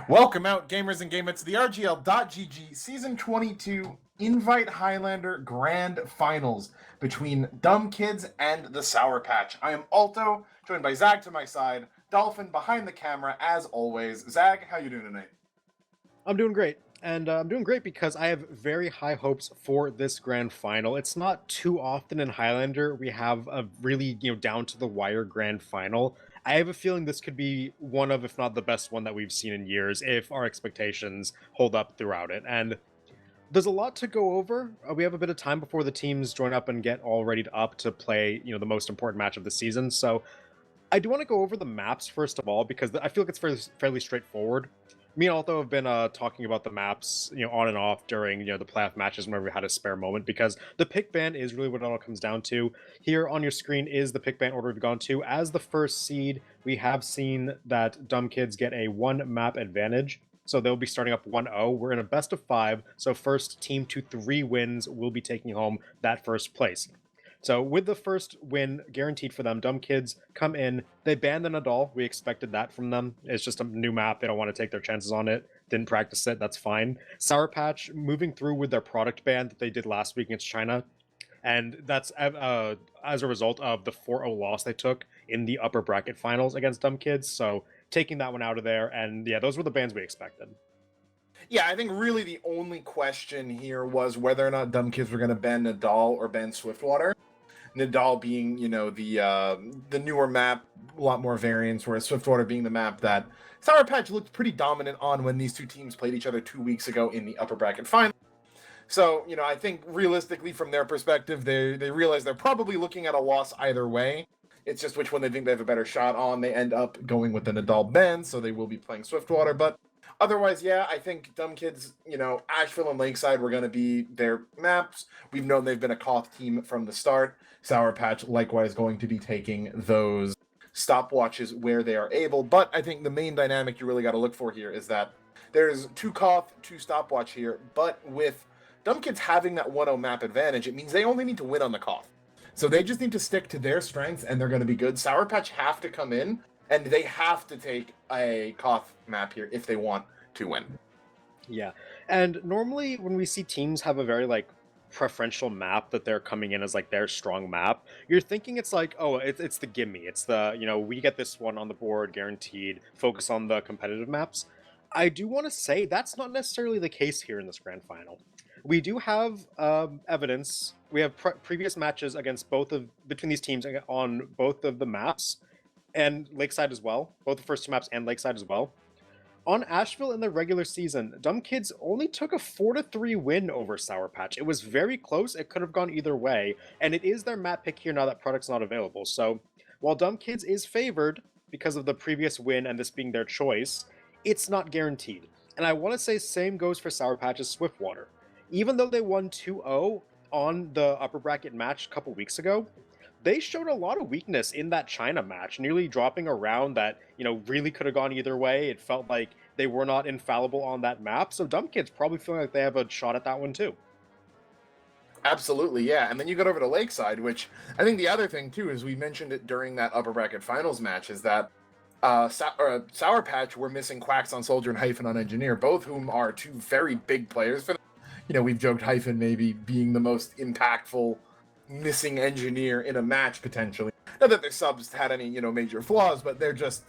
Welcome out, gamers and gamettes, to the RGL.GG Season 22 Invite Highlander Grand Finals between Dumb Kids and the Sour Patch. I am Alto, joined by Zag to my side, Dolphin behind the camera, as always. Zag, how you doing tonight? I'm doing great. And I'm doing great because I have very high hopes for this grand final. It's not too often in Highlander we have a really, down to the wire grand final. I have a feeling this could be one of, if not the best one that we've seen in years, if our expectations hold up throughout it. And there's a lot to go over. We have a bit of time before the teams join up and get all readied up to play, the most important match of the season. So I do want to go over the maps first of all, because I feel like it's fairly straightforward. Me and Alto have been talking about the maps, on and off during, the playoff matches whenever we had a spare moment, because the pick ban is really what it all comes down to. Here on your screen is the pick ban order we've gone to. As the first seed, we have seen that Dumb Kids get a 1-map advantage. So they'll be starting up 1-0. We're in a best of 5, so first team to 3 wins will be taking home that first place. So with the first win guaranteed for them, Dumb Kids come in. They banned the Nadal. We expected that from them. It's just a new map. They don't want to take their chances on it. Didn't practice it. That's fine. Sour Patch moving through with their product ban that they did last week against China. And that's as a result of the 4-0 loss they took in the upper bracket finals against Dumb Kids. So taking that one out of there. And yeah, those were the bans we expected. Yeah, I think really the only question here was whether or not Dumb Kids were going to ban Nadal or ban Swiftwater. Nadal being, the newer map, a lot more variants, whereas Swiftwater being the map that Sour Patch looked pretty dominant on when these two teams played each other 2 weeks ago in the upper bracket final. So, I think realistically from their perspective, they realize they're probably looking at a loss either way. It's just which one they think they have a better shot on. They end up going with the Nadal ban, so they will be playing Swiftwater, but otherwise, yeah, I think Dumb Kids, Asheville and Lakeside were going to be their maps. We've known they've been a Koth team from the start. Sour Patch likewise going to be taking those stopwatches where they are able. But I think the main dynamic you really got to look for here is that there's 2 Koth, 2 stopwatch here, but with Dumb Kids having that 1-0 map advantage, it means they only need to win on the Koth. So they just need to stick to their strengths and they're going to be good. Sour Patch have to come in and they have to take a Koth map here if they want to win. Yeah. And normally when we see teams have a very preferential map that they're coming in as their strong map, you're thinking it's it's the gimme. It's the, we get this one on the board guaranteed, focus on the competitive maps. I do want to say that's not necessarily the case here in this grand final. We do have evidence. We have previous matches against between these teams on both of the maps and Lakeside as well, both the first 2 maps and Lakeside as well. On Asheville in the regular season, Dumb Kids only took a 4-3 win over Sour Patch. It was very close. It could have gone either way, and it is their map pick here now that product's not available. So while Dumb Kids is favored because of the previous win and this being their choice, it's not guaranteed. And I want to say same goes for Sour Patch's Swiftwater. Even though they won 2-0 on the upper bracket match a couple weeks ago, they showed a lot of weakness in that China match, nearly dropping a round that, really could have gone either way. It felt like they were not infallible on that map, so Dumb Kids probably feeling like they have a shot at that one too. Absolutely, yeah. And then you get over to Lakeside, which I think the other thing too is we mentioned it during that upper bracket finals match is that Sour Patch were missing Quacks on Soldier and Hyphen on Engineer, both whom are 2 very big players for them. We've joked Hyphen maybe being the most impactful missing engineer in a match potentially. Not that their subs had any, major flaws, but they're just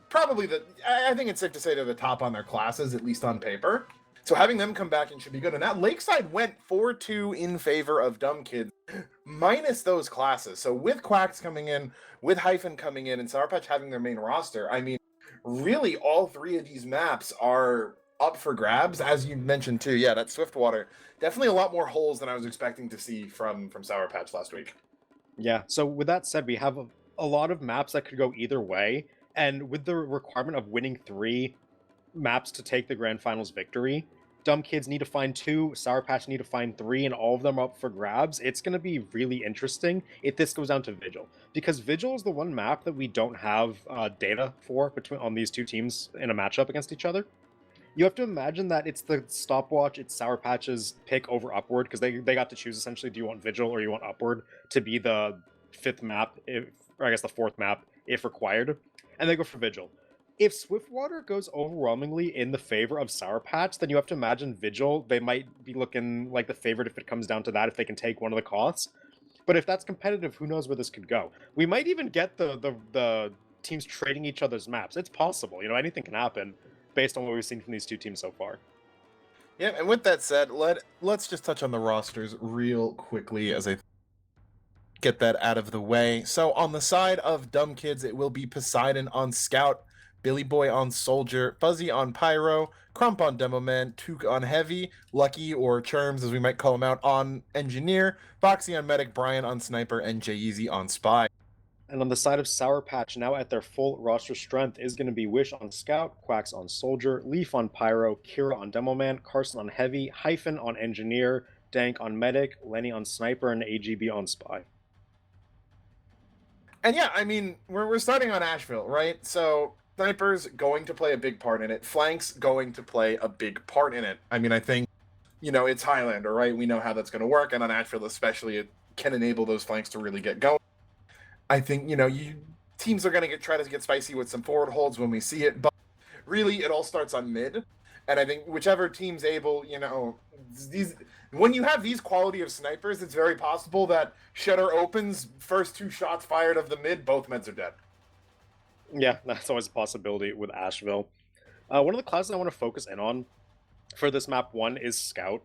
probably I think it's safe to say they're the top on their classes, at least on paper. So having them come back and should be good. And that Lakeside went 4-2 in favor of Dumb Kids, minus those classes. So with Quacks coming in, with Hyphen coming in, and Sour Patch having their main roster, I mean, really all 3 of these maps are up for grabs, as you mentioned too. Yeah, that Swiftwater, definitely a lot more holes than I was expecting to see from Sour Patch last week. Yeah, so with that said, we have a lot of maps that could go either way, and with the requirement of winning 3 maps to take the grand finals victory, Dumb Kids need to find 2, Sour Patch need to find 3, and all of them are up for grabs. It's going to be really interesting if this goes down to Vigil, because Vigil is the one map that we don't have data for on these 2 teams in a matchup against each other. You have to imagine that it's the stopwatch, it's Sour Patch's pick over Upward, because they got to choose essentially, do you want Vigil or you want Upward to be the 5th map, or I guess the 4th map, if required, and they go for Vigil. If Swiftwater goes overwhelmingly in the favor of Sour Patch, then you have to imagine Vigil, they might be looking like the favorite if it comes down to that, if they can take one of the costs. But if that's competitive, who knows where this could go? We might even get the teams trading each other's maps. It's possible, anything can happen based on what we've seen from these two teams so far. Yeah, and with that said, let's just touch on the rosters real quickly as I get that out of the way. So on the side of Dumb Kids, it will be Poseidon on Scout, Billy Boy on Soldier, Fuzzy on Pyro, Crump on Demo Man, Took on Heavy, Lucky or Charms as we might call him out on Engineer, Foxy on Medic, Brian on Sniper, and Jay-Easy on Spy. And on the side of Sour Patch, now at their full roster strength, is going to be Wish on Scout, Quacks on Soldier, Leaf on Pyro, Kira on Demo Man, Carson on Heavy, Hyphen on Engineer, Dank on Medic, Lenny on Sniper, and AGB on Spy. And yeah, I mean, we're starting on Asheville, right? So Sniper's going to play a big part in it. Flank's going to play a big part in it. I mean, I think, it's Highlander, right? We know how that's going to work, and on Asheville especially, it can enable those flanks to really get going. I think, teams are going to try to get spicy with some forward holds when we see it, but really it all starts on mid. And I think whichever team's able, when you have these quality of snipers, it's very possible that Shutter opens, first 2 shots fired of the mid, both meds are dead. Yeah, that's always a possibility with Asheville. One of the classes I want to focus in on for this map 1 is Scout.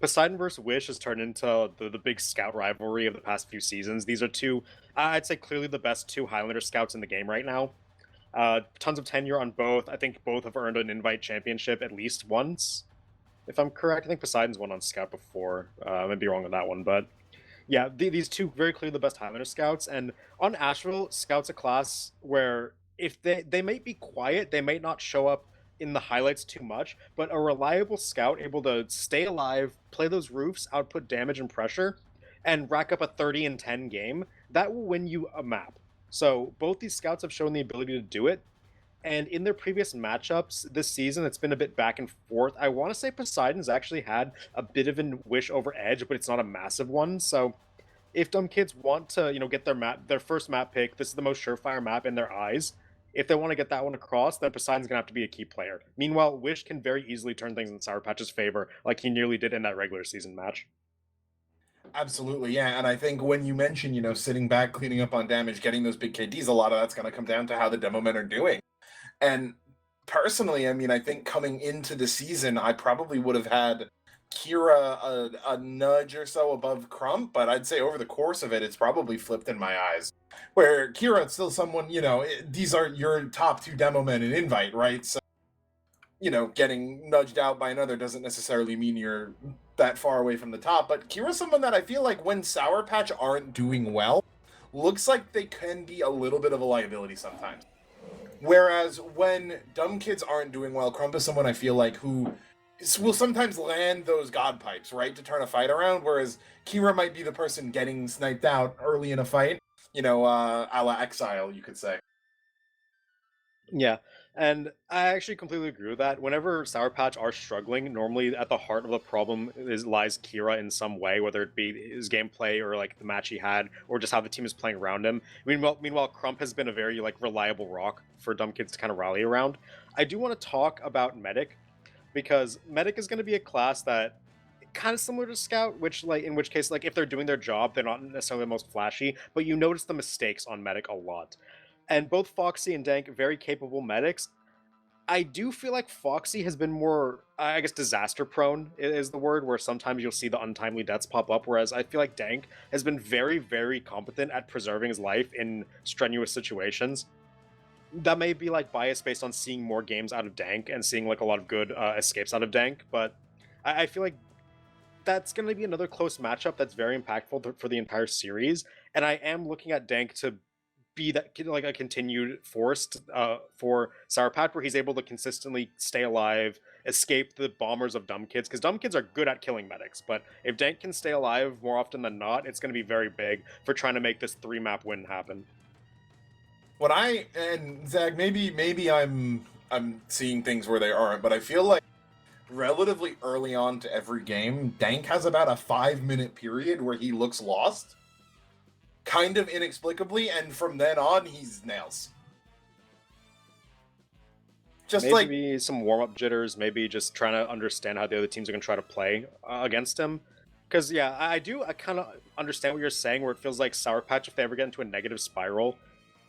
Poseidon vs. Wish has turned into the big Scout rivalry of the past few seasons. These are two, I'd say clearly the best 2 Highlander Scouts in the game right now. Tons of tenure on both. I think both have earned an invite championship at least once, if I'm correct. I think Poseidon's won on Scout before. I might be wrong on that one, but yeah, these two very clearly the best Highlander Scouts. And on Asheville, Scout's a class where if they might be quiet, they might not show up in the highlights too much, but a reliable Scout able to stay alive, play those roofs, output damage and pressure, and rack up a 30 and 10 game, that will win you a map. So both these Scouts have shown the ability to do it. And in their previous matchups this season, it's been a bit back and forth. I want to say Poseidon's actually had a bit of a wish over edge, but it's not a massive one. So if Dumb Kids want to, get their first map pick, this is the most surefire map in their eyes. If they want to get that one across, then Poseidon's going to have to be a key player. Meanwhile, Wish can very easily turn things in Sour Patch's favor, like he nearly did in that regular season match. Absolutely, yeah. And I think when you mention, sitting back, cleaning up on damage, getting those big KDs, a lot of that's going to come down to how the demo men are doing. And personally, I mean, I think coming into the season, I probably would have had Kira a nudge or so above Crump, but I'd say over the course of it, it's probably flipped in my eyes. Where Kira is still someone, these are your top 2 demo men in invite, right? So, getting nudged out by another doesn't necessarily mean you're that far away from the top. But Kira's someone that I feel like when Sour Patch aren't doing well, looks like they can be a little bit of a liability sometimes. Whereas when Dumb Kids aren't doing well, Crump is someone I feel like who will sometimes land those god pipes, right, to turn a fight around, whereas Kira might be the person getting sniped out early in a fight, a la Exile, you could say. Yeah, and I actually completely agree with that. Whenever Sour Patch are struggling, normally at the heart of the problem lies Kira in some way, whether it be his gameplay or like the match he had, or just how the team is playing around him. Meanwhile, Crump has been a very reliable rock for Dumb Kids to kind of rally around. I do want to talk about Medic, because Medic is going to be a class that kind of similar to Scout, in which case if they're doing their job, they're not necessarily the most flashy, but you notice the mistakes on Medic a lot. And both Foxy and Dank, very capable medics. I do feel like Foxy has been more, I guess, disaster prone is the word, where sometimes you'll see the untimely deaths pop up, whereas I feel like Dank has been very, very competent at preserving his life in strenuous situations. That may be bias based on seeing more games out of Dank and seeing a lot of good escapes out of Dank, but I feel like that's going to be another close matchup that's very impactful for the entire series, and I am looking at Dank to be that a continued force for Sour Patch, where he's able to consistently stay alive, escape the bombers of Dumb Kids, because Dumb Kids are good at killing medics, but if Dank can stay alive more often than not, it's going to be very big for trying to make this 3-map win happen. And Zach, maybe I'm seeing things where they aren't, but I feel like relatively early on to every game, Dank has about a 5-minute period where he looks lost, kind of inexplicably, and from then on, he's nails. Just like, Maybe some warm-up jitters, maybe just trying to understand how the other teams are going to try to play against him. Because, yeah, I kind of understand what you're saying, where it feels like Sour Patch, if they ever get into a negative spiral,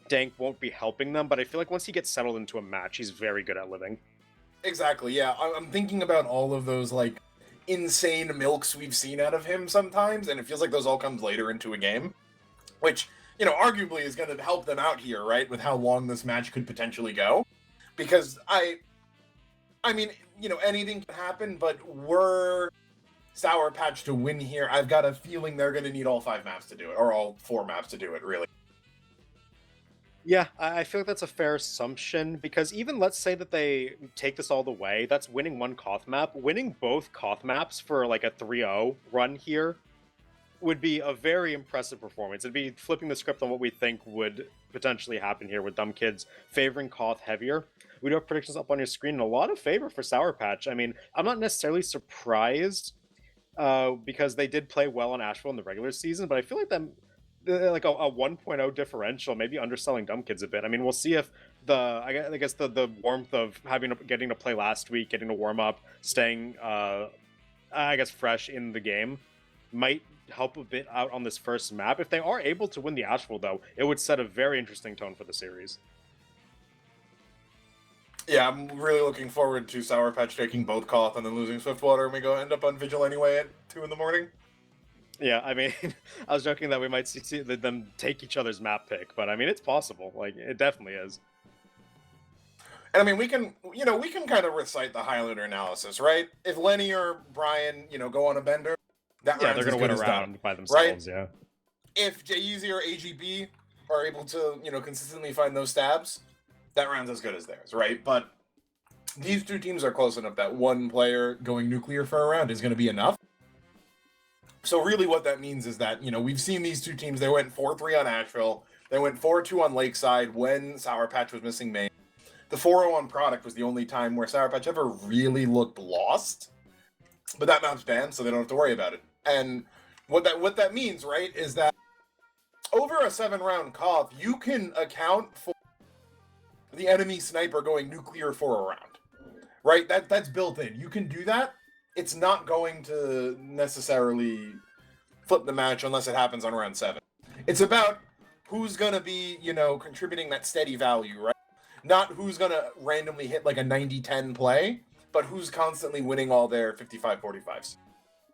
Dank won't be helping them, but I feel like once he gets settled into a match, he's very good at living. exactly, yeah. I'm thinking about all of those, like, insane milks we've seen out of him sometimes, and it feels like those all comes later into a game, which, you know, arguably is going to help them out here, right, with how long this match could potentially go. Because I mean, you know, anything can happen, but were Sour Patch to win here, I've got a feeling they're going to need all 5 maps to do it, or all 4 maps to do it, really. Yeah, I feel like that's a fair assumption, because even let's say that they take this all the way, that's winning one Koth map. Winning both Koth maps for like a 3-0 run here would be a very impressive performance. It'd be flipping the script on what we think would potentially happen here with Dumb Kids favoring Koth heavier. We do have predictions up on your screen, and a lot of favor for Sour Patch. I mean, I'm not necessarily surprised because they did play well on Asheville in the regular season, but I feel like them like a 1.0 differential, maybe underselling Dumb Kids a bit. I mean, we'll see if I guess the warmth of getting to play last week, getting to warm up, staying I guess fresh in the game might help a bit out on this first map. If they are able to win the Asheville, though, it would set a very interesting tone for the series. Yeah, I'm really looking forward to Sour Patch taking both Koth and then losing Swiftwater, and we end up on Vigil anyway at 2 in the morning. Yeah, I mean, I was joking that we might see them take each other's map pick, but I mean, it's possible. Like, it definitely is. And I mean, we can kind of recite the Highlander analysis, right? If Lenny or Brian, go on a bender, that Yeah, round's they're going to win a as round done, by themselves, right? yeah. If J-Easy or AGB are able to, consistently find those stabs, that round's as good as theirs, right? But these two teams are close enough that one player going nuclear for a round is going to be enough. So really what that means is that, we've seen these two teams, they went 4-3 on Asheville, they went 4-2 on Lakeside when Sour Patch was missing main. The 4-0 on Product was the only time where Sour Patch ever really looked lost. But that map's banned, so they don't have to worry about it. And what that means, right, is that over a 7-round Koth, you can account for the enemy sniper going nuclear for a round. Right? That's built in. You can do that. It's not going to necessarily flip the match unless it happens on round 7. It's about who's going to be, contributing that steady value, right? Not who's going to randomly hit like a 90-10 play, but who's constantly winning all their 55-45s.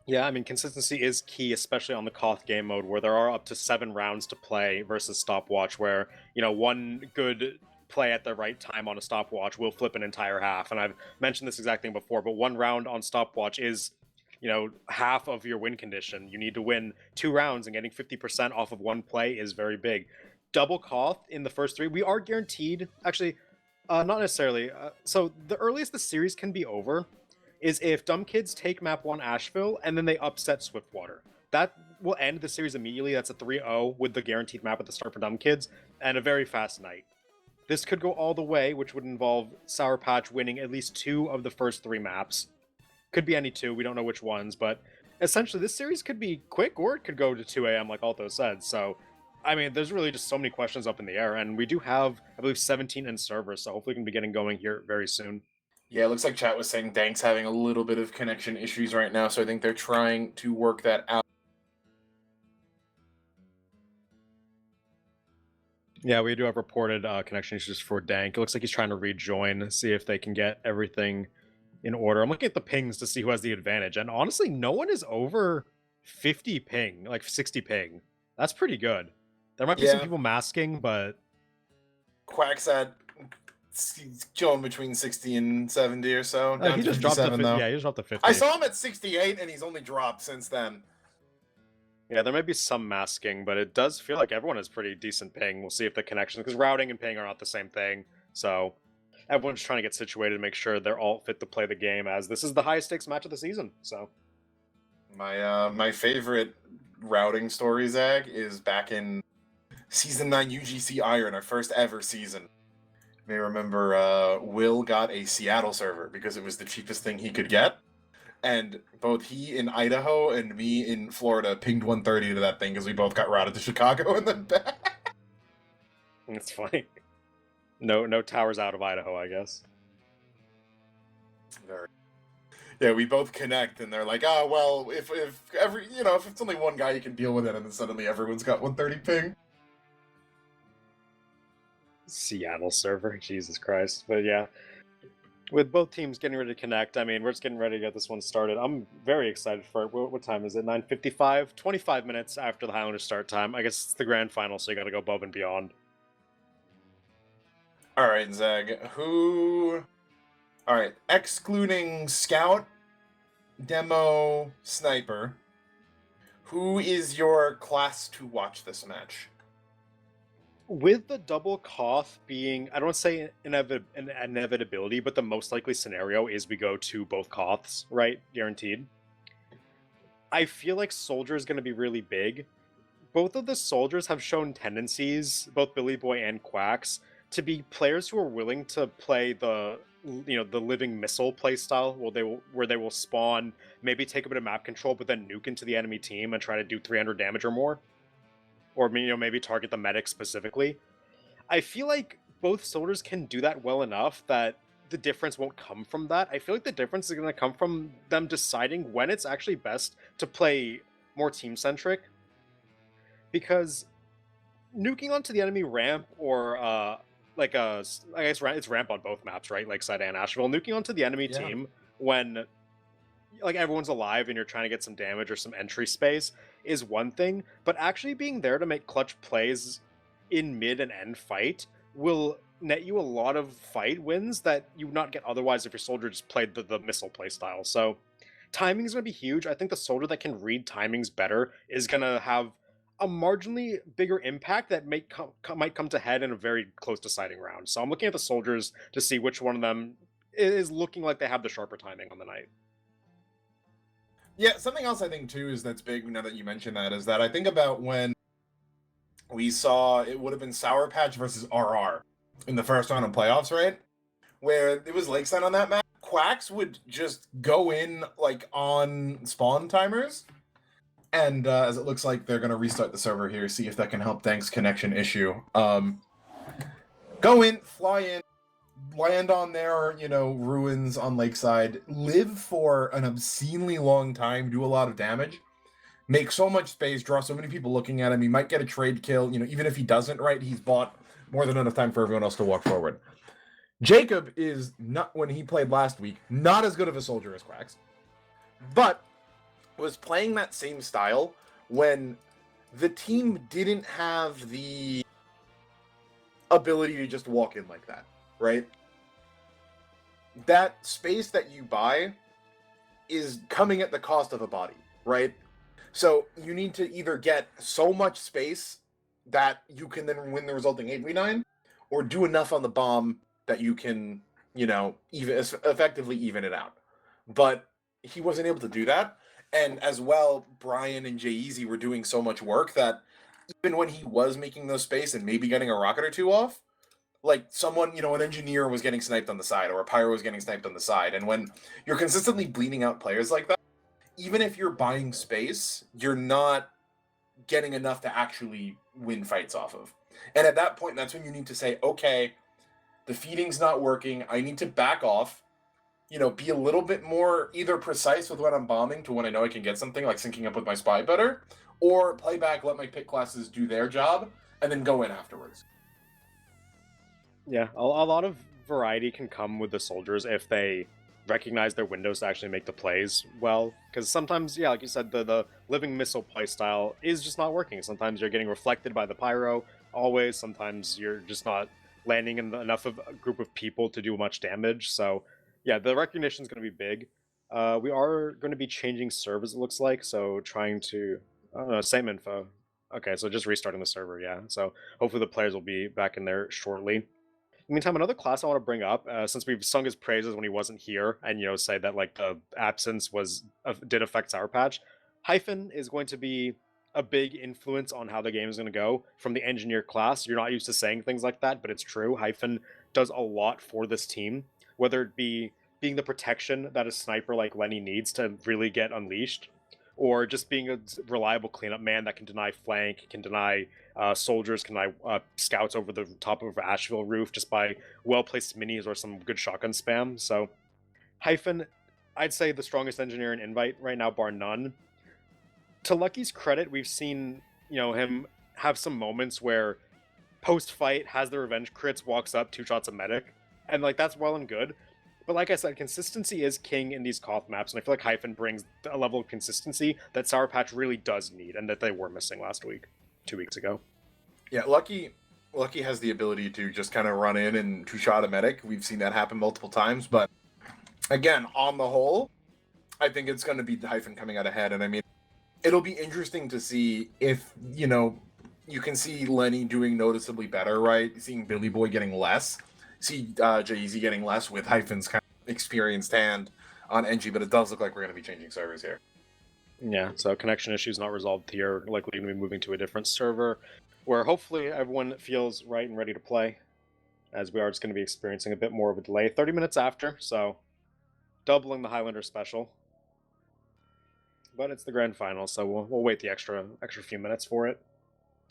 Yeah, I mean, consistency is key, especially on the Koth game mode, where there are up to 7 rounds to play versus stopwatch, where, one good play at the right time on a stopwatch will flip an entire half. And I've mentioned this exact thing before, but 1 round on stopwatch is, half of your win condition. You need to win 2 rounds, and getting 50% off of 1 play is very big. Double Koth in the first 3, we are guaranteed, actually, not necessarily. So the earliest the series can be over is if Dumb Kids take map 1 Asheville and then they upset Swiftwater. That will end the series immediately. That's a 3-0 with the guaranteed map at the start for Dumb Kids, and a very fast night. This could go all the way, which would involve Sour Patch winning at least 2 of the first 3 maps. Could be any 2, we don't know which ones, but essentially this series could be quick, or it could go to 2 a.m. like Alto said. So, I mean, there's really just so many questions up in the air, and we do have, I believe, 17 in server, so hopefully we can be getting going here very soon. Yeah, it looks like chat was saying Dank's having a little bit of connection issues right now, so I think they're trying to work that out. Yeah, we do have reported connection issues for Dank. It looks like he's trying to rejoin, see if they can get everything in order. I'm looking at the pings to see who has the advantage, and honestly, no one is over 50 ping, like 60 ping. That's pretty good. There might be some people masking, but Quack's at chilling between 60 and 70 or so. He just dropped to 50. Yeah, he just dropped to 50. I saw him at 68, and he's only dropped since then. Yeah, there might be some masking, but it does feel like everyone has pretty decent ping. We'll see if the connection, because routing and ping are not the same thing. So everyone's trying to get situated to make sure they're all fit to play the game, as this is the highest stakes match of the season. So my favorite routing story, Zag, is back in Season 9 UGC Iron, our first ever season. You may remember Will got a Seattle server because it was the cheapest thing he could get. And both he in Idaho and me in Florida pinged 130 to that thing because we both got routed to Chicago and then back. It's funny. No towers out of Idaho, I guess. Very. Yeah, we both connect, and they're like, "Oh, well, if every if it's only one guy, you can deal with it," and then suddenly everyone's got 130 ping. Seattle server, Jesus Christ. But yeah, with both teams getting ready to connect, I mean, we're just getting ready to get this one started. I'm very excited for it. What time is it? 9:55, 25 minutes after the Highlander start time. I guess it's the grand final, so you got to go above and beyond. All right, Zeg. Who? All right, excluding Scout, Demo, Sniper. Who is your class to watch this match? With the double Koth being, I don't want to say an inevitability, but the most likely scenario is we go to both Koths, right? Guaranteed. I feel like Soldier is going to be really big. Both of the soldiers have shown tendencies, both Billy Boy and Quacks, to be players who are willing to play the the living missile playstyle, where they will spawn, maybe take a bit of map control, but then nuke into the enemy team and try to do 300 damage or more, or maybe target the medic specifically. I feel like both soldiers can do that well enough that the difference won't come from that. I feel like the difference is going to come from them deciding when it's actually best to play more team centric, because nuking onto the enemy ramp or like I guess it's ramp on both maps, right? Lakeside and Asheville. Nuking onto the enemy team when like everyone's alive and you're trying to get some damage or some entry space is one thing, but actually being there to make clutch plays in mid and end fight will net you a lot of fight wins that you would not get otherwise if your soldier just played the missile playstyle. So timing is going to be huge. I think the soldier that can read timings better is going to have a marginally bigger impact that might come to head in a very close deciding round. So I'm looking at the soldiers to see which one of them is looking like they have the sharper timing on the night. Yeah, something else I think too is that's big now that you mention that is that I think about when we saw it would have been Sour Patch versus RR in the first round of playoffs, right? Where it was Lakeside on that map. Quacks would just go in like on spawn timers. And as it looks like they're going to restart the server here, see if that can help Thanks connection issue. Go in, fly in, land on their, ruins on Lakeside, live for an obscenely long time, do a lot of damage, make so much space, draw so many people looking at him. He might get a trade kill. Even if he doesn't, right, he's bought more than enough time for everyone else to walk forward. Jacob is not, when he played last week, not as good of a soldier as Quacks, but was playing that same style when the team didn't have the ability to just walk in like that, right? That space that you buy is coming at the cost of a body, right? So you need to either get so much space that you can then win the resulting 8v9, or do enough on the bomb that you can, even effectively even it out. But he wasn't able to do that. And as well, Brian and Jay-Easy were doing so much work that even when he was making those space and maybe getting a rocket or two off, like someone, an engineer was getting sniped on the side or a pyro was getting sniped on the side. And when you're consistently bleeding out players like that, even if you're buying space, you're not getting enough to actually win fights off of. And at that point, that's when you need to say, okay, the feeding's not working. I need to back off. Be a little bit more either precise with what I'm bombing to when I know I can get something, like syncing up with my spy better, or play back, let my pick classes do their job, and then go in afterwards. Yeah, a lot of variety can come with the soldiers if they recognize their windows to actually make the plays well. Because sometimes, yeah, like you said, the living missile playstyle is just not working. Sometimes you're getting reflected by the pyro, always. Sometimes you're just not landing in enough of a group of people to do much damage. So yeah, the recognition is going to be big. We are going to be changing servers, it looks like, so trying to... I don't know, same info. Okay, so just restarting the server, yeah. So hopefully the players will be back in there shortly. In the meantime, another class I want to bring up, since we've sung his praises when he wasn't here, and say that like the absence did affect Sour Patch, Hyphen is going to be a big influence on how the game is going to go from the engineer class. You're not used to saying things like that, but it's true. Hyphen does a lot for this team, whether it be being the protection that a sniper like Lenny needs to really get unleashed, or just being a reliable cleanup man that can deny flank, can deny soldiers, can deny scouts over the top of Asheville roof just by well-placed minis or some good shotgun spam. So Hyphen, I'd say the strongest engineer in Invite right now, bar none. To Lucky's credit, we've seen, him have some moments where post-fight has the revenge crits, walks up, 2 shots a medic, and like that's well and good. But like I said, consistency is king in these Koth maps, and I feel like Hyphen brings a level of consistency that Sour Patch really does need, and that they were missing last week, 2 weeks ago. Yeah, Lucky has the ability to just kind of run in and 2-shot a medic. We've seen that happen multiple times, but again, on the whole, I think it's going to be Hyphen coming out ahead, and I mean, it'll be interesting to see if, you can see Lenny doing noticeably better, right? Seeing Billy Boy getting less, see Jay-Z getting less with Hyphen's kind of experienced hand on NG, but it does look like we're going to be changing servers here. Yeah, so connection issues not resolved here. Likely going to be moving to a different server, where hopefully everyone feels right and ready to play, as we are just going to be experiencing a bit more of a delay. 30 minutes after, so doubling the Highlander special. But it's the grand final, so we'll wait the extra few minutes for it.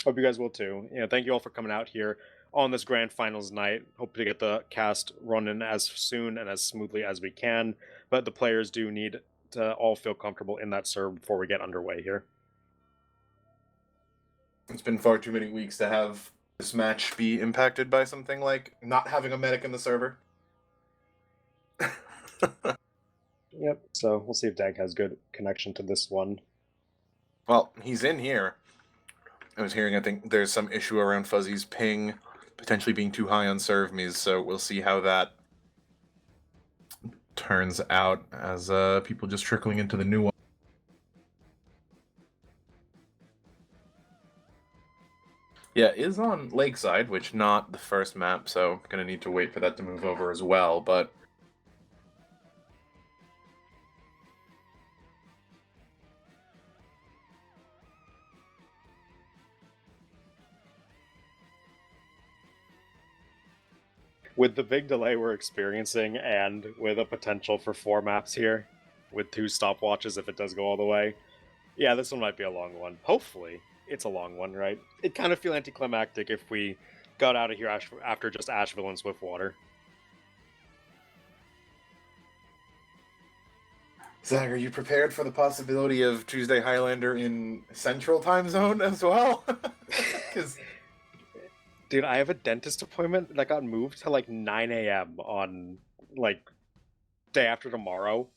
Hope you guys will too. Thank you all for coming out here on this grand finals night. Hope to get the cast running as soon and as smoothly as we can. But the players do need to all feel comfortable in that serve before we get underway here. It's been far too many weeks to have this match be impacted by something like not having a medic in the server. Yep, so we'll see if Dag has good connection to this one. Well, he's in here. I was hearing, I think there's some issue around Fuzzy's ping potentially being too high on serve me's, so we'll see how that turns out as people just trickling into the new one. Yeah, is on Lakeside, which not the first map, so gonna need to wait for that to move over as well, but with the big delay we're experiencing and with a potential for 4 maps here with 2 stopwatches if it does go all the way, yeah, this one might be a long one. Hopefully it's a long one, right? It kind of feel anticlimactic if we got out of here after just Asheville and Swiftwater. Zach, are you prepared for the possibility of Tuesday Highlander in Central Time Zone as well? Because dude, I have a dentist appointment that got moved to like 9 a.m. on like day after tomorrow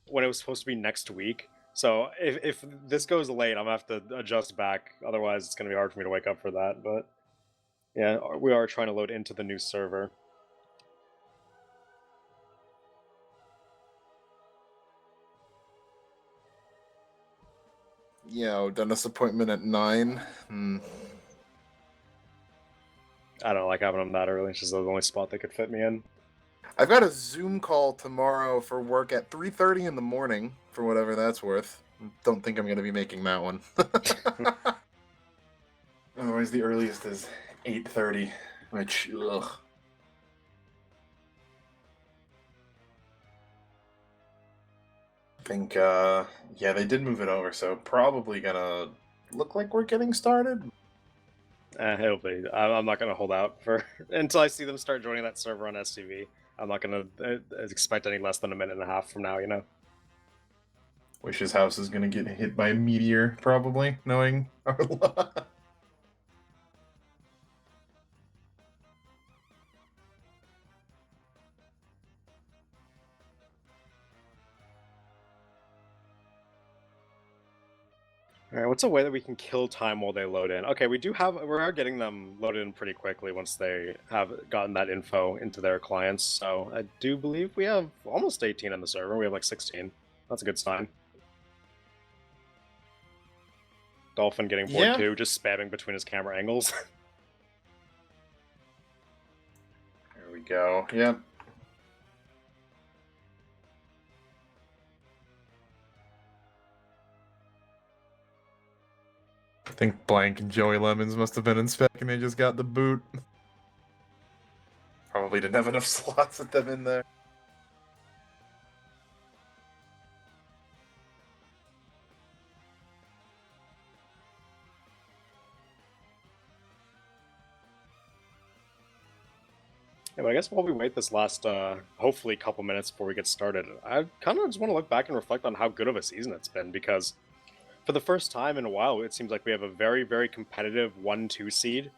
when it was supposed to be next week. So if this goes late, I'm gonna have to adjust back. Otherwise, it's gonna be hard for me to wake up for that. But yeah, we are trying to load into the new server. dentist appointment at 9. I don't like having them that early. It's just the only spot they could fit me in. I've got a Zoom call tomorrow for work at 3:30 in the morning, for whatever that's worth. Don't think I'm going to be making that one. Otherwise, the earliest is 8:30, which, ugh. I think, yeah, they did move it over, so probably gonna look like we're getting started. It'll be. I'm not gonna hold out for until I see them start joining that server on STV. I'm not gonna expect any less than a minute and a half from now. Wish his house is gonna get hit by a meteor, probably, knowing our luck. All right, what's a way that we can kill time while they load in? Okay, we are getting them loaded in pretty quickly once they have gotten that info into their clients. So I do believe we have almost 18 on the server. We have like 16. That's a good sign. Dolphin getting bored too, just spamming between his camera angles. There we go. Yep. I think Blank and Joey Lemons must have been in spec and they just got the boot. Probably didn't have enough slots with them in there. Yeah, but I guess while we wait this last, hopefully, couple minutes before we get started, I kind of just want to look back and reflect on how good of a season it's been, because for the first time in a while, it seems like we have a very, very competitive 1-2 seed,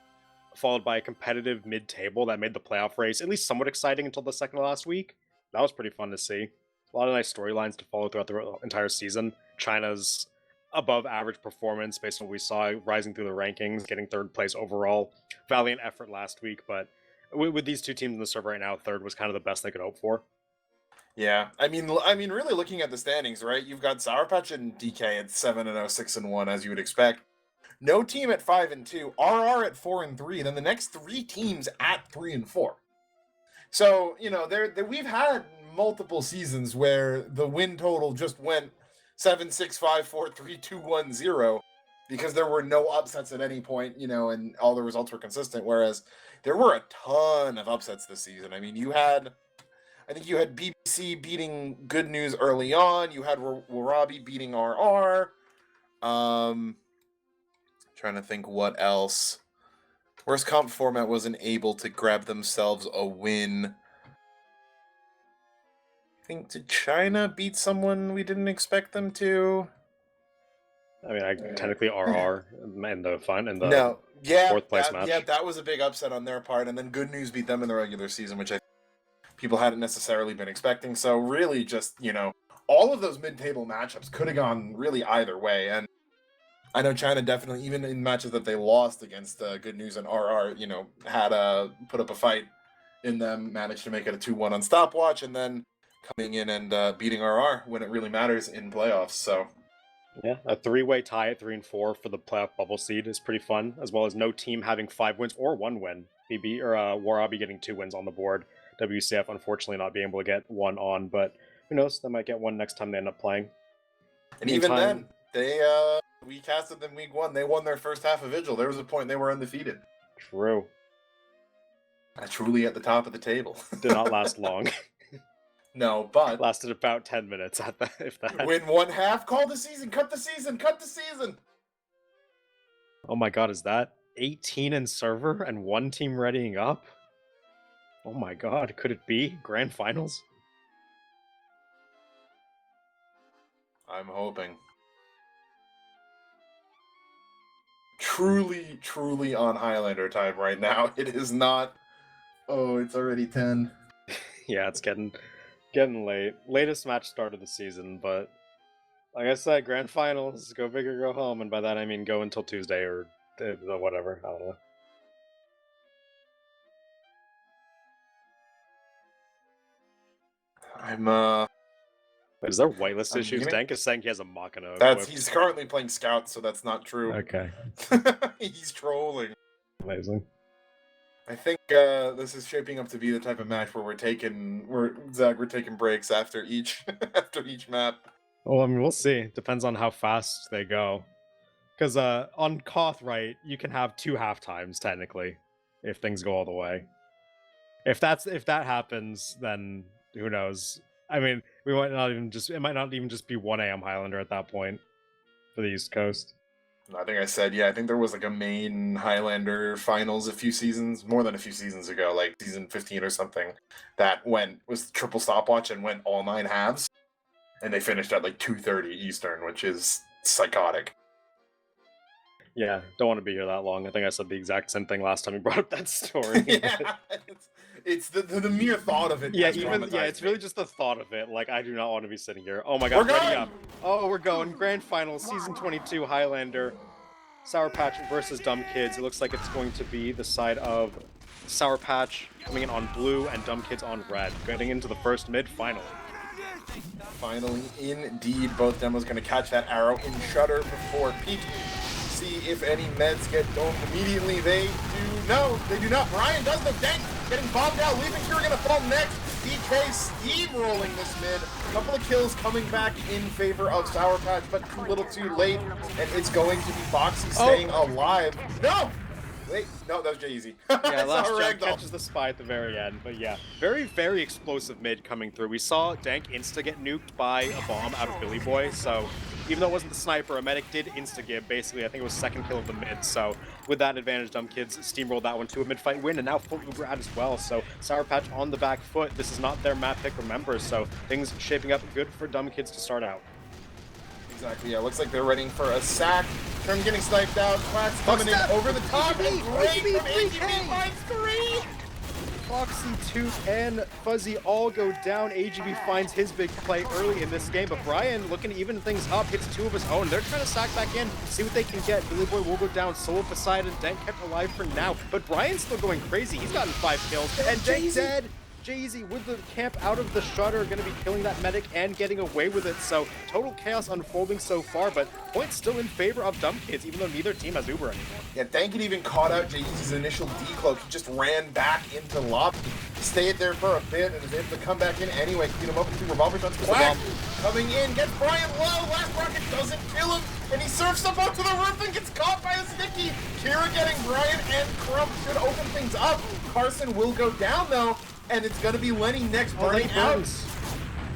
followed by a competitive mid-table that made the playoff race at least somewhat exciting until the second to last week. That was pretty fun to see. A lot of nice storylines to follow throughout the entire season. China's above average performance based on what we saw, rising through the rankings, getting third place overall. Valiant effort last week, but with these two teams in the server right now, third was kind of the best they could hope for. Yeah, I mean, really looking at the standings, right? You've got Sour Patch and DK at 7-0, 6-1, as you would expect. No team at 5-2, RR at 4-3, then the next three teams at 3-4. So we've had multiple seasons where the win total just went 7, 6, 5, 4, 3, 2, 1, 0, because there were no upsets at any point, and all the results were consistent. Whereas there were a ton of upsets this season. I mean, I think you had BBC beating Good News early on. You had Warabi beating RR. Trying to think what else. Worst comp format wasn't able to grab themselves a win. I think, did China beat someone we didn't expect them to? I mean, technically RR in the fourth place match. Yeah, that was a big upset on their part, and then Good News beat them in the regular season, which I think people hadn't necessarily been expecting. So really just, all of those mid-table matchups could have gone really either way. And I know China definitely, even in matches that they lost against Good News and RR, had put up a fight in them, managed to make it a 2-1 on stopwatch, and then coming in and beating RR when it really matters in playoffs. So yeah, a three-way tie at 3-4 for the playoff bubble seed is pretty fun, as well as no team having 5 wins or 1 win. Warabi getting 2 wins on the board. WCF unfortunately not being able to get 1 on, but who knows? They might get 1 next time they end up playing. And even then, we casted them week 1. They won their first half of Vigil. There was a point they were undefeated. True. Truly at the top of the table. Did not last long. No, but lasted about 10 minutes if that. Win 1 half, call the season, cut the season. Oh my god, is that 18 in server and 1 team readying up? Oh my god, could it be grand finals? I'm hoping. Truly, truly on Highlander time right now. It is not. Oh, it's already 10. Yeah, it's getting late. Latest match start of the season, but like I said, grand finals, go big or go home, and by that I mean go until Tuesday or whatever. I don't know. Wait, is there whitelist issues? Dank is saying he has a Machina. He's currently playing Scout, so that's not true. Okay. He's trolling. Amazing. I think this is shaping up to be the type of match where we're taking breaks after each map. Well, I mean, we'll see. Depends on how fast they go. Because on Koth, right, you can have 2 halftimes technically, if things go all the way. If that happens, then who knows? I mean, it might not even just be 1 a.m. Highlander at that point for the East Coast. I think I said, I think there was like a main Highlander finals more than a few seasons ago, like season 15 or something, that was triple stopwatch and went all 9 halves, and they finished at like 2:30 Eastern, which is psychotic. Yeah, don't want to be here that long. I think I said the exact same thing last time we brought up that story. Yeah, it's the mere thought of it. It's really just the thought of it. Like, I do not want to be sitting here. Oh my god, ready up. Oh, we're going. Grand Finals, Season 22, Highlander. Sour Patch versus Dumb Kids. It looks like it's going to be the side of Sour Patch coming in on blue and Dumb Kids on red. Getting into the first mid, finally. Finally, indeed. Both demos going to catch that arrow in Shutter before peak. See if any meds get domed immediately. They do not. Brian does the dank, getting bombed out. Leaving Cure going to fall next. DK steamrolling this mid. A couple of kills coming back in favor of Sour Patch, but too little too late. And it's going to be Foxy staying alive. No! Wait, no, that was Jay-Z. Yeah, last Jack catches the spy at the very end. But yeah, very, very explosive mid coming through. We saw Dank insta get nuked by a bomb out of Billy Boy, so even though it wasn't the sniper, a medic did insta-give, basically. I think it was second kill of the mid, so with that advantage, Dumb Kids steamrolled that one to a mid-fight win, and now full Uber out as well. So Sour Patch on the back foot. This is not their map pick, remember, so things shaping up good for Dumb Kids to start out. Exactly, yeah, looks like they're ready for a sack. Turn getting sniped out, Quack's coming in over the top, and great from AGB finds 3! Foxy, Tooth, and Fuzzy all go down. AGB finds his big play early in this game, but Brian, looking to even things up, hits 2 of his own. They're trying to sack back in, see what they can get. Billy Boy will go down, solo Poseidon, Dank kept alive for now, but Brian's still going crazy. He's gotten 5 kills, and Dank dead. Jay-Z with the camp out of the shutter, going to be killing that medic and getting away with it. So total chaos unfolding so far, but points still in favor of Dumb Kids, even though neither team has Uber anymore. Yeah, Dank had even caught out Jay-Z's initial decloak. He just ran back into lobby, stayed there for a bit, and was able to come back in anyway. Clean him up with 2 revolver shots. Quack coming in, gets Brian low. Last rocket doesn't kill him, and he surfs up onto the roof and gets caught by a sticky. Kira getting Brian and Crump should open things up. Carson will go down though. And it's going to be Lenny next, burning out.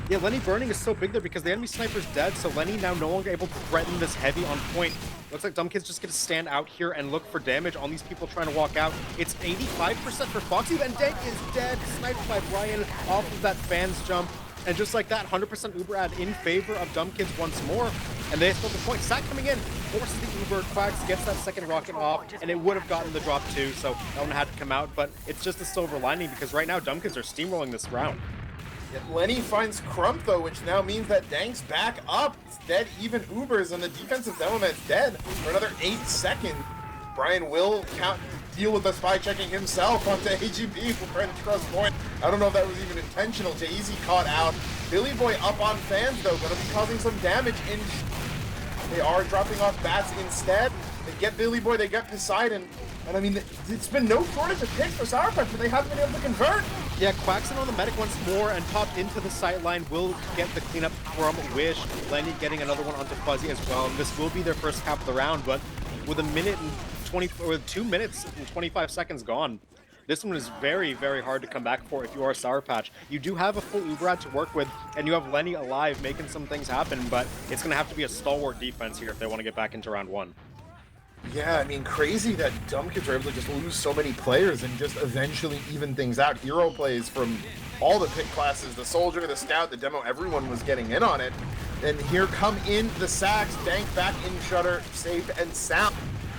Yeah, Lenny burning is so big there because the enemy sniper's dead, so Lenny now no longer able to threaten this heavy on point. Looks like Dumb Kids just get to stand out here and look for damage on these people trying to walk out. It's 85% for Foxy, and Dank is dead, sniped by Brian off of that fan's jump. And just like that, 100% Uber ad in favor of Dumb Kids once more. And they still the point. Sack coming in, forces the Uber, Quacks gets that second rocket off, and it would have gotten the drop too, so that one had to come out. But it's just a silver lining because right now Dumb Kids are steamrolling this round. Yeah, Lenny finds Crump though, which now means that Dank's back up. It's dead even Ubers, and the defensive Devilman's dead for another 8 seconds. Brian will deal with the spy checking himself onto AGB for French cross point. I don't know if that was even intentional. Jay-Z caught out. Billy Boy up on fans though, gonna be causing some damage in. They are dropping off bats instead. They get Billy Boy, they get Poseidon. And I mean, it's been no shortage of picks for Sour Patch, but they haven't been able to convert. Yeah, Quackson on the medic once more and popped into the sight line. Will get the cleanup from Wish. Lenny getting another one onto Fuzzy as well. And this will be their first cap of the round, but with 2 minutes and 25 seconds gone, this one is very, very hard to come back for if you are Sour Patch. You do have a full Uber ad to work with, and you have Lenny alive making some things happen, but it's going to have to be a stalwart defense here if they want to get back into round 1. Yeah, I mean, crazy that Dumb Kids are able to just lose so many players and just eventually even things out. Hero plays from all the pick classes, the Soldier, the Scout, the Demo, everyone was getting in on it. And here come in the sacks, Dank back in Shutter, safe and sound.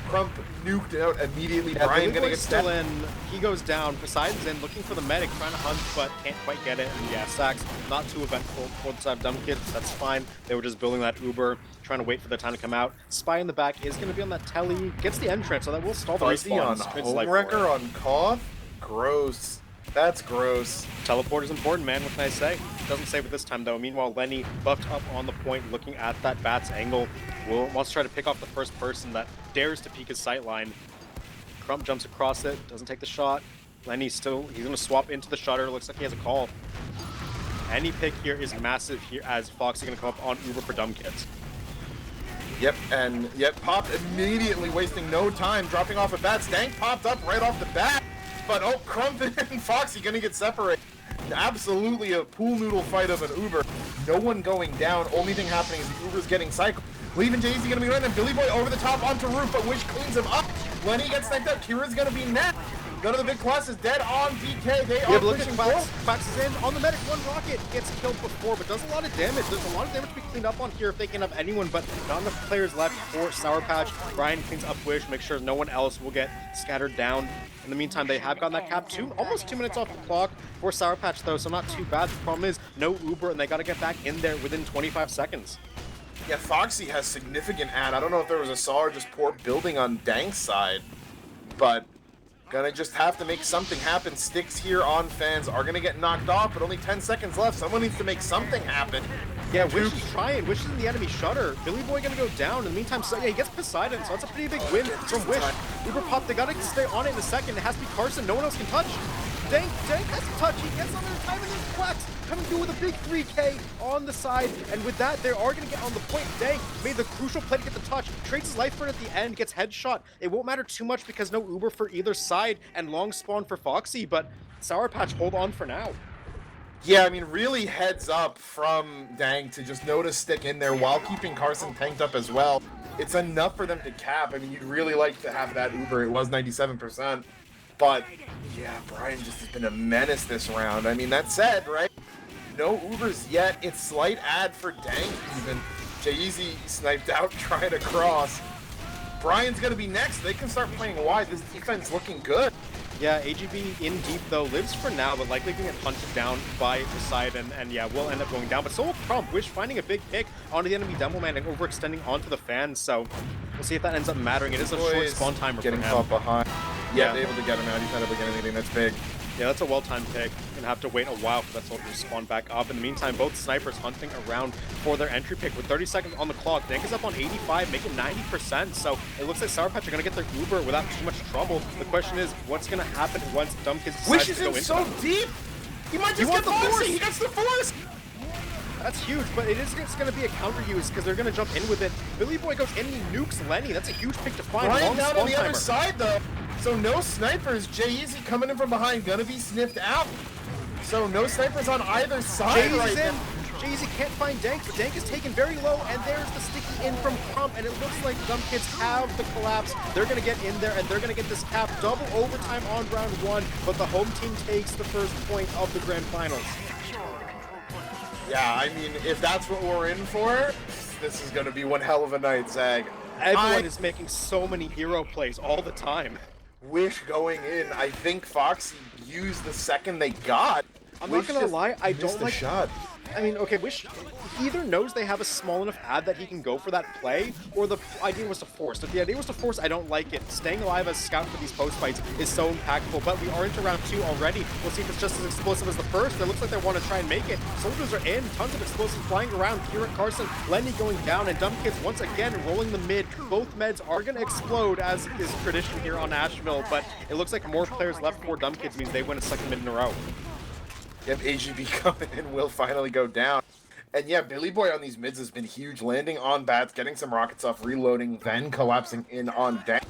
Crump nuked out immediately. Yeah, Brian gonna get still in. He goes down. Poseidon's in, looking for the medic, trying to hunt, but can't quite get it. And yeah, sacks not too eventful for the side of Dumb Kids. That's fine. They were just building that Uber, trying to wait for the time to come out. Spy in the back is going to be on that telly. Gets the entrance, so that will stall the Fuzzy on Homewrecker on Cough. Gross. That's gross. Teleporter's important, man. What can I say? Doesn't save it this time, though. Meanwhile, Lenny buffed up on the point, looking at that bat's angle. Wants to try to pick off the first person that dares to peek his sight line. Crump jumps across it, doesn't take the shot. Lenny's he's going to swap into the shutter. Looks like he has a call. Any pick here is massive here as Foxy going to come up on Uber for Dumb Kids. Yep, and popped immediately, wasting no time, dropping off a bat. Dank popped up right off the bat. But oh, Crump and Foxy gonna get separated. Absolutely a pool noodle fight of an Uber. No one going down. Only thing happening is the Uber's getting cycled. Leaving Jay-Z gonna be running. Billy Boy over the top onto roof, but Wish cleans him up. Lenny gets sniped out. Kira's gonna be next. None of the big class is dead on DK. They are pushing forward. Quacks is in on the medic. One rocket gets killed before, but does a lot of damage. There's a lot of damage to be cleaned up on here if they can have anyone, but not enough players left for Sour Patch. Brian cleans up Wish, make sure no one else will get scattered down. In the meantime, they have gotten that cap almost 2 minutes off the clock for Sour Patch, though, so not too bad. The problem is no Uber, and they got to get back in there within 25 seconds. Yeah, Foxy has significant ad. I don't know if there was a saw or just poor building on Dank's side, but gonna just have to make something happen. Sticks here on fans are gonna get knocked off, but only 10 seconds left. Someone needs to make something happen. Yeah, Wish is trying. Wish is in the enemy shutter. Billy Boy gonna go down. In the meantime, so yeah, he gets Poseidon, so that's a pretty big win from Wish. Uber pop, they gotta stay on it in a second. It has to be Carson. No one else can touch. Dank has a touch. He gets on there time, and then Quacks coming through with a big 3K on the side. And with that, they are gonna get on the point. Dank made the crucial play to get the touch. Trades his life for it at the end, gets headshot. It won't matter too much because no Uber for either side and long spawn for Foxy, but Sour Patch hold on for now. Yeah, I mean, really heads up from Dank to just know to stick in there while keeping Carson tanked up as well. It's enough for them to cap. I mean, you'd really like to have that Uber. It was 97%. But, yeah, Brian just has been a menace this round. I mean, that said, right? No Ubers yet. It's slight ad for Dank even. Jay-Easy sniped out trying to cross. Brian's going to be next. They can start playing wide. This defense looking good. Yeah, AGB in deep though lives for now, but likely going to get hunted down by the side, and yeah, will end up going down. But so will Crump, Wish finding a big pick onto the enemy demo man and overextending onto the fans. So we'll see if that ends up mattering. It is a short spawn timer getting for him. caught behind. Yeah, they're able to get him out. He's not able to get anything that's big. Yeah, that's a well-timed pick. Gonna have to wait a while for that soldier to spawn back up. In the meantime, both snipers hunting around for their entry pick with 30 seconds on the clock. Dank is up on 85, making 90%. So it looks like Sour Patch are gonna get their Uber without too much trouble. The question is, what's gonna happen once Dumb Kids decides Wish to is go in into so them? deep. He might just get the force. He gets the force. That's huge, but it is just going to be a counter use because they're going to jump in with it. Billy Boy goes in and he nukes Lenny. That's a huge pick to find. Brian down on the timer. other side though. So no snipers. Jay-Easy coming in from behind, gonna be sniffed out. So no snipers on either side right now. Jay-Easy can't find Dank, but Dank is taken very low, and there's the sticky in from Crump, and it looks like Dumb Kids have the collapse. They're going to get in there, and they're going to get this cap double overtime on round one, but the home team takes the first point of the grand finals. Yeah, I mean, if that's what we're in for, this is going to be one hell of a night, Zag. Everyone is making so many hero plays all the time. Wish going in. I think Foxy used the second they got. I'm not gonna lie, I don't like shot. I mean, okay, Wish either knows they have a small enough ad that he can go for that play, or the idea was to force. If the idea was to force, I don't like it. Staying alive as Scout for these post fights is so impactful, but we are into round two already. We'll see if it's just as explosive as the first. It looks like they want to try and make it. Soldiers are in, tons of explosives flying around. Kieran Carson, Lenny going down, and Dumb Kids once again rolling the mid. Both meds are going to explode, as is tradition here on Asheville, but it looks like more players left for Dumb Kids means they win a second mid in a row. Yep, AGB coming in will finally go down. And yeah, Billy Boy on these mids has been huge, landing on bats, getting some rockets off, reloading, then collapsing in on deck,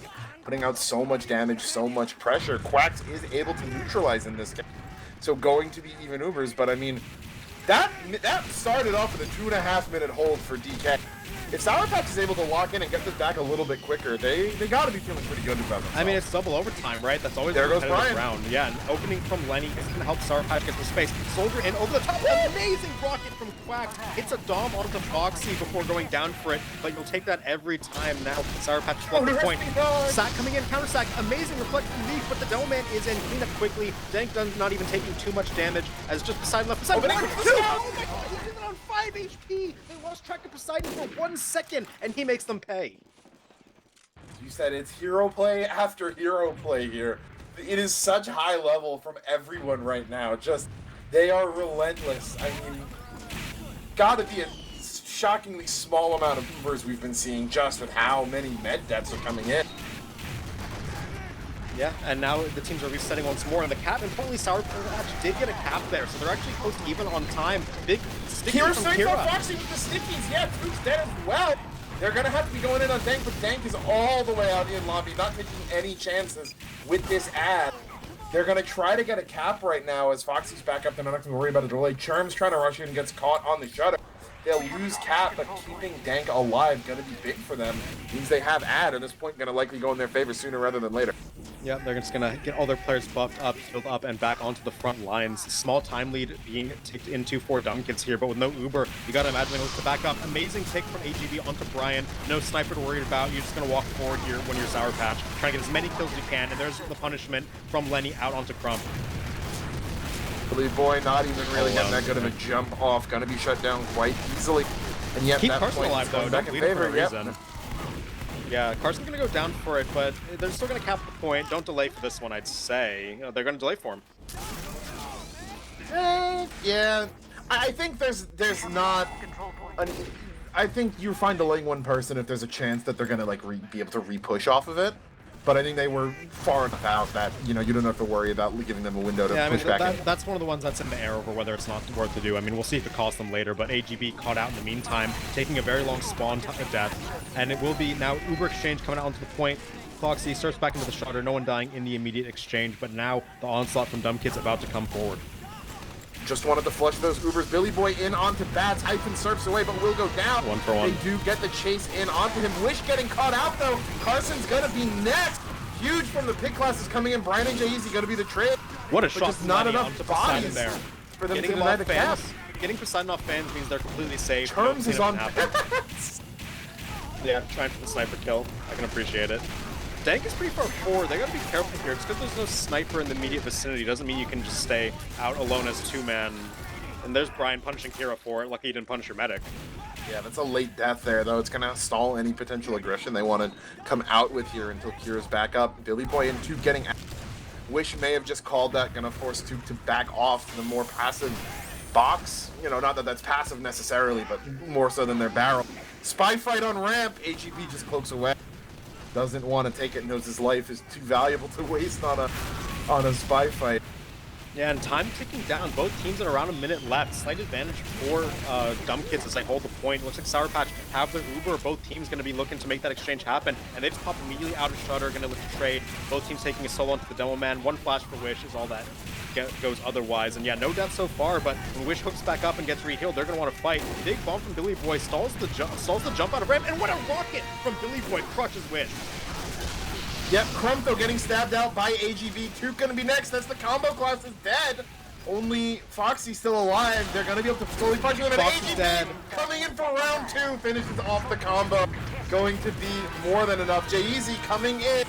putting out so much damage, so much pressure. Quacks is able to neutralize in this game. So going to be even Ubers, but I mean, that started off with a 2.5 minute hold for DK. If Sour Patch is able to lock in and get this back a little bit quicker, they got to be feeling pretty good about themselves. I mean, it's double overtime, right? That's always there goes Brian. Round. Yeah, and opening from Lenny is going to help Sour Patch get some space. Soldier in over the top. Amazing rocket from Quacks. Hits a Dom onto Foxy before going down for it, but you'll take that every time now. Sour Patch is the point. Sack coming in, counter sack. Amazing reflect from Leaf, but the Dome Man is in. Clean up quickly. Dank Dun's not even taking too much damage as just beside left. Beside oh my god, he did it on 5 HP. They lost track of Poseidon for 1 second, and he makes them pay. You said it's hero play after hero play here. It is such high level from everyone right now. Just, they are relentless. I mean, gotta be a shockingly small amount of Ubers we've been seeing just with how many med deaths are coming in. Yeah, and now the teams are resetting once more, and the cap, importantly, Sour Patch did get a cap there, so they're actually close to even on time. Big sticky from Kira. Foxy with the stickies, yeah, Truth's dead as well. They're gonna have to be going in on Dank, but Dank is all the way out in lobby, not taking any chances with this ad. They're gonna try to get a cap right now as Foxy's back up. They're not gonna worry about a delay. Churm's trying to rush in and gets caught on the shutter. They'll lose cap, but keeping Dank alive gonna be big for them. Means they have ad at this point, gonna likely go in their favor sooner rather than later. Yeah, they're just gonna get all their players buffed up, healed up, and back onto the front lines. Small time lead being ticked into for Dumb Kids here, but with no Uber, you gotta imagine they look to back up. Amazing take from AGB onto Brian. No sniper to worry about. You're just gonna walk forward here when you're Sour Patch, trying to get as many kills as you can, and there's the punishment from Lenny out onto Crump. Billy Boy not even really getting that good of a jump off, gonna be shut down quite easily. And yet Keep that Carson point alive though, back don't in lead favor. for a reason. Yeah, Carson's gonna go down for it, but they're still gonna cap the point. Don't delay for this one, I'd say. You know, they're gonna delay for him. Yeah, I think there's not. I think you find delaying one person if there's a chance that they're gonna like be able to re-push off of it. But I think they were far enough out that, you know, you don't have to worry about giving them a window to push back in. That's one of the ones that's in the air over whether it's not worth to do. I mean, we'll see if it costs them later, but AGB caught out in the meantime, taking a very long spawn time of death. And it will be now Uber exchange coming out onto the point. Foxy starts back into the shutter, no one dying in the immediate exchange, but now the onslaught from Dumb Kids about to come forward. Just wanted to flush those Ubers. Billy Boy in onto Bats. Hyphen surfs away, but will go down. 1 for 1. They do get the chase in onto him. Wish getting caught out, though. Carson's going to be next. Huge from the pit classes coming in. Brian and Jay-Easy going to be the trade. What a but shot. just not enough bodies there. For them Getting to him deny off the cap. fans. Getting Poseidon off fans means they're completely safe. Terms is on Bats. Yeah, trying for the sniper kill. I can appreciate it. Dank is pretty far forward. They gotta be careful here. Just because there's no sniper in the immediate vicinity doesn't mean you can just stay out alone as 2-man. And there's Brian punishing Kira for it. Lucky he didn't punish your medic. Yeah, that's a late death there, though. It's going to stall any potential aggression they want to come out with here until Kira's back up. Billy Boy and Tube getting out. Wish may have just called that, going to force Tube to back off to the more passive box. You know, not that that's passive necessarily, but more so than their barrel. Spy fight on ramp. AGP just cloaks away. Doesn't want to take it, knows his life is too valuable to waste on a spy fight. Yeah, and time ticking down. Both teams at around a minute left. Slight advantage for Dumb Kids as they hold the point. Looks like Sour Patch have their Uber. Both teams going to be looking to make that exchange happen. And they just pop immediately out of Shutter, going to look to trade. Both teams taking a solo into the Demo Man. One flash for Wish is all that goes otherwise. And yeah, no death so far, but when Wish hooks back up and gets re-healed, they're going to want to fight. Big bomb from Billy Boy stalls the jump out of ramp. And what a rocket from Billy Boy crushes Wish. Yep, Crump getting stabbed out by AGV. Took gonna be next. That's the combo class is dead. Only Foxy still alive. They're gonna be able to slowly punch him. And AGV dead. coming in for round 2 finishes off the combo. Going to be more than enough. Jay-Easy coming in,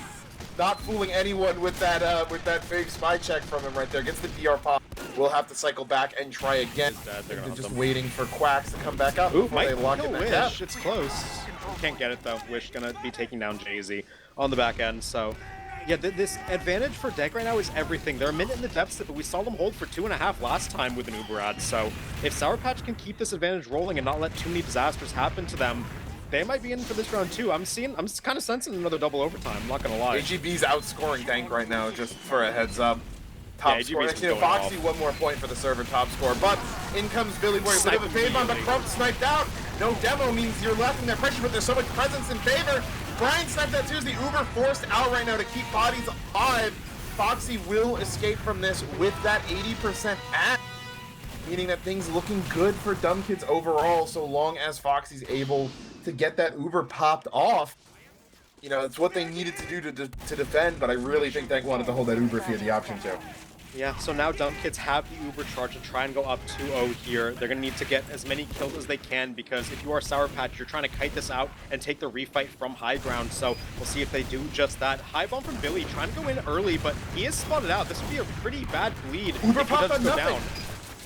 not fooling anyone with that fake spy check from him right there. Gets the DR pop. We'll have to cycle back and try again. They're just waiting for Quacks to come back up. Ooh, might they lock kill in Wish. that It's close. Can't get it though. Wish gonna be taking down Jay-Z on the back end. So yeah, this advantage for Deck right now is everything. They're a minute in the deficit, but we saw them hold for 2.5 last time with an Uber ad. So if Sour Patch can keep this advantage rolling and not let too many disasters happen to them, they might be in for this round too. I'm kind of sensing another double overtime. I'm not gonna lie. AGB's outscoring Dank right now, just for a heads up. Top score. Actually, Foxy, one more point for the server top score. But in comes Billy Boy. Bit of a fade bomb, but Crump sniped out. No demo means you're left in that pressure, but there's so much presence in favor. Brian sniped that too. Is the Uber forced out right now to keep bodies alive? Foxy will escape from this with that 80% at, meaning that things looking good for Dumb Kids overall, so long as Foxy's able to get that Uber popped off. You know, it's what they needed to do to defend, but I really think Dank wanted to hold that Uber if he had the option to. Yeah, so now Dumb Kids have the Uber charge to try and go up 2-0 here. They're going to need to get as many kills as they can because if you are Sour Patch, you're trying to kite this out and take the refight from high ground. So we'll see if they do just that. High bomb from Billy, trying to go in early, but he is spotted out. This would be a pretty bad bleed Uber if he popped does on go nothing. down.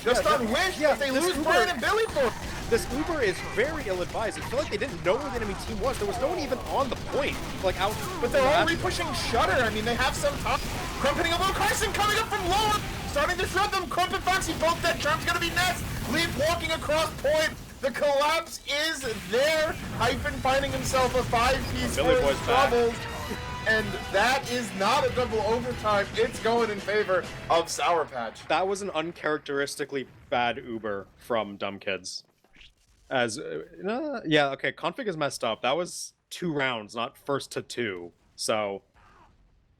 Just on Wish, yeah, they lose Brian and Billy for. This Uber is very ill-advised. I feel like they didn't know where the enemy team was. There was no one even on the point. Like out, but they're all re-pushing Shutter. I mean, they have some time. Crump hitting a little Carson coming up from lower. Starting to shred them. Crump and Foxy both dead. Charm's gonna be next. Leaf walking across point. The collapse is there. Hyphen finding himself a 5-piece for his troubles. And that is not a double overtime. It's going in favor of Sour Patch. That was an uncharacteristically bad Uber from Dumb Kids. As yeah, okay, config is messed up. That was 2 rounds, not first to 2. So,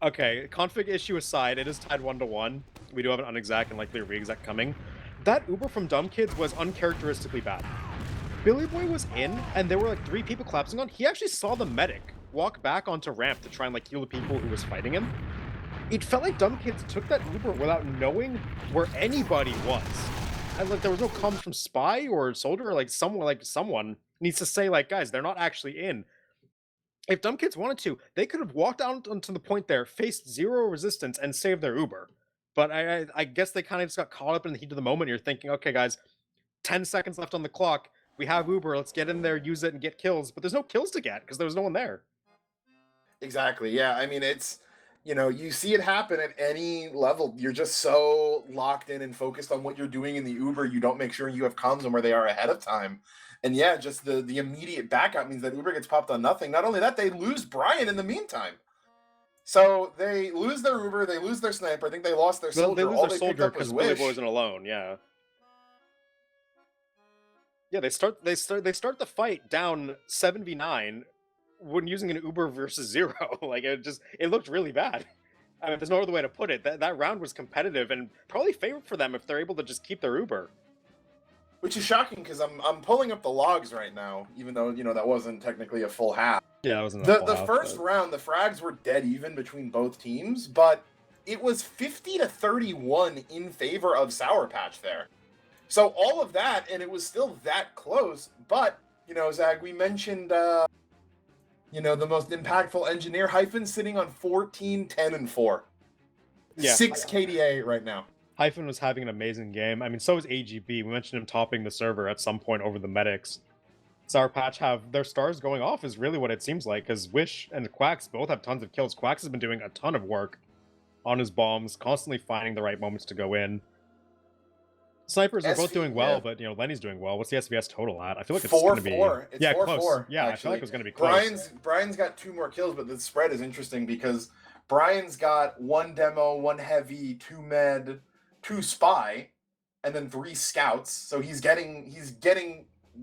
okay, config issue aside, it is tied 1-1. We do have an unexact and likely a re-exec coming. That Uber from Dumb Kids was uncharacteristically bad. Billy Boy was in, and there were like 3 people collapsing on. He actually saw the medic walk back onto ramp to try and like heal the people who was fighting him. It felt like Dumb Kids took that Uber without knowing where anybody was. And like there was no comms from Spy or Soldier or like someone needs to say like, guys, they're not actually in. If Dumb Kids wanted to, they could have walked out onto the point there, faced 0 resistance, and saved their Uber. But I guess they kind of just got caught up in the heat of the moment. You're thinking, okay, guys, 10 seconds left on the clock. We have Uber. Let's get in there, use it, and get kills. But there's no kills to get because there was no one there. Exactly. Yeah. I mean, it's, you know, you see it happen at any level. You're just so locked in and focused on what you're doing in the Uber. You don't make sure you have comms on where they are ahead of time. And yeah, just the immediate backup means that Uber gets popped on nothing. Not only that, they lose Brian in the meantime. So they lose their Uber, they lose their sniper. I think they lost their soldier. They lose All their they picked soldier up was because Billy Wish. Boy isn't alone. Yeah. Yeah, they start the fight down 7v9 when using an Uber versus 0. Like it looked really bad. I mean, there's no other way to put it. That round was competitive and probably favorite for them if they're able to just keep their Uber. Which is shocking because I'm pulling up the logs right now, even though that wasn't technically a full half. Yeah, that wasn't The first round, the frags were dead even between both teams, but it was 50-31 in favor of Sour Patch there. So all of that, and it was still that close. But Zag, we mentioned the most impactful engineer Hyphen sitting on 14, 10, and 4. Yeah. 6 KDA right now. Hyphen was having an amazing game. I mean, so is AGB. We mentioned him topping the server at some point over the medics. Sour Patch have their stars going off is really what it seems like, because Wish and Quacks both have tons of kills. Quacks has been doing a ton of work on his bombs, constantly finding the right moments to go in. Snipers are both doing well, but Lenny's doing well. What's the SVS total at? I feel like it's going to be 4-4. It's 4-4. Close. Yeah, actually. I feel like it's going to be close. Brian's got 2 more kills, but the spread is interesting because Brian's got 1 demo, 1 heavy, 2 med, 2 spy, and then 3 scouts. So he's getting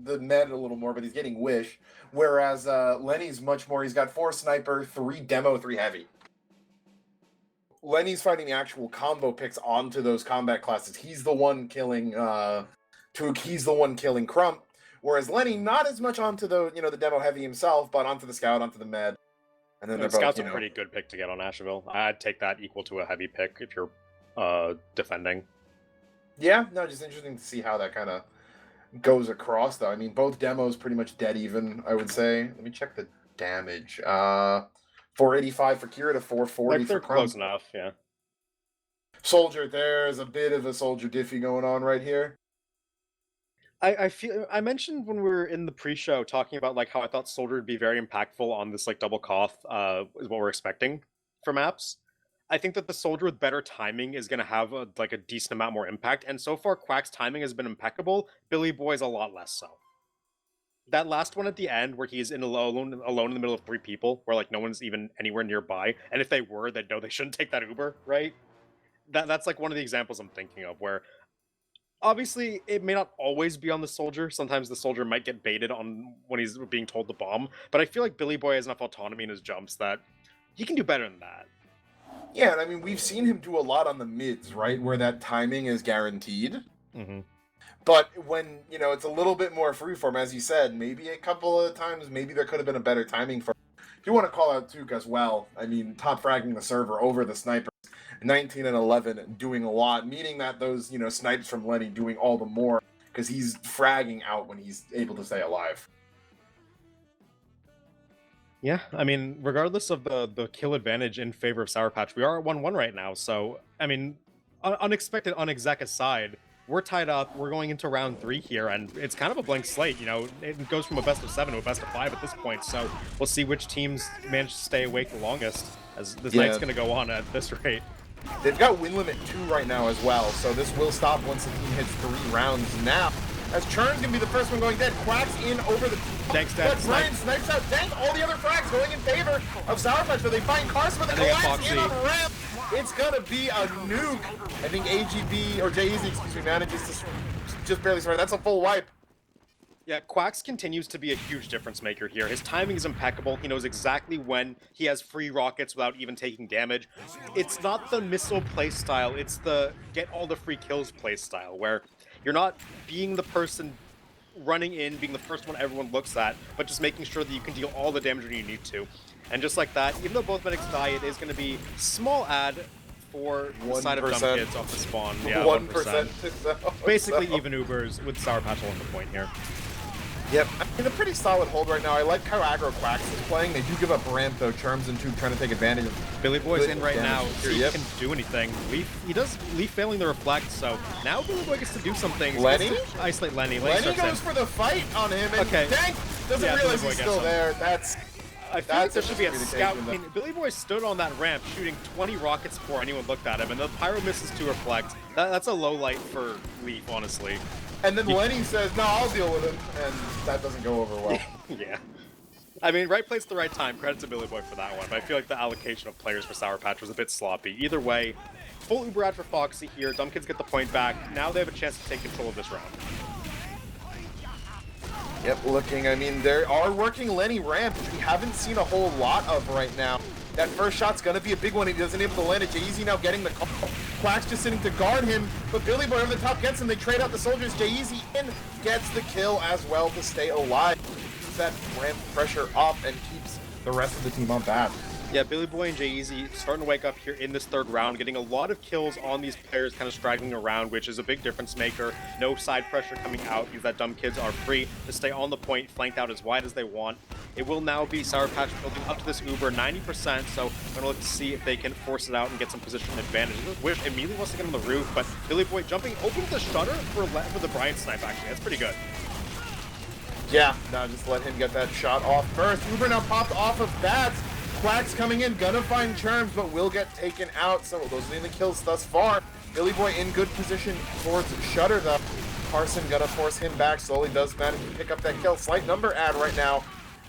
the med a little more, but he's getting Wish. Whereas Lenny's much more. He's got 4 sniper, 3 demo, 3 heavy. Lenny's finding the actual combo picks onto those combat classes. He's the one killing Took. He's the one killing Crump. Whereas Lenny not as much onto the the demo heavy himself, but onto the scout, onto the med. And then they're Scout's both, a pretty good pick to get on Asheville. I'd take that equal to a heavy pick if you're defending. Yeah, no, just interesting to see how that kind of goes across, though. I mean, both demos pretty much dead even, I would say. Let me check the damage. 485 for Kira to 440 they're for Crump. Close enough, yeah. Soldier, there's a bit of a Soldier diffy going on right here. I mentioned when we were in the pre-show talking about how I thought Soldier would be very impactful on this double Koth is what we're expecting for maps. I think that the Soldier with better timing is going to have a decent amount more impact, and so far Quack's timing has been impeccable. Billy Boy's a lot less so. That last one at the end where he's alone in the middle of 3 people, where no one's even anywhere nearby, and if they were, they'd know they shouldn't take that Uber, right? That's one of the examples I'm thinking of where obviously it may not always be on the Soldier. Sometimes the Soldier might get baited on when he's being told to bomb, but I feel like Billy Boy has enough autonomy in his jumps that he can do better than that. Yeah, and I mean, we've seen him do a lot on the mids, right? Where that timing is guaranteed. Mm-hmm. But when, it's a little bit more freeform, as you said, maybe a couple of times, maybe there could have been a better timing for. If you want to call out Took as well, I mean, top fragging the server over the snipers, 19 and 11, doing a lot, meaning that those, snipes from Lenny doing all the more, because he's fragging out when he's able to stay alive. Yeah, I mean, regardless of the kill advantage in favor of Sour Patch, we are at 1-1 right now. So, I mean, unexpected unexec aside, we're tied up. We're going into round 3 here, and it's kind of a blank slate. It goes from a best of 7 to a best of 5 at this point. So we'll see which teams manage to stay awake the longest, as this night's going to go on at this rate. They've got win limit 2 right now as well, so this will stop once the team hits 3 rounds now. As Churn's going to be the first one going dead. Quacks in over the... Thanks, Dad. But Brian snipes out. Thank all the other frags going in favor of Sour Patch, but they find Carson with a collapse in on ramp. It's going to be a nuke. I think AGB, or Jay-Easy, manages to just barely survive. That's a full wipe. Yeah, Quacks continues to be a huge difference maker here. His timing is impeccable. He knows exactly when he has free rockets without even taking damage. It's not the missile playstyle, it's the get all the free kills playstyle, where you're not being the person running in, being the first one everyone looks at, but just making sure that you can deal all the damage when you need to. And just like that, even though both medics die, it is going to be small ad for the side of dumb kids off the spawn. Yeah, 1%. Basically even Ubers with Sour Patch on the point here. Yep, I mean, a pretty solid hold right now. I like how aggro Quacks is playing. They do give up ramp, though. Charms and Tube trying to take advantage of Billy Boy's in right now. See if he can do anything. He does Leaf failing the reflect, so now Billy Boy gets to do something. Lenny? Isolate Lenny. Lenny goes for the fight on him, and Tank doesn't realize he's still there. I feel like there should be a scout. I mean, Billy Boy stood on that ramp shooting 20 rockets before anyone looked at him, and the pyro misses to reflect. That's a low light for Leaf, honestly. And then Lenny says, no, I'll deal with him, and that doesn't go over well. Yeah. I mean, right place at the right time. Credit to Billy Boy for that one, but I feel like the allocation of players for Sour Patch was a bit sloppy. Either way, full Uber ad for Foxy here. Dumb Kids get the point back. Now they have a chance to take control of this round. Yep, I mean, they are working Lenny ramp, which we haven't seen a whole lot of right now. That first shot's gonna be a big one. He doesn't able to land it. Jay-Z now getting the call. Quack's just sitting to guard him, but Billy Boy over the top gets him. They trade out the soldiers. Jay-Z in gets the kill as well to stay alive. Keeps that ramp pressure up and keeps the rest of the team on bat. Yeah, Billy Boy and Jay-Z starting to wake up here in this third round, getting a lot of kills on these players kind of straggling around, which is a big difference maker. No side pressure coming out because that dumb kids are free to stay on the point, flanked out as wide as they want. It will now be Sour Patch building up to this Uber 90%, so I'm going to look to see if they can force it out and get some position advantage. Wish immediately wants to get on the roof, but Billy Boy jumping open the shutter for the Brian snipe, actually. That's pretty good. Yeah, now just let him get that shot off first. Uber now popped off of bats. Quack's coming in, gonna find Charms, but will get taken out. So those are the kills thus far. Billy Boy in good position towards Shutter though. Carson gonna force him back, slowly does manage to pick up that kill. Slight number add right now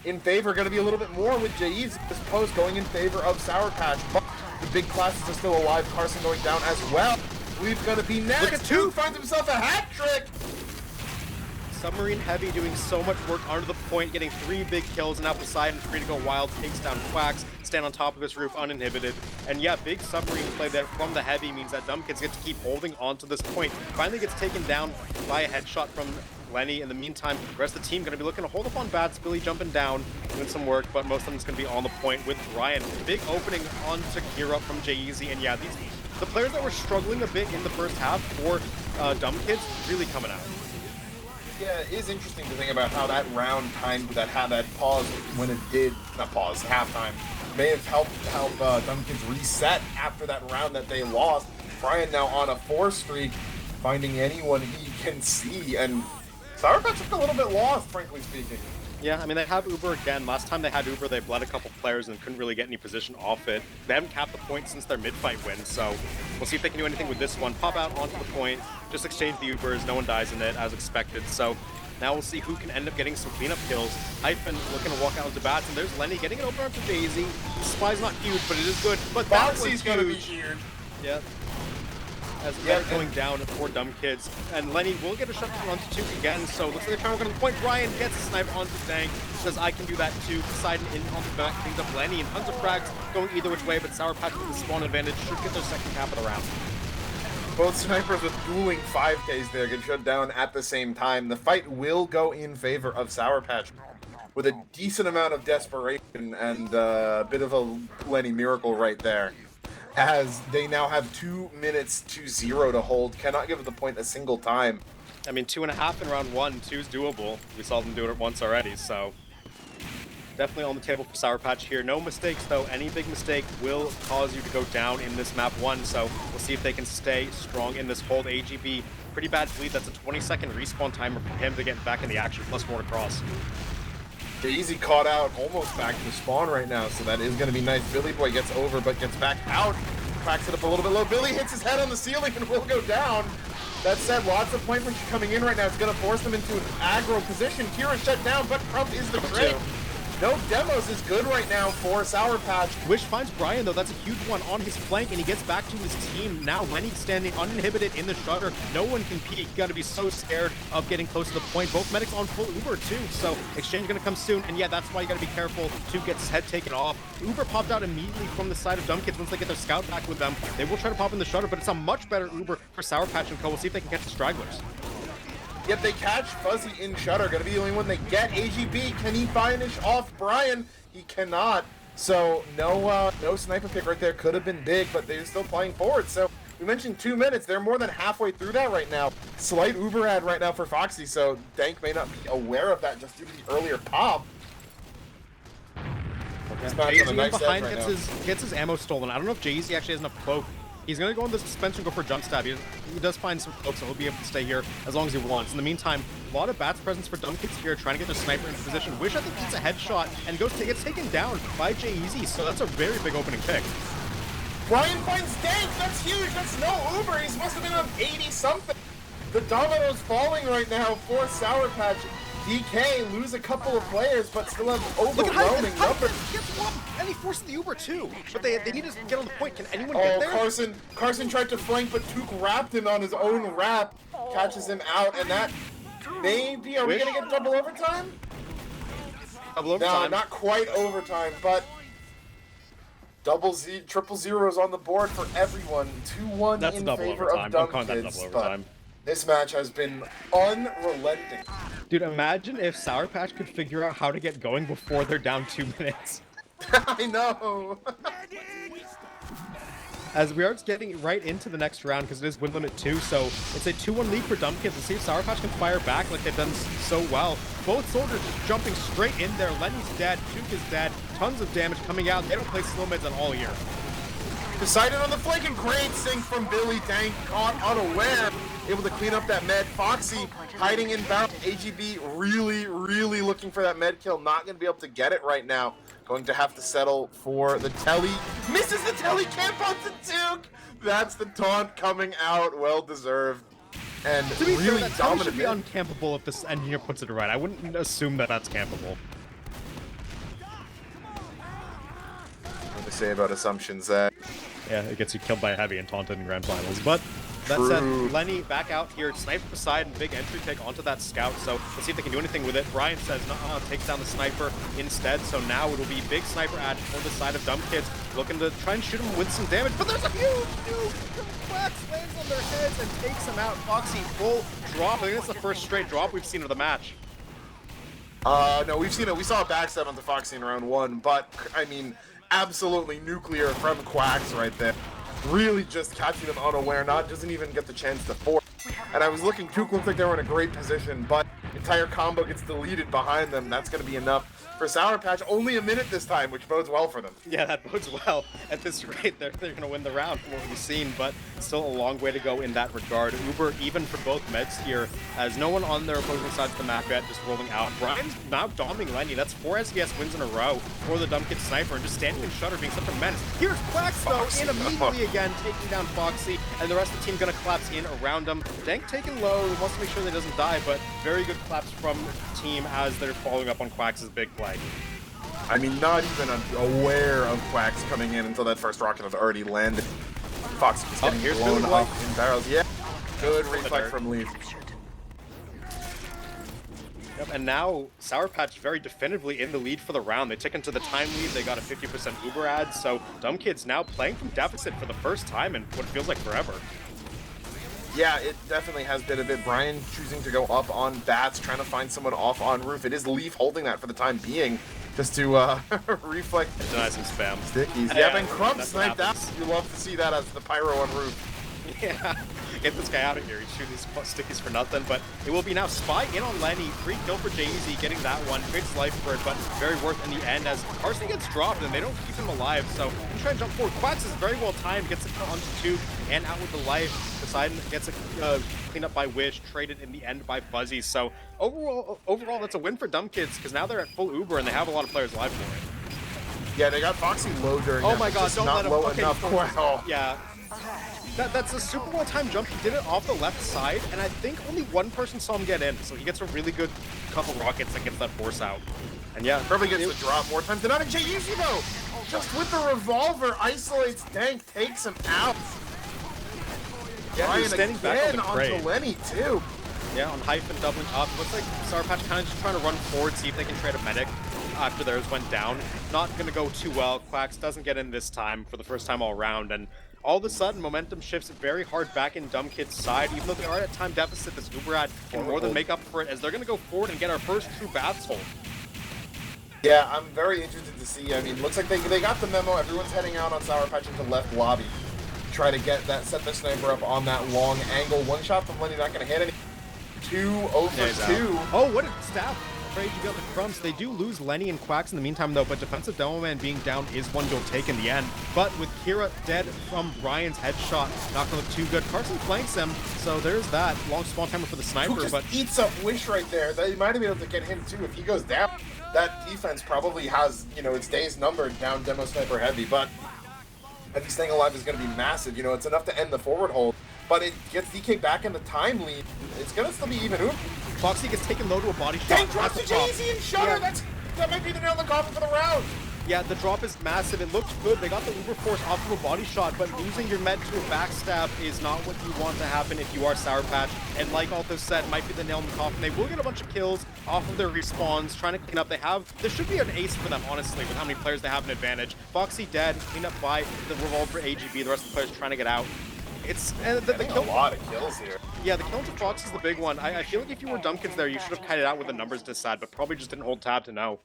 in favor, gonna be a little bit more with Jay's this post going in favor of Sour Patch. But the big classes are still alive, Carson going down as well. We've gonna be next. Look at two, finds himself a hat trick. Submarine Heavy doing so much work onto the point, getting 3 big kills, and now Poseidon free to go wild, takes down Quacks, stand on top of his roof uninhibited. And yeah, big submarine play there from the Heavy means that Dumb Kids get to keep holding onto this point. Finally gets taken down by a headshot from Lenny. In the meantime, the rest of the team going to be looking to hold up on bats. Billy jumping down, doing some work, but most of them is going to be on the point with Ryan. Big opening onto Kira from Jay-Z, and yeah, the players that were struggling a bit in the first half for Dumb Kids really coming out. Yeah, it is interesting to think about how that round timed, that pause when it did, not pause, halftime, may have helped Dumb Kids reset after that round that they lost. Brian now on a 4 streak, finding anyone he can see, and Sour Patch looked a little bit lost, frankly speaking. Yeah, I mean, they have Uber again. Last time they had Uber, they bled a couple players and couldn't really get any position off it. They haven't capped the point since their mid-fight win, so we'll see if they can do anything with this one. Pop out onto the point, just exchange the Ubers, no one dies in it, as expected. So now we'll see who can end up getting some cleanup kills. Hyphen looking to walk out into bats, and there's Lenny getting it over onto Jay-Z. Spy's not huge, but it is good. But that one's gonna be huge. Yeah. As they're going down for Dumb Kids. And Lenny will get a shot onto 2 again, so looks like they're trying to work on the point. Brian gets a snipe onto Dank, says I can do that too. Poseidon in on the back, cleans up Lenny, and tons of frags going either which way, but Sour Patch with the spawn advantage should get their second cap of the round. Both snipers with dueling 5Ks there get shut down at the same time. The fight will go in favor of Sour Patch with a decent amount of desperation and a bit of a Lenny miracle right there. As they now have 2 minutes to 0 to hold, cannot give the point a single time. I mean, 2.5 in round 1, 2's doable. We saw them do it once already, so definitely on the table for Sour Patch here. No mistakes, though. Any big mistake will cause you to go down in this map 1, so we'll see if they can stay strong in this hold. AGB, pretty bad bleed. That's a 20-second respawn timer for him to get back in the action, plus 4 to cross. Easy caught out, almost back to spawn right now, so that is going to be nice. Billy Boy gets over, but gets back out. Cracks it up a little bit low. Billy hits his head on the ceiling and will go down. That said, lots of point pressure coming in right now. It's going to force them into an aggro position. Kira shut down, but Crump is the trick. No demos is good right now for Sour Patch. Wish finds Brian, though. That's a huge one on his flank, and he gets back to his team. Now Lenny standing uninhibited in the shutter. No one can peek. You gotta be so scared of getting close to the point. Both medics on full Uber, too. So exchange gonna come soon, and yeah, that's why you gotta be careful to get his head taken off. Uber popped out immediately from the side of Dumb Kids once they get their scout back with them. They will try to pop in the shutter, but it's a much better Uber for Sour Patch and Co. We'll see if they can catch the stragglers. Yet they catch Fuzzy in Shutter. Gonna be the only one they get. AGB, can he finish off Brian? He cannot. So no sniper pick right there. Could have been big, but they're still playing forward. So we mentioned 2 minutes. They're more than halfway through that right now. Slight Uber ad right now for Foxy, so Dank may not be aware of that just due to the earlier pop. Jay-Z nice behind gets his ammo stolen. I don't know if Jay-Z actually has enough cloak. He's going to go in the suspension and go for a jump stab. He does find some cloak, so he'll be able to stay here as long as he wants. In the meantime, a lot of bats presence for Dumb Kids here, trying to get their sniper into position. Wish I think gets a headshot and gets taken down by Jay-Z, so that's a very big opening pick. Brian finds Dank. That's huge. That's no Uber. He's supposed to have been on 80-something. The dominoes falling right now for Sour Patch. DK lose a couple of players, but still have overwhelming numbers. He gets one, and he forced the Uber too. But they need to get on the point. Can anyone get there? Carson tried to flank, but Took wrapped him on his own wrap. Catches him out, and that maybe, are we going to get double overtime? Double overtime? No, not quite overtime, but Triple zeros on the board for everyone. 2-1 That's a in double favor of overtime. I'm Dumb calling that Kids, double but overtime. this match has been unrelenting. Dude, imagine if Sour Patch could figure out how to get going before they're down 2 minutes. I know. As we are just getting right into the next round because it is win limit 2, so it's a 2-1 lead for Dumb Kids. Let's see if Sour Patch can fire back like they've done so well. Both soldiers just jumping straight in there. Lenny's dead, Juke is dead, tons of damage coming out. They don't play slow mids at all here. Decided on the flank, and great sync from Billy. Dank caught unaware, able to clean up that med. Foxy hiding in barrel. AGB really looking for that med kill. Not going to be able to get it right now. Going to have to settle for the telly. Misses the telly, camp on the Duke. That's the taunt coming out, well deserved. And To be really fair, that telly should dominant. be uncampable if this engineer puts it right. I wouldn't assume that that's campable. What to say about assumptions, Zach? Yeah, it gets you killed by a heavy and taunted in grand finals. But that True. said, Lenny back out here, sniper beside and big entry pick onto that scout. So let's see if they can do anything with it. Brian says, no, takes down the sniper instead. So now it'll be big sniper add for the side of Dumb Kids, looking to try and shoot him with some damage. But there's a huge nuke from Quacks, lands on their heads and takes them out. Foxy full drop. I think that's the first straight drop we've seen of the match. No, we've seen it. We saw a backstab onto Foxy in round 1, but I mean, absolutely nuclear from Quacks right there. Really just catching them unaware, doesn't even get the chance to force. And I was looking, Duke looked like they were in a great position, but entire combo gets deleted behind them. That's going to be enough for Sour Patch. Only a minute this time, which bodes well for them. Yeah, that bodes well. At this rate, they're going to win the round from what we've seen, but still a long way to go in that regard. Uber even for both meds here, as no one on their opposing side of the map yet, just rolling out. Brian's now dominating Lenny. That's 4 SDS wins in a row for the Dumb Kid Sniper, and just standing in Shutter being such a menace. Here's Quacks, though, in immediately again, taking down Foxy, and the rest of the team going to collapse in around him. Dank taking low, wants to make sure that he doesn't die, but very good collapse from the team as they're following up on Quacks' big play. I mean, not even aware of Quacks coming in until that first rocket had already landed. Fox is getting here's blown Billy up in barrels. Yeah, good reflect from Leaf. Yep, and now Sour Patch very definitively in the lead for the round. They took into the time lead. They got a 50% Uber ad, so Dumb Kids now playing from deficit for the first time in what feels like forever. Yeah, it definitely has been a bit. Brian choosing to go up on bats, trying to find someone off on roof. It is Leaf holding that for the time being, just to reflect. Deny some spam. Stickies. Yeah, and Crump sniped that. You love to see that as the pyro on roof. Yeah, get this guy out of here. He's shooting these stickies for nothing, but it will be now Spy in on Lenny. Free kill for Jay-Z, getting that one. Creates life for it, but very worth in the end as Carson gets dropped and they don't keep him alive, so he's trying to jump forward. Quacks is very well timed, gets a kill onto Duke and out with the life. Poseidon gets a clean up by Wish, traded in the end by Fuzzy. So overall, that's a win for Dumb Kids because now they're at full Uber and they have a lot of players live for it. Yeah, they got Foxy low during. Oh my god, don't not let him. low Okay, enough. Wow. Yeah. That's a super well timed jump. He did it off the left side, and I think only one person saw him get in, so he gets a really good couple rockets and gets that force out. And yeah, probably gets the drop more times than not. And Jay-Z though, just with the revolver, isolates Dank, takes him out. Yeah, Brian standing back on the crate. onto Lenny too. Yeah, on Hyphen doubling up. Looks like Sour Patch kind of just trying to run forward, see if they can trade a medic after theirs went down. Not going to go too well. Quacks doesn't get in this time for the first time all around, and all of a sudden, momentum shifts very hard back in Dumb Kid's side. Even though they are at time deficit, this Uber ad can more than make up for it, as they're going to go forward and get our first true baths hold. Yeah, I'm very interested to see. I mean, looks like they got the memo. Everyone's heading out on Sour Patch into left lobby. Try to get that, set the sniper up on that long angle. One shot from Lenny, not going to hit any. 2 over 2. Oh, what a stab. Afraid you got the crumbs. They do lose Lenny and Quacks in the meantime, though, but defensive Demo Man being down is one you'll take in the end. But with Kira dead from Brian's headshot, not going to look too good. Carson flanks him, so there's that. Long spawn timer for the sniper, Who just but eats up Wish right there. They might have been able to get him too if he goes down. That defense probably has, its days numbered down Demo Sniper Heavy, but Heavy staying alive is going to be massive. It's enough to end the forward hold, but it gets DK back in the time lead. It's going to still be even. Foxy gets taken low to a body shot. Dank drops to Jay-Z and Shutter. Yeah. That might be the nail in the coffin for the round. Yeah, the drop is massive. It looks good. They got the Uber Force off of a body shot, but losing your med to a backstab is not what you want to happen if you are Sour Patch. And like Alto said, might be the nail in the coffin. They will get a bunch of kills off of their respawns, trying to clean up. There should be an ace for them, honestly, with how many players they have an advantage. Foxy dead, cleaned up by the Revolver AGB. The rest of the players trying to get out. It's the kill. A lot of kills here. Yeah, the kill into Fox is the big one. I feel like if you were Dumpkins there, you should have kited out with the numbers to decide, but probably just didn't hold tab to know.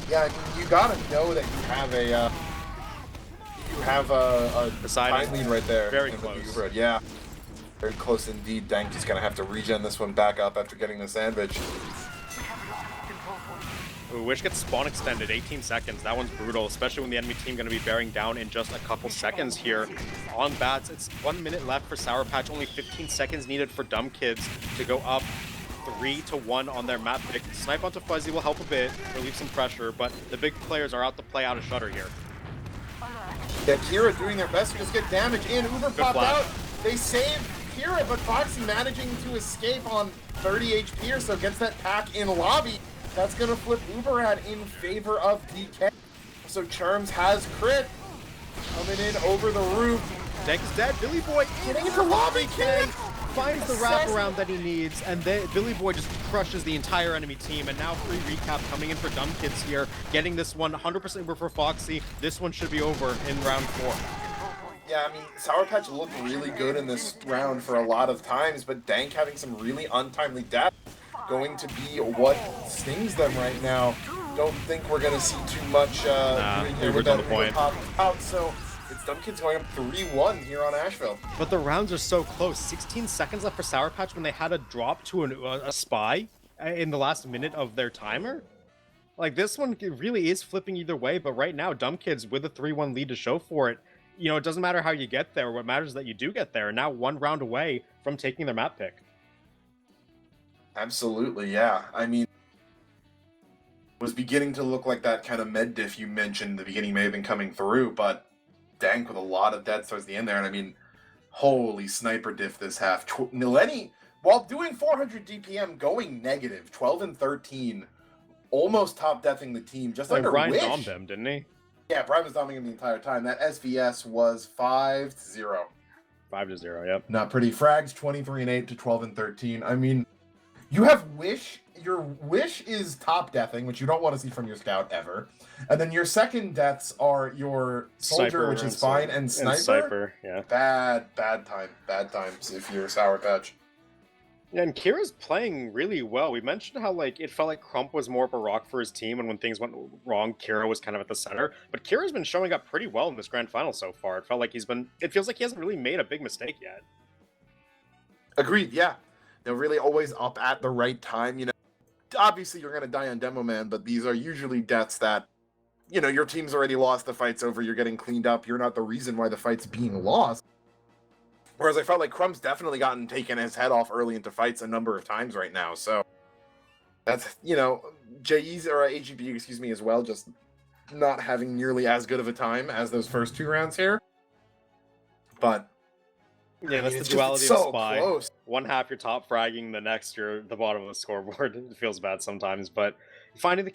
Yeah, I mean, you gotta know that you have a time lead right there. Very close. Yeah, very close indeed. Dank is gonna have to regen this one back up after getting the sandwich. Ooh, Wish gets spawn extended, 18 seconds. That one's brutal, especially when the enemy team going to be bearing down in just a couple seconds here. On bats, it's 1 minute left for Sour Patch, only 15 seconds needed for Dumb Kids to go up 3-1 on their map pick. Snipe onto Fuzzy will help a bit, relieve some pressure, but the big players are out to play out of Shutter here. Yeah, Kira doing their best to just get damage in. Uber popped out. They saved Kira, but Foxy managing to escape on 30 HP or so, gets that pack in lobby. That's going to flip Uberad in favor of DK. So Charms has crit. Coming in over the roof. Dank is dead. Billy Boy getting into lobby. Finds the wraparound that he needs, and Billy Boy just crushes the entire enemy team. And now free recap coming in for Dumb Kids here, getting this one 100% Uber for Foxy. This one should be over in round 4. Yeah, I mean, Sour Patch looked really good in this round for a lot of times, but Dank having some really untimely death going to be what stings them right now. Don't think we're going to see too much doing here with that pop out. So it's Dumb Kids going up 3-1 here on Asheville. But the rounds are so close. 16 seconds left for Sour Patch when they had a drop to a spy in the last minute of their timer. Like, this one really is flipping either way, but right now, Dumb Kids with a 3-1 lead to show for it. You know, it doesn't matter how you get there. What matters is that you do get there. Now 1 round away from taking their map pick. Absolutely, yeah. I mean, it was beginning to look like that kind of med diff you mentioned in the beginning may have been coming through, but Dank with a lot of deaths towards the end there, and I mean, holy sniper diff this half. Lenny, while doing 400 DPM, going negative, 12 and 13, almost top deathing the team, just under Brian Wish. domed him, didn't he? Yeah, Brian was doming him the entire time. That SVS was 5-0. 5-0, yep. Not pretty. Frags 23 and 8 to 12 and 13. I mean, you have Wish. Your Wish is top deathing, which you don't want to see from your scout ever. And then your second deaths are your soldier, Sniper, which is fine, and sniper. Yeah. Bad times if you're Sour Patch. Yeah, and Kira's playing really well. We mentioned how, like, it felt like Crump was more of a rock for his team, and when things went wrong, Kira was kind of at the center. But Kira's been showing up pretty well in this grand final so far. It feels like he hasn't really made a big mistake yet. Agreed, yeah. They're really always up at the right time, you know. Obviously, you're going to die on Demo Man, but these are usually deaths that, you know, your team's already lost, the fight's over, you're getting cleaned up, you're not the reason why the fight's being lost. Whereas I felt like Crumb's definitely gotten taken his head off early into fights a number of times right now, so that's, you know, JE's, or AGB, excuse me, as well, just not having nearly as good of a time as those first 2 rounds here. But yeah, that's the duality of Spy. Close. One half you're top fragging, the next you're the bottom of the scoreboard. It feels bad sometimes, but finding the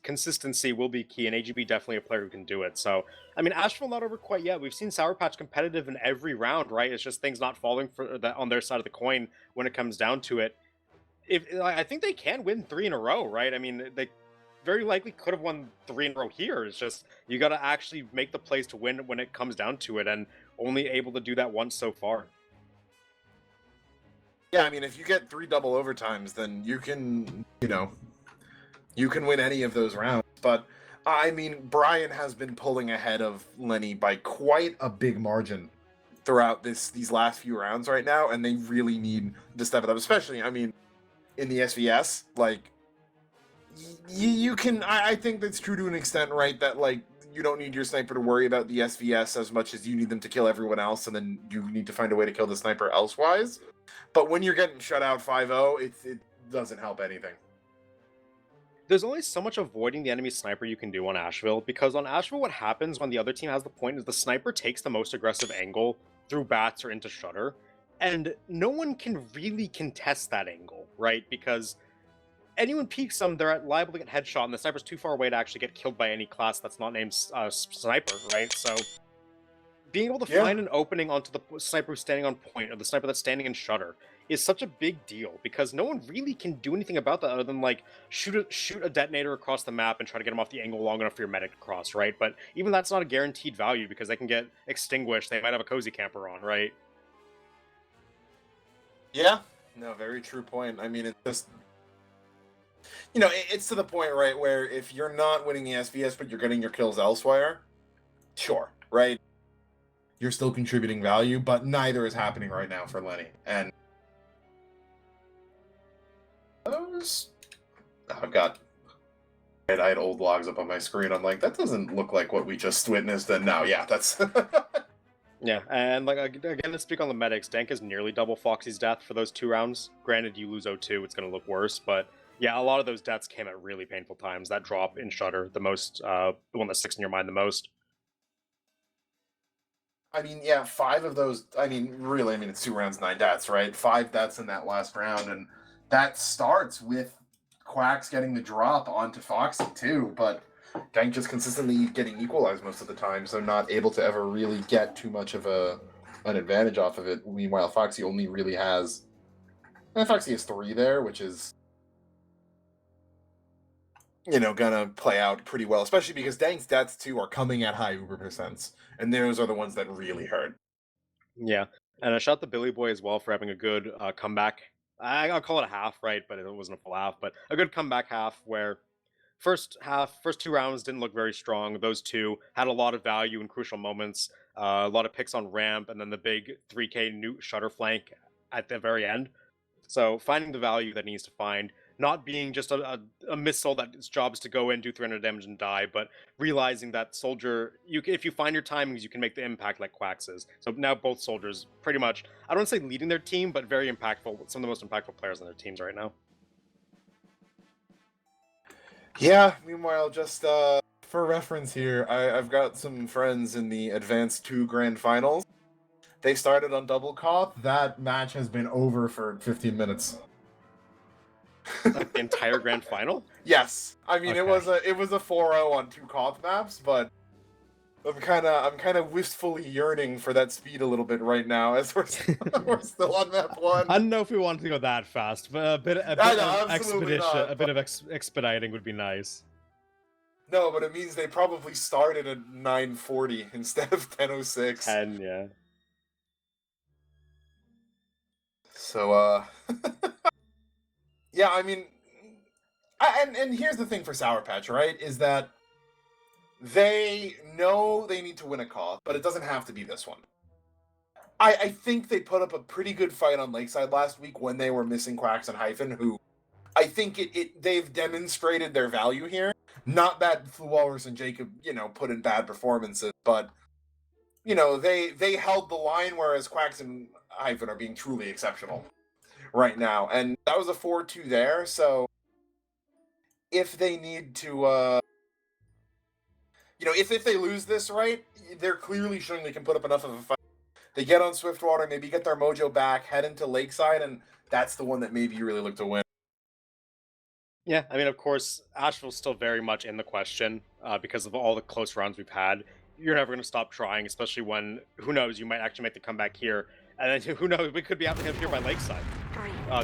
consistency will be key, and AGB definitely a player who can do it. So, I mean, Asheville not over quite yet. We've seen Sour Patch competitive in every round, right? It's just things not falling for that on their side of the coin when it comes down to it. I think they can win 3 in a row, right? I mean, they very likely could have won 3 in a row here. It's just you got to actually make the plays to win when it comes down to it, and only able to do that once so far. Yeah, I mean, if you get 3 double overtimes, then you can, you know, you can win any of those rounds. But, I mean, Brian has been pulling ahead of Lenny by quite a big margin throughout these last few rounds right now, and they really need to step it up, especially, I mean, in the SVS, like, you can, I think that's true to an extent, right, that, like, you don't need your sniper to worry about the SVS as much as you need them to kill everyone else, and then you need to find a way to kill the sniper elsewise. But when you're getting shut out 5-0, it doesn't help anything. There's only so much avoiding the enemy sniper you can do on Asheville, because on Asheville what happens when the other team has the point is the sniper takes the most aggressive angle through bats or into shutter, and no one can really contest that angle, right? Because anyone peeks them, they're liable to get headshot, and the sniper's too far away to actually get killed by any class that's not named sniper, right? So being able to Yeah. find an opening onto the sniper who's standing on point, or the sniper that's standing in shutter, is such a big deal, because no one really can do anything about that other than, like, shoot a detonator across the map and try to get them off the angle long enough for your medic to cross, right? But even that's not a guaranteed value, because they can get extinguished, they might have a cozy camper on, right? Yeah. No, very true point. I mean, it's just, you know, it's to the point, right, where if you're not winning the SVS, but you're getting your kills elsewhere, sure, right? You're still contributing value, but neither is happening right now for Lenny. And I've got, I had old logs up on my screen. I'm like, that doesn't look like what we just witnessed. And now, yeah, that's Yeah, and like again, to speak on the medics, Dank is nearly double Foxy's death for those 2 rounds. Granted, you lose 0-2, it's going to look worse, but yeah, a lot of those deaths came at really painful times. That drop in Shutter, the one that sticks in your mind the most. I mean, yeah, 5 of those. I mean, really, I mean, it's 2 rounds, 9 deaths, right? 5 deaths in that last round, and that starts with Quacks getting the drop onto Foxy too. But Dank just consistently getting equalized most of the time, so not able to ever really get too much of an advantage off of it. Meanwhile, Foxy only really has, Foxy has 3 there, which is, you know, gonna play out pretty well, especially because Dank's deaths too are coming at high Uber percents, and those are the ones that really hurt. Yeah, and I shot the Billy Boy as well for having a good comeback. I'll call it a half, right? But it wasn't a full half, but a good comeback half where first 2 rounds didn't look very strong. Those 2 had a lot of value in crucial moments, a lot of picks on ramp, and then the big 3K new shutter flank at the very end. So finding the value that it needs to find, not being just a missile that its job is to go in, do 300 damage and die, but realizing that soldier, if you find your timings, you can make the impact like Quacks is. So now both soldiers pretty much, I don't want to say leading their team, but very impactful, some of the most impactful players on their teams right now. Yeah, meanwhile, just for reference here, I've got some friends in the Advanced 2 Grand Finals. They started on double cop. That match has been over for 15 minutes. Like the entire grand final? Yes. I mean, Okay. it was a 4-0 on 2 cop maps, but I'm kind of wistfully yearning for that speed a little bit right now, as we're still on map 1. I don't know if we want to go that fast, but a bit of absolutely expedition, not, a bit of expediting would be nice. No, but it means they probably started at 9:40 instead of 10:06. 10, yeah. So, yeah, I mean, and here's the thing for Sour Patch, right? Is that they know they need to win a call, but it doesn't have to be this one. I think they put up a pretty good fight on Lakeside last week when they were missing Quacks and Hyphen, who I think they've demonstrated their value here. Not that Flu Walrus and Jacob, you know, put in bad performances, but you know, they held the line, whereas Quacks and Hyphen are being truly exceptional right now. And that was a 4-2 there, so if they need to, you know, if they lose this, right, they're clearly showing they can put up enough of a fight. They get on Swiftwater, maybe get their mojo back, head into Lakeside, and that's the one that maybe you really look to win. Yeah, I mean, of course, Asheville's still very much in the question because of all the close rounds we've had. You're never going to stop trying, especially when, who knows, you might actually make the comeback here. And then, who knows, we could be happening here by Lakeside,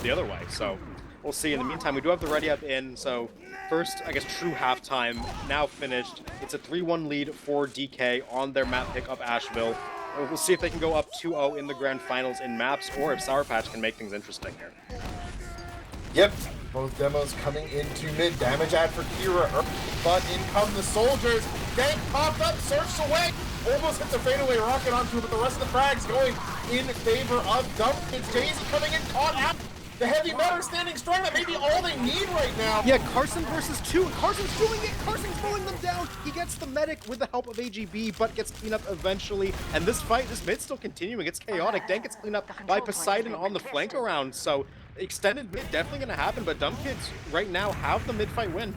the other way. So, we'll see. In the meantime, we do have the ready up in. So, first, I guess, true halftime now finished. It's a 3-1 lead for DK on their map pick up Asheville. We'll see if they can go up 2-0 in the grand finals in maps, or if Sour Patch can make things interesting here. Yep, both demos coming into mid. Damage ad for Kira, but in come the soldiers. Dank popped up, surfs away, almost hits a fadeaway rocket onto it, but the rest of the frags going in favor of Dump. It's Daisy coming in, caught out. The heavy metal standing strong. That may be all they need right now. Yeah, Carson versus 2. Carson's doing it. Carson's mowing them down. He gets the medic with the help of AGB, but gets cleaned up eventually. And this fight, this mid's still continuing. It's chaotic. Dank gets cleaned up by Poseidon on the flank around. So extended mid definitely going to happen, but Dumb Kids right now have the mid fight win.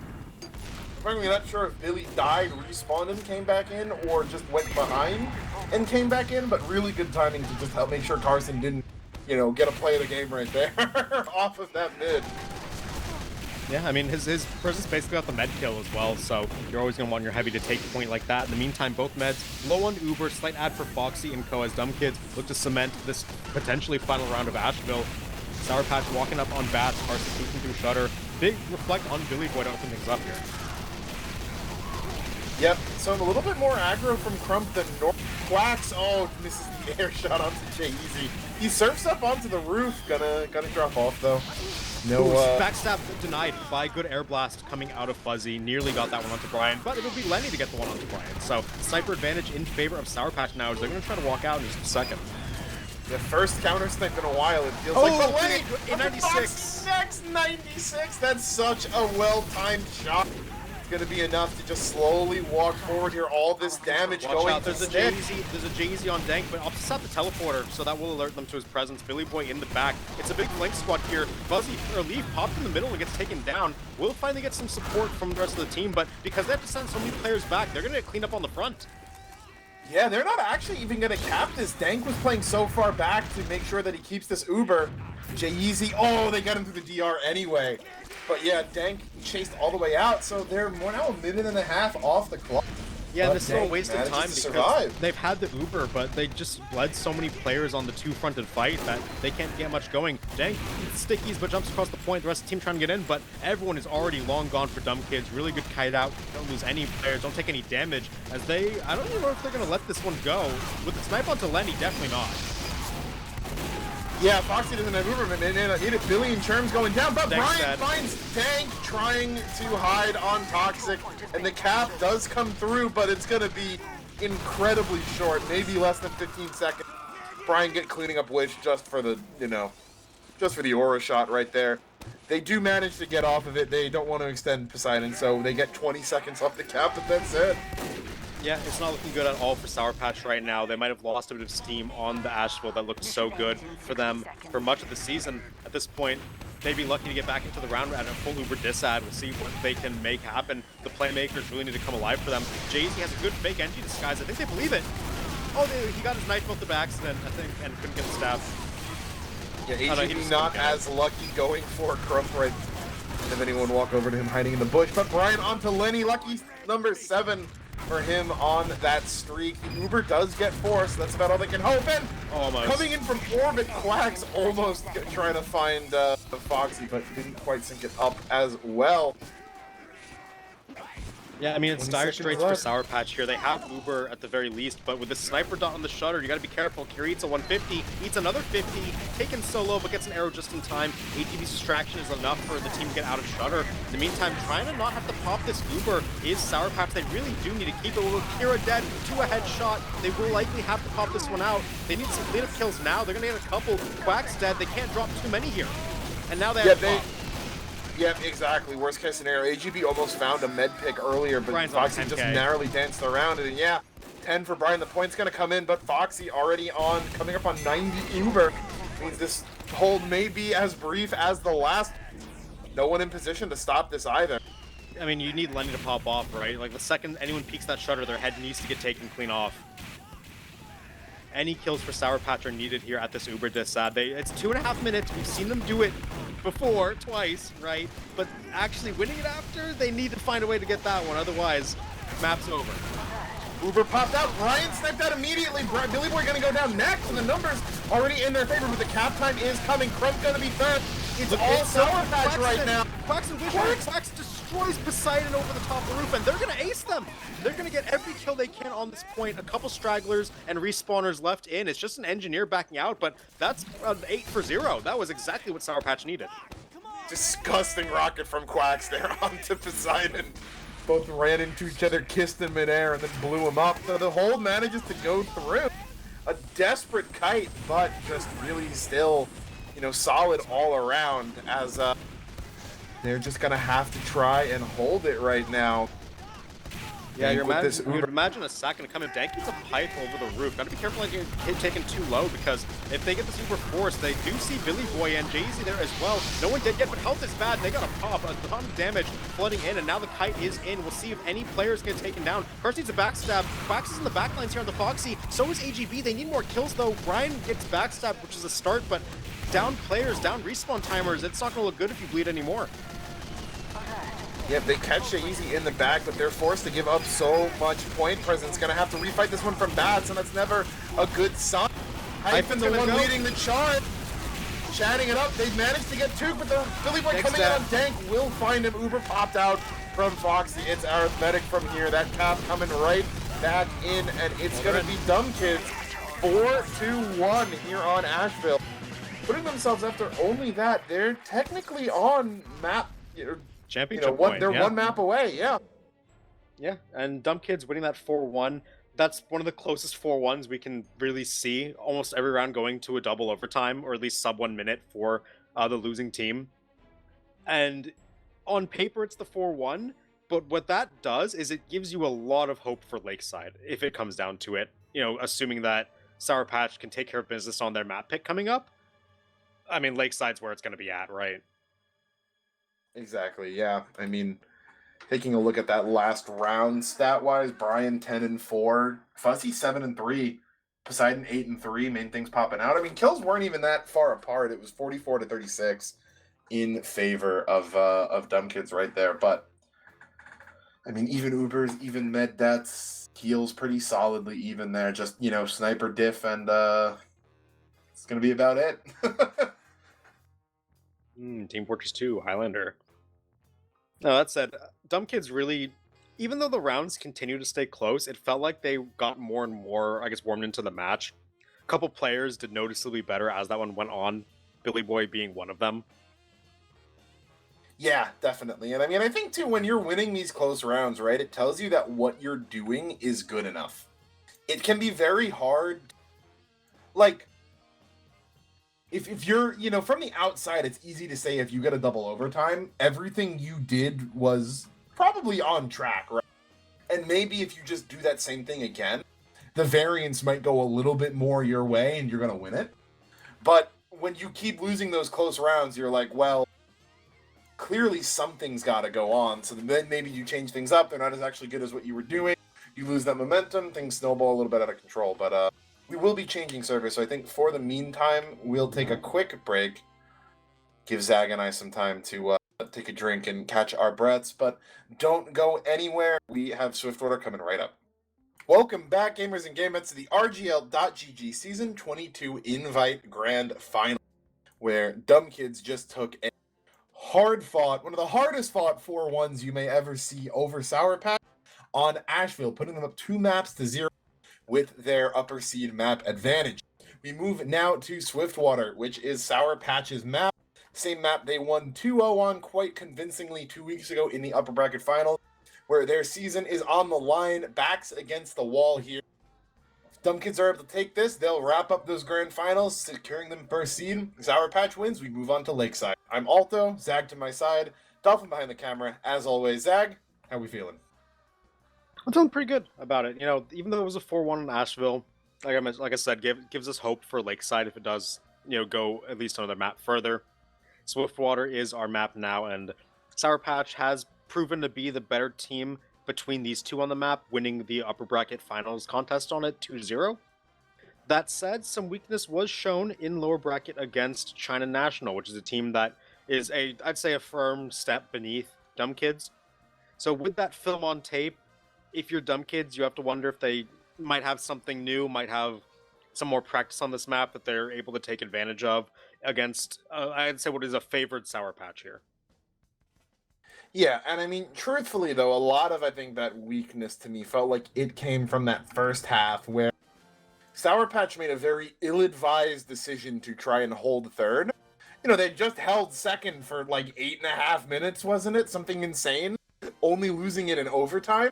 I'm not sure if Billy died, respawned and came back in, or just went behind and came back in, but really good timing to just help make sure Carson didn't, you know, get a play of the game right there off of that mid. Yeah, I mean, his presence basically got the med kill as well, so you're always going to want your heavy to take point like that. In the meantime, both meds low on Uber, slight ad for Foxy and Co as Dumb Kids look to cement this potentially final round of Asheville. Sour Patch walking up on Bats, Carson peeking through Shutter. Big reflect on Billy Boy to open things up here. Yep, so a little bit more aggro from Crump than North. Quacks, oh, misses the air shot onto Jay-Easy. He surfs up onto the roof, gonna drop off though. No, backstab denied by good air blast coming out of Fuzzy. Nearly got that one onto Brian, but it'll be Lenny to get the one onto Brian. So sniper advantage in favor of Sour Patch now as they're going to try to walk out in just a second. The first counter snipe in a while, it feels like. But Lenny, in 96. Next 96. That's such a well-timed shot. It's going to be enough to just slowly walk forward here. All this damage going out. to There's a Jay-Z on Dank, but opposite side the teleporter, so that will alert them to his presence. Billy Boy in the back. It's a big flank squad here. Fuzzy or Leaf popped in the middle and gets taken down. Will finally get some support from the rest of the team, but because they have to send so many players back, they're going to get cleaned up on the front. Yeah, they're not actually even going to cap this. Dank was playing so far back to make sure that he keeps this Uber. Jay-Z, oh, they got him through the DR anyway. But yeah, Dank chased all the way out, so they're more now a minute and a half off the clock. Yeah, this is a waste of time because they've had the Uber, but they just bled so many players on the two-fronted fight that they can't get much going. Dank stickies, but jumps across the point. The rest of the team trying to get in, but everyone is already long gone for Dumb Kids. Really good kite out. Don't lose any players. Don't take any damage. As I don't even know if they're going to let this one go. With the snipe onto Lenny, definitely not. Yeah, Foxy doesn't have Uber, but they need a billion Churms going down, but Brian finds Dank trying to hide on Toxic, and the cap does come through, but it's going to be incredibly short, maybe less than 15 seconds. Brian cleaning up Wish just for the, just for the aura shot right there. They do manage to get off of it. They don't want to extend Poseidon, so they get 20 seconds off the cap, but that's it. Yeah, it's not looking good at all for Sour Patch right now. They might have lost a bit of steam on the Asheville that looked so good for them for much of the season. At this point, they'd be lucky to get back into the round at a full Uber disad. We'll see what they can make happen. The playmakers really need to come alive for them. Jay-Z has a good fake NG disguise. I think they believe it. Oh, he got his knife off the accident, I think, and couldn't get the stab. Yeah, AGB not as lucky going for Crump right. Have anyone walk over to him hiding in the bush, but Brian onto Lenny, lucky number 7 for him on that streak. The Uber does get forced. That's about all they can hope. And coming in from orbit, Quacks almost trying to find the Foxy, but didn't quite sync it up as well. Yeah, I mean, it's dire straits for Sour Patch here. They have Uber at the very least, but with the sniper dot on the shutter, you gotta be careful. Kiri eats a 150, eats another 50, taken solo, but gets an arrow just in time. ATB's distraction is enough for the team to get out of shutter. In the meantime, trying to not have to pop this Uber is Sour Patch. They really do need to keep it. With Kira dead to a headshot, they will likely have to pop this one out. They need some cleanup kills now. They're gonna get a couple. Quack's dead. They can't drop too many here. And now they have to pop. Yep, exactly. Worst case scenario. AGB almost found a med pick earlier, but Foxy just narrowly danced around it. And yeah, 10 for Brian. The point's going to come in, but Foxy already coming up on 90 Uber. Means this hold may be as brief as the last. No one in position to stop this either. I mean, you need Lenny to pop off, right? Like, the second anyone peeks that shutter, their head needs to get taken clean off. Any kills for Sour Patch are needed here at this Uber disad. It's 2.5 minutes. We've seen them do it before, twice, right? But actually winning it after, they need to find a way to get that one. Otherwise, map's over. Uber popped out. Brian sniped out immediately. Billy Boy going to go down next, and the numbers already in their favor, but the cap time is coming. Crump going to be third. It's all Sour Patch right now. Quacks and Vision. Quacks destroys Poseidon over the top of the roof, and they're going to ace them. They're going to get every kill they can on this point. A couple stragglers and respawners left in. It's just an engineer backing out, but that's 8 for 0. That was exactly what Sour Patch needed. Disgusting rocket from Quacks there onto Poseidon. Both ran into each other, kissed in midair, and then blew him up. So the hold manages to go through. A desperate kite, but just really still, solid all around, as they're just going to have to try and hold it right now. Yeah, you'd imagine a second to come in. Dank gets a pipe over the roof. Gotta be careful not getting hit taken too low, because if they get this Uber force, they do see Billy Boy and Jay-Z there as well. No one dead yet, but health is bad. They got a pop, a ton of damage flooding in, and now the kite is in. We'll see if any players get taken down. First needs a backstab. Quacks is in the backlines here on the Foxy. So is AGB. They need more kills though. Brian gets backstabbed, which is a start, but down players, down respawn timers. It's not gonna look good if you bleed anymore. Yeah, they catch it easy in the back, but they're forced to give up so much point presence. Gonna have to refight this one from Bats, and that's never a good sign. Hyphen the one leading the charge. Chatting it up, they managed to get two, but the Billy Boy coming out on Dank will find him. Uber popped out from Foxy. It's arithmetic from here. That cap coming right back in, and it's gonna be Dumb Kids 4-1 here on Asheville. Putting themselves after only that, they're technically on map. Championship point, they're one map away, yeah. Yeah, and Dumb Kids winning that 4-1. That's one of the closest 4-1s we can really see. Almost every round going to a double overtime, or at least sub 1 minute for the losing team. And on paper, it's the 4-1, but what that does is it gives you a lot of hope for Lakeside, if it comes down to it. You know, assuming that Sour Patch can take care of business on their map pick coming up. I mean, Lakeside's where it's going to be at, right? Exactly, yeah. I mean, taking a look at that last round stat-wise, Brian 10-4, Fuzzy 7-3, Poseidon 8-3, main things popping out. I mean, kills weren't even that far apart. It was 44-36 in favor of Dumb Kids right there. But I mean, even Ubers, even med deaths, heals pretty solidly even there. Just, you know, sniper diff, and it's gonna be about it. Team Fortress 2, Highlander. No, that said, Dumb Kids really, even though the rounds continue to stay close, it felt like they got more and more, I guess, warmed into the match. A couple players did noticeably better as that one went on, Billy Boy being one of them. Yeah, definitely. And I mean, I think too, when you're winning these close rounds, right, it tells you that what you're doing is good enough. It can be very hard. Like, if you're, you know, from the outside, it's easy to say if you get a double overtime, everything you did was probably on track, right? And maybe if you just do that same thing again, the variance might go a little bit more your way and you're going to win it. But when you keep losing those close rounds, you're like, well, clearly something's got to go on. So then maybe you change things up. They're not as actually good as what you were doing. You lose that momentum. Things snowball a little bit out of control. But we will be changing servers. So I think for the meantime, we'll take a quick break. Give Zag and I some time to take a drink and catch our breaths. But don't go anywhere. We have Swiftwater coming right up. Welcome back, gamers and gamettes, to the RGL.GG Season 22 Invite Grand Final, where Dumb Kids just took a hard-fought, one of the hardest-fought 4-1s you may ever see over Sour Patch on Asheville, putting them up 2-0 with their upper seed map advantage. We move now to Swiftwater, which is Sour Patch's map. Same map they won 2-0 on quite convincingly 2 weeks ago in the upper bracket final, where their season is on the line, backs against the wall here. If Dumb Kids are able to take this, they'll wrap up those grand finals, securing them first seed. Sour Patch wins, we move on to Lakeside. I'm Alto, Zag to my side, Dolphin behind the camera. As always, Zag, how we feeling? I'm feeling pretty good about it. You know, even though it was a 4-1 in Asheville, like I said, gives us hope for Lakeside if it does, you know, go at least another map further. Swiftwater is our map now, and Sour Patch has proven to be the better team between these two on the map, winning the upper bracket finals contest on it 2-0. That said, some weakness was shown in lower bracket against China National, which is a team that is I'd say a firm step beneath Dumb Kids. So with that film on tape, if you're Dumb Kids, you have to wonder if they might have something new, might have some more practice on this map that they're able to take advantage of against, I'd say, what is a favored Sour Patch here. Yeah, and I mean, truthfully, though, a lot of, I think, that weakness to me felt like it came from that first half where Sour Patch made a very ill-advised decision to try and hold third. You know, they just held second for like 8.5 minutes, wasn't it? Something insane. Only losing it in overtime.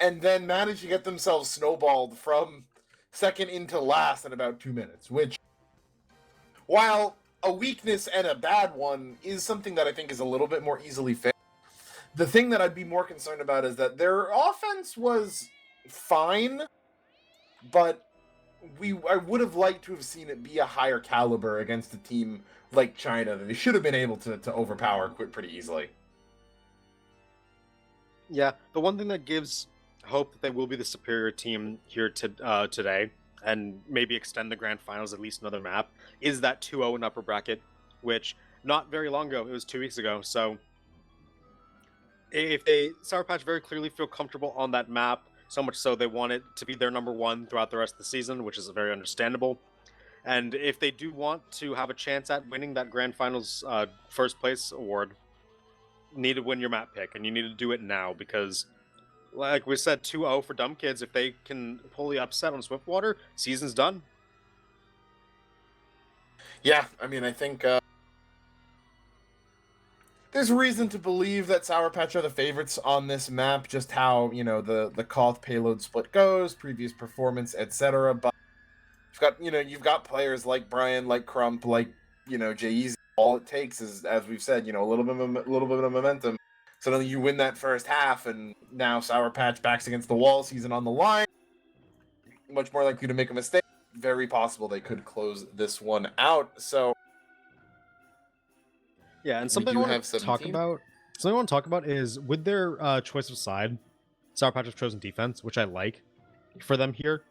And then managed to get themselves snowballed from second into last in about 2 minutes, which, while a weakness and a bad one, is something that I think is a little bit more easily fixed. The thing that I'd be more concerned about is that their offense was fine, but I would have liked to have seen it be a higher caliber against a team like China that they should have been able to overpower pretty easily. Yeah, the one thing that gives hope that they will be the superior team here today, and maybe extend the grand finals at least another map, is that 2-0 in upper bracket, which not very long ago, it was 2 weeks ago, so If they Sour Patch very clearly feel comfortable on that map, so much so they want it to be their number one throughout the rest of the season, which is very understandable. And if they do want to have a chance at winning that grand finals first place award, need to win your map pick, and you need to do it now because, like we said, 2-0 for Dumb Kids. If they can pull the upset on Swiftwater, season's done. Yeah, I mean, I think there's reason to believe that Sour Patch are the favorites on this map, just how, the Koth payload split goes, previous performance, etc. But you've got players like Brian, like Crump, like, Jay. All it takes is, as we've said, a little bit of momentum. Suddenly you win that first half, and now Sour Patch backs against the wall, season on the line. Much more likely to make a mistake. Very possible they could close this one out. So yeah, and we something do I want have to talk 17. about. Something I want to talk about is with their choice of side, Sour Patch have chosen defense, which I like for them here.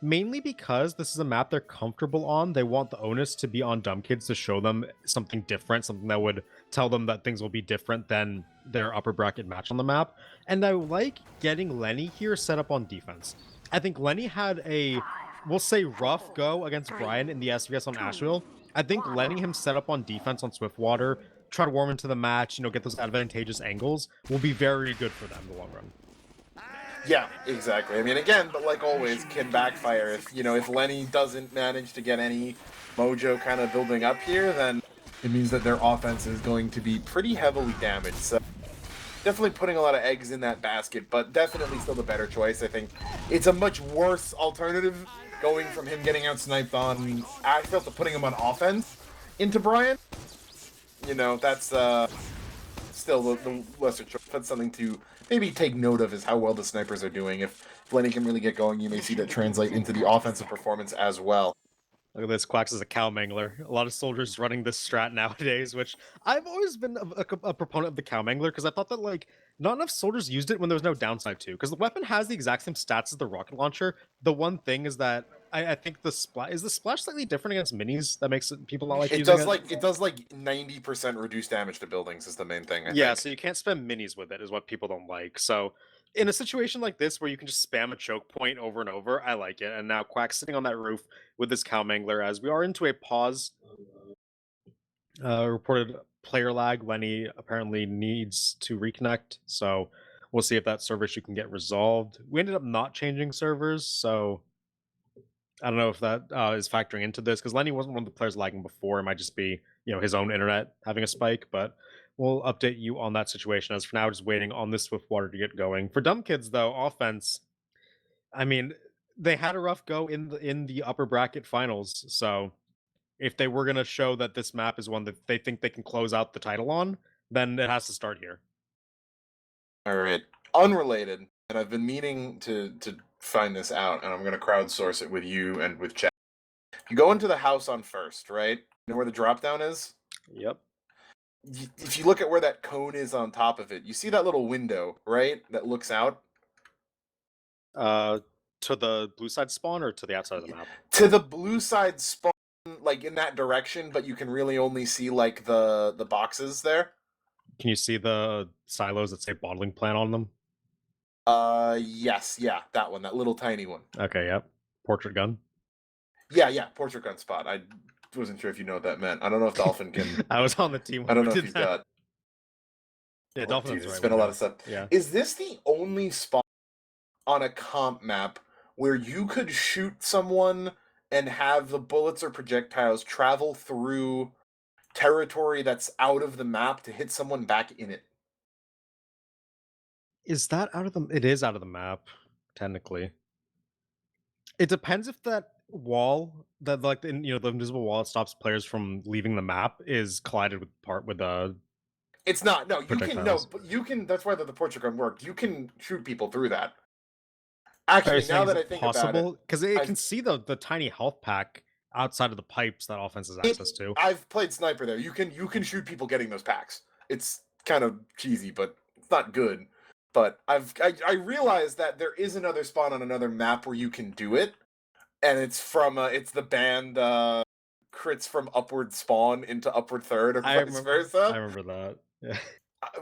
Mainly because this is a map they're comfortable on. They want the onus to be on Dumb Kids to show them something different, something that would tell them that things will be different than their upper bracket match on the map. And I like getting Lenny here set up on defense. I think Lenny had a, we'll say, rough go against Brian in the SVS on Asheville. I think letting him set up on defense on Swiftwater, try to warm into the match, get those advantageous angles, will be very good for them in the long run. Yeah, exactly. I mean, again, but like always, can backfire. If Lenny doesn't manage to get any mojo kind of building up here, then it means that their offense is going to be pretty heavily damaged. So definitely putting a lot of eggs in that basket, but definitely still the better choice. I think it's a much worse alternative going from him getting out sniped on Asheville to putting him on offense into Brian. That's still the lesser choice. That's something to maybe take note of, is how well the snipers are doing. If Lenny can really get going, you may see that translate into the offensive performance as well. Look at this, Quax is a cow mangler. A lot of soldiers running this strat nowadays, which I've always been a proponent of the cow mangler because I thought that, like, not enough soldiers used it when there was no downside to. Because the weapon has the exact same stats as the rocket launcher. The one thing is that I think the splash slightly different against minis that makes people not like using it. It does like 90% reduced damage to buildings is the main thing, I Yeah, think. so you can't spam minis with it, is what people don't like. So in a situation like this where you can just spam a choke point over and over, I like it. And now Quack's sitting on that roof with this cow mangler as we are into a pause. Reported player lag. Lenny apparently needs to reconnect, so we'll see if that server issue can get resolved. We ended up not changing servers, so I don't know if that is factoring into this because Lenny wasn't one of the players lagging before. It might just be his own internet having a spike, but we'll update you on that situation. As for now, just waiting on this Swiftwater to get going. For Dumb Kids though, offense. I mean, they had a rough go in the upper bracket finals, so if they were going to show that this map is one that they think they can close out the title on, then it has to start here. All right. Unrelated, and I've been meaning to find this out, and I'm going to crowdsource it with you and with chat. You go into the house on first, right? You know where the drop down is? Yep. If you look at where that cone is on top of it, you see that little window, right? That looks out? To the blue side spawn or to the outside of the map? To the blue side spawn, like in that direction, but you can really only see like the boxes there. Can you see the silos that say bottling plant on them? Yes, yeah, that one, that little tiny one. Okay, yep. Portrait gun. Yeah, portrait gun spot. I wasn't sure if you know what that meant. I don't know if Dolphin can. I was on the team. I don't know if he's got. Yeah, Dolphin's Dude, right. it's been a lot of stuff. Yeah. Is this the only spot on a comp map where you could shoot someone and have the bullets or projectiles travel through territory that's out of the map to hit someone back in it? Is that out of the? It is out of the map, technically. It depends if that wall, that like the the invisible wall that stops players from leaving the map, is collided with the. It's not. No, you can. No, projectiles. but you can. That's why the portrait gun worked. You can shoot people through that. Actually, now that I think about it, because it can see the tiny health pack outside of the pipes that offense has access to. I've played sniper there. You can shoot people getting those packs. It's kind of cheesy, but it's not good. But I realized that there is another spot on another map where you can do it, and it's from it's the band crits from upward spawn into upward third or vice versa. I remember that. Yeah.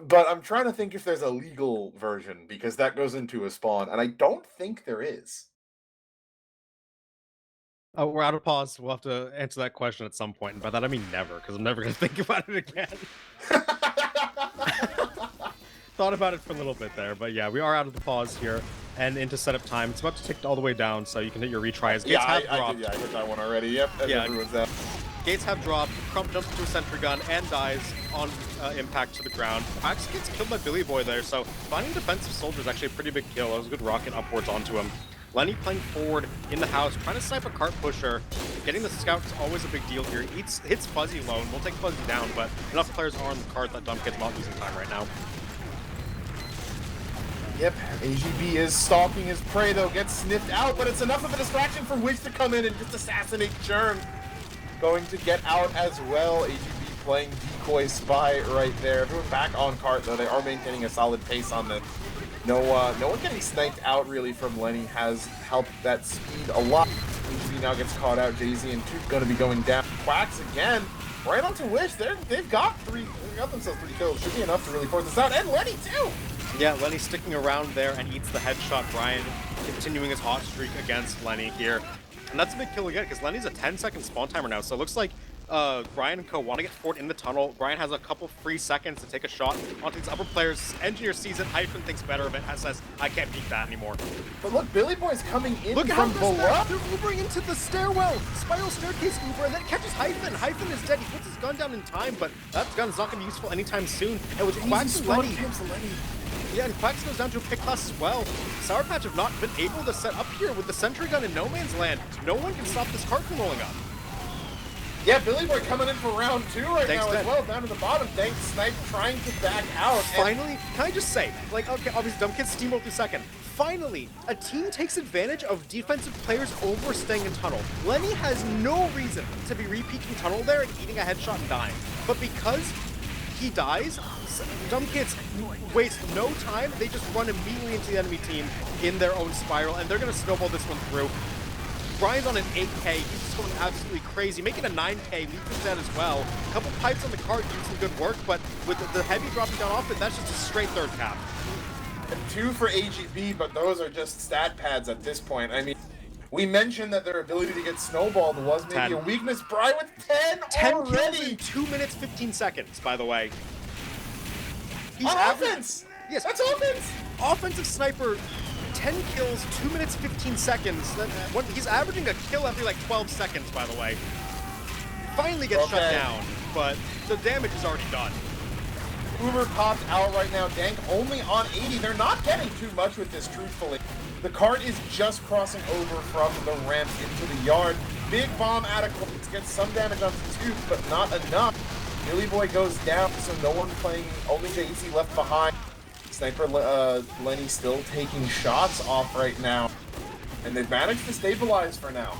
But I'm trying to think if there's a legal version because that goes into a spawn, and I don't think there is. Oh, we're out of pause. We'll have to answer that question at some point. And by that, I mean never, because I'm never going to think about it again. Thought about it for a little bit there, but yeah, we are out of the pause here and into setup time. It's about to tick all the way down, so you can hit your retries. Gates have dropped. I hit that one already. Yep, that ruins that. Gates have dropped. Crump jumps into a sentry gun and dies on impact to the ground. Axe gets killed by Billy Boy there, so finding defensive soldier is actually a pretty big kill. That was a good rocket upwards onto him. Lenny playing forward in the house, trying to snipe a cart pusher. Getting the scout is always a big deal here. Hits Fuzzy alone. We'll take Fuzzy down, but enough players are on the cart that Dumpkid's not losing time right now. Yep, AGB is stalking his prey though, gets sniffed out, but it's enough of a distraction for Wish to come in and just assassinate Germ. Going to get out as well. AGB playing decoy spy right there. Everyone back on cart though. They are maintaining a solid pace on this. No one getting sniped out really from Lenny has helped that speed a lot. AGB now gets caught out. Jay-Z and Toot going to be going down. Quacks again. Right onto Wish. They've got themselves 3 kills. Should be enough to really force this out. And Lenny too. Yeah, Lenny sticking around there and eats the headshot. Brian continuing his hot streak against Lenny here. And that's a big kill again, because Lenny's a 10-second spawn timer now, so it looks like Brian and co want to get forward in the tunnel. Brian has a couple free seconds to take a shot onto these upper players. Engineer sees it, Hyphen thinks better of it, and says, I can't beat that anymore. But look, Billy Boy's coming in look from below. They're Ubering into the stairwell. Spiral staircase Uber, and then catches Hyphen. Hyphen is dead. He puts his gun down in time, but that gun's not going to be useful anytime soon. And with Quacks and Lenny... Yeah, and Quacks goes down to a pick class as well. Sour Patch have not been able to set up here with the sentry gun in no man's land. No one can stop this cart from rolling up. Yeah, Billy Boy coming in for round 2 right now as well, down to the bottom. Thanks, Snipe trying to back out. Finally, can I just say, like, okay, obviously Dumpkid steamrolled through second. Finally, a team takes advantage of defensive players overstaying in tunnel. Lenny has no reason to be re-peeking tunnel there and eating a headshot and dying. But because he dies, Dumpkids waste no time. They just run immediately into the enemy team in their own spiral, and they're going to snowball this one through. Brian's on an 8K. He's just going absolutely crazy, making a 9K. Leaper's dead as well. A couple pipes on the cart doing some good work, but with the heavy dropping down off it, that's just a straight third cap. And 2 for AGB, but those are just stat pads at this point. I mean, we mentioned that their ability to get snowballed was maybe 10. a weakness. Brian with 10 already. Kills in 2 minutes, 15 seconds, by the way. He's offense! Yes, that's offense! Offensive sniper, 10 kills, 2 minutes, 15 seconds. He's averaging a kill every, like, 12 seconds, by the way. Finally gets shut down, but the damage is already done. Uber popped out right now. Dank only on 80. They're not getting too much with this, truthfully. The cart is just crossing over from the ramp into the yard. Big bomb out of Colts gets some damage onto Tooth, but not enough. Billy Boy goes down, so no one playing, only JC left behind. Sniper Lenny still taking shots off right now. And they've managed to stabilize for now.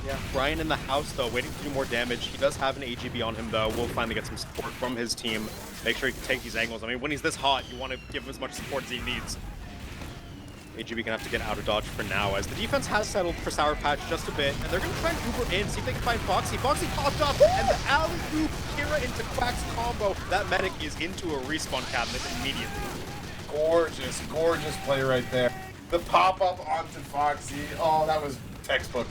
Yeah, Brian in the house, though, waiting to do more damage. He does have an AGB on him, though. We'll finally get some support from his team. Make sure he can take these angles. I mean, when he's this hot, you want to give him as much support as he needs. AGB gonna have to get out of dodge for now, as the defense has settled for Sour Patch just a bit, and they're gonna try and Uber in, see if they can find Foxy. Foxy popped up, and the alley-oop Kira into Quack's combo. That medic is into a respawn cabinet immediately. Gorgeous, gorgeous play right there. The pop-up onto Foxy. Oh, that was textbook.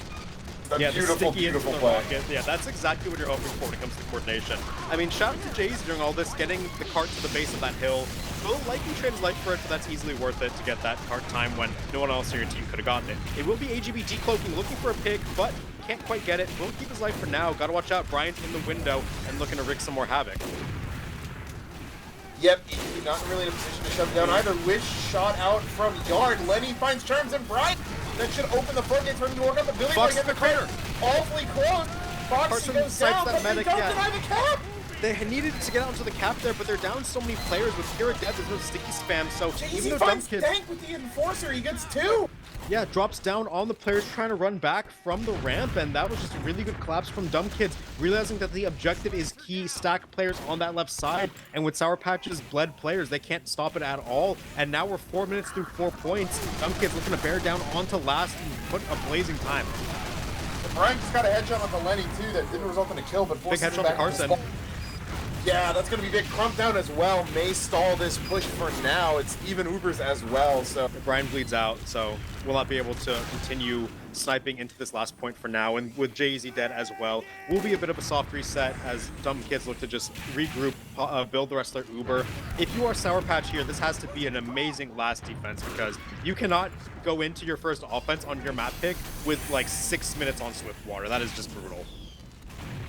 Beautiful, beautiful play. Rocket. Yeah, that's exactly what you're hoping for when it comes to coordination. I mean, shout out to Jay's doing all this, getting the cart to the base of that hill. Will likely trade his life for it, but that's easily worth it to get that cart time when no one else on your team could have gotten it. It will be AGB decloaking, looking for a pick, but can't quite get it. Will keep his life for now. Gotta watch out. Brian in the window and looking to wreak some more havoc. Yep, AGB not really in a position to shut down either. Wish shot out from yard. Lenny finds Terms and Brian. That should open the floodgates for him to work out. The Billy Boy gets the crater. Awfully close. Foxy goes down, but they don't deny the cap. They needed to get out into the cap there, but they're down so many players. With Kira dead, there's no sticky spam, so even though Dumpkid Dank with the Enforcer, he gets 2. Yeah, drops down on the players trying to run back from the ramp, and that was just a really good collapse from Dumpkids, realizing that the objective is key stack players on that left side, and with Sour Patch's bled players, they can't stop it at all, and now we're 4 minutes through 4 points. Dumpkids looking to bear down onto last and put a blazing time. Brian just got a headshot on the Lenny too that didn't result in a kill, but forced big headshot on Carson. Yeah, that's going to be big. Crump down as well may stall this push for now. It's even Ubers as well, so... Brian bleeds out, so we'll not be able to continue sniping into this last point for now. And with JEZ dead as well, will be a bit of a soft reset as dumb kids look to just regroup, build the rest of their Uber. If you are Sour Patch here, this has to be an amazing last defense because you cannot go into your first offense on your map pick with like 6 minutes on Swiftwater. That is just brutal.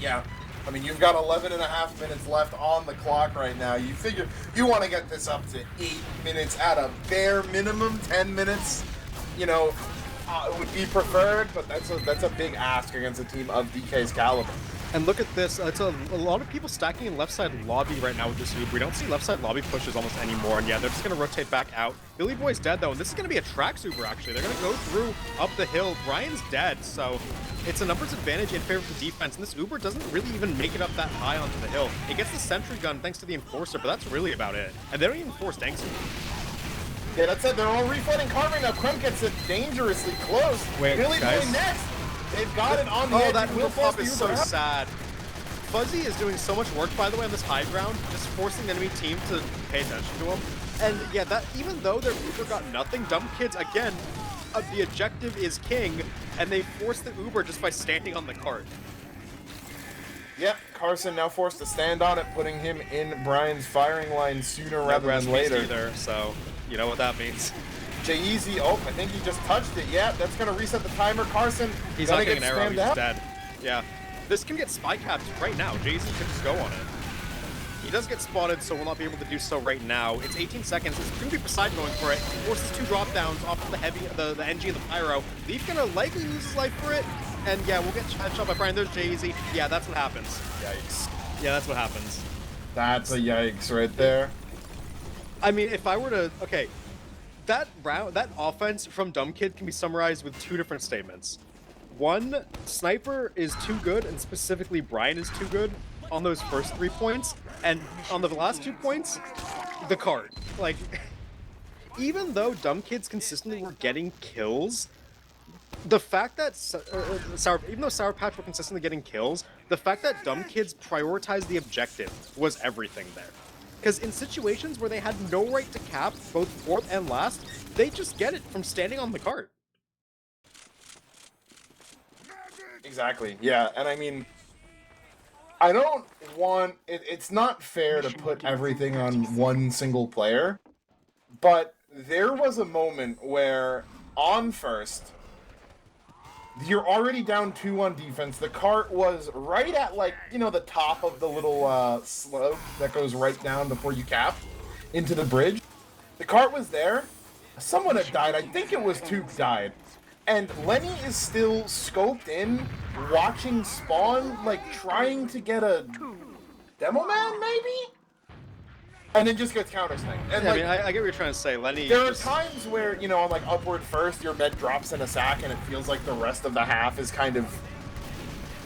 Yeah. I mean, you've got 11.5 minutes left on the clock right now. You figure you want to get this up to 8 minutes at a bare minimum. 10 minutes, you know, would be preferred, but that's a big ask against a team of DK's caliber. And look at this. It's a lot of people stacking in left side lobby right now with this Uber. We don't see left side lobby pushes almost anymore. And yeah, they're just going to rotate back out. Billy Boy's dead, though. And this is going to be a Trax Uber, actually. They're going to go through up the hill. Brian's dead, so it's a numbers advantage in favor of the defense. And this Uber doesn't really even make it up that high onto the hill. It gets the sentry gun thanks to the Enforcer, but that's really about it. And they don't even force tanks. Yeah, that's it. They're all refloating Carving. Now Crump gets it dangerously close. Wait, Billy guys. Boy next. They've got it on the edge. Oh, that will whip up is the so Uber out. sad. Fuzzy is doing so much work, by the way, on this high ground, just forcing the enemy team to pay attention to him. And yeah, that even though their Uber got nothing, dumb kids, again, the objective is king, and they force the Uber just by standing on the cart. Yep, Carson now forced to stand on it, putting him in Brian's firing line sooner rather than later. Either, so you know what that means. J-Eazy, oh, I think he just touched it. Yeah, that's going to reset the timer. Carson, he's not getting an arrow, he's dead. Yeah. This can get spy capped right now. Jay-Z can just go on it. He does get spotted, so we'll not be able to do so right now. It's 18 seconds. It's going to be Poseidon going for it. Forces 2 drop downs off of the heavy, the NG and the Pyro. Leaf going to likely lose his life for it. And yeah, we'll get shot by Brian. There's Jay-Z. Yeah, that's what happens. Yikes. Yeah, that's what happens. That's a yikes right there. I mean, if I were to... Okay. That offense from Dumb Kid can be summarized with 2 different statements. One, Sniper is too good, and specifically Brian is too good on those first 3 points. And on the last 2 points, the cart. Like, even though Dumb Kids consistently were getting kills, the fact that even though Sour Patch were consistently getting kills, the fact that Dumb Kids prioritized the objective was everything there. Because in situations where they had no right to cap, both fourth and last, they just get it from standing on the cart. Exactly, yeah, and I mean, I don't want... It's not fair to put everything on one single player, but there was a moment where, on first, you're already down 2 on defense. The cart was right at, like, you know, the top of the little slope that goes right down before you cap into the bridge. The cart was there. Someone had died. I think it was Took died. And Lenny is still scoped in, watching spawn, like, trying to get a demo man, maybe? And then just gets counter-sniped. And yeah, like, I mean, I get what you're trying to say. Lenny there are times where, you know, on like upward first, your med drops in a sack and it feels like the rest of the half is kind of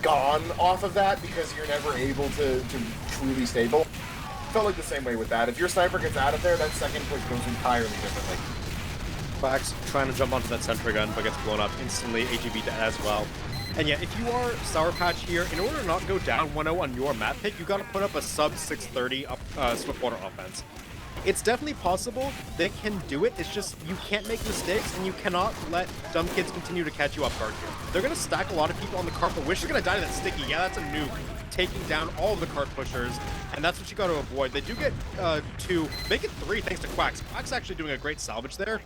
gone off of that because you're never able to truly stable. Felt like the same way with that. If your sniper gets out of there, that second push goes entirely differently. Quack's trying to jump onto that sentry gun, but gets blown up instantly. AGB dead as well. And yeah, if you are Sour Patch here, in order to not go down 1-0 on your map pick, you got to put up a sub 630 Swiftwater offense. It's definitely possible they can do it. It's just you can't make mistakes, and you cannot let Dumb Kids continue to catch you off guard here. They're going to stack a lot of people on the cart, but Wish are going to die to that sticky. Yeah, that's a nuke, taking down all of the cart pushers, and that's what you got to avoid. They do get 2, make it 3 thanks to Quacks. Quacks actually doing a great salvage there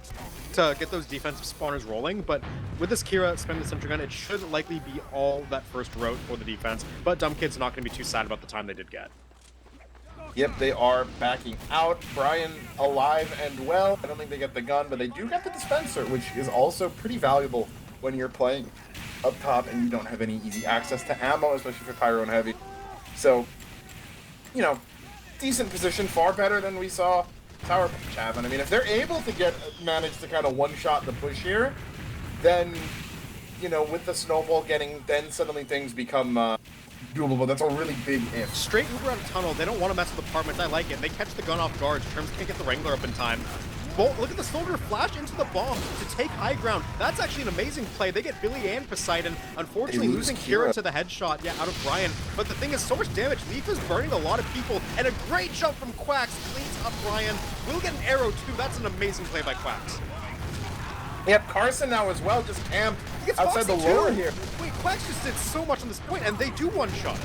to get those defensive spawners rolling, but with this Kira spending the sentry gun, it should likely be all that first route for the defense, but Dumb Kids not going to be too sad about the time they did get. Yep, they are backing out. Brian alive and well. I don't think they get the gun, but they do get the dispenser, which is also pretty valuable when you're playing up top and you don't have any easy access to ammo, especially for Pyro and Heavy. So, you know, decent position, far better than we saw Sour Patch have. And I mean, if they're able to manage to kind of one-shot the push here, then, you know, with the snowball getting, then suddenly things become doable, but that's a really big if. Straight Uber out of tunnel, they don't want to mess with apartments, I like it. They catch the gun off guard, Terms can't get the Wrangler up in time. bolt. Look at the soldier flash into the bomb to take high ground. That's actually an amazing play. They get Billy and Poseidon. Unfortunately, losing Kira to the headshot, yeah, out of Brian. But the thing is, so much damage. Leaf is burning a lot of people, and a great jump from Quacks cleans up Brian. We'll get an arrow too. That's an amazing play by Quacks. Yep, Carson now as well, just camped outside the lower here. Wait, Quacks just did so much on this point, and they do one-shot.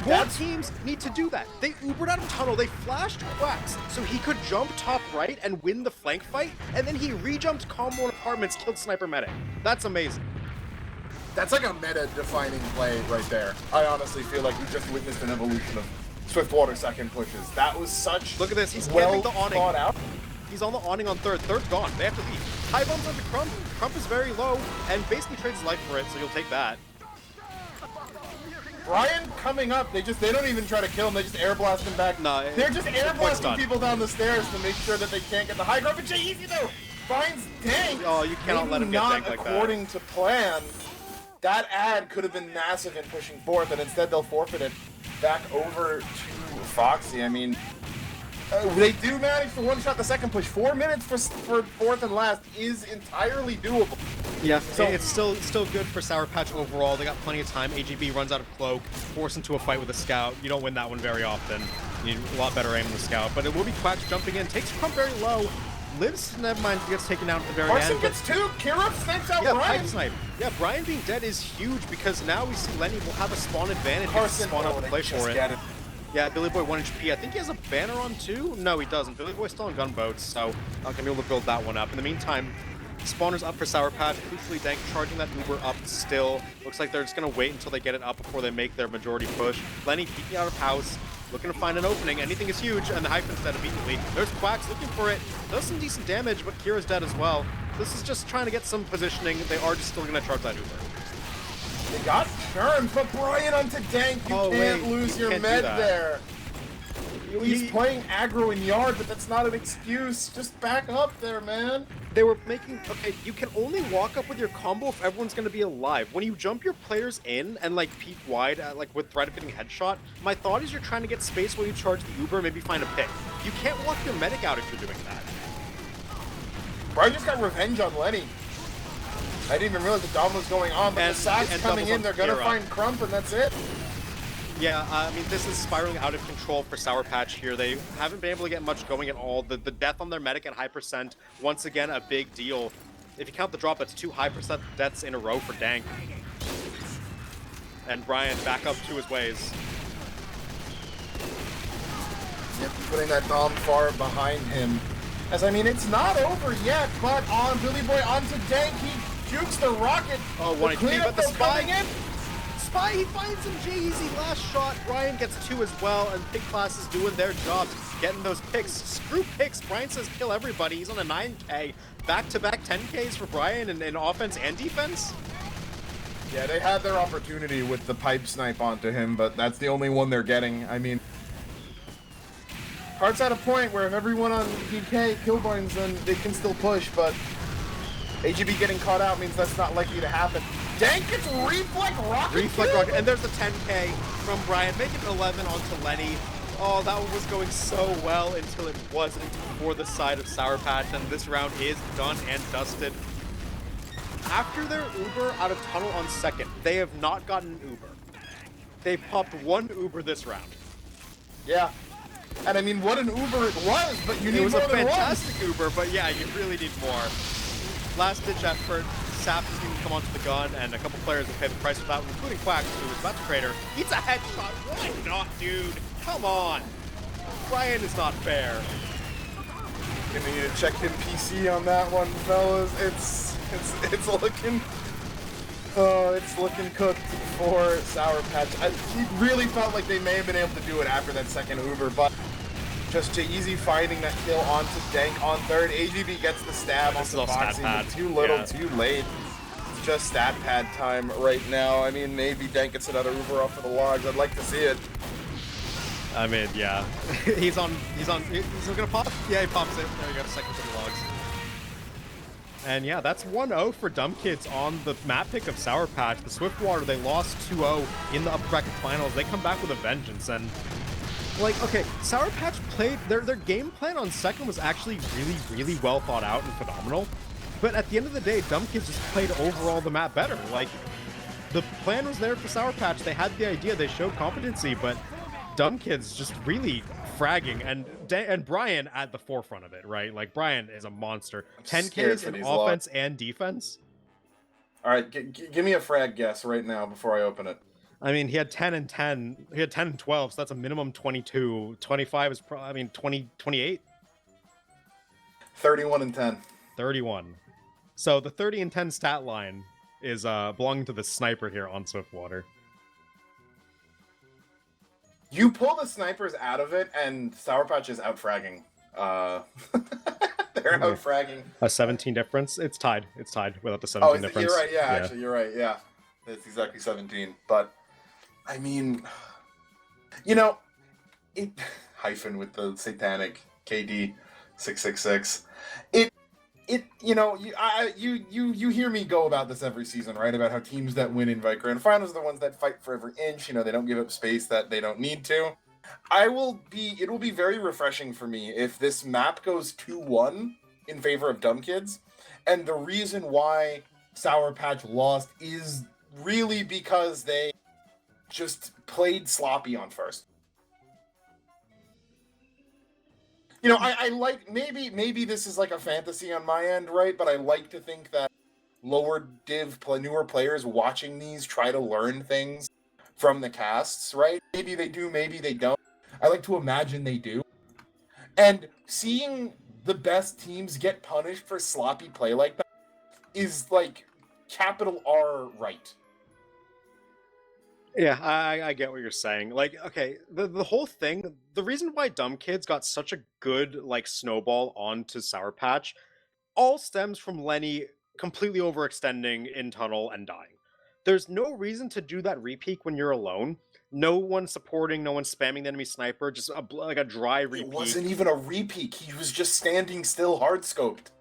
More teams need to do that. They Ubered out of tunnel, they flashed Quacks so he could jump top right and win the flank fight, and then he re-jumped combo in apartments, killed Sniper Medic. That's amazing. That's like a meta-defining play right there. I honestly feel like we just witnessed an evolution of Swiftwater second pushes. That was such Look at this, he's well camping the awning. thought out. He's on the awning on third. Third's gone. They have to leave. High bombs onto Crump. Crump is very low and basically trades his life for it, so you'll take that. Brian coming up, they don't even try to kill him, they just air blast him back. No, they're just air blasting people down the stairs to make sure that they can't get the high ground. But Jay Easy though, Brian's dank. Oh, you cannot let him get danked like that. According to plan, that ad could have been massive in pushing fourth, and instead they'll forfeit it back over to Foxy. I mean, they do manage to one-shot the second push. 4 minutes for fourth and last is entirely doable. Yeah, so it's still good for Sour Patch overall. They got plenty of time. AGB runs out of cloak, forced into a fight with a scout. You don't win that one very often. You need a lot better aim than the scout. But it will be Quacks jumping in, takes Crump very low, lives, never mind, gets taken out at the very Carson end. gets two, Kira snipes out Brian. Brian. Snipe. Yeah, Brian being dead is huge because now we see Lenny will have a spawn advantage Carson, if he spawn out to play for it. it. Yeah, Billy Boy 1 HP. I think he has a banner on too. No, he doesn't. Billy Boy's still on gunboats, so not gonna be able to build that one up. In the meantime, spawner's up for Sour Patch. Crucially, Dank charging that Uber up still. Looks like they're just gonna wait until they get it up before they make their majority push. Lenny peeking out of house, looking to find an opening. Anything is huge, and the Hyphen's dead immediately. There's Quacks looking for it. Does some decent damage, but Kira's dead as well. This is just trying to get some positioning. They are just still gonna charge that Uber. They got turned, but Brian onto Dank. You can't lose your med there. He's playing aggro in yard, but that's not an excuse. Just back up there, man. They were making, okay, you can only walk up with your combo if everyone's going to be alive. When you jump your players in and like peek wide, like with threat of getting headshot, my thought is you're trying to get space while you charge the Uber, maybe find a pick. You can't walk your medic out if you're doing that. Brian just got revenge on Lenny. I didn't even realize the dom was going on, but the sacks coming in, they're going to find Crump, and that's it. Yeah, I mean, this is spiraling out of control for Sour Patch here. They haven't been able to get much going at all. The death on their medic at high percent, once again, a big deal. If you count the drop, that's 2 high percent deaths in a row for Dank. And Brian back up to his ways. Yep, putting that dom far behind him. As I mean, it's not over yet, but on Billy Boy onto Dank, he jukes the rocket. Oh, 1 HP, but the spy in. Spy, he finds him, Jay-Z, last shot. Brian gets 2 as well, and pick class is doing their jobs, getting those picks. Screw picks, Brian says kill everybody. He's on a 9K. Back-to-back 10Ks for Brian in offense and defense. Yeah, they had their opportunity with the pipe snipe onto him, but that's the only one they're getting. I mean, Heart's at a point where if everyone on DK killbinds, then they can still push, but AGB getting caught out means that's not likely to happen. Dank gets reflect rocket. And there's the 10K from Brian, making 11 onto Lenny. Oh, that one was going so well until it wasn't for the side of Sour Patch, and this round is done and dusted. After their Uber out of tunnel on second, they have not gotten an Uber. They popped 1 Uber this round. Yeah. And I mean, what an Uber it was, but you need more than one. It was a fantastic Uber, but yeah, you really need more. Last ditch effort. Sap is going to come onto the gun, and a couple players will pay the price for that one, including Quacks, who is about to crater. Eats a headshot. Why not, dude? Come on. Brian is not fair. Gonna need to check him PC on that one, fellas. It's looking. Oh, it's looking cooked for Sour Patch. It really felt like they may have been able to do it after that second Uber, but just too easy finding that kill onto Dank on third. AGB gets the stab onto Foxy, but too little, too late. It's just stat pad time right now. I mean, maybe Dank gets another Uber off of the logs. I'd like to see it. I mean, yeah. He's gonna pop? Yeah, he pops it. There we go, second to the logs. And yeah, that's 1-0 for Dumb Kids on the map pick of Sour Patch. The Swiftwater, they lost 2-0 in the upper bracket finals. They come back with a vengeance, and Like, okay, Sour Patch played their game plan on second was actually really well thought out and phenomenal. But at the end of the day, Dumb Kids just played overall the map better. Like, the plan was there for Sour Patch. They had the idea, they showed competency, but Dumb Kids just really fragging, and Brian at the forefront of it, right? Like, Brian is a monster. 10 Ks in offense and defense. All right, give me a frag guess right now before I open it. I mean, he had 10 and 10. He had 10 and 12, so that's a minimum 22. 25 is probably, I mean, 20, 28? 31 and 10. 31. So the 30 and 10 stat line is belonging to the sniper here on Swiftwater. You pull the snipers out of it, and Sour Patch is out fragging. They're out fragging. A 17 difference. It's tied. It's tied without the 17 difference. You're right. Yeah, actually, you're right. Yeah, it's exactly 17. But I mean, you know, it hyphen with the satanic KD 666. You know, you hear me go about this every season, right? About how teams that win invite grand finals are the ones that fight for every inch. You know, they don't give up space that they don't need to. It will be very refreshing for me if this map goes 2-1 in favor of Dumb Kids. And the reason why Sour Patch lost is really because they just played sloppy on first. You know, I like, maybe this is like a fantasy on my end, right? But I like to think that lower div newer players watching these try to learn things from the casts, right? Maybe they do, maybe they don't. I like to imagine they do. And seeing the best teams get punished for sloppy play like that is like capital R right. Yeah, I get what you're saying. Like, okay, the whole thing, the reason why Dumb Kids got such a good, like, snowball onto Sour Patch all stems from Lenny completely overextending in tunnel and dying. There's no reason to do that repeat when you're alone. No one supporting, no one spamming the enemy sniper, just like a dry repeat. It wasn't even a repeat. He was just standing still, hard scoped.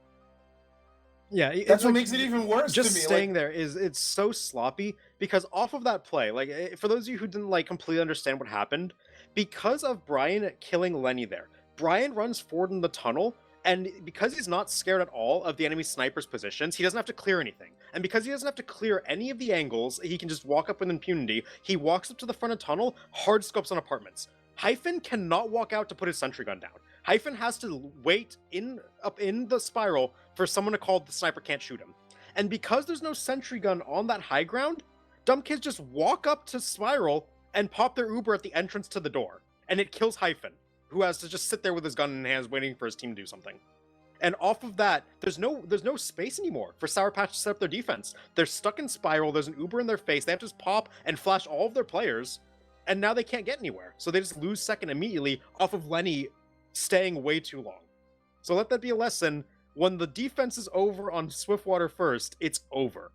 Yeah, that's what makes it even worse. Just to me. staying there it's so sloppy because off of that play, like for those of you who didn't like completely understand what happened, because of Brian killing Lenny there, Brian runs forward in the tunnel, and because he's not scared at all of the enemy sniper's positions, he doesn't have to clear anything. And because he doesn't have to clear any of the angles, he can just walk up with impunity. He walks up to the front of tunnel, hard scopes on apartments. Hyphen cannot walk out to put his sentry gun down. Hyphen has to wait up in the spiral for someone to call the sniper can't shoot him. And because there's no sentry gun on that high ground, Dumb Kids just walk up to spiral and pop their Uber at the entrance to the door. And it kills Hyphen, who has to just sit there with his gun in hands waiting for his team to do something. And off of that, there's no space anymore for Sour Patch to set up their defense. They're stuck in spiral, there's an Uber in their face, they have to just pop and flash all of their players, and now they can't get anywhere. So they just lose second immediately off of Lenny staying way too long. So let that be a lesson. When the defense is over on Swiftwater first, it's over.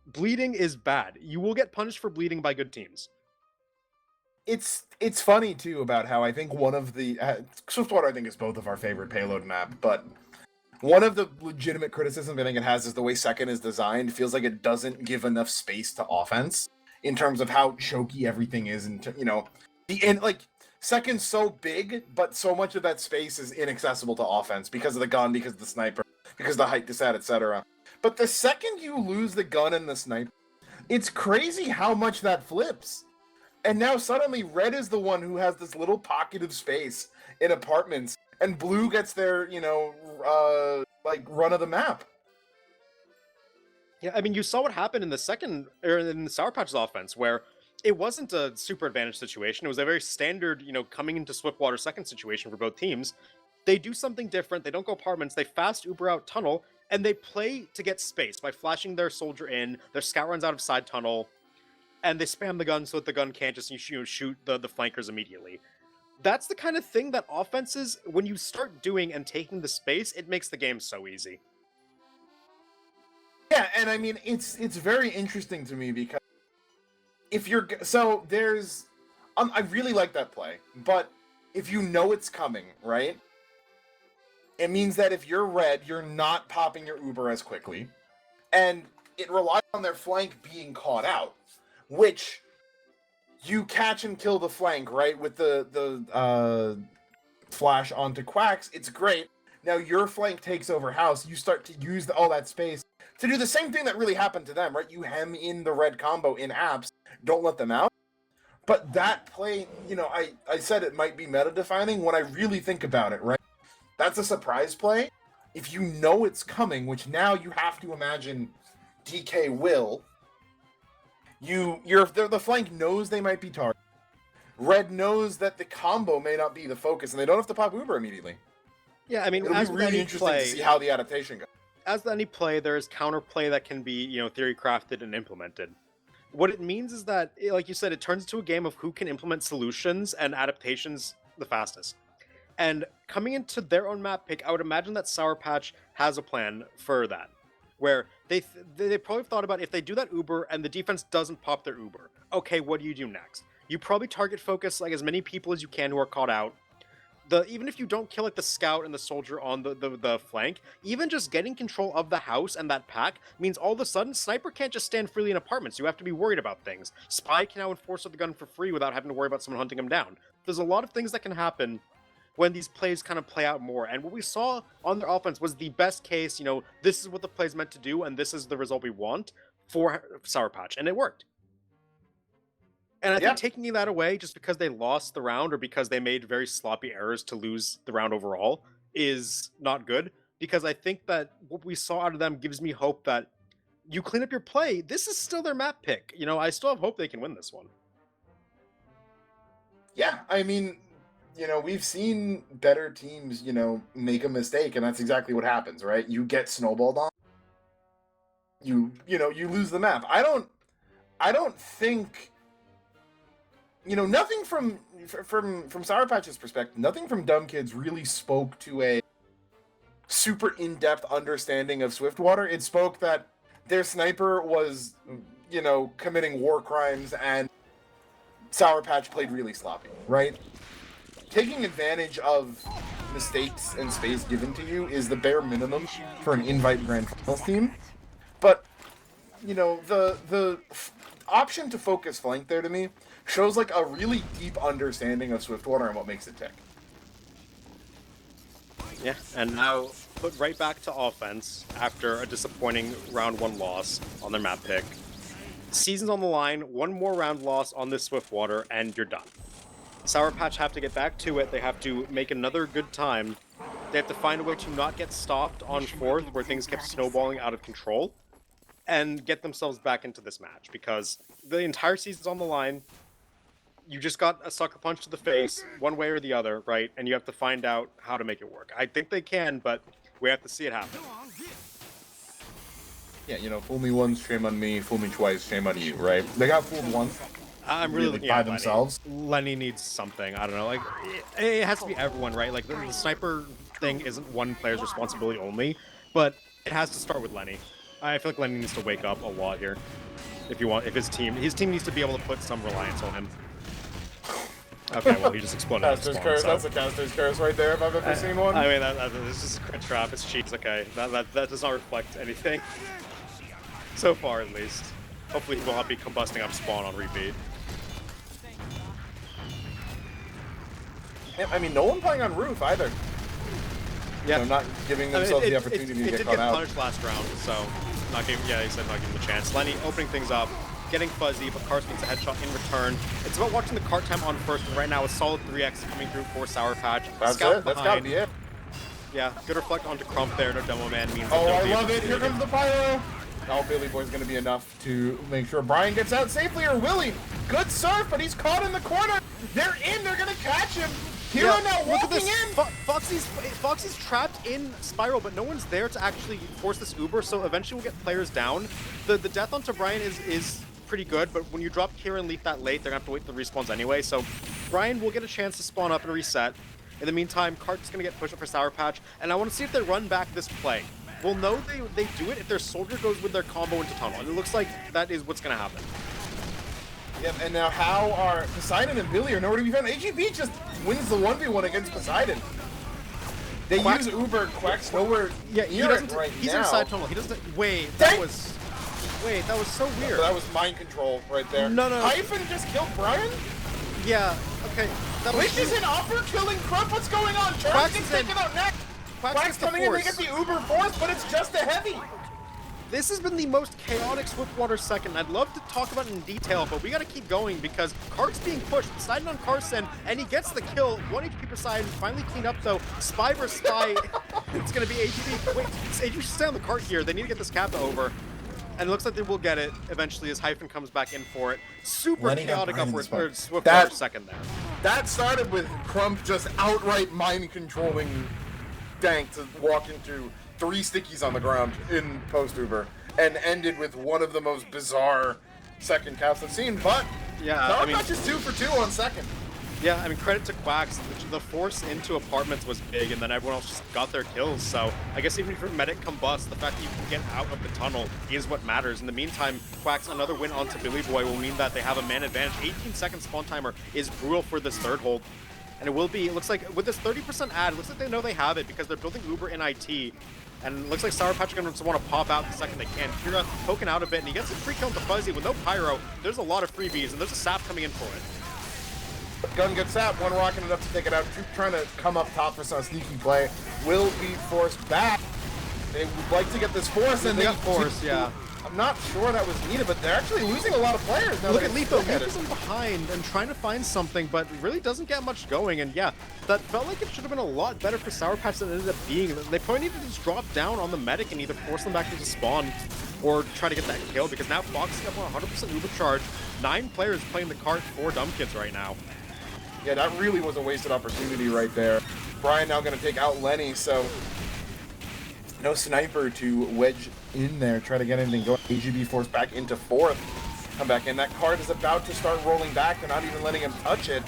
Bleeding is bad. You will get punished for bleeding by good teams. It's funny too about how I think one of the Swiftwater I think is both of our favorite payload map, but one of the legitimate criticisms I think it has is the way second is designed. It feels like it doesn't give enough space to offense in terms of how choky everything is, and you know, second's so big, but so much of that space is inaccessible to offense because of the gun, because of the sniper, because of the height desat, etc. But the second you lose the gun and the sniper, it's crazy how much that flips. And now suddenly red is the one who has this little pocket of space in apartments, and blue gets their, run of the map. Yeah, I mean, you saw what happened in the Sour Patch's offense, where it wasn't a super advantage situation. It was a very standard, coming into Swiftwater second situation for both teams. They do something different. They don't go apartments. They fast Uber out tunnel, and they play to get space by flashing their soldier in. Their scout runs out of side tunnel, and they spam the gun so that the gun can't just shoot the flankers immediately. That's the kind of thing that offenses, when you start doing and taking the space, it makes the game so easy. Yeah, and I mean, it's very interesting to me because I really like that play, but if you know it's coming, right? It means that if you're red, you're not popping your Uber as quickly, and it relies on their flank being caught out, which you catch and kill the flank, right? With the flash onto Quacks, it's great. Now your flank takes over house. You start to use all that space to do the same thing that really happened to them, right? You hem in the red combo in apps, don't let them out. But that play, you know, I said it might be meta-defining. When I really think about it, right? That's a surprise play. If you know it's coming, which now you have to imagine DK will, the flank knows they might be targeted. Red knows that the combo may not be the focus, and they don't have to pop Uber immediately. Yeah, I mean, It'll as be with really any interesting play, to see how the adaptation goes. as with any play, there's counterplay that can be, theory crafted and implemented. What it means is that, like you said, it turns into a game of who can implement solutions and adaptations the fastest. And coming into their own map pick, I would imagine that Sour Patch has a plan for that, where they probably thought about if they do that Uber and the defense doesn't pop their Uber, okay, what do you do next? You probably target focus like as many people as you can who are caught out. Even if you don't kill like the scout and the soldier on the flank, even just getting control of the house and that pack means all of a sudden sniper can't just stand freely in apartments. You have to be worried about things. Spy can now enforce the gun for free without having to worry about someone hunting him down. There's a lot of things that can happen when these plays kind of play out more. And what we saw on their offense was the best case, this is what the play's meant to do, and this is the result we want for Sour Patch, and it worked. And I think taking that away just because they lost the round or because they made very sloppy errors to lose the round overall is not good, because I think that what we saw out of them gives me hope that you clean up your play. This is still their map pick. I still have hope they can win this one. Yeah, I mean, we've seen better teams, make a mistake, and that's exactly what happens, right? You get snowballed on. You lose the map. I don't think, nothing from Sour Patch's perspective, nothing from Dumb Kids really spoke to a super in-depth understanding of Swiftwater. It spoke that their sniper was, committing war crimes, and Sour Patch played really sloppy, right? Taking advantage of mistakes and space given to you is the bare minimum for an invite Grand Finals team. But, the option to focus flank there to me shows like a really deep understanding of Swiftwater and what makes it tick. Yeah, and now put right back to offense after a disappointing round 1 loss on their map pick. Season's on the line, one more round loss on this Swiftwater, and you're done. Sour Patch have to get back to it. They have to make another good time. They have to find a way to not get stopped on 4th, where things kept snowballing out of control, and get themselves back into this match, because the entire season's on the line. You just got a sucker punch to the face, one way or the other, right? And you have to find out how to make it work. I think they can, but we have to see it happen. Yeah, fool me once, shame on me. Fool me twice, shame on you, right? They got fooled once. I'm really looking by at themselves. Lenny needs something. I don't know. Like, it has to be everyone, right? Like, the sniper thing isn't one player's responsibility only, but it has to start with Lenny. I feel like Lenny needs to wake up a lot here. If his team needs to be able to put some reliance on him. Okay, well, he just exploded. Caster's curse. So. That's a caster's curse right there, if I've ever seen one. I mean, this is a crit trap. It's cheats. Okay, that does not reflect anything. So far, at least. Hopefully, he will not be combusting up spawn on repeat. I mean, no one playing on roof either. Yeah, not giving themselves the opportunity to get caught out. It did get punished last round, so he said not giving him a chance. Lenny opening things up, getting fuzzy, but Cars gets a headshot in return. It's about watching the cart time on first, and right now a solid 3x coming through for Sour Patch. That's Scout it. That's gotta be it. Yeah, good reflect onto Crump there. No demo man means. Oh, I love it. Here comes the pyro. Now Billy Boy's going to be enough to make sure Brian gets out safely, or Willie. Good surf, but he's caught in the corner. They're in. They're going to catch him. Hero now walking in. Foxy's trapped in Spiral, but no one's there to actually force this Uber, so eventually we'll get players down. The death onto Brian is pretty good, but when you drop Kira and Leaf that late, they're going to have to wait for the respawns anyway, so Brian will get a chance to spawn up and reset. In the meantime, Cart's going to get pushed up for Sour Patch, and I want to see if they run back this play. We'll know they do it if their soldier goes with their combo into tunnel, and it looks like that is what's going to happen. Yep, and now how are Poseidon and Billy are nowhere to be found. AGP just wins the 1v1 against Poseidon. They use Uber, Quack's nowhere near it right he's now. Inside tunnel. He doesn't. Wait, that was. Wait, that was so weird. That was mind control right there. No. Hyphen just killed Brian? Yeah, okay. That was Glitch is in offer killing Crump. What's going on? Charles gets taken out next. Quack's coming in to get the Uber Force, but it's just a heavy. This has been the most chaotic Swiftwater second. I'd love to talk about it in detail, but we gotta keep going because Kart's being pushed, deciding on Carson, and he gets the kill. 1 HP per side, finally cleaned up though. Spy versus Spy. It's gonna be AGB. Wait, AGB should stay on the cart here. They need to get this Kappa over. And it looks like they will get it eventually as Hyphen comes back in for it. Super chaotic upward Swiftwater second there. That started with Crump just outright mind controlling Dank to walk into 3 stickies on the ground in post-Uber, and ended with one of the most bizarre second caps I've seen, but yeah, I mean, just 2 for 2 on second. Yeah, I mean, credit to Quacks. The force into apartments was big, and then everyone else just got their kills, so I guess even if your medic combusts, the fact that you can get out of the tunnel is what matters. In the meantime, Quacks, another win onto Billy Boy will mean that they have a man advantage. 18-second spawn timer is brutal for this third hold. And it will be, it looks like, with this 30% ad, it looks like they know they have it because they're building Uber in IT. And it looks like Sour Patch are going to want to pop out the second they can. Kira poking out a bit, and he gets a free kill into Fuzzy with no Pyro. There's a lot of freebies, and there's a sap coming in for it. Gun gets sap, one rocking it up to take it out. Two trying to come up top for some sneaky play. Will be forced back. They would like to get this force, and they got force, yeah. I'm not sure that was needed, but they're actually losing a lot of players now. Look at Lepo. Lepo's in behind and trying to find something, but really doesn't get much going. And yeah, that felt like it should have been a lot better for Sour Patch than it ended up being. They probably need to just drop down on the medic and either force them back into spawn or try to get that kill, because now Fox is up on 100% Uber charge. 9 players playing the cart for Dumb Kids right now. Yeah, that really was a wasted opportunity right there. Brian now going to take out Lenny, so no sniper to wedge in there, try to get anything going. AGB forced back into 4th. Come back in. That card is about to start rolling back. They're not even letting him touch it.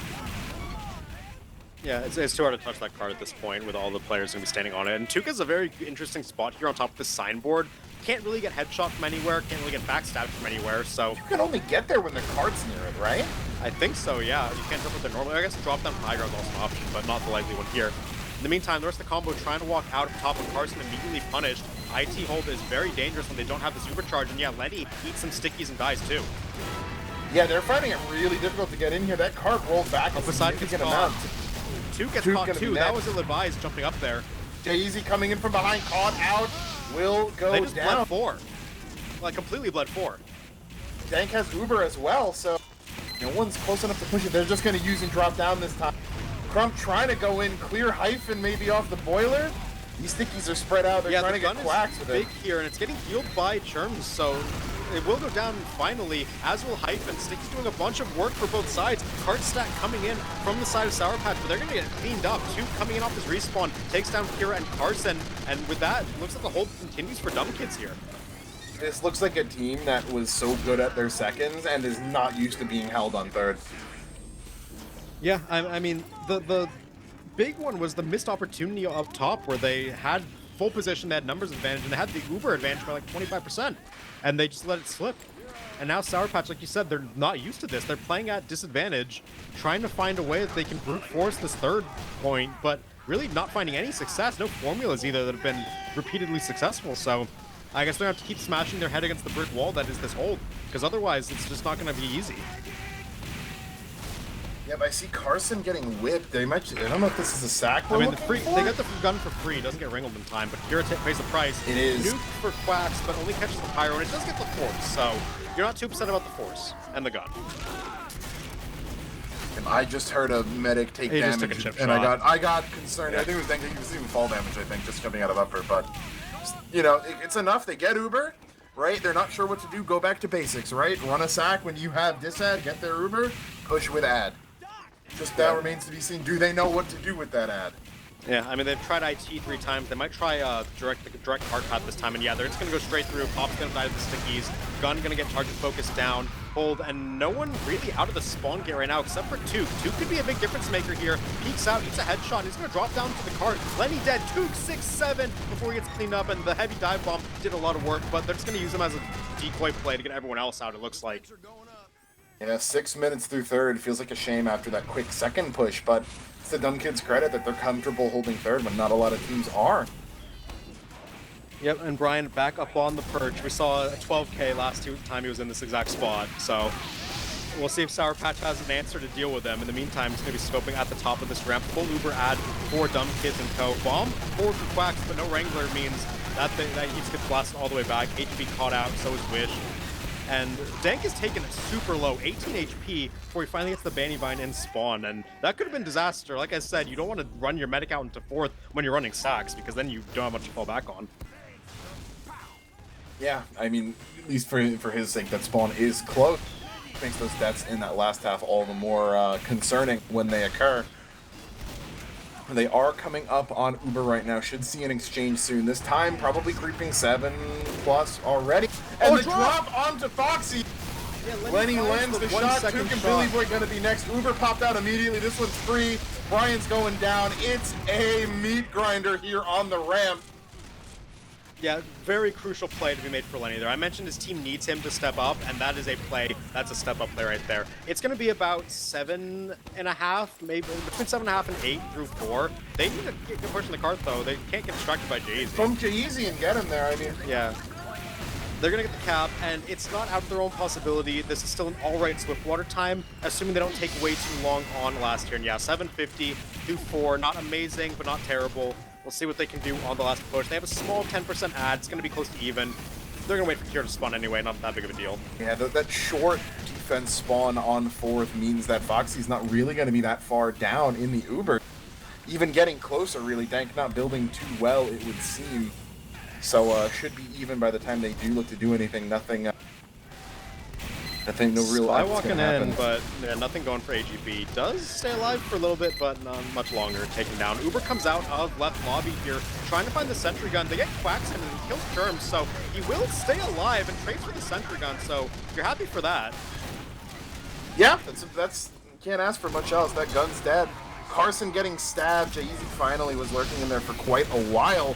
Yeah, it's too hard to touch that card at this point with all the players going to be standing on it. And Tuka's a very interesting spot here on top of the signboard. Can't really get headshot from anywhere, can't really get backstabbed from anywhere, so... You can only get there when the card's near it, right? I think so, yeah. You can't jump up there normally. I guess drop down high ground is also an option, but not the likely one here. In the meantime, the rest of the combo trying to walk out of top of Carson, immediately punished. IT hold is very dangerous when they don't have the supercharge, and yeah, Lenny eats some stickies and dies too. Yeah, they're finding it really difficult to get in here. That card rolled back. Up beside gets caught. 2 gets caught too. That was ill-advised jumping up there. Daisy coming in from behind, caught out. Will go down. They just bled 4. Like, completely bled 4. Dank has Uber as well, so no one's close enough to push it. They're just going to use and drop down this time. Crump trying to go in, clear Hyphen maybe off the boiler. These stickies are spread out. They're trying to get Quacks with it. Big here, and it's getting healed by Churms, so it will go down finally, as will Hyphen. Sticky's doing a bunch of work for both sides. Card stack coming in from the side of Sour Patch, but they're going to get cleaned up. 2 coming in off his respawn, takes down Kira and Carson, and with that, looks like the hold continues for Dumb Kids here. This looks like a team that was so good at their seconds and is not used to being held on third. Yeah, I mean, the big one was the missed opportunity up top where they had full position, they had numbers advantage, and they had the Uber advantage by like 25%, and they just let it slip. And now Sour Patch, like you said, they're not used to this. They're playing at disadvantage, trying to find a way that they can brute force this third point, but really not finding any success. No formulas either that have been repeatedly successful, so I guess they're going to have to keep smashing their head against the brick wall that is this hold, because otherwise it's just not going to be easy. Yeah, but I see Carson getting whipped. They might. I don't know if this is a sack. I mean, they got the gun for free. Doesn't get wrangled in time, but Kira pays the price. It is nuke for Quacks, but only catches the pyro, and it does get the force. So you're not too upset about the force and the gun. And I just heard a medic take damage, and I got concerned. Yeah. I think it was thinking he was even fall damage. I think just coming out of upper, but you know, it's enough. They get Uber. Right? They're not sure what to do. Go back to basics, right? Run a sack when you have this ad, get their Uber, push with ad. Just that remains to be seen. Do they know what to do with that ad? Yeah, I mean, they've tried IT 3 times. They might try direct hard path this time. And yeah, they're just going to go straight through. Pop's going to die to the stickies. Gun going to get target focus down. Hold, and no one really out of the spawn gate right now except for Took. Took could be a big difference maker here. Peeks out, eats a headshot. He's going to drop down to the cart. Lenny dead. Took 6-7 before he gets cleaned up. And the heavy dive bomb did a lot of work, but they're just going to use him as a decoy play to get everyone else out, it looks like. Yeah, 6 minutes through third. Feels like a shame after that quick second push, but it's the Dumb Kids' credit that they're comfortable holding third when not a lot of teams are. Yep, and Brian back up on the perch. We saw a 12K last time he was in this exact spot, so we'll see if Sour Patch has an answer to deal with them. In the meantime, he's going to be scoping at the top of this ramp. Full Uber ad for Dumb Kids and Co. Bomb forward for Quacks, but no Wrangler means that he just gets blasted all the way back. HP caught out, so is Wish. And Dank is taken super low, 18 HP, before he finally gets the Banny Vine in spawn. And that could have been disaster. Like I said, you don't want to run your medic out into 4th when you're running stacks, because then you don't have much to fall back on. Yeah, I mean, at least for his sake, that spawn is close. Makes those deaths in that last half all the more concerning when they occur. They are coming up on Uber right now. Should see an exchange soon. This time, probably creeping 7+ already. And the drop onto Foxy. Yeah, Lenny lands the shot. Tuke and Billy Boy gonna be next. Uber popped out immediately. This one's free. Brian's going down. It's a meat grinder here on the ramp. Yeah, very crucial play to be made for Lenny there. I mentioned his team needs him to step up, and that is a play. That's a step up play right there. It's going to be about 7.5, maybe between 7.5 and 8 through 4. They need to get pushing the cart, though. They can't get distracted by Jay-Z. From Jay-Z and get him there, I mean. Yeah. They're going to get the cap, and it's not out of their own possibility. This is still an all-right Swiftwater time, assuming they don't take way too long on last year. And yeah, 750 through 4, not amazing, but not terrible. We'll see what they can do on the last push. They have a small 10% ad. It's going to be close to even. They're going to wait for Kira to spawn anyway. Not that big of a deal. Yeah, that short defense spawn on 4th means that Foxy's not really going to be that far down in the Uber. Even getting closer, really. Dank not building too well, it would seem. So should be even by the time they do look to do anything. Nothing. No real. Spy walking in, but yeah, nothing going for AGB. Does stay alive for a little bit, but not much longer. Taken down. Uber comes out of left lobby here, trying to find the sentry gun. They get Quacks in and he kills Germs, so he will stay alive and trades for the sentry gun. So you're happy for that. Yeah, that's can't ask for much else. That gun's dead. Carson getting stabbed. Jay-Z finally was lurking in there for quite a while.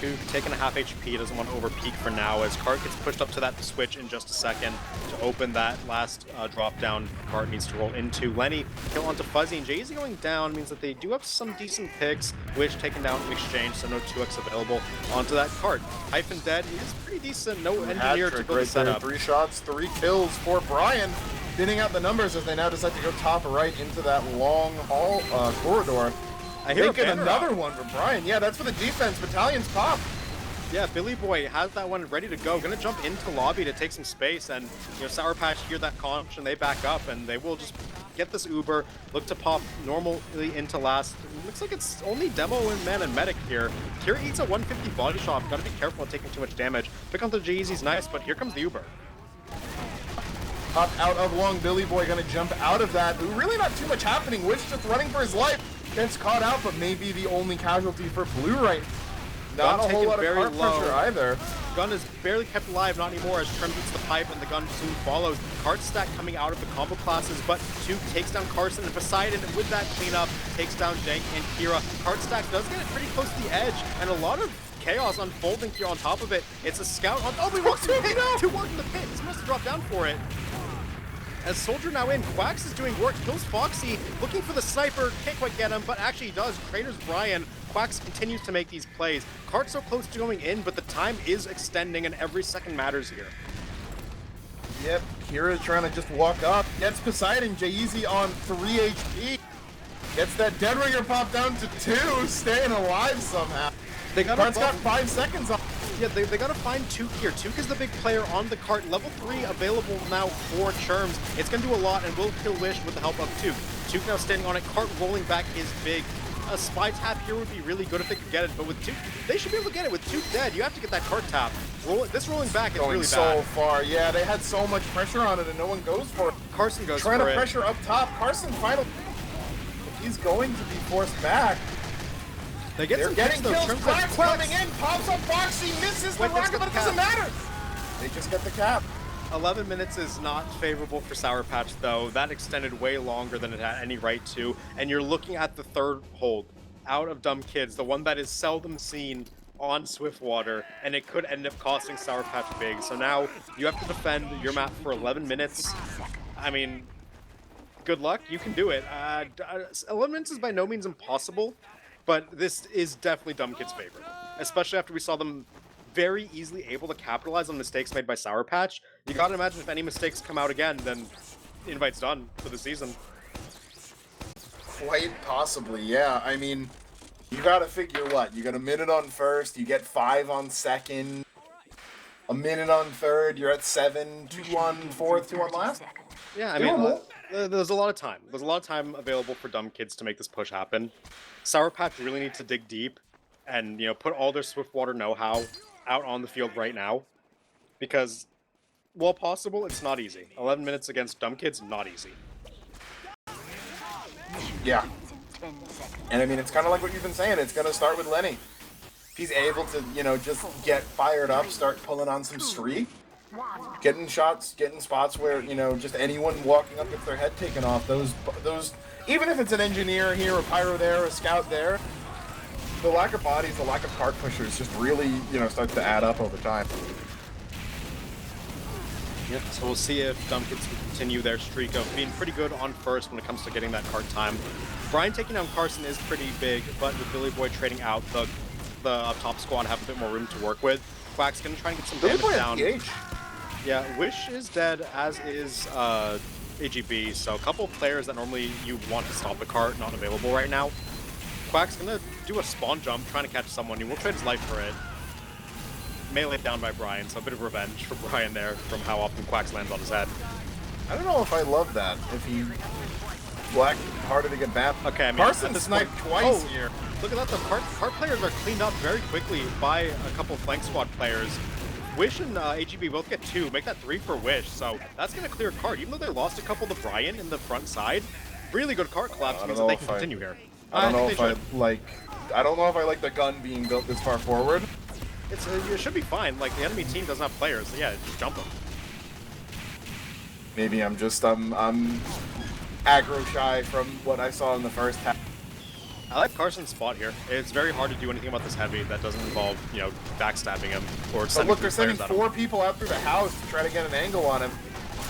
Tuke taking a half HP, doesn't want to over peak for now as Cart gets pushed up to that switch in just a second to open that last drop down. Cart needs to roll into Lenny, kill onto Fuzzy, and Jay-Z going down means that they do have some decent picks, which taken down in exchange, so no 2x available onto that Cart. Hyphen dead is pretty decent, no engineer to build the setup. 3 shots, 3 kills for Brian, thinning out the numbers as they now decide to go top right into that long hall corridor. I hear another one for Brian. Yeah, that's for the defense. Battalion's pop. Yeah, Billy Boy has that one ready to go. Gonna jump into lobby to take some space, and Sour Patch hear that conch and they back up, and they will just get this Uber. Look to pop normally into last. Looks like it's only Demo and Man and Medic here. Kira eats a 150 body shot. Gotta be careful of taking too much damage. Pick on the Jay-Z's nice, but here comes the Uber. Up out of long. Billy Boy gonna jump out of that. Really not too much happening. Wish just running for his life. Gets caught out, but maybe the only casualty for Blue right now. Not a whole lot of cart pressure either. Gun is barely kept alive, not anymore, as Trim beats the pipe and the gun soon follows. Cart stack coming out of the combo classes, but Tuke takes down Carson, and Poseidon with that cleanup takes down Dank and Kira. Cart stack does get it pretty close to the edge, and a lot of chaos unfolding here on top of it. It's a scout on. Oh, we walked through two walked in the pit. He's supposed to drop down for it. As Soldier now in, Quacks is doing work, kills Foxy, looking for the sniper, can't quite get him, but actually he does. Craters Brian. Quacks continues to make these plays. Cart's so close to going in, but the time is extending and every second matters here. Yep, Kira trying to just walk up. Gets Poseidon, Jay-Z on 3 HP. Gets that Dead Ringer pop down to 2, staying alive somehow. Cart's got 5 seconds on. Yeah, they gotta find Tuke here. Tuke is the big player on the cart. Level 3 available now for Churms. It's gonna do a lot and will kill Wish with the help of Tuke. Tuke now standing on it. Cart rolling back is big. A spy tap here would be really good if they could get it, but with Tuke, they should be able to get it. With Tuke dead, you have to get that cart tap. This rolling back is really bad. So far, yeah, they had so much pressure on it and no one goes for it. Carson goes for it. Trying to pressure up top. Carson finally, he's going to be forced back. They're getting kills. Quacks coming in, pops up Foxy, misses the rocket, but it doesn't matter. They just get the cap. 11 minutes is not favorable for Sour Patch, though. That extended way longer than it had any right to. And you're looking at the third hold out of Dumb Kids, the one that is seldom seen on Swiftwater, and it could end up costing Sour Patch big. So now you have to defend your map for 11 minutes. I mean, good luck. You can do it. 11 minutes is by no means impossible, but this is definitely Dumb Kid's favorite. especially after we saw them very easily able to capitalize on mistakes made by Sour Patch. You gotta imagine if any mistakes come out again, then the invite's done for the season. Quite possibly, yeah. I mean, you gotta figure what? You got a minute on first, you get 5 on second, a minute on third, you're at 7, 2 on fourth, 2 on last. Yeah, I mean, there's a lot of time. There's a lot of time available for dumb kids to make this push happen. Sour Patch really needs to dig deep and, you know, put all their Swiftwater know-how out on the field right now. Because, while possible, it's not easy. 11 minutes against dumb kids, not easy. Yeah. And I mean, it's kind of like what you've been saying. It's going to start with Lenny. If he's able to, you know, just get fired up, start pulling on some streak, getting shots, getting spots where, you know, just anyone walking up gets their head taken off. Those, even if it's an engineer here, a pyro there, a scout there, the lack of bodies, the lack of card pushers just really, you know, starts to add up over time. Yep, so we'll see if dumb kids can continue their streak of being pretty good on first when it comes to getting that card time. Brian taking down Carson is pretty big, but with Billy Boy trading out, the up top squad have a bit more room to work with. Quack's gonna try and get some damage down. Yeah, Wish is dead, as is AGB, so a couple players that normally you want to stop the cart, not available right now. Quack's gonna do a spawn jump, trying to catch someone. He will trade his life for it. Melee down by Brian, so a bit of revenge for Brian there from how often Quacks lands on his head. I don't know if I love that. If he black harder to get back. Okay, I mean, Carson sniped twice here. Look at that, the cart players are cleaned up very quickly by a couple flank squad players. Wish and AGB both get 2, make that 3 for Wish, so that's gonna clear cart. Even though they lost a couple to Brian in the front side, really good cart collapse means that they can continue here. I don't know if I like the gun being built this far forward. It should be fine. Like, the enemy team doesn't have players, so yeah, just jump them. Maybe I'm just I'm aggro shy from what I saw in the first half. I like Carson's spot here. It's very hard to do anything about this heavy that doesn't involve, you know, backstabbing him or sending. But look, they're sending 4 people out through the house to try to get an angle on him.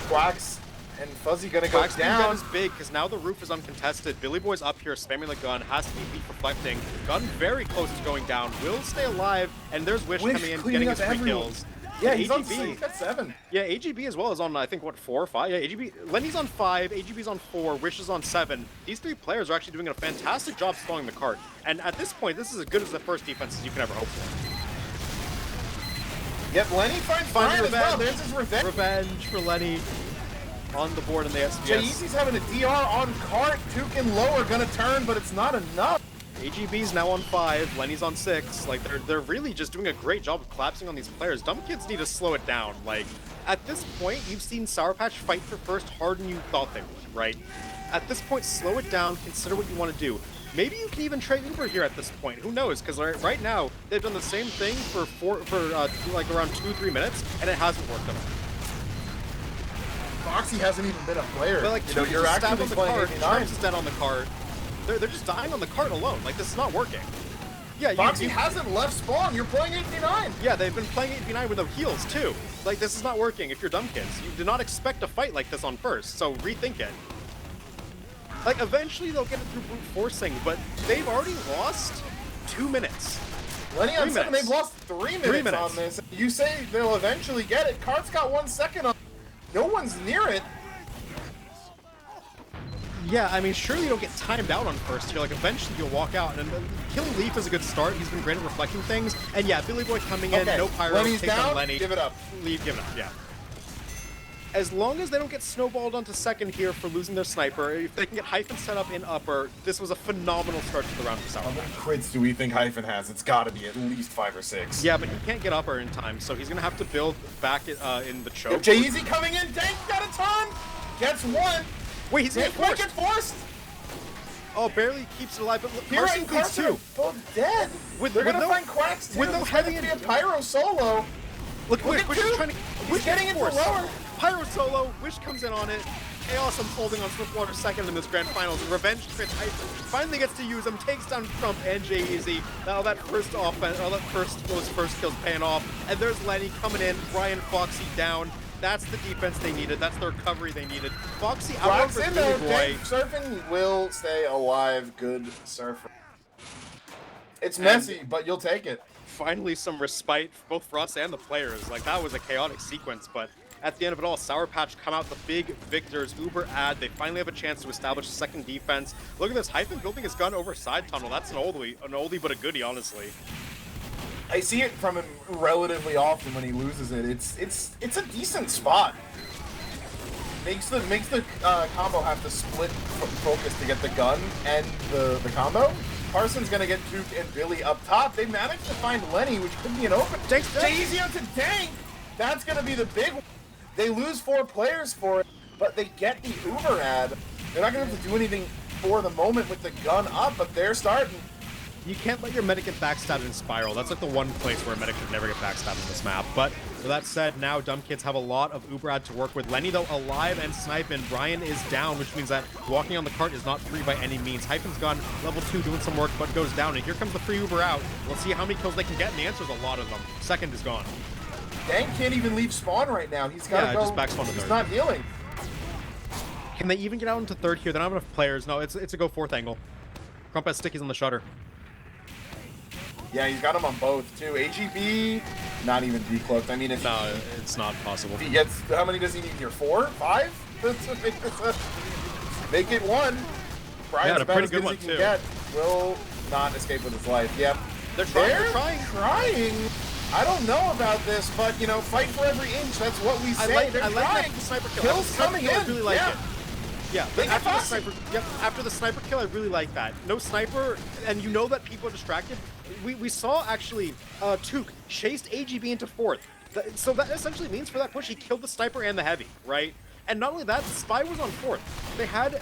Quacks and Fuzzy gonna go down. Gun is big because now the roof is uncontested. Billy Boy's up here spamming the gun, has to be beat reflecting. Gun very close to going down, will stay alive, and there's Wish coming in, getting his 3 kills. Yeah, he's on 6, he's got 7. Yeah, AGB as well is on, I think, what, 4 or 5? Yeah, AGB, Lenny's on 5, AGB's on 4, Wish is on 7. These 3 players are actually doing a fantastic job slowing the cart. And at this point, this is as good as the first defense as you can ever hope for. Yep, Lenny finds Brian as well. There's his revenge. Revenge for Lenny on the board in the SVS. Easy's having a DR on cart. Tukin lower, gonna turn, but it's not enough. AGB's now on 5, Lenny's on 6. Like, they're really just doing a great job of collapsing on these players. Dumb kids need to slow it down. Like, at this point, you've seen Sour Patch fight for first harder than you thought they would, right? At this point, slow it down, consider what you want to do. Maybe you can even trade Uber here at this point. Who knows? Because right now, they've done the same thing for like around 2-3 minutes, and it hasn't worked at all. Foxy hasn't even been a player. But like, you know, you're actually on the playing cart, 89. is dead on the cart. They're just dying on the cart alone. Like, this is not working. Yeah, Foxy hasn't left spawn. You're playing 89. Yeah, they've been playing 89 with the heals too. Like, this is not working if you're dumb kids. You do not expect a fight like this on first, so rethink it. Like, eventually they'll get it through brute forcing, but they've already lost 2 minutes. Lenny on 7, they've lost 3 minutes on this. You say they'll eventually get it. Cart's got 1 second on. No one's near it. Yeah, I mean, surely you don't get timed out on first here. Like, eventually you'll walk out. And killing Leaf is a good start. He's been great at reflecting things. And yeah, Billy Boy coming in, no pyro, Lenny's takes down, on Lenny. give it up. Leave, give it up, yeah. As long as they don't get snowballed onto second here for losing their sniper, if they can get Hyphen set up in upper, this was a phenomenal start to the round for Sour Patch. How many crits do we think Hyphen has? It's got to be at least 5 or 6. Yeah, but he can't get upper in time, so he's going to have to build back in the choke. J-Eazy coming in, Dank got a ton! Gets 1! Wait, he's getting forced! Get forced! Oh, barely keeps it alive, but Carson bleeds too. Both dead. They're gonna find Quacks too. With no heavy to be a pyro solo. Look, Wish is trying to. Wish getting it for lower. Pyro solo. Wish comes in on it. Chaos unfolding on Swiftwater second in this grand finals. Revenge Twitch finally gets to use him. Takes down Trump and J-Eazy. Now that first offense, those first kills paying off. And there's Lenny coming in. Brian Foxy down. That's the defense they needed. That's the recovery they needed. Foxy out over Billy Boy. Surfing will stay alive. Good surfer. It's messy, but you'll take it. finally some respite both for us and the players. Like, that was a chaotic sequence, but at the end of it all, Sour Patch come out the big victors. Uber ad, they finally have a chance to establish a second defense. Look at this, Hyphen building his gun over side tunnel. That's an oldie but a goodie, honestly. I see it from him relatively often when he loses it. It's a decent spot. Makes the combo have to split focus to get the gun and the combo. Carson's gonna get Duke and Billy up top. They managed to find Lenny, which could be an open. Easy onto Dank. That's gonna be the big one. They lose 4 players for it, but they get the Uber ad. They're not gonna have to do anything for the moment with the gun up, but they're starting. You can't let your medic get backstabbed in Spiral. That's like the one place where a medic should never get backstabbed in this map. But with that said, now Dumb Kids have a lot of Uber ad to work with. Lenny, though, alive and sniping. Brian is down, which means that walking on the cart is not free by any means. Hyphen's gun, level 2, doing some work, but goes down. And here comes the free Uber out. We'll see how many kills they can get, and the answer is a lot of them. Second is gone. Dank can't even leave spawn right now. He's got to go. Just back spawn to third. He's not healing. Can they even get out into third here? They don't have enough players. No, it's a go fourth angle. Crump has stickies on the shutter. Yeah, he's got him on both, too. AGB, not even decloaked. I mean, if no, it's not possible. He gets, how many does he need here? 4? 5? Make it 1. Brian's about as good as he can get. Will not escape with his life. Yep. They're trying. I don't know about this, but, you know, fight for every inch. That's what we say. I like the sniper kill. Kills coming in. I really like it. Yeah, but after the sniper kill, I really like that. No sniper, and you know that people are distracted. We saw, actually, Took chased AGB into 4th. So that essentially means for that push, he killed the sniper and the heavy, right? And not only that, Spy was on 4th. They had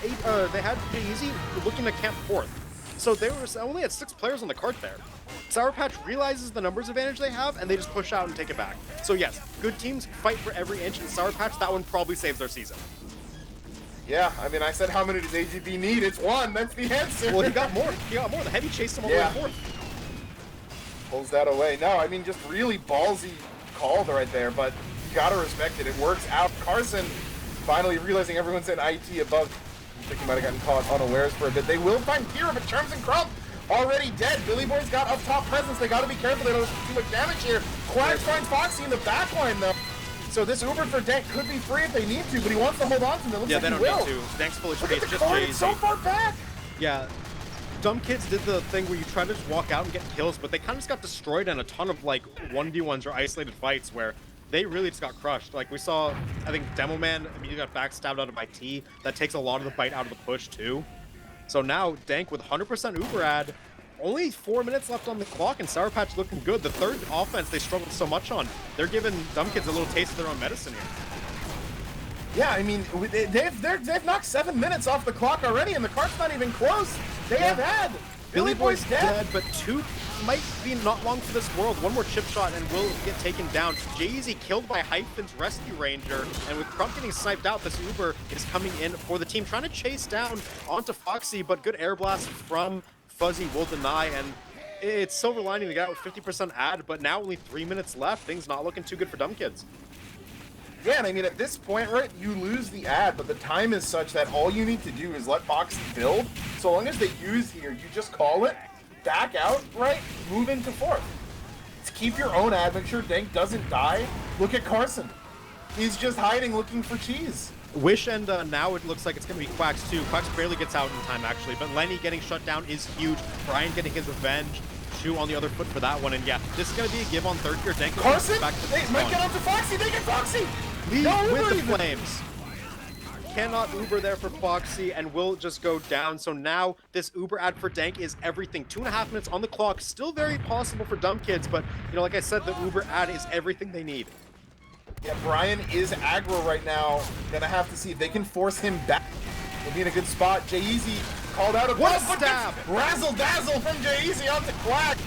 Easy looking to camp 4th. So they were only had 6 players on the cart there. Sour Patch realizes the numbers advantage they have, and they just push out and take it back. So yes, good teams fight for every inch, and Sour Patch, that one probably saves their season. Yeah, I mean, I said how many does AGB need? It's 1. That's the answer. Well, he got more. The heavy chased him all the way to 4th. Pulls that away. No, I mean, just really ballsy called right there, but you gotta respect it. It works out. Carson finally realizing everyone's in IT above. I think he might have gotten caught unawares for a bit. They will find Kira, but Charms and Crump already dead. Billy Boy's got up top presence. They gotta be careful. They don't do too much damage here. Quags finds Foxy in the backline, though. So this Uber for Dank could be free if they need to, but he wants to hold on to them. Yeah, they don't need to. Dank's fully free. It's just Jay-Z. So far back. Yeah. Dumb Kids did the thing where you try to just walk out and get kills, but they kind of just got destroyed in a ton of, like, 1v1s or isolated fights where they really just got crushed. Like, we saw, I think, Demo Man immediately got backstabbed out of IT. That takes a lot of the bite out of the push, too. So now, Dank with 100% Uber ad, only 4 minutes left on the clock, and Sour Patch looking good. The third offense they struggled so much on. They're giving Dumb Kids a little taste of their own medicine here. Yeah, I mean, they've knocked 7 minutes off the clock already, and the cart's not even close. They have had. Billy Boy's dead, but 2 might be not long for this world. One more chip shot and will get taken down. Jay-Z killed by Hyphen's Rescue Ranger, and with Crump getting sniped out, this Uber is coming in for the team, trying to chase down onto Foxy, but good air blast from Fuzzy will deny, and it's silver lining. They got with 50% ad, but now only 3 minutes left. Things not looking too good for Dumb Kids. Yeah, and I mean, at this point, right, you lose the ad, but the time is such that all you need to do is let Foxy build. So long as they use here, you just call it, back out, right, move into 4th. Keep your own ad, make sure Dank doesn't die. Look at Carson. He's just hiding, looking for cheese. Wish, and now it looks like it's going to be Quacks too. Quacks barely gets out in time, actually, but Lenny getting shut down is huge. Brian getting his revenge. Shoe on the other foot for that one, and yeah, this is going to be a give on third here. Dank Carson, back to they might get onto Foxy. They get Foxy. Lead with the flames. Cannot Uber there for Foxy, and will just go down. So now this Uber ad for Dank is everything. 2.5 minutes on the clock. Still very possible for Dumb Kids, but you know, like I said, the Uber ad is everything they need. Yeah, Brian is aggro right now. Gonna have to see if they can force him back. He'll be in a good spot. Jay-Z called out a stab! Razzle dazzle from Jay-Z onto Quack.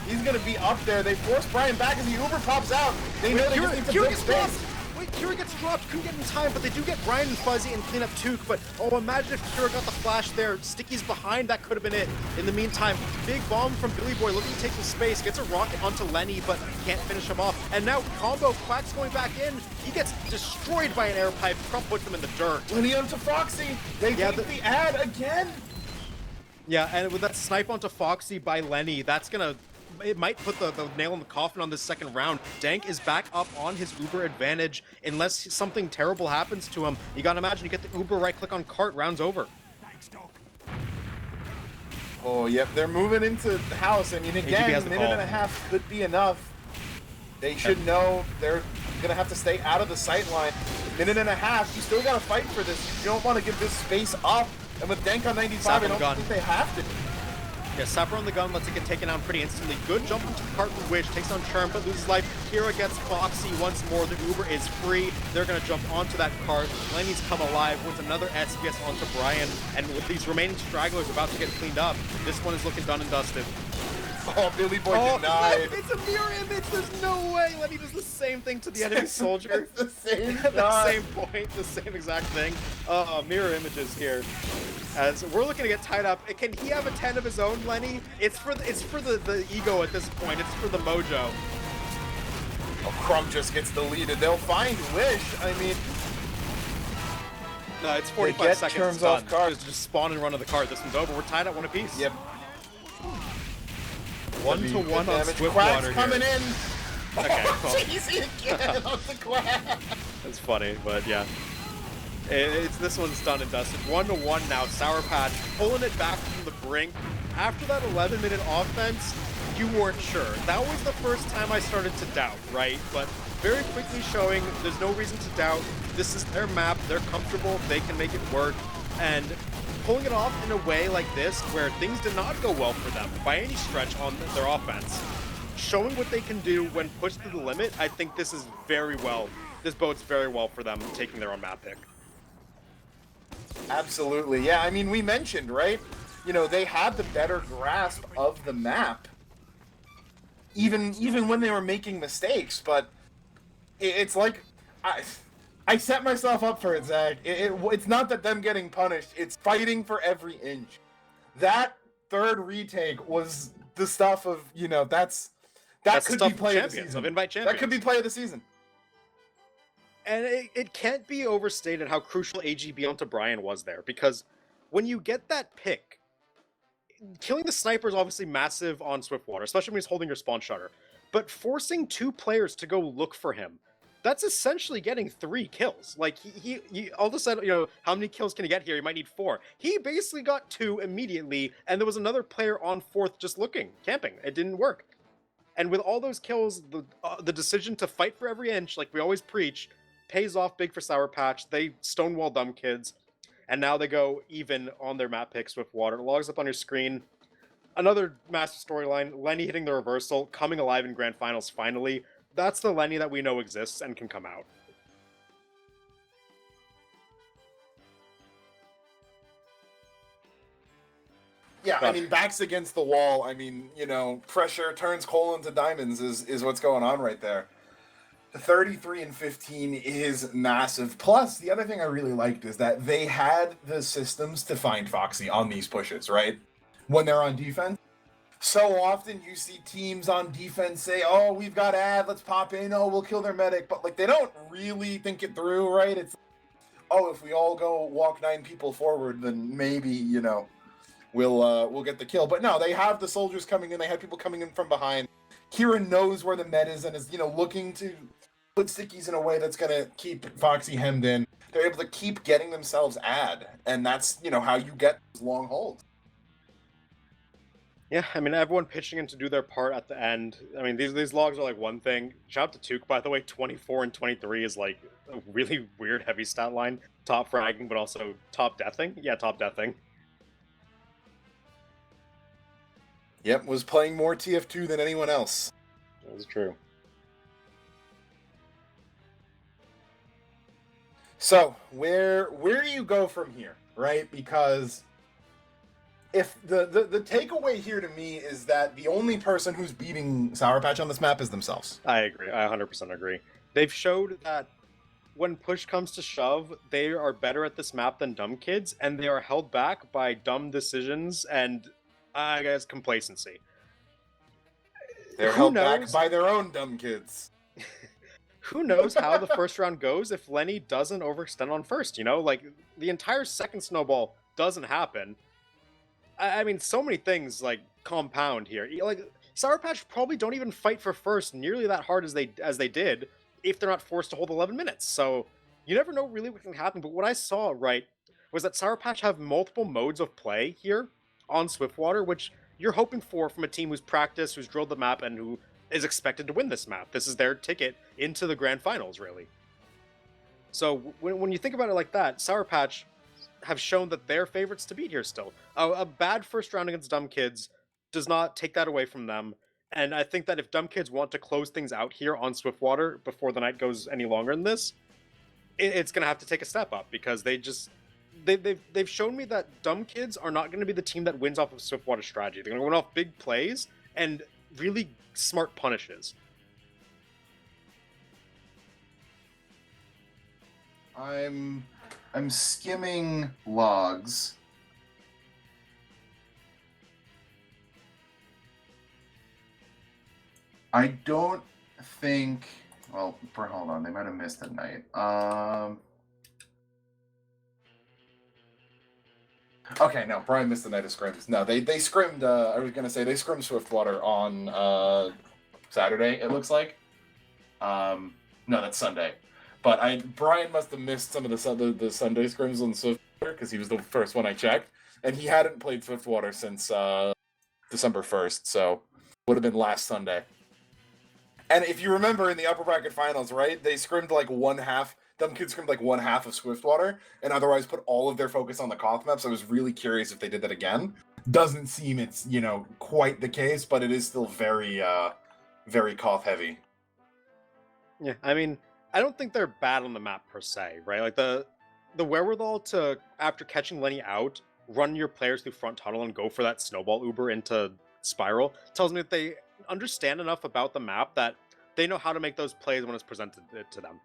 He's gonna be up there. They force Brian back as the Uber pops out. They know they just need to build space. Wait, Kira gets dropped, couldn't get in time, but they do get Brian and Fuzzy and clean up Took. But oh, imagine if Kira got the flash there. Sticky's behind, that could have been it. In the meantime, big bomb from Billy Boy looking to take the space, gets a rocket onto Lenny, but can't finish him off. And now combo, Quack's going back in. He gets destroyed by an air pipe. Crump puts him in the dirt. Lenny onto Foxy. They take the ad again. Yeah, and with that snipe onto Foxy by Lenny, that's gonna it might put the nail in the coffin on this second round. Dank is back up on his Uber advantage. Unless something terrible happens to him, you gotta imagine you get the Uber right click on cart, round's over. Oh, yep, they're moving into the house. I mean, again, a minute and a half could be enough. They should know they're going to have to stay out of the sight line. Minute and a half, you still got to fight for this. You don't want to give this space up. And with Dank on 95, I don't think they have to. Yeah, Sapper on the gun lets it get taken down pretty instantly. Good jump into the cart from Witch, takes on Churn, but loses life. Kira gets Foxy once more. The Uber is free. They're going to jump onto that cart. Lenny's come alive with another SPS onto Brian. And with these remaining stragglers about to get cleaned up, this one is looking done and dusted. Oh, Billy Boy denied. It's a mirror image. There's no way. Lenny does the same thing to the enemy soldier. It's the same At the same point, the same exact thing. Mirror images here. As we're looking to get tied up. Can he have a 10 of his own, Lenny? It's for the ego at this point. It's for the mojo. Oh, Crumb just gets deleted. They'll find Wish. I mean, no, it's 45 seconds. Terms off card. Just spawn and run to the card. This one's over. We're tied at one apiece. Yep. 1-1 on Swiftwater coming in. Okay. Oh, easy again on the Quack. That's funny, but yeah. It's this one's done and dusted. 1-1 now. Sour Patch pulling it back from the brink. After that 11-minute offense, you weren't sure. That was the first time I started to doubt, right? But very quickly showing there's no reason to doubt. This is their map. They're comfortable. They can make it work. And pulling it off in a way like this, where things did not go well for them by any stretch on their offense. Showing what they can do when pushed to the limit, I think this is very well. This bodes very well for them taking their own map pick. Absolutely, yeah. I mean, we mentioned, right? You know, they had the better grasp of the map, even when they were making mistakes. But it's like I set myself up for it, Zach. It's not that them getting punished; it's fighting for every inch. That third retake was the stuff of, you know, that could be play of the season. Of invite champions. That could be play of the season. And it can't be overstated how crucial AGB onto Brian was there, because when you get that pick, killing the sniper is obviously massive on Swiftwater, especially when he's holding your spawn shutter. But forcing two players to go look for him, that's essentially getting 3 kills. Like, he all of a sudden, you know, how many kills can he get here? He might need 4. He basically got 2 immediately, and there was another player on 4th just looking, camping. It didn't work. And with all those kills, the decision to fight for every inch, like we always preach, pays off big for Sour Patch. They stonewall dumb kids, and now they go even on their map picks with Water. Logs up on your screen. Another massive storyline. Lenny hitting the reversal, coming alive in Grand Finals finally. That's the Lenny that we know exists and can come out. Yeah, I mean, backs against the wall. I mean, you know, pressure turns coal into diamonds is what's going on right there. The 33-15 is massive. Plus, the other thing I really liked is that they had the systems to find Foxy on these pushes, right? When they're on defense. So often you see teams on defense say, oh, we've got ad, let's pop in, oh, we'll kill their medic. But, like, they don't really think it through, right? It's, oh, if we all go walk 9 people forward, then maybe, you know, we'll get the kill. But no, they have the soldiers coming in. They have people coming in from behind. Kieran knows where the med is and is, you know, looking to put stickies in a way that's going to keep Foxy hemmed in. They're able to keep getting themselves ad, and that's, you know, how you get those long holds. Yeah, I mean, everyone pitching in to do their part at the end. I mean, these logs are like one thing. Shout out to Took, by the way. 24 and 23 is like a really weird heavy stat line. Top fragging, but also top deathing. Yeah, top deathing. Yep, was playing more TF2 than anyone else. That is true. So, where do you go from here, right? Because if the takeaway here to me is that the only person who's beating Sour Patch on this map is themselves. I agree. I 100% agree. They've showed that when push comes to shove, they are better at this map than dumb kids, and they are held back by dumb decisions and, I guess, complacency. They're held back by their own dumb kids. Who knows how the first round goes if Lenny doesn't overextend on first, you know? Like, the entire second snowball doesn't happen. I mean, so many things, like, compound here. Like, Sour Patch probably don't even fight for first nearly that hard as they did if they're not forced to hold 11 minutes. So you never know really what can happen. But what I saw, right, was that Sour Patch have multiple modes of play here on Swiftwater, which you're hoping for from a team who's practiced, who's drilled the map, and who is expected to win this map. This is their ticket into the grand finals, really. So when you think about it like that, Sour Patch have shown that they're favorites to beat here still. A bad first round against Dumb Kids does not take that away from them. And I think that if Dumb Kids want to close things out here on Swiftwater before the night goes any longer than this, it's going to have to take a step up because they've shown me that Dumb Kids are not going to be the team that wins off of Swiftwater strategy. They're going to win off big plays and really smart punishes. I'm skimming logs. I don't think. Well, hold on. They might have missed a night. Okay, no, Brian missed the night of scrims. No, they scrimmed. I was gonna say they scrimmed Swiftwater on Saturday. It looks like. No, that's Sunday. But Brian must have missed some of the Sunday scrims on Swiftwater because he was the first one I checked, and he hadn't played Swiftwater since December 1st, so would have been last Sunday. And if you remember in the upper bracket finals, right, they scrimmed like one half. Dumb Kids scrimmed like one half of Swiftwater, and otherwise put all of their focus on the Koth map. So I was really curious if they did that again. Doesn't seem it's quite the case, but it is still very very Koth heavy. Yeah, I mean, I don't think they're bad on the map per se, right? Like the wherewithal to, after catching Lenny out, run your players through front tunnel and go for that snowball Uber into Spiral tells me that they understand enough about the map that they know how to make those plays when it's presented to them.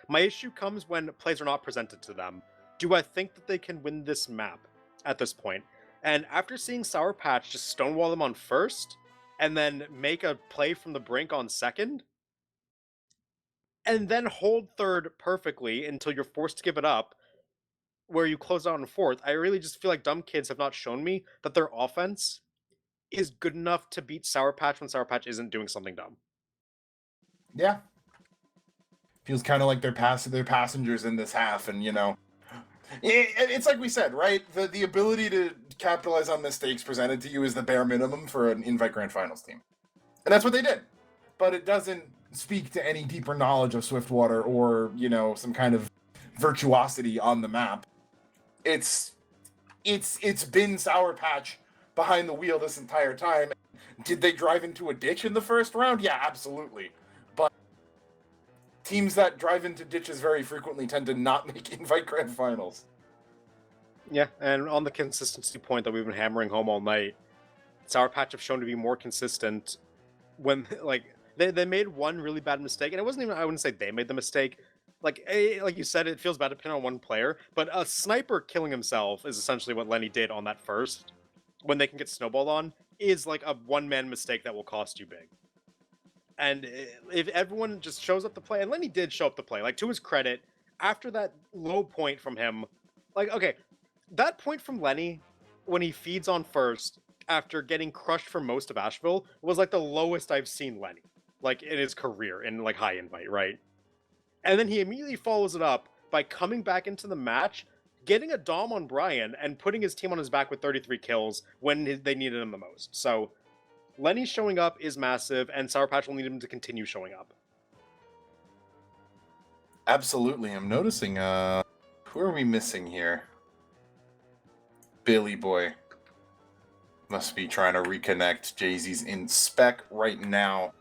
My issue comes when plays are not presented to them. Do I think that they can win this map at this point? And after seeing Sour Patch just stonewall them on first, and then make a play from the brink on second, and then hold third perfectly until you're forced to give it up, where you close out on fourth, I really just feel like Dumb Kids have not shown me that their offense is good enough to beat Sour Patch when Sour Patch isn't doing something dumb. Yeah. Feels kind of like they're passengers in this half, and it's like we said, right? The ability to capitalize on mistakes presented to you is the bare minimum for an invite grand finals team, and that's what they did. But it doesn't speak to any deeper knowledge of Swiftwater or some kind of virtuosity on the map. It's been Sour Patch behind the wheel this entire time. Did they drive into a ditch in the first round? Yeah, absolutely. But teams that drive into ditches very frequently tend to not make invite grand finals. Yeah, and on the consistency point that we've been hammering home all night, Sour Patch have shown to be more consistent when, like, they made one really bad mistake, and it wasn't even, I wouldn't say they made the mistake. Like you said, it feels bad to pin on one player, but a sniper killing himself is essentially what Lenny did on that first. When they can get snowballed on, is like a one-man mistake that will cost you big. And if everyone just shows up to play, and Lenny did show up to play, like, to his credit, after that low point from him, like, okay, that point from Lenny, when he feeds on first, after getting crushed for most of Asheville, was like the lowest I've seen Lenny, like, in his career, in like high invite, right? And then he immediately follows it up by coming back into the match, getting a dom on Brian, and putting his team on his back with 33 kills when they needed him the most. So Lenny showing up is massive, and Sour Patch will need him to continue showing up. Absolutely. I'm noticing, who are we missing here? Billy Boy. Must be trying to reconnect. Jay-Z's in spec right now.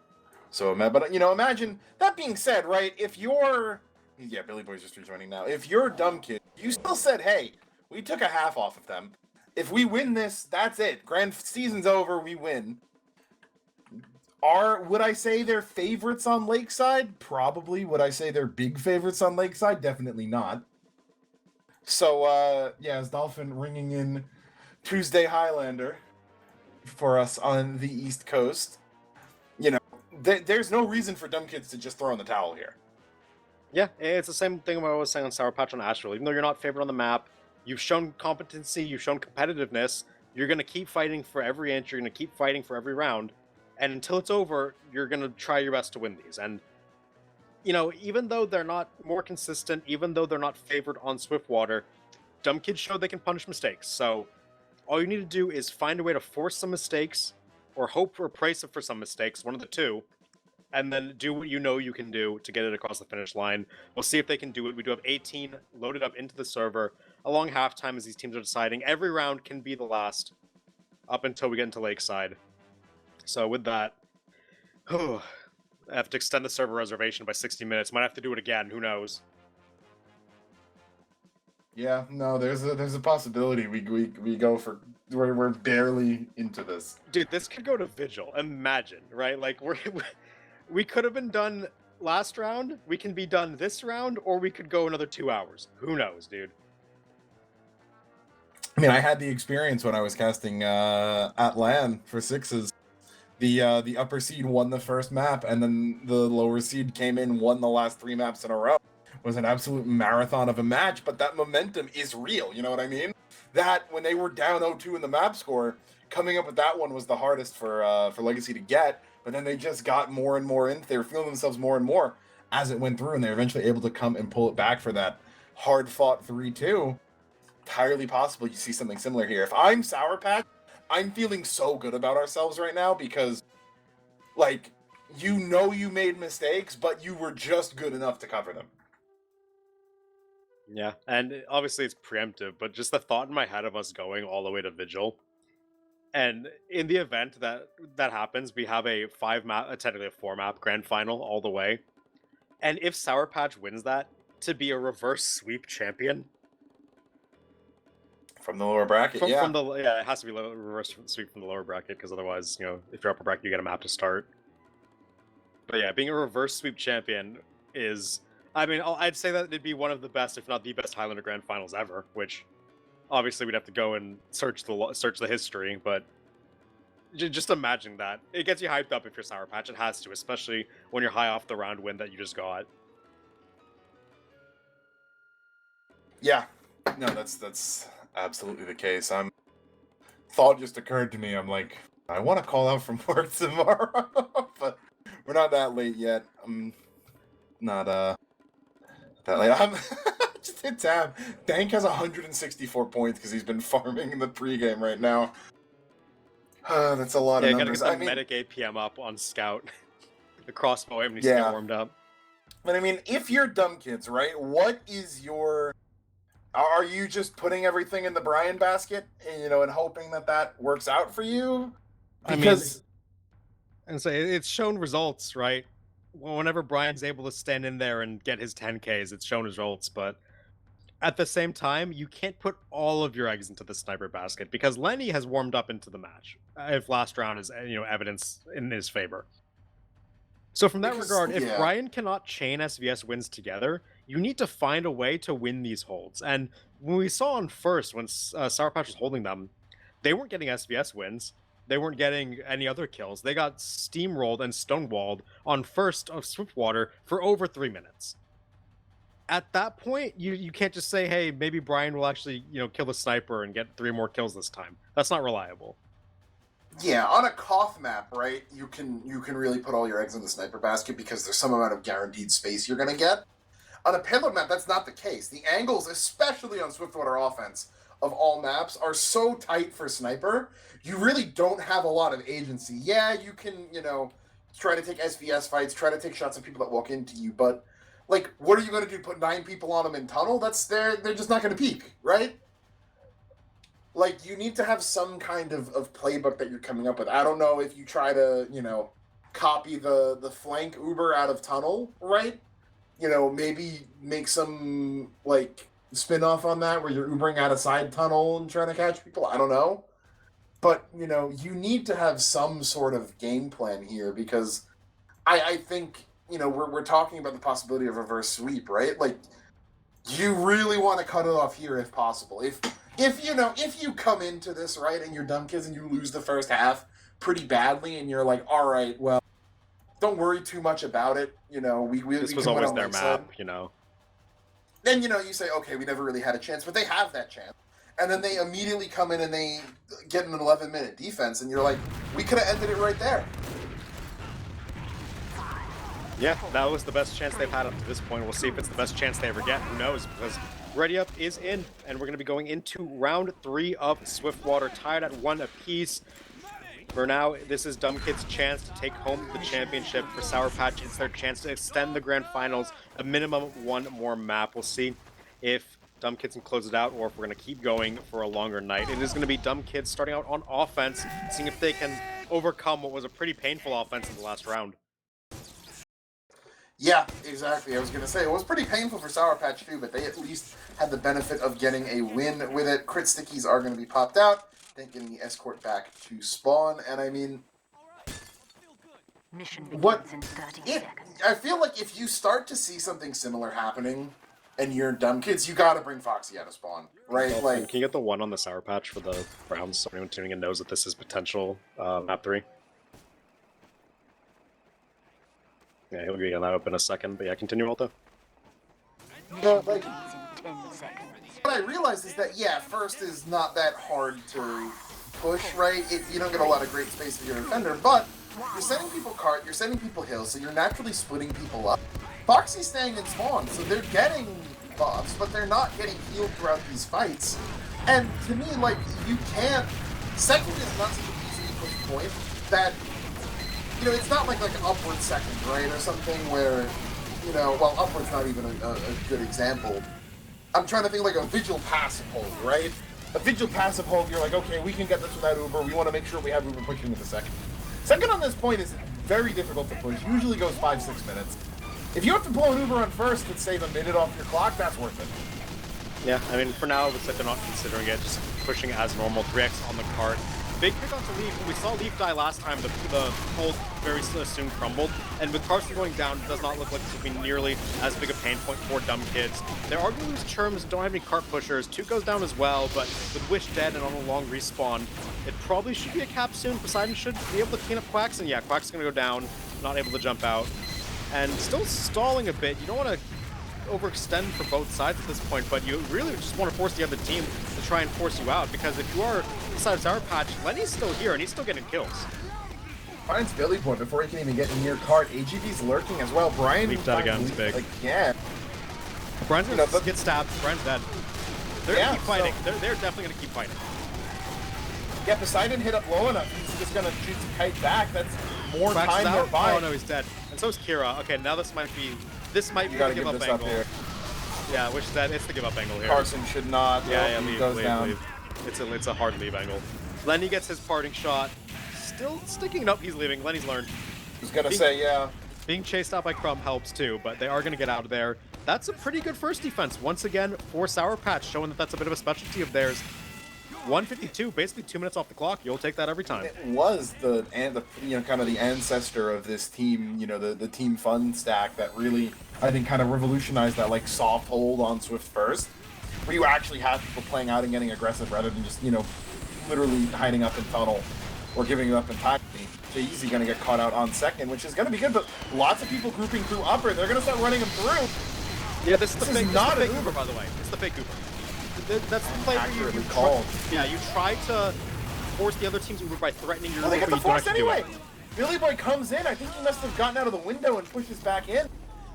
So, but imagine, that being said, right, if you're, yeah, Billy Boy's just rejoining now. If you're a Dumb Kid, you still said, hey, we took a half off of them. If we win this, that's it. Grand season's over, we win. Would I say they're favorites on Lakeside? Probably. Would I say they're big favorites on Lakeside? Definitely not. So, yeah, as Dolphin ringing in Tuesday Highlander for us on the East Coast. There's no reason for Dumb Kids to just throw in the towel here. Yeah, it's the same thing I was saying on Sour Patch on Asheville. Even though you're not favored on the map, you've shown competency, you've shown competitiveness, you're going to keep fighting for every inch, you're going to keep fighting for every round, And until it's over, you're going to try your best to win these. And, you know, even though they're not more consistent, even though they're not favored on Swiftwater, dumb kids show they can punish mistakes. So all you need to do is find a way to force some mistakes or hope for a price for some mistakes, one of the two, and then do what you know you can do to get it across the finish line. We'll see if they can do it. We do have 18 loaded up into the server along halftime as these teams are deciding. Every round can be the last up until we get into Lakeside. So with that, I have to extend the server reservation by 60 minutes. Might have to do it again. Who knows? Yeah, no, there's a possibility we go for we're barely into this. Dude, this could go to Vigil. Imagine, right? Like we could have been done last round. We can be done this round, or we could go another 2 hours. Who knows, dude? I mean, I had the experience when I was casting at LAN for sixes. The upper seed won the first map, and then the lower seed came in, won the last 3 maps in a row. It was an absolute marathon of a match, but that momentum is real. You know what I mean? That when they were down 0-2 in the map score, coming up with that one was the hardest for Legacy to get. But then they just got more and more in. They were feeling themselves more and more as it went through, and they were eventually able to come and pull it back for that hard-fought 3-2. Entirely possible you see something similar here. If I'm Sour Patch, I'm feeling so good about ourselves right now because, like, you know you made mistakes, but you were just good enough to cover them. Yeah, and obviously it's preemptive, but just the thought in my head of us going all the way to Vigil, and in the event that happens, we have a 5-map, technically a 4-map grand final all the way, and if Sour Patch wins that, to be a reverse sweep champion from the lower bracket, it has to be a reverse sweep from the lower bracket, because otherwise, you know, if you're upper bracket, you get a map to start. But yeah, being a reverse sweep champion is... I mean, I'd say that it'd be one of the best, if not the best, Highlander Grand Finals ever. Which, obviously, we'd have to go and search the history. But just imagine that. It gets you hyped up if you're Sour Patch. It has to, especially when you're high off the round win that you just got. Yeah, no, that's absolutely the case. Thought just occurred to me. I'm like, I want to call out from work tomorrow, but we're not that late yet. I'm not that late. I'm just hit tab. Dank has 164 points because he's been farming in the pregame right now. That's a lot of numbers. Gotta get the medic APM up on Scout. The crossbow aim needs to get warmed up. But I mean, if you're dumb kids, right? What is your... Are you just putting everything in the Brian basket, and, you know, and hoping that works out for you? Because... And so it's shown results, right? Whenever Brian's able to stand in there and get his 10Ks, it's shown results, but at the same time, you can't put all of your eggs into the sniper basket, because Lenny has warmed up into the match, if last round is, you know, evidence in his favor. So from that regard, if Brian cannot chain SVS wins together, you need to find a way to win these holds. And when we saw on first, when Sour Patch was holding them, they weren't getting SVS wins. They weren't getting any other kills. They got steamrolled and stonewalled on first of Swiftwater for over 3 minutes. At that point, you can't just say, hey, maybe Brian will actually, you know, kill the sniper and get 3 more kills this time. That's not reliable. Yeah, on a Koth map, right, you can really put all your eggs in the sniper basket because there's some amount of guaranteed space you're going to get. On a payload map, that's not the case. The angles, especially on Swiftwater offense, of all maps are so tight for sniper, you really don't have a lot of agency. Yeah, you can, you know, try to take SVS fights, try to take shots at people that walk into you, but, like, what are you going to do, put 9 people on them in tunnel? They're just not going to peek, right? Like, you need to have some kind of playbook that you're coming up with. I don't know if you try to, you know, copy the flank Uber out of tunnel, right? You know, maybe make some, like, spin-off on that where you're Ubering out a side tunnel and trying to catch people. I don't know. But, you know, you need to have some sort of game plan here because I think, you know, we're talking about the possibility of reverse sweep, right? Like, you really want to cut it off here if possible. If you come into this, right, and you're dumb kids and you lose the first half pretty badly and you're like, all right, well, don't worry too much about it. You know, this was always their map, you know. Then, you know, you say, okay, we never really had a chance, but they have that chance. And then they immediately come in and they get an 11-minute defense, and you're like, we could have ended it right there. Yeah, that was the best chance they've had up to this point. We'll see if it's the best chance they ever get. Who knows? Because Ready Up is in, and we're going to be going into round 3 of Swiftwater, tied at 1 apiece. For now, this is Dumb Kid's chance to take home the championship. For Sour Patch, it's their chance to extend the grand finals a minimum of 1 more map. We'll see if Dumb Kids can close it out or if we're going to keep going for a longer night. It is going to be Dumb Kids starting out on offense, seeing if they can overcome what was a pretty painful offense in the last round. Yeah, exactly. I was going to say, it was pretty painful for Sour Patch too, but they at least had the benefit of getting a win with it. Crit stickies are going to be popped out, then getting the escort back to spawn, and I mean... Mission begins What? in 30 seconds. I feel like if you start to see something similar happening, and you're Dumb Kids, you gotta bring Foxy out of spawn, right? Well, Like, can you get the 1 on the Sour Patch for the rounds so anyone tuning in knows that this is potential map 3? Yeah, he'll be on that up in a second, but yeah, continue, Alta. Mission like- begins in 10 seconds. what I realized is that, yeah, first is not that hard to push, right? You don't get a lot of great space if you're a defender, but you're sending people cart, you're sending people hill, so you're naturally splitting people up. Foxy's staying in spawn, so they're getting buffs, but they're not getting healed throughout these fights. And to me, like, you can't... Second is not such an easy push point that, you know, it's not like an upward second, right, or something where, you know, well, upward's not even a good example. I'm trying to think like a vigil passive hold, right? A vigil passive hold, you're like, okay, we can get this without Uber, we want to make sure we have Uber pushing with the second. Second on this point is very difficult to push, usually goes 5-6 minutes. If you have to pull an Uber on first to save a minute off your clock, that's worth it. Yeah, I mean, for now, it looks like they're not considering it, just pushing as normal, 3x on the cart. Big pick onto Leaf. We saw Leaf die last time, the hold very soon crumbled, and with Carson going down, it does not look like this will be nearly as big a pain point for Dumb Kids. They're arguing to lose Churms, don't have any cart pushers. 2 goes down as well, but with Wish dead and on a long respawn, it probably should be a cap soon. Poseidon should be able to clean up Quacks, and yeah, Quacks is going to go down, not able to jump out. And still stalling a bit. You don't want to overextend for both sides at this point, but you really just want to force the other team to try and force you out, because if you are inside of Sour Patch, Lenny's still here and he's still getting kills. Finds Billy Boy before he can even get near cart. AGV's lurking as well. Brian... Leaf dead again, it's big. Like, yeah. Brian's You gonna know, but- get stabbed, Brian's dead. They're Yeah, gonna keep fighting. so- They're definitely gonna keep fighting. Yeah, Poseidon hit up low enough. He's just gonna shoot the kite back. That's more Quacks time is to out. buy. Oh no, he's dead. And so is Kira. Okay, now this might be You the gotta give give up this up angle. here. Yeah, which is that it's the give up angle here. Carson should not. Yeah, he leave, goes leave, down. leave. It's a hard leave angle. Lenny gets his parting shot. Still sticking it up, he's leaving. Lenny's learned. I was gonna say, yeah. Being chased out by Crumb helps too, but they are going to get out of there. That's a pretty good first defense. Once again, for Sour Patch, showing that that's a bit of a specialty of theirs. 152, basically 2 minutes off the clock. You'll take that every time. It was the you know, kind of the ancestor of this team, you know, the team fun stack that really, I think, kind of revolutionized that like soft hold on Swift first, where you actually have people playing out and getting aggressive rather than just, you know, literally hiding up in tunnel or giving it up in time. Jay-Easy gonna get caught out on second, which is gonna be good, but lots of people grouping through upper. They're gonna start running them through. Yeah, this is This the is fake, not this is an the fake Uber, Uber. by the way. It's the fake Uber. That's the play where Accurately you called. Yeah, you try to force the other team's Uber by threatening your Well, they Uber, get the you don't force actually do anyway. it. Billy Boy comes in. I think he must have gotten out of the window and pushes back in.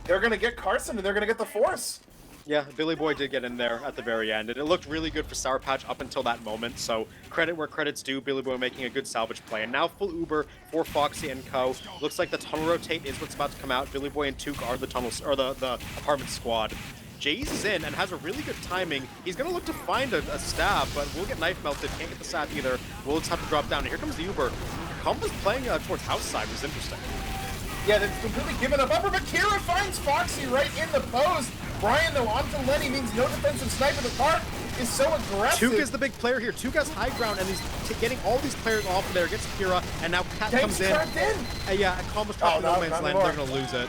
They're gonna get Carson and they're gonna get the force. Yeah, Billy Boy did get in there at the very end, and it looked really good for Sour Patch up until that moment, so credit where credit's due. Billy Boy making a good salvage play, and now full Uber for Foxy and co. Looks like the tunnel rotate is what's about to come out. Billy Boy and Took are the tunnels, or the apartment squad. Jace is in and has a really good timing. He's going to look to find a stab, but we'll get knife melted. Can't get the stab either. We'll just have to drop down. And here comes the Uber. Combo's playing towards house side, which is interesting. Yeah, they've completely given up upper, but Kira finds Foxy right in the pose. Brian, though, onto Lenny means no defensive sniper. The cart is so aggressive. Took is the big player here. Took has high ground, and he's getting all these players off of there. Gets Kira, and now Cat comes in. Yeah, and Combo's trapped in no man's land. They're going to lose it.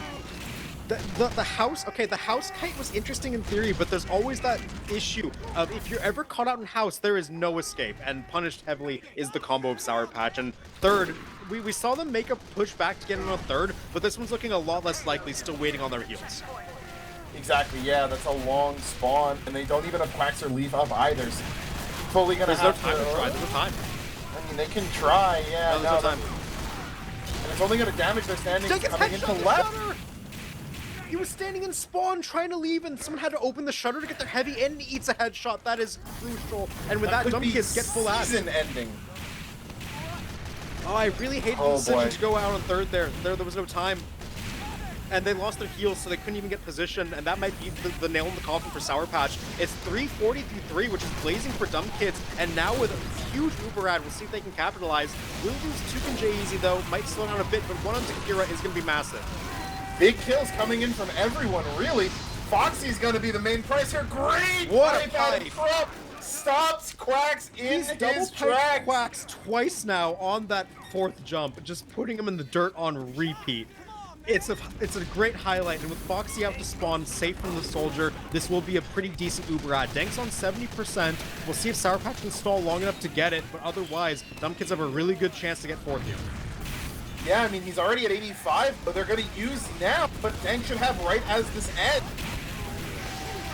The house, okay, the house kite was interesting in theory, but there's always that issue of if you're ever caught out in house, there is no escape, and punished heavily is the combo of Sour Patch. And third, we saw them make a push back to get in on third, but this one's looking a lot less likely, still waiting on their heels. Exactly, yeah, that's a long spawn, and they don't even have Quacks or Leaf up either. So fully gonna There's no have time to try, there's no time. I mean, they can try, yeah. No, there's no time. And it's only gonna damage their standings Take his coming headshot, into the left. shutter! He was standing in spawn trying to leave, and someone had to open the shutter to get their heavy in, and he eats a headshot. That is crucial. And with that, could Dumb be Kids get full ads. season ending. Oh, I really hate the Oh, decision boy. to go out on third there. There was no time. And they lost their heals, so they couldn't even get position, and that might be the nail in the coffin for Sour Patch. It's 340 through 3, which is blazing for Dumb Kids, and now with a huge Uber ad, we'll see if they can capitalize. Will lose 2 from J-Easy, though, might slow down a bit, but 1 on Takira is going to be massive. Big kills coming in from everyone, really. Foxy's going to be the main price here. Great What a pipe out of pipe. Crump. Stops Quacks in He's double his piped tracks. Quacks twice now on that 4th jump, just putting him in the dirt on repeat. It's a great highlight, and with Foxy out to spawn, safe from the soldier, this will be a pretty decent Uber ad. Dank's on 70%. We'll see if Sour Patch can stall long enough to get it, but otherwise, Dumb Kids have a really good chance to get 4th here. Yeah, I mean, he's already at 85, but they're going to use now. But Dank should have right as this ends.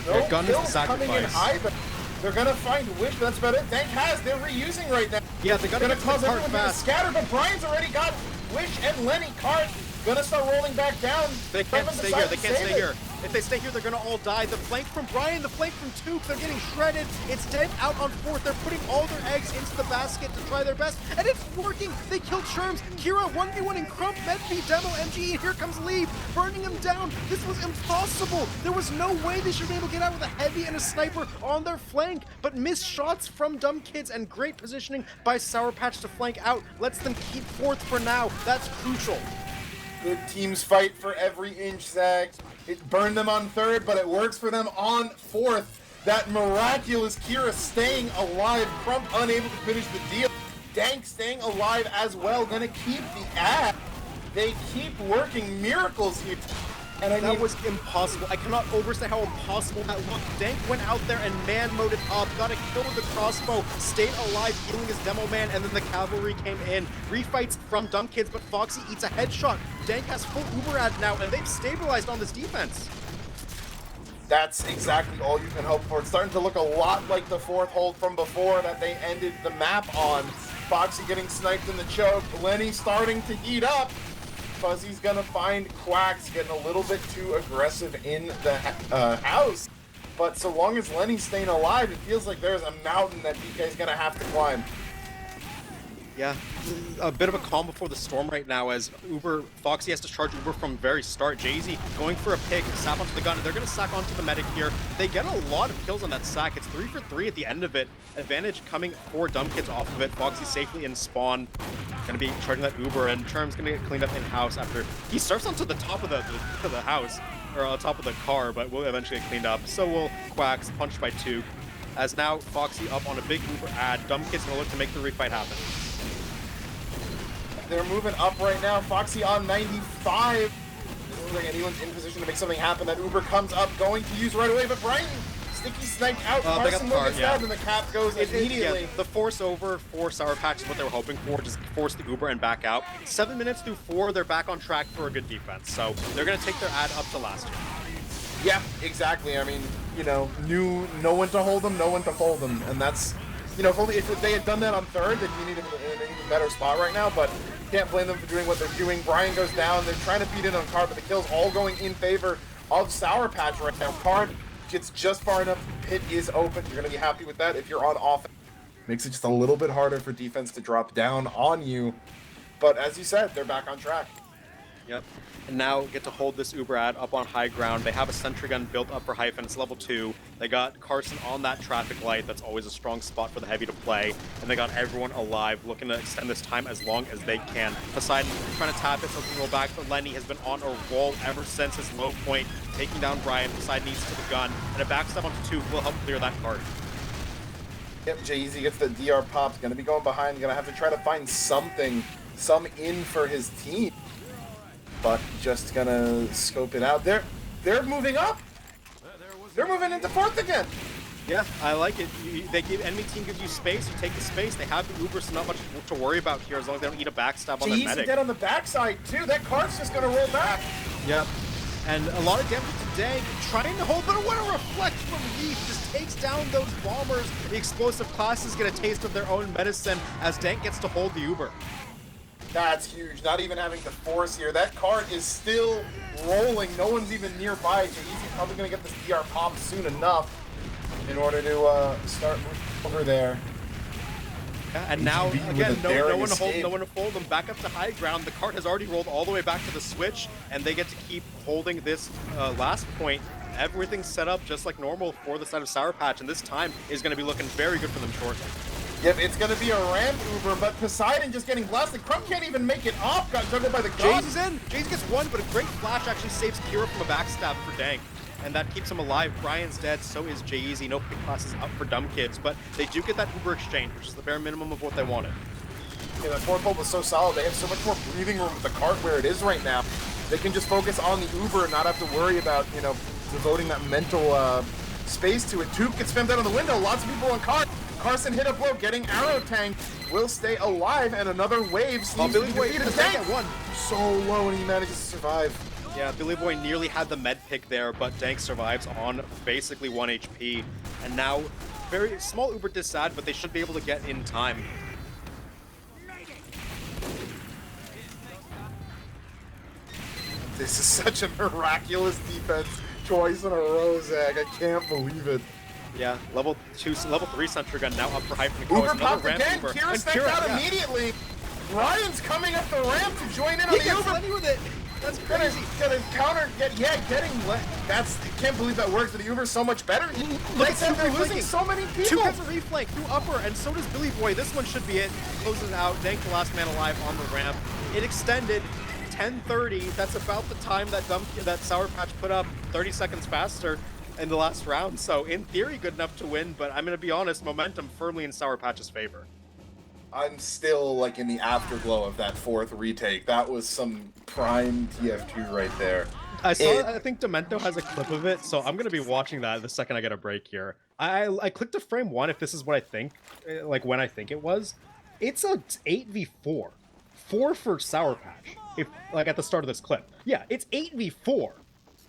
Their gun is the kills coming in sacrifice. high, but they're going to find Wish, but that's about it. Dank they're reusing right now. Yeah, they gotta Gonna get to the cause cart everyone to fast. scatter, but Brian's already got Wish and Lenny cart. Gonna start rolling back down. They can't Brevin stay decides here. They to can't save stay it. here. If they stay here, they're gonna all die. The flank from Brian, the flank from Took, they're getting shredded. It's dead out on 4th. They're putting all their eggs into the basket to try their best, and it's working. They killed Sherms. Kira 1v1 in Crump, Medb, Demo, MGE, and here comes Lee, burning him down. This was impossible. There was no way they should be able to get out with a heavy and a sniper on their flank, but missed shots from Dumb Kids and great positioning by Sour Patch to flank out lets them keep 4th for now. That's crucial. Good teams fight for every inch, Zach. It burned them on 3rd, but it works for them on 4th. That miraculous Kira staying alive. Crump unable to finish the deal. Dank staying alive as well. Gonna keep the ad. They keep working miracles here. And I That mean, was impossible. I cannot overstate how impossible that looked. Dank went out there and man-moded up, got a kill with the crossbow, stayed alive, healing his demo man, and then the cavalry came in. Refights from Dumb Kids, but Foxy eats a headshot. Dank has full Uber ad now, and they've stabilized on this defense. that's exactly all you can hope for. It's starting to look a lot like the 4th hold from before that they ended the map on. Foxy getting sniped in the choke. Lenny starting to heat up. Fuzzy's gonna find Quacks getting a little bit too aggressive in the house. But so long as Lenny's staying alive, it feels like there's a mountain that DK's gonna have to climb. Yeah, a bit of a calm before the storm right now as Foxy has to charge Uber from very start. Jay-Z going for a pick, sap onto the gun, and they're going to sack onto the medic here. They get a lot of kills on that sack. It's 3 for 3 at the end of it. Advantage coming for Dumb Kids off of it. Foxy safely in spawn. Going to be charging that Uber, and Term's going to get cleaned up in-house after he starts onto the top of the house, or on top of the car, but will eventually get cleaned up. So will Quacks, punched by Took. As now Foxy up on a big Uber ad. Dumb Kids going to look to make the refight happen. They're moving up right now. Foxy on 95. Doesn't look like anyone's in position to make something happen. That Uber comes up, going to use right away, but Brian sticky sniped out. They got Carson the card, gets stabbed, and the cap goes immediately. Yeah, the force over for Sour Patch is what they were hoping for, just force the Uber and back out. 7 minutes through 4, they're back on track for a good defense. So they're going to take their ad up to last year. Yeah, exactly. I mean, you know, know when to hold them, know when to fold them, and that's, you know, if they had done that on 3rd, they'd be in an even better spot right now. But can't blame them for doing what they're doing. Brian goes down. They're trying to feed in on Card, but the kills all going in favor of Sour Patch right now. Card gets just far enough. Pit is open. You're going to be happy with that if you're on offense. Makes it just a little bit harder for defense to drop down on you. But as you said, they're back on track. Yep. And now get to hold this Uber ad up on high ground. They have a sentry gun built up for Hyphen. It's level 2. They got Carson on that traffic light. That's always a strong spot for the heavy to play. And they got everyone alive, looking to extend this time as long as they can. Poseidon trying to tap it so he can roll back, but Lenny has been on a roll ever since his low point, taking down Brian. Poseidon needs to the gun, and a backstab onto 2 will help clear that card. Yep, Jay-Z gets the DR pops. Going to be going behind. Going to have to try to find something, some in for his team. But just gonna scope it out. They're moving up. They're moving into 4th again. Yeah, I like it. Enemy team gives you space. You take the space. They have the Uber, so not much to worry about here as long as they don't eat a backstab on their Jay-Z medic. dead on the backside too. That card's just gonna roll back. Yep. And a lot of damage to Dank, trying to hold, but what a reflect from Leaf just takes down those bombers. The explosive classes get a taste of their own medicine as Dank gets to hold the Uber. That's huge. Not even having to force here. That cart is still rolling. No one's even nearby. So he's probably going to get this DR pop soon enough in order to start moving over there. Yeah, and now, with again, a no daring one to hold, escape. no one to fold them back up to high ground. The cart has already rolled all the way back to the switch, and they get to keep holding this last point. Everything's set up just like normal for the side of Sour Patch, and this time is going to be looking very good for them shortly. Yep, it's going to be a ramp Uber, but Poseidon just getting blasted. Crumb can't even make it off. Got juggled by the gun. Jay's in. Jay's gets one, but a great flash actually saves Kira from a backstab for Dank. And that keeps him alive. Brian's dead, so is Jay-Z. No pick classes up for Dumb Kids, but they do get that Uber exchange, which is the bare minimum of what they wanted. Yeah, that forward hold was so solid. They have so much more breathing room with the cart where it is right now. They can just focus on the Uber and not have to worry about, you know, devoting that mental space to it. Toop gets spammed out of the window. Lots of people on cart. Carson hit a blow, getting arrow tank. Will stay alive, and another wave seems Billy to be Boy defeated. is Tank at one. so low, and he manages to survive. Yeah, Billy Boy nearly had the med pick there, but Dank survives on basically 1 HP. And now, very small Uber disad, but they should be able to get in time. This is such a miraculous defense twice in a row, Zach. I can't believe it. Yeah, level 3 Sentry Gun now up for hype from Uber Another popped ramp again. Uber. Kira And stepped out yeah. immediately. Ryan's coming up the ramp to join in on He the gets Uber. plenty with it. That's crazy. Gonna counter, getting that's, I can't believe that works, but the Uber's so much better. Look Like, at they're Super losing reflanking. so many Two people. has a reflank through upper, and so does Billy Boy. This one should be it. Closes out. Dank the last man alive on the ramp. It extended 10:30. That's about the time that Sour Patch put up. 30 seconds faster in the last round. So in theory, good enough to win. But I'm gonna be honest, momentum firmly in Sour Patch's favor. I'm still like in the afterglow of that fourth retake. That was some prime TF2 right there. I think Demento has a clip of it, so I'm gonna be watching that the second I get a break here. I clicked to frame 1 if this is what I think, like when I think it was. It's a 8v4, 4 for Sour Patch. If like at the start of this clip, yeah, it's 8v4,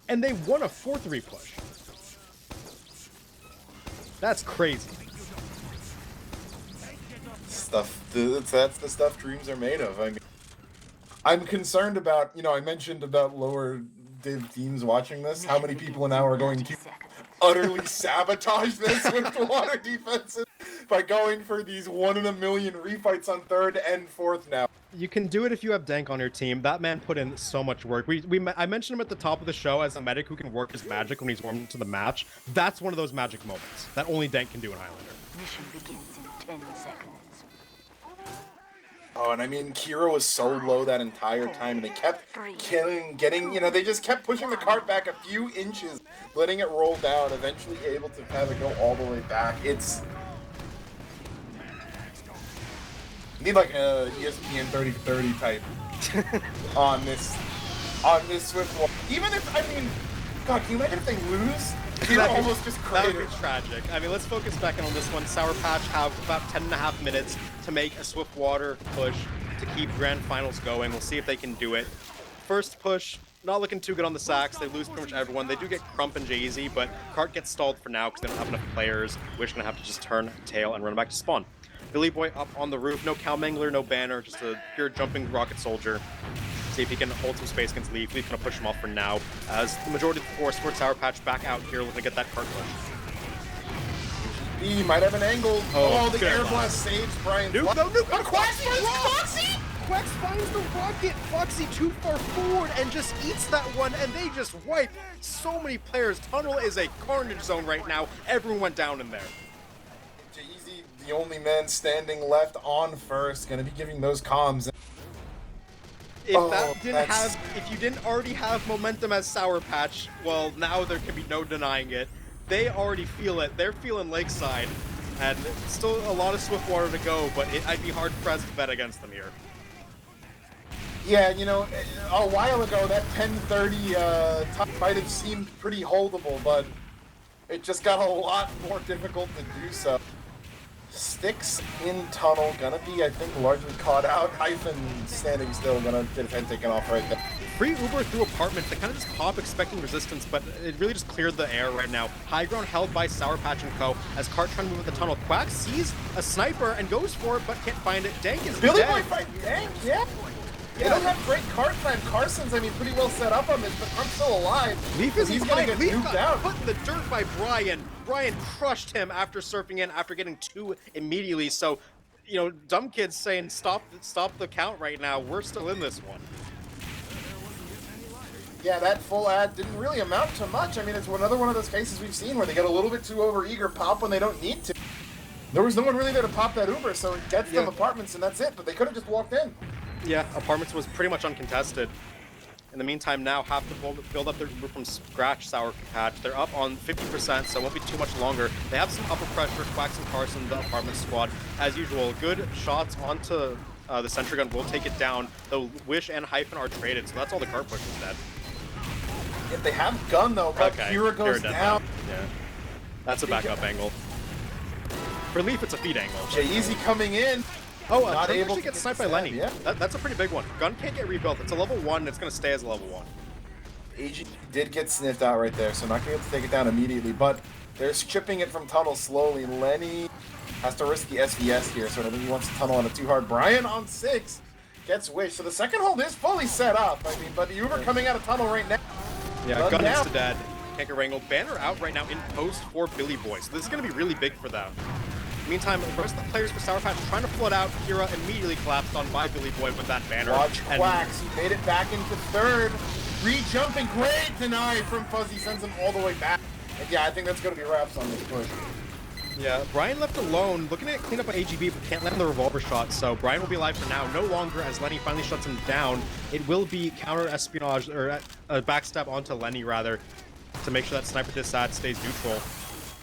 and they won a 4-3 push. That's crazy. That's the stuff dreams are made of. I mean, I'm concerned about, you know, I mentioned about lower div teams watching this. How many people now are going to utterly sabotage their Swiftwater defenses by going for these 1 in a million refights on 3rd and 4th now? You can do it if you have Dank on your team. That man put in so much work. I mentioned him at the top of the show as a medic who can work his magic when he's warmed into the match. That's one of those magic moments that only Dank can do in Highlander. Mission begins in 10 seconds. Oh, and I mean, Kira was so low that entire time, and they kept getting, you know, they just kept pushing the cart back a few inches, letting it roll down, eventually able to have it go all the way back. It's... You need like a ESPN 30-30 type on this Swiftwater. Even if, I mean, God, can you imagine if they lose? Kira almost just That would cratered. be tragic. I mean, let's focus back in on this one. Sour Patch have about 10.5 minutes to make a Swiftwater push to keep Grand Finals going. We'll see if they can do it. First push, not looking too good on the sacks. They lose pretty much everyone. They do get Crump and Jay-Z, but Cart gets stalled for now because they don't have enough players. Wish gonna have to just turn tail and run back to spawn. Billy Boy up on the roof. No Cow Mangler, no banner, just a pure jumping rocket soldier. See if he can hold some space against Leaf. Leaf gonna push him off for now, as the majority of the force for Sour Patch back out here looking to get that cart push. He might have an angle. Oh, The good air luck. blast saves Brian. Nuke, no, nuke, But Quax finds Foxy! Quax finds the rocket. Foxy too far forward and just eats that one, and they just wipe so many players. Tunnel is a carnage zone right now. Everyone went down in there. Jay-Z, the only man standing left on first, gonna be giving those comms. If you didn't already have momentum as Sour Patch, well, now there can be no denying it. They already feel it. They're feeling Lakeside, and still a lot of Swiftwater to go, but I'd be hard-pressed to bet against them here. Yeah, you know, a while ago, that 10:30 top might have seemed pretty holdable, but it just got a lot more difficult to do so. Sticks in tunnel, gonna be, I think, largely caught out. Hyphen standing still, gonna get his head taken off right there. Free Uber through apartment. They kind of just pop expecting resistance, but it really just cleared the air right now. High ground held by Sour Patch and Co. As Cart trying to move in the tunnel. Quack sees a sniper and goes for it, but can't find it. Dank is Billy dead. Boy fight Dank, yeah. They don't have great card plan. Carson's, I mean, pretty well set up on this, but I'm still alive. Leaf is He's gonna get Leaf nuked got out. put in the dirt by Brian. Brian crushed him after surfing in after getting 2 immediately. So, you know, dumb kids saying stop the count right now. We're still in this one. Yeah, that full ad didn't really amount to much. I mean, it's another one of those cases we've seen where they get a little bit too overeager, pop when they don't need to. There was no one really there to pop that Uber, so it gets them apartments and that's it. But they could have just walked in. Yeah, apartments was pretty much uncontested. In the meantime, now have to build up their Uber from scratch, Sour Patch. They're up on 50%, so it won't be too much longer. They have some upper pressure, Quacks and Carson, the apartment squad. As usual, good shots onto the sentry gun will take it down, though Wish and Hyphen are traded, so that's all the car push is dead. If they have gun though, but Kira goes down. Yeah, that's a backup angle. For Leaf, it's a feed angle. Jay-Easy coming in. Oh, Not Gun able actually to gets get sniped by the Lenny. stab, yeah. That's a pretty big one. Gun can't get rebuilt. It's a level 1, it's going to stay as a level 1. AG did get sniffed out right there, so not going to be able to take it down immediately, but they're chipping it from tunnel slowly. Lenny has to risk the SVS here, so I don't think he wants to tunnel on it too hard. Brian on 6 gets Wish, so the second hold is fully set up. I mean, but the Uber coming out of tunnel right now. Yeah, Gun is to dead. Can't get wrangled. Banner out right now in post for Billy Boy, so this is going to be really big for them. Meantime, the rest of the players for Sour Patch are trying to flood out. Kira immediately collapsed on by Billy Boy with that banner. Watch Quacks, he made it back into third. Re-jumping, great deny from Fuzzy, sends him all the way back. And yeah, I think that's going to be wraps on this push. Yeah, Brian left alone, looking to clean up an AGB, but can't land the revolver shot, so Brian will be alive for now. No longer, as Lenny finally shuts him down. It will be counter-espionage, or a backstab onto Lenny, rather, to make sure that Sniper Disad stays neutral.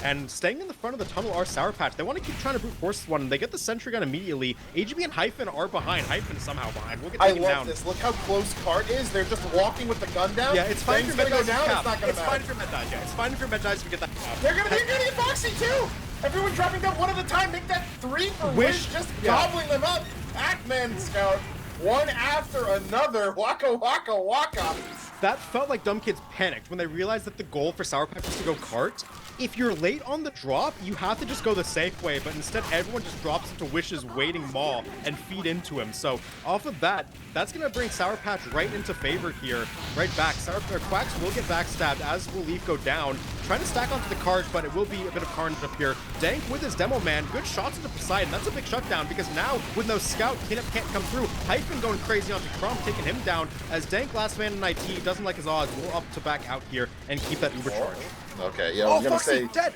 And staying in the front of the tunnel are Sour Patch. They want to keep trying to brute force one. They get the sentry gun immediately. AGB and Hyphen are behind. Hyphen is somehow behind. We'll get taken down. I love this. Look how close Cart is. They're just walking with the gun down. Yeah, it's fine if your med go dies. down. It's not gonna matter. It's fine if your med dies. Yeah, it's fine if your med dies. We get that. They're gonna get Foxy too. Everyone dropping down one at a time. Make that 3 for Wish. Just gobbling them up. Pac-Man Scout. One after another. Waka waka waka. That felt like dumb kids panicked when they realized that the goal for Sour Patch was to go cart. If you're late on the drop, you have to just go the safe way, but instead everyone just drops into Wish's waiting maw and feed into him. So off of that, that's going to bring Sour Patch right into favor here. Right back. Quacks will get backstabbed, as will Leaf go down. Trying to stack onto the cart, but it will be a bit of carnage up here. Dank with his demo man. Good shots into Poseidon. That's a big shutdown because now with no scout, Kinup can't come through. Hyphen going crazy onto Crom, taking him down as Dank, last man in IT, doesn't like his odds. Will up to back out here and keep that Uber charge. Okay, yeah, I was gonna say dead.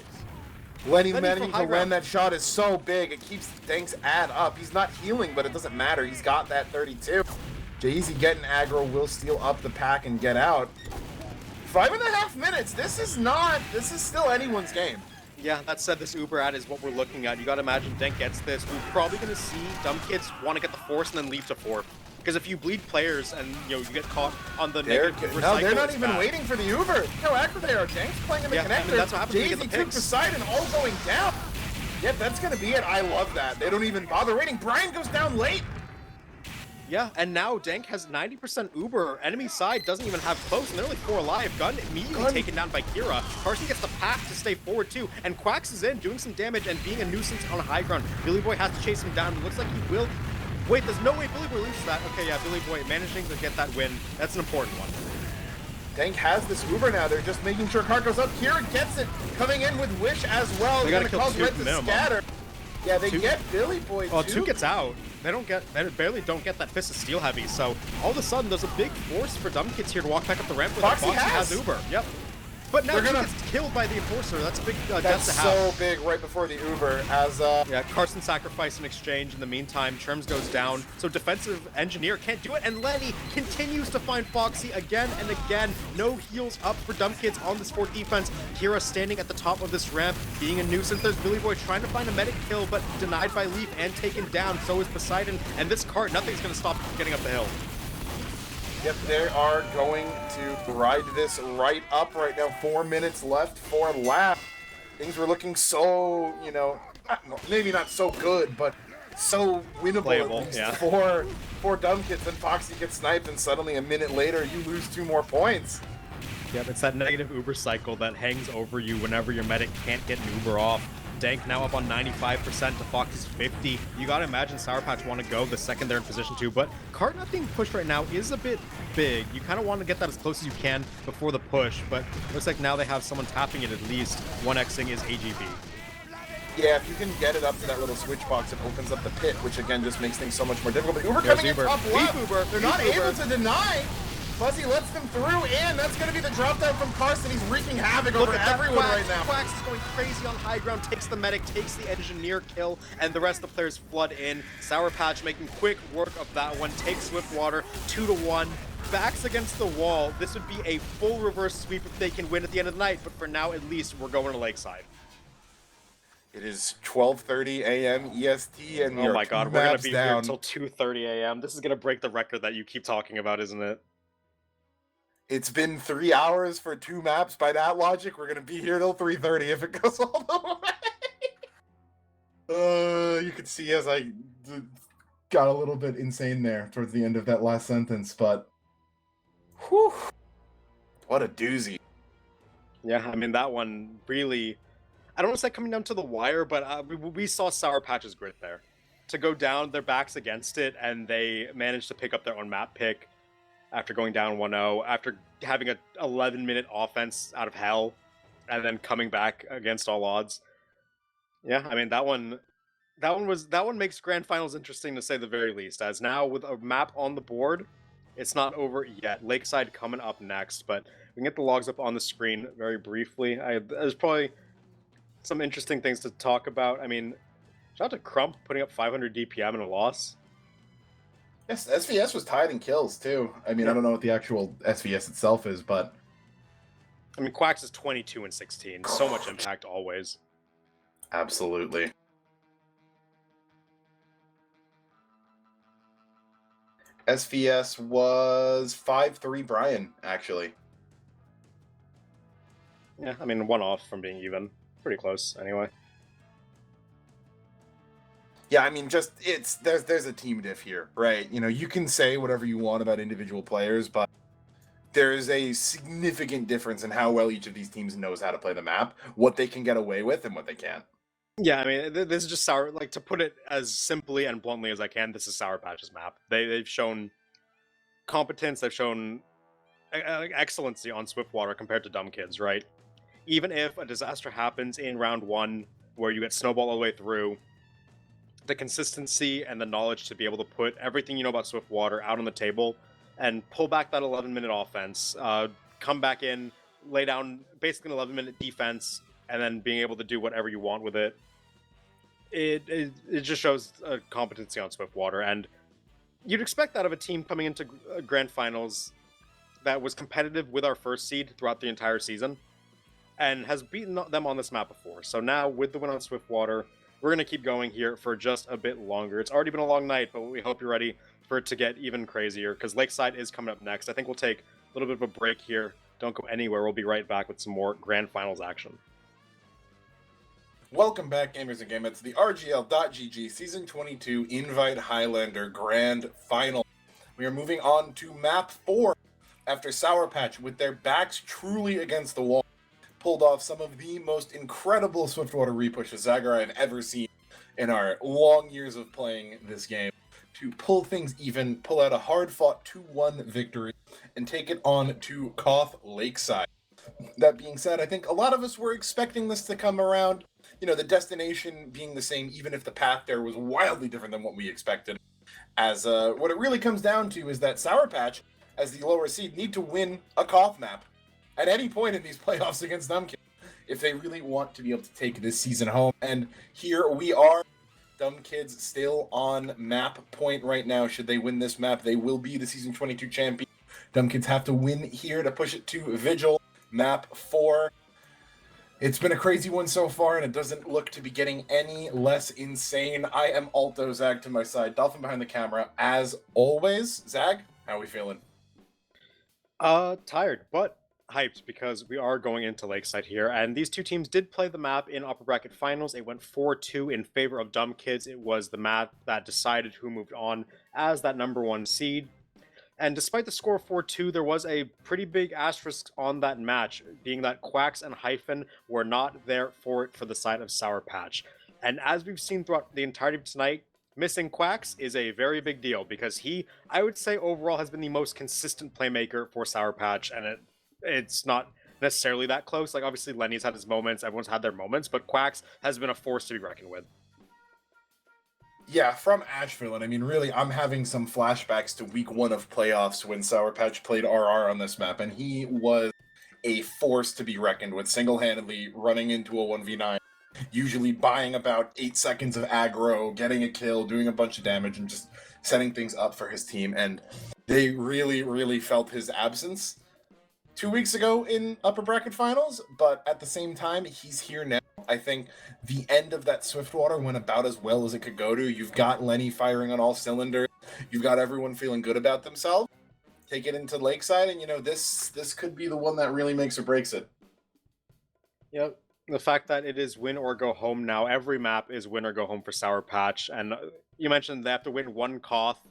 Lenny managing to land that shot is so big, it keeps Dank's ad up. He's not healing, but it doesn't matter. He's got that 32. Jay-Z getting aggro will steal up the pack and get out. 5.5 minutes. This is still anyone's game. Yeah, that said, this Uber ad is what we're looking at. You gotta imagine Dank gets this. We're probably gonna see dumb kids want to get the force and then leave to 4. Because if you bleed players and you get caught on the negative no, they're not even waiting for the Uber. Look how accurate they are. Dank's playing in the connector. I mean, that's what happens when you get the Jay-Z took picks. Poseidon all going down. Yep, that's gonna be it. I love that. They don't even bother waiting. Brian goes down late. Yeah, and now Dank has 90% Uber. Enemy side doesn't even have close, and they're only 4 alive. Gun immediately taken down by Kira. Carson gets the pack to stay forward too, and Quacks is in, doing some damage and being a nuisance on high ground. Billy Boy has to chase him down. It looks like he will. Wait, there's no way Billy Boy loses that. Okay, yeah, Billy Boy managing to get that win. That's an important one. Dank has this Uber now. They're just making sure Cart goes up. Kira gets it, coming in with Wish as well. They They're gotta gonna cause kill Red two to minimum. scatter. Yeah, they 2. get Billy Boy Well, too. 2 gets out. They barely don't get that Fist of Steel heavy. So all of a sudden, there's a big force for dumb kids here to walk back up the ramp with Foxy has Uber. Yep. But now he gets killed by the Enforcer. That's a big death That's to have. so big right before the Uber as Yeah, Carson sacrificed in exchange. In the meantime, Terms goes down. So defensive engineer can't do it. And Lenny continues to find Foxy again and again. No heals up for dumb kids on this 4th defense. Kira standing at the top of this ramp, being a nuisance. There's Billy Boy trying to find a medic kill, but denied by Leaf and taken down. So is Poseidon. And this cart, nothing's going to stop him from getting up the hill. Yep, they are going to ride this right up right now. 4 minutes left for a lap. Things were looking so, maybe not so good, but so winnable Playable, at least yeah. for dumb kids. Then Foxy gets sniped, and suddenly a minute later, you lose 2 more points. Yep, it's that negative Uber cycle that hangs over you whenever your medic can't get an Uber off. Dank now up on 95% to Fox's 50. You gotta imagine Sour Patch want to go the second they're in position to, but cart not being pushed right now is a bit big. You kind of want to get that as close as you can before the push, but looks like now they have someone tapping it at least. 1xing is AGB. Yeah, if you can get it up to that little switch box, it opens up the pit, which again just makes things so much more difficult. But Uber coming in top left. Uber. They're not able to deny. Fuzzy lets them through, and that's going to be the drop down from Carson. He's wreaking havoc over everyone right now. Quax is going crazy on high ground, takes the medic, takes the engineer kill, and the rest of the players flood in. Sour Patch making quick work of that one, takes Swiftwater 2-1. Backs against the wall. This would be a full reverse sweep if they can win at the end of the night, but for now, at least, we're going to Lakeside. It is 12:30 a.m. EST, and oh my god, we're going to be here down. until 2:30 a.m. This is going to break the record that you keep talking about, isn't it? It's been 3 hours for 2 maps. By that logic, we're going to be here till 3:30 if it goes all the way. You could see as I got a little bit insane there towards the end of that last sentence, but whew, what a doozy. Yeah, I mean, that one really... I don't want to say coming down to the wire, but we saw Sour Patch's grit there. To go down, their backs against it, and they managed to pick up their own map pick after going down 1-0, after having an 11-minute offense out of hell, and then coming back against all odds. Yeah, I mean, that one makes Grand Finals interesting to say the very least, as now with a map on the board, it's not over yet. Lakeside coming up next, but we can get the logs up on the screen very briefly. There's probably some interesting things to talk about. I mean, shout out to Crump putting up 500 DPM in a loss. Yes, SVS was tied in kills too. I mean, I don't know what the actual SVS itself is, but I mean, Quax is 22 and 16. So much impact always. Absolutely. SVS was 5-3 Brian, actually. Yeah, I mean, one off from being even. Pretty close, anyway. Yeah, I mean, just there's a team diff here, right? You know, you can say whatever you want about individual players, but there is a significant difference in how well each of these teams knows how to play the map, what they can get away with, and what they can't. Yeah, I mean, this is just Sour. Like, to put it as simply and bluntly as I can, this is Sour Patch's map. They've shown competence. They've shown excellency on Swiftwater compared to Dumb Kids, right? Even if a disaster happens in round 1, where you get snowball all the way through, the consistency and the knowledge to be able to put everything you know about Swiftwater out on the table and pull back that 11-minute offense, come back in, lay down basically an 11-minute defense, and then being able to do whatever you want with it. It just shows a competency on Swiftwater, and you'd expect that of a team coming into Grand Finals that was competitive with our first seed throughout the entire season, and has beaten them on this map before. So now, with the win on Swiftwater, we're going to keep going here for just a bit longer. It's already been a long night, but we hope you're ready for it to get even crazier, because Lakeside is coming up next. I think we'll take a little bit of a break here. Don't go anywhere. We'll be right back with some more Grand Finals action. Welcome back, gamers and gamettes, to the RGL.GG Season 22 Invite Highlander Grand Final. We are moving on to Map 4 after Sour Patch, with their backs truly against the wall, pulled off some of the most incredible Swiftwater repushes Zaggar I've ever seen in our long years of playing this game, to pull things even, pull out a hard-fought 2-1 victory, and take it on to Koth Lakeside. That being said, I think a lot of us were expecting this to come around, you know, the destination being the same, even if the path there was wildly different than what we expected. As what it really comes down to is that Sour Patch, as the lower seed, need to win a Koth map at any point in these playoffs against Dumb Kids if they really want to be able to take this season home. And here we are. Dumb Kids still on map point right now. Should they win this map, they will be the Season 22 champion. Dumb Kids have to win here to push it to Vigil, map 4. It's been a crazy one so far, and it doesn't look to be getting any less insane. I am Alto, Zag to my side, Dolphin behind the camera, as always. Zag, how are we feeling? Tired, but hyped, because we are going into Lakeside here, and these two teams did play the map in upper bracket finals. It went 4-2 in favor of Dumb Kids. It was the map that decided who moved on as that #1 seed. And despite the score of 4-2, there was a pretty big asterisk on that match, being that Quacks and Hyphen were not there for it for the side of Sour Patch. And as we've seen throughout the entirety of tonight, missing Quacks is a very big deal because he, I would say, overall has been the most consistent playmaker for Sour Patch, and it's not necessarily that close. Like, obviously, Lenny's had his moments, everyone's had their moments, but Quacks has been a force to be reckoned with. Yeah, from Asheville, and I mean, really, I'm having some flashbacks to week 1 of playoffs when Sour Patch played RR on this map, and he was a force to be reckoned with, single-handedly running into a 1v9, usually buying about 8 seconds of aggro, getting a kill, doing a bunch of damage, and just setting things up for his team, and they really, really felt his absence 2 weeks ago in upper bracket finals, but at the same time, he's here now. I think the end of that Swiftwater went about as well as it could go to. You've got Lenny firing on all cylinders. You've got everyone feeling good about themselves. Take it into Lakeside, and this could be the one that really makes or breaks it. Yep. The fact that it is win or go home now, every map is win or go home for Sour Patch, and you mentioned they have to win one Koth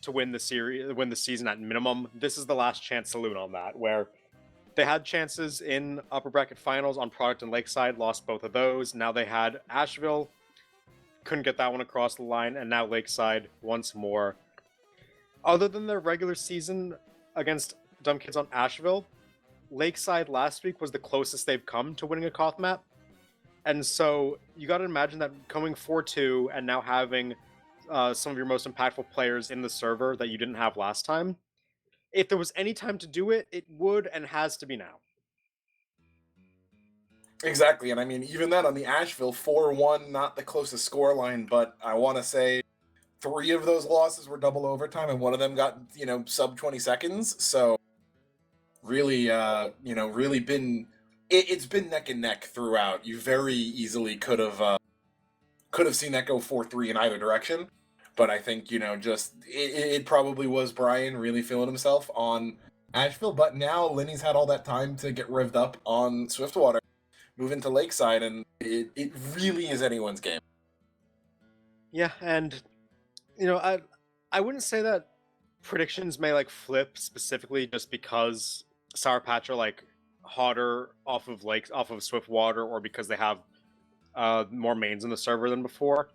to win the series, win the season at minimum. This is the last chance saloon on that, where they had chances in upper bracket finals on Product and Lakeside, lost both of those. Now they had Asheville, couldn't get that one across the line, and now Lakeside once more. Other than their regular season against Dumb Kids on Asheville, Lakeside last week was the closest they've come to winning a Koth map. And so you got to imagine that coming 4-2 and now having some of your most impactful players in the server that you didn't have last time, if there was any time to do it, it would and has to be now. Exactly, and I mean, even then on the Asheville, 4-1, not the closest scoreline, but I want to say 3 of those losses were double overtime, and one of them got, sub 20 seconds, so really, really been, it's been neck and neck throughout. You very easily could have seen that go 4-3 in either direction. But I think, it probably was Brian really feeling himself on Asheville. But now Lenny's had all that time to get revved up on Swiftwater, move into Lakeside, and it really is anyone's game. Yeah, and, I wouldn't say that predictions may, flip specifically just because Sour Patch are, hotter off of Swiftwater, or because they have more mains in the server than before.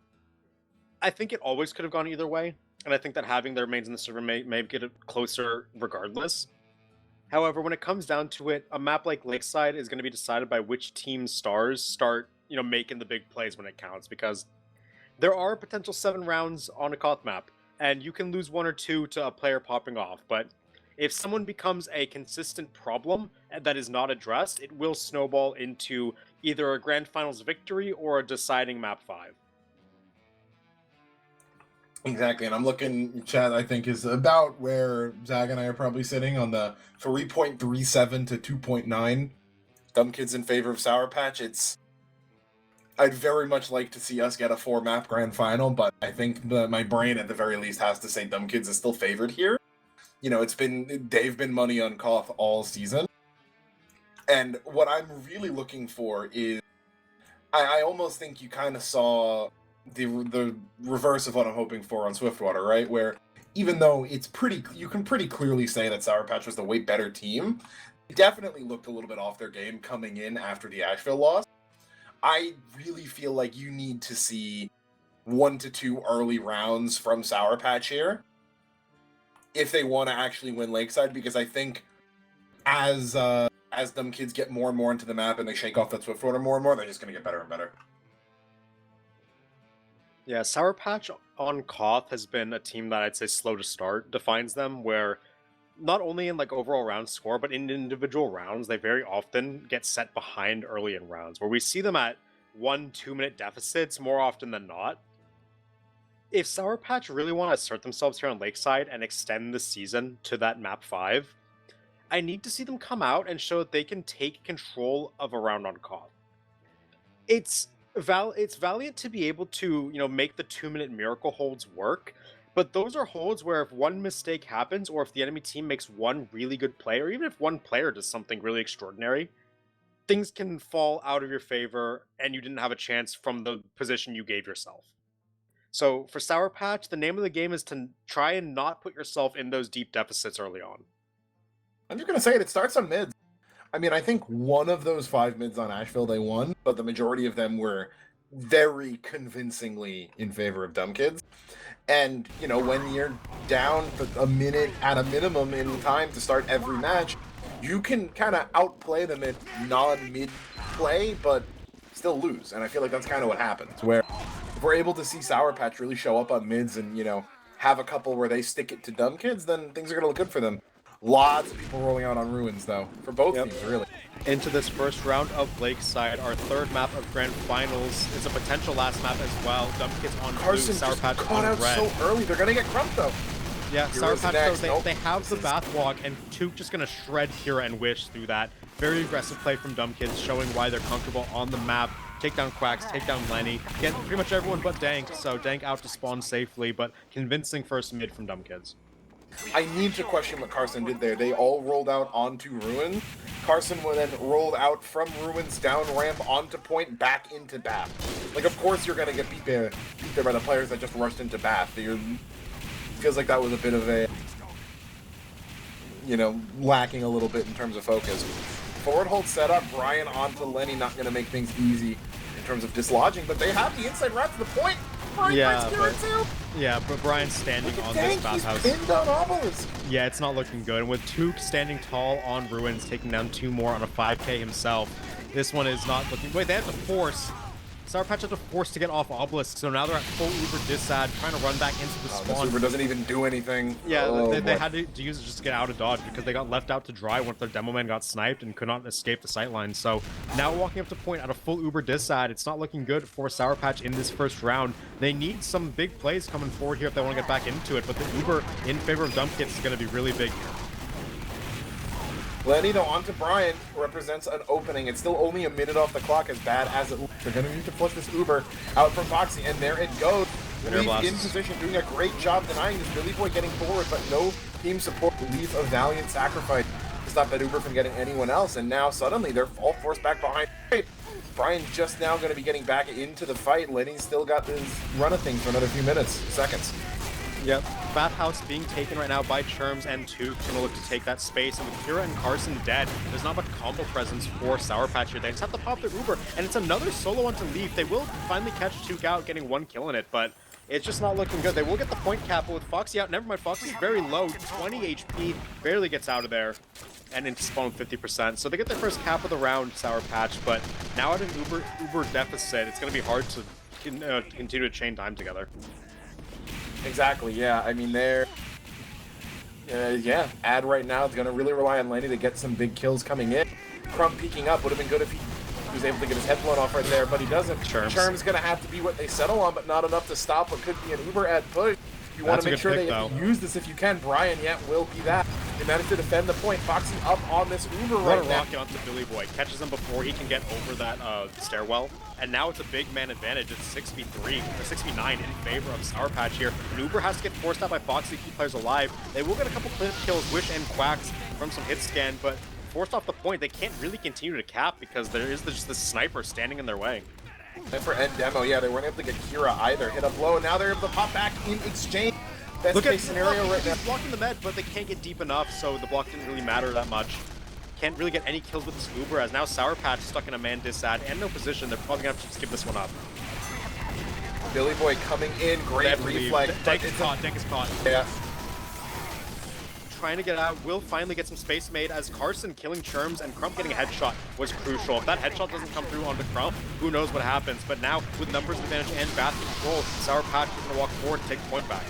I think it always could have gone either way, and I think that having their mains in the server may get it closer regardless. However, when it comes down to it, a map like Lakeside is going to be decided by which team's stars start, making the big plays when it counts, because there are potential 7 rounds on a Koth map, and you can lose 1 or 2 to a player popping off, but if someone becomes a consistent problem that is not addressed, it will snowball into either a Grand Finals victory or a deciding map 5. Exactly, and I'm looking, chat, I think, is about where Zag and I are probably sitting on the 3.37 to 2.9. Dumb Kids in favor of Sour Patch. I'd very much like to see us get a 4-map grand final, but I think my brain at the very least has to say Dumb Kids is still favored here. They've been money on Koth all season. And what I'm really looking for is, I almost think you kind of saw the reverse of what I'm hoping for on Swiftwater, right? Where even though you can pretty clearly say that Sour Patch was the way better team, they definitely looked a little bit off their game coming in after the Asheville loss. I really feel like you need to see 1 to 2 early rounds from Sour Patch here if they want to actually win Lakeside, because I think as them kids get more and more into the map and they shake off that Swiftwater more and more, they're just going to get better and better. Yeah, Sour Patch on Koth has been a team that I'd say slow to start defines them, where not only in overall round score, but in individual rounds, they very often get set behind early in rounds, where we see them at 1-2 minute deficits more often than not. If Sour Patch really want to assert themselves here on Lakeside and extend the season to that map 5, I need to see them come out and show that they can take control of a round on Koth. It's valiant to be able to, make the 2-minute miracle holds work, but those are holds where if one mistake happens, or if the enemy team makes one really good play, or even if one player does something really extraordinary, things can fall out of your favor and you didn't have a chance from the position you gave yourself. So for Sour Patch, the name of the game is to try and not put yourself in those deep deficits early on. I'm just gonna say it starts on mids. I mean, I think one of those 5 mids on Asheville they won, but the majority of them were very convincingly in favor of Dumb Kids. And, you know, when you're down for a minute at a minimum in time to start every match, you can kind of outplay them at non-mid play, but still lose. And I feel like that's kind of what happens, where if we're able to see Sour Patch really show up on mids and, you know, have a couple where they stick it to Dumb Kids, then things are going to look good for them. Lots of people rolling out on Ruins, though, for both teams, really. Into this first round of Lakeside, our third map of Grand Finals. It's a potential last map as well. Dumb Kids on Carson blue, Sour just Patch caught on out red. so early. They're going to get crumped, though. Yeah, Kira's Sour Patch, next. though, Nope. they have the Bath Walk, and Took just going to shred Kira and Wish through that. Very aggressive play from Dumb Kids, showing why they're comfortable on the map. Take down Quacks, take down Lenny. Get pretty much everyone but Dank, so Dank out to spawn safely, but convincing first mid from Dumb Kids. I need to question what Carson did there. They all rolled out onto Ruin. Carson then rolled out from Ruins down ramp onto point back into Bath. Like, of course you're going to get beat there by the players that just rushed into Bath. Feels like that was a bit of a, you know, lacking a little bit in terms of focus. Forward hold setup, Brian onto Lenny, not going to make things easy in terms of dislodging, but they have the inside route to the point. Brian But Brian's standing on Dank, this bathhouse. he's pinned on Obelisk. Yeah, it's not looking good. And with Took standing tall on Ruins, taking down 2 more on a 5k himself, this one is not looking... Wait, they have to force... Sour Patch had to force to get off Obelisk, so now they're at full Uber disad, trying to run back into the spawn. This Uber doesn't even do anything. Yeah, they had to use it just to get out of dodge because they got left out to dry once their demo man got sniped and could not escape the sightline. So now walking up to point at a full Uber disad, it's not looking good for Sour Patch in this first round. They need some big plays coming forward here if they want to get back into it, but the Uber in favor of Dump Kits is going to be really big here. Lenny, though, onto Brian, represents an opening. It's still only a minute off the clock, as bad as it looks. They're going to need to flush this Uber out from Foxy, and there it goes. Leaf in position, doing a great job denying this Billy Boy getting forward, but no team support. Leaf a valiant sacrifice to stop that Uber from getting anyone else, and now suddenly they're all forced back behind. Brian's just now going to be getting back into the fight. Lenny's still got this run of things for another few seconds. Yep, Bathhouse being taken right now by Churms and Took. Gonna look to take that space, and with Kira and Carson dead, there's not much combo presence for Sour Patch here. They just have to pop their Uber, and it's another solo onto Leaf. They will finally catch Took out, getting 1 kill in it, but it's just not looking good. They will get the point cap, but with Foxy out, never mind, Foxy's very low, 20 HP, barely gets out of there, and into spawn with 50%. So they get their first cap of the round, Sour Patch, but now at an Uber deficit, it's gonna be hard to continue to chain time together. Exactly, yeah. I mean, they're... Ad right now is going to really rely on Lenny to get some big kills coming in. Crump peeking up would have been good if he was able to get his head blown off right there, but he doesn't. Churm's going to have to be what they settle on, but not enough to stop what could be an Uber ad push. You want to make sure they use this if you can. Brian, will be that. They managed to defend the point. Foxy up on this Uber right now. Rocket onto Billy Boy. Catches him before he can get over that stairwell. And now it's a big man advantage. It's 6v3 or 6v9 in favor of Sour Patch here. And Uber has to get forced out by Foxy to keep players alive. They will get a couple clip kills, Wish and Quacks from some hit scan, but forced off the point, they can't really continue to cap because there is just this sniper standing in their way. And for end demo, they weren't able to get Kira either. Hit up low, and now they're able to pop back in exchange. Best case scenario right now. He's blocking the med, but they can't get deep enough, so the block didn't really matter that much. Can't really get any kills with this Uber, as now Sour Patch is stuck in a man disad and no position. They're probably gonna have to just give this one up. Billy Boy coming in, great reflex. Dank is caught. Yeah. Trying to get out, will finally get some space made as Carson killing Churms and Crump getting a headshot was crucial. If that headshot doesn't come through onto Crump, who knows what happens. But now, with numbers advantage and Bath control, Sour Patch is going to walk forward and take the point back.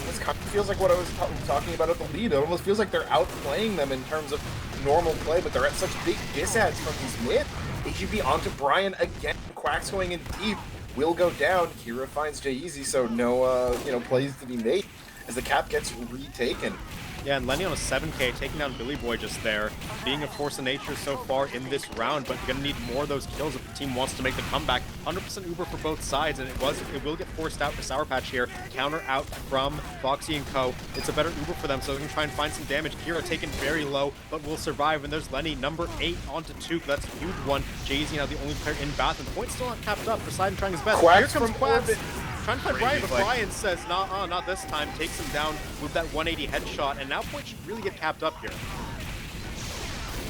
This kind of feels like what I was talking about at the lead. It almost feels like they're outplaying them in terms of normal play, but they're at such big disads from these mid. AGP onto Brian again. Quacks going in deep. Will go down. Kira finds J-Easy, so no plays to be made as the cap gets retaken. Yeah, and Lenny on a 7k, taking down Billy Boy just there. Being a force of nature so far in this round, but you're going to need more of those kills if the team wants to make the comeback. 100% Uber for both sides, and it will get forced out for Sour Patch here. Counter out from Foxy and Co. It's a better Uber for them, so they can try and find some damage. Kira taken very low, but will survive, and there's Lenny, number 8 onto Took. That's a huge one. Jay-Z now the only player in Bath, and the point's still not capped up. Poseidon trying his best. Quacks Here comes from Quacks. orbit. trying to find Brian, but Brian says, nah, not this time. Takes him down with that 180 headshot, and now Point should really get capped up here.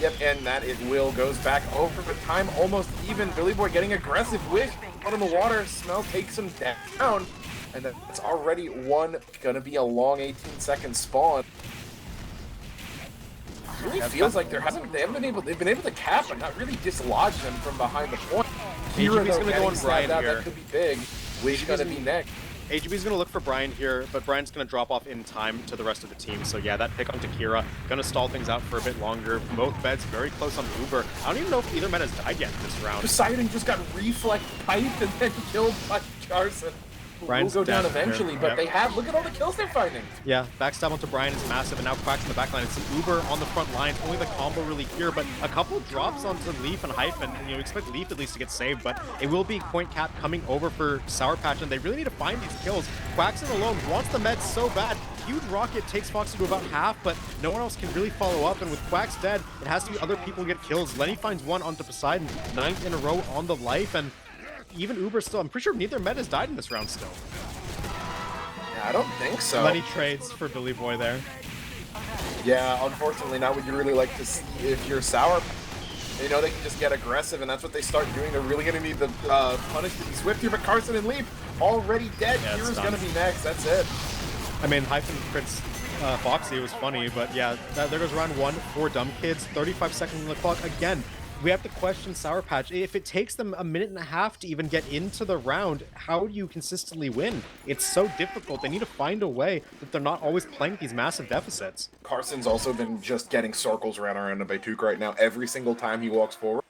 Yep, and that it will goes back over the time, almost even. Billy Boy getting aggressive with out in the water. Smell takes him down, and that's already gonna be a long 18-second spawn. It really feels like they've been able to cap but not really dislodge them from behind the point. AGB's gonna go on Brian out, here. That could be big. Wish gonna be next. AGB's gonna look for Brian here, but Brian's gonna drop off in time to the rest of the team. So yeah, that pick onto Kira, gonna stall things out for a bit longer. Both beds very close on Uber. I don't even know if either med has died yet this round. Poseidon just got reflect piped and then killed by Carson. Brian's will go down dead eventually, here. but Yep. they have. Look at all the kills they're finding. Yeah, backstab onto Brian is massive, and now Quacks in the back line. It's an Uber on the front line. Only the combo really here, but a couple drops onto Leaf and Hyphen. And, you know, expect Leaf at least to get saved, but it will be point cap coming over for Sour Patch, and they really need to find these kills. Quacks in alone wants the meds so bad. Huge rocket takes Foxy to about half, but no one else can really follow up. And with Quacks dead, it has to be other people who get kills. Lenny finds one onto Poseidon, 9th in a row on the life, and even Uber still. I'm pretty sure neither med has died in this round still. I don't think so. Lenny trades for Billy Boy there. Yeah, unfortunately, not what you really like to see if you're Sour. You know, they can just get aggressive, and that's what they start doing. They're really going to need the punish to be swift here, but Carson and Leaf already dead. Yeah, Kira's going to be next. That's it. I mean, Hyphen crits Foxy was funny, but yeah, there goes round 1 for Dumb Kids. 35 seconds on the clock. Again, we have to question Sour Patch. If it takes them a minute and a half to even get into the round, how do you consistently win? It's so difficult. They need to find a way that they're not always playing these massive deficits. Carson's also been just getting circles around a Baituk right now. Every single time he walks forward,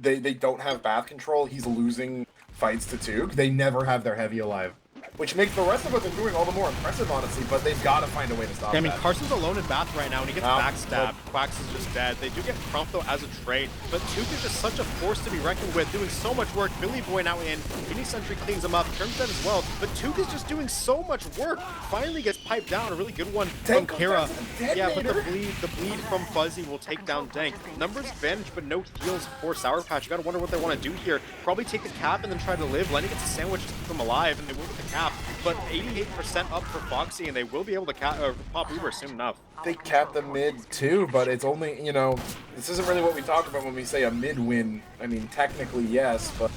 they don't have bath control. He's losing fights to Took. They never have their heavy alive, which makes the rest of what they're doing all the more impressive, honestly, but they've got to find a way to stop I mean, that. Carson's alone in Bath right now, and he gets backstabbed. Quacks is just dead. They do get Crump, though, as a trade, but Took is just such a force to be reckoned with, doing so much work. Billy Boy now in. Mini Sentry cleans him up. Turns dead as well, but Took is just doing so much work. Finally gets piped down. A really good one from Kira. Yeah, but the bleed from Fuzzy will take down Dank. Numbers advantage, but no heals for Sour Patch. You gotta wonder what they want to do here. Probably take the cap and then try to live. Lenny gets a sandwich to keep him alive, and they will get the cap, but 88% up for Foxy, and they will be able to pop Uber soon enough. They cap the mid too, but it's only, you know, this isn't really what we talk about when we say a mid win. I mean, technically yes, but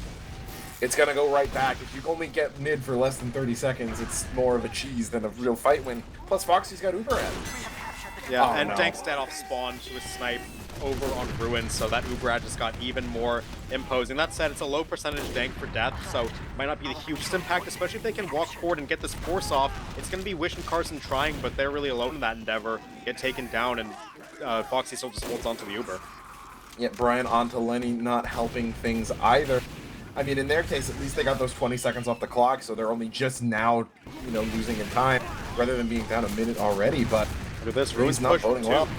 it's gonna go right back. If you only get mid for less than 30 seconds, it's more of a cheese than a real fight win. Plus Foxy's got Uber at. Yeah, and Dank's dead off spawn to a snipe over on Ruin, so that Uber just got even more imposing. That said, it's a low percentage Dank for death, so it might not be the hugest impact, especially if they can walk forward and get this force off. It's going to be Wish and Carson trying, but they're really alone in that endeavor. Get taken down, and Foxy still just holds on to the Uber. Yeah, Brian onto Lenny not helping things either. I mean, in their case, at least they got those 20 seconds off the clock, so they're only just now, you know, losing in time, rather than being down a minute already, but look at this, Ruin's not voting well.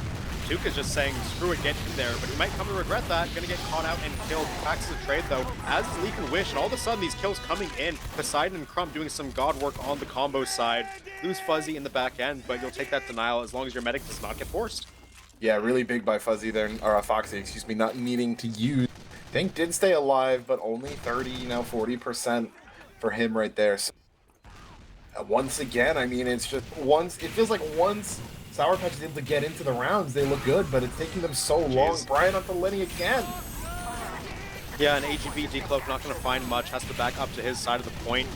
Took is just saying, screw it, get in there, but he might come to regret that. Gonna get caught out and killed. Quacks the trade, though, as is Leaf and Wish, and all of a sudden, these kills coming in. Poseidon and Crump doing some god work on the combo side. Lose Fuzzy in the back end, but you'll take that denial as long as your medic does not get forced. Yeah, really big by Fuzzy there, or Foxy, excuse me, not needing to use. Dank did stay alive, but only 30, now 40% for him right there. So, once again, I mean, it's just it feels like once Sour Patch is able to get into the rounds, they look good, but it's taking them so long. Brian onto Lenny again. Yeah, an AGB Decloak not going to find much, has to back up to his side of the point.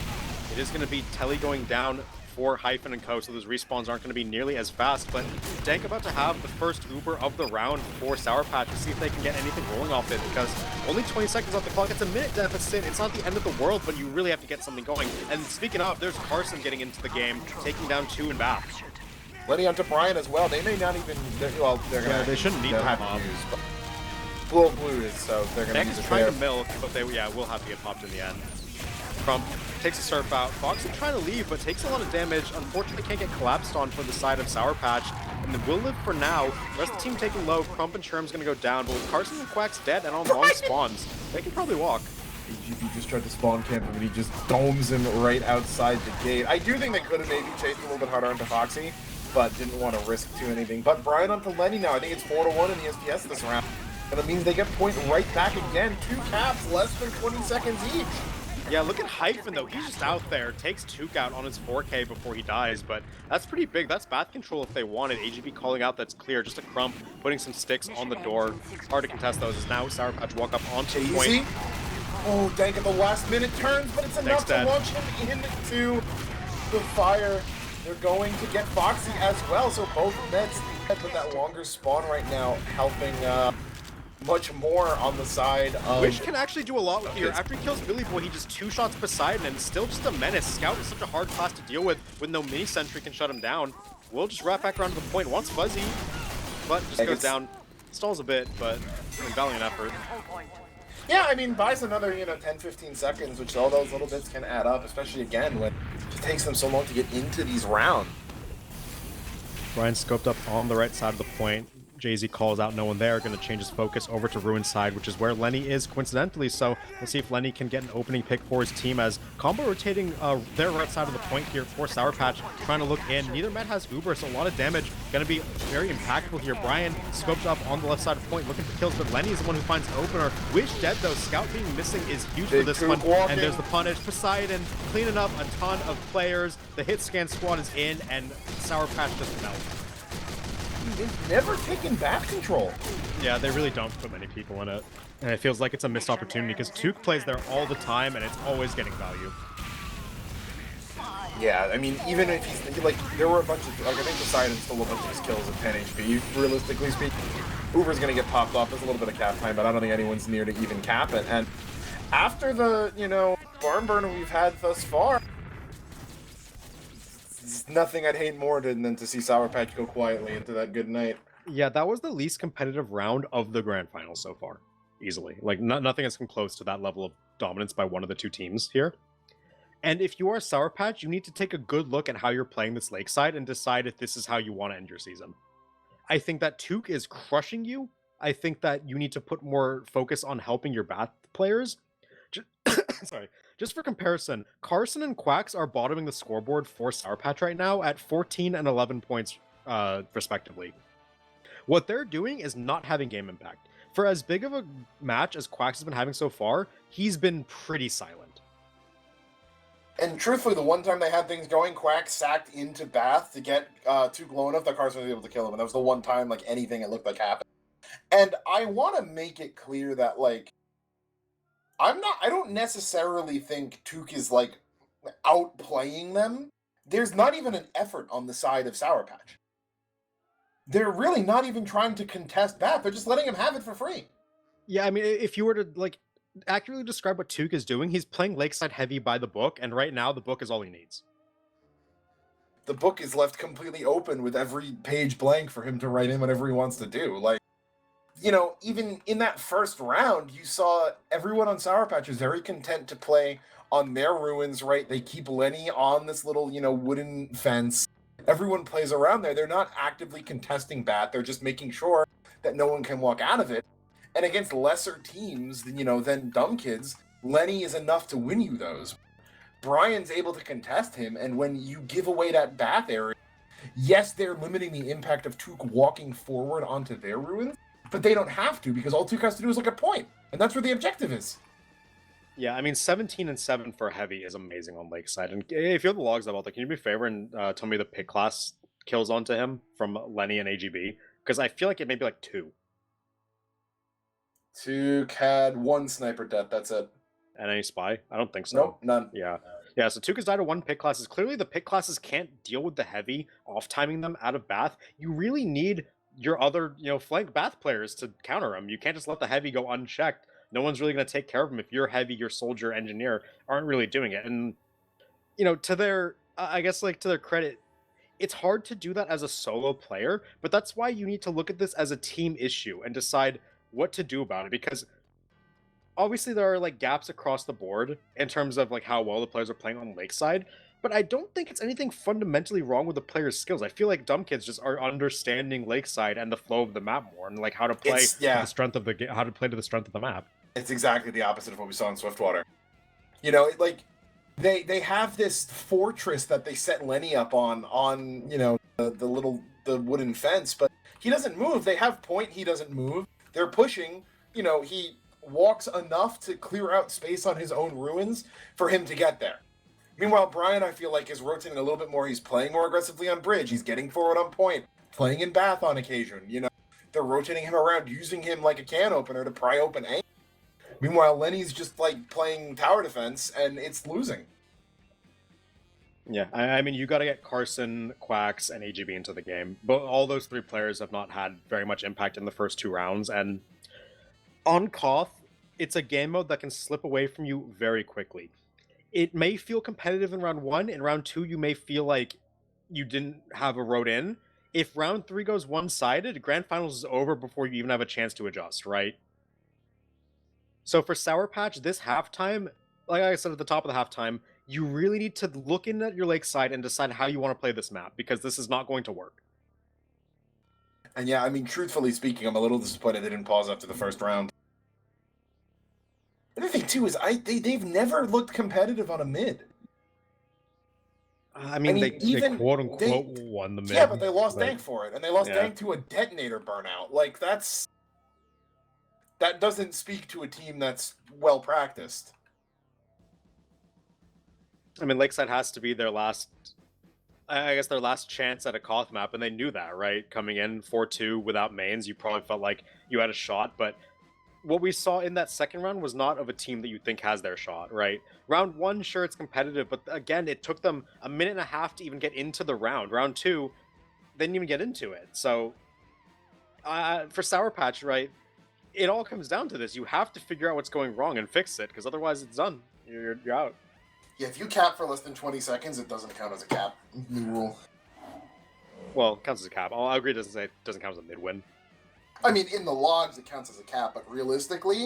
It is going to be Telly going down for Hyphen and Co, so those respawns aren't going to be nearly as fast, but Dank about to have the first Uber of the round for Sour Patch to see if they can get anything rolling off it, because only 20 seconds off the clock, it's a minute deficit, it's not the end of the world, but you really have to get something going. And speaking of, there's Carson getting into the game, taking down 2 in Bath. Lenny onto Brian as well. They may not even. Well, they're gonna. Yeah, they shouldn't need to have mob. to use. But blue is so they're gonna. Dank is trying to milk, but they will have to get popped in the end. Crump takes a surf out. Fox is trying to leave, but takes a lot of damage. Unfortunately, can't get collapsed on for the side of Sour Patch, and then will live for now. The rest of the team taking low. Crump and Sherm's gonna go down, but with Carson and Quacks dead and on long spawns, they can probably walk. AGB just tried to spawn camp him, and he just domes him right outside the gate. I do think they could have maybe chased a little bit harder onto Foxy, but didn't want to risk too anything. But Brian onto Lenny now. I think it's 4-1 in the SPS this round. And it means they get point right back again. 2 caps, less than 20 seconds each. Yeah, look at Hyphen though. He's just out there, takes Tuke out on his 4K before he dies, but that's pretty big. That's bath control if they wanted. AGB calling out that's clear. Just a crump, putting some sticks on the door. Hard to contest those. Is now Sour Patch walk up onto the point. Easy. Oh, Dank at the last minute turns, but it's enough to launch him into the fire. They're going to get Foxy as well, so both Mets with that longer spawn right now, helping much more on the side of... Which can actually do a lot with here. After he kills Billy Boy, he just two-shots Poseidon and still just a menace. Scout is such a hard class to deal with no mini sentry can shut him down. We'll just wrap back around to the point. Wants Fuzzy, but just goes down. Stalls a bit, but valiant effort. Yeah, I mean, buys another, 10-15 seconds, which all those little bits can add up, especially again when it takes them so long to get into these rounds. Brian scoped up on the right side of the point. Jay-Z calls out no one there, going to change his focus over to Ruin side, which is where Lenny is coincidentally, so we'll see if Lenny can get an opening pick for his team as combo rotating their right side of the point here for Sour Patch, trying to look in. Neither Met has Uber, so a lot of damage, going to be very impactful here. Brian scoped up on the left side of the point, looking for kills, but Lenny is the one who finds an opener. Wish dead though, Scout being missing is huge for this one, and there's the punish. Poseidon cleaning up a ton of players, the hit scan squad is in, and Sour Patch just melts. They've never taken back control. Yeah, they really don't put many people in it. And it feels like it's a missed opportunity because Tuke plays there all the time and it's always getting value. Yeah, I mean, even if he's, like, there were a bunch of, like, I think Poseidon stole a bunch of his kills at 10 HP, realistically speaking. Uber's gonna get popped off. There's a little bit of cap time, but I don't think anyone's near to even cap it. And after the, barn burner we've had thus far, there's nothing I'd hate more than to see Sour Patch go quietly into that good night. Yeah, that was the least competitive round of the grand final so far. Easily. Like, nothing has come close to that level of dominance by one of the two teams here. And if you are Sour Patch, you need to take a good look at how you're playing this Lakeside and decide if this is how you want to end your season. I think that Tuke is crushing you. I think that you need to put more focus on helping your Bath players. Sorry. Just for comparison, Carson and Quacks are bottoming the scoreboard for Sour Patch right now at 14 and 11 points, respectively. What they're doing is not having game impact. For as big of a match as Quacks has been having so far, he's been pretty silent. And truthfully, the one time they had things going, Quack sacked into Bath to get Tuke low enough that Carson was able to kill him. And that was the one time, like, anything it looked like happened. And I want to make it clear that, like, I don't necessarily think Tuke is, like, outplaying them. There's not even an effort on the side of Sour Patch. They're really not even trying to contest Bath. They're just letting him have it for free. Yeah, I mean, if you were to, like, accurately describe what Tuke is doing, he's playing Lakeside heavy by the book, and right now the book is all he needs. The book is left completely open with every page blank for him to write in whatever he wants to do. Like, even in that first round, you saw everyone on Sour Patch is very content to play on their ruins, right? They keep Lenny on this little, wooden fence. Everyone plays around there. They're not actively contesting Bat. They're just making sure that no one can walk out of it. And against lesser teams, than Dumb Kids, Lenny is enough to win you those. Brian's able to contest him, and when you give away that Bath area, yes, they're limiting the impact of Tuke walking forward onto their ruins, but they don't have to, because all Tuke has to do is look at point, and that's where the objective is. Yeah, I mean, 17 and 7 for heavy is amazing on Lakeside. And if you have the logs about that, can you do me a favor and tell me the pick class kills onto him from Lenny and AGB? Because I feel like it may be like 2. Tuke had 1 sniper death, that's it. And any spy? I don't think so. Nope, none. Yeah. Yeah, so Tuke has died to 1 pick classes. Clearly the pick classes can't deal with the heavy, off-timing them out of Bath. You really need your other, flank Bath players to counter them. You can't just let the heavy go unchecked. No one's really going to take care of him if your heavy, your soldier, engineer aren't really doing it. And, to their, I guess, to their credit, it's hard to do that as a solo player, but that's why you need to look at this as a team issue and decide what to do about it, because obviously there are, gaps across the board in terms of, how well the players are playing on Lakeside, but I don't think it's anything fundamentally wrong with the players' skills. I feel like Dumb Kids just are understanding Lakeside and the flow of the map more, and, how to play to the strength of how to play to the strength of the map. It's exactly the opposite of what we saw in Swiftwater. They have this fortress that they set Lenny up on the wooden fence, but he doesn't move. They have point, he doesn't move. They're pushing, he walks enough to clear out space on his own ruins for him to get there. Meanwhile, Brian, I feel like, is rotating a little bit more. He's playing more aggressively on bridge. He's getting forward on point, playing in bath on occasion. You know, they're rotating him around, using him like a can opener to pry open A. Meanwhile, Lenny's just like playing tower defense, and it's losing. Yeah, I mean, you got to get Carson, Quacks, and AGB into the game. But all those three players have not had very much impact in the first two rounds. And on Koth, it's a game mode that can slip away from you very quickly. It may feel competitive in round 1. In round 2, you may feel like you didn't have a road in. If round 3 goes one-sided, Grand Finals is over before you even have a chance to adjust, right? So for Sour Patch, this halftime, like I said at the top of the halftime, you really need to look in at your Lakeside and decide how you want to play this map, because this is not going to work. And yeah, I mean, truthfully speaking, I'm a little disappointed they didn't pause after the first round. The other thing too is they've never looked competitive on a mid. I mean, they quote unquote won the mid. Yeah, but they lost Dank for it, and they lost Dank to a detonator burnout. Like that doesn't speak to a team that's well practiced. I mean, Lakeside has to be their last, I guess, their last chance at a Koth map, and they knew that, right? Coming in 4-2 without mains, you probably felt like you had a shot, but what we saw in that second round was not of a team that you think has their shot, right? Round 1, sure, it's competitive, but again, it took them a minute and a half to even get into the round. Round 2, they didn't even get into it. So, for Sour Patch, right, it all comes down to this. You have to figure out what's going wrong and fix it, because otherwise it's done. You're out. Yeah, if you cap for less than 20 seconds, it doesn't count as a cap. New rule. Well, it counts as a cap. I'll agree it doesn't count as a mid-win. I mean, in the logs, it counts as a cap, but realistically,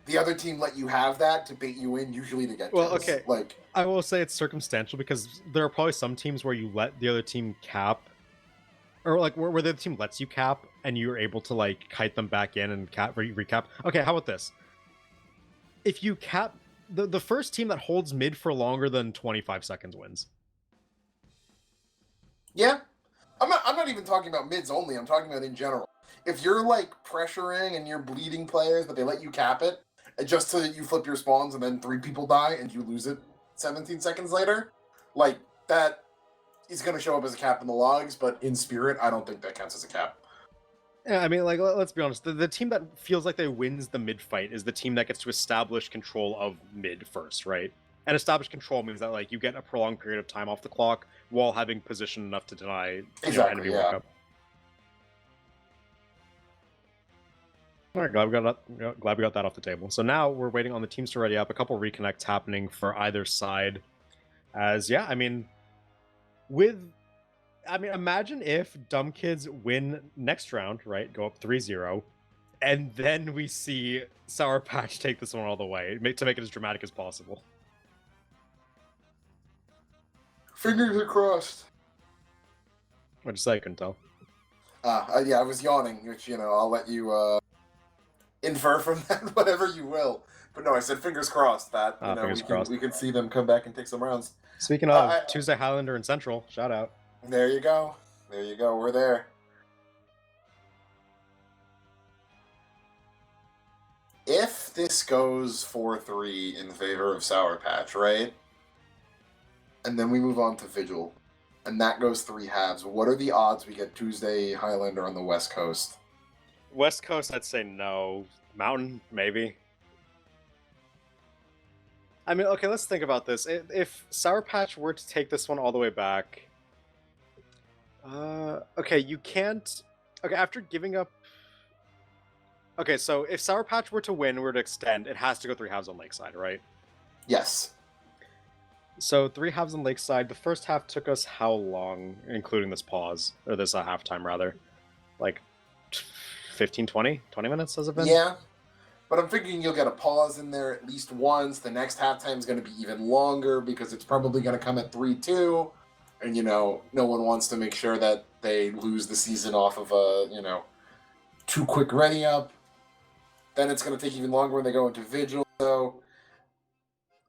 the other team let you have that to bait you in, usually to get kills. Well, okay. Like, I will say it's circumstantial, because there are probably some teams where you let the other team cap, or like where the other team lets you cap, and you're able to like kite them back in and recap. Okay, how about this? If you cap the first team that holds mid for longer than 25 seconds wins. Yeah, I'm not even talking about mids only. I'm talking about in general. If you're like pressuring and you're bleeding players, but they let you cap it just so that you flip your spawns and then 3 people die and you lose it 17 seconds later, like that is going to show up as a cap in the logs. But in spirit, I don't think that counts as a cap. Yeah, I mean, like, let's be honest. The team that feels like they wins the mid fight is the team that gets to establish control of mid first, right? And establish control means that like you get a prolonged period of time off the clock while having position enough to deny enemy walk-up. All right, glad we got that off the table. So now we're waiting on the teams to ready up. A couple reconnects happening for either side. As yeah, I mean, imagine if Dumb Kids win next round, right? Go up 3-0, and then we see Sour Patch take this one all the way to make it as dramatic as possible. Fingers are crossed. What'd you say? I couldn't tell. Yeah, I was yawning, which, you know, I'll let you infer from that whatever you will. But no, I said fingers crossed that we can see them come back and take some rounds. Speaking of Tuesday Highlander and Central, shout out. There you go. There you go. We're there. If this goes 4-3 in favor of Sour Patch, right? And then we move on to Vigil, and that goes 3 halves, what are the odds we get Tuesday Highlander on the West Coast? West Coast, I'd say no. Mountain, maybe. I mean, okay, let's think about this. If Sour Patch were to take this one all the way back... okay, you can't... Okay, after giving up... Okay, so if Sour Patch were to win, were to extend, it has to go 3 halves on Lakeside, right? Yes. So 3 halves on Lakeside. The first half took us how long, including this pause? Or this halftime, rather? Like 15, 20 minutes, has it been? Yeah. But I'm figuring you'll get a pause in there at least once. The next halftime is going to be even longer because it's probably going to come at 3-2. And, you know, no one wants to make sure that they lose the season off of a, you know, too quick ready up. Then it's going to take even longer when they go into Vigil. So,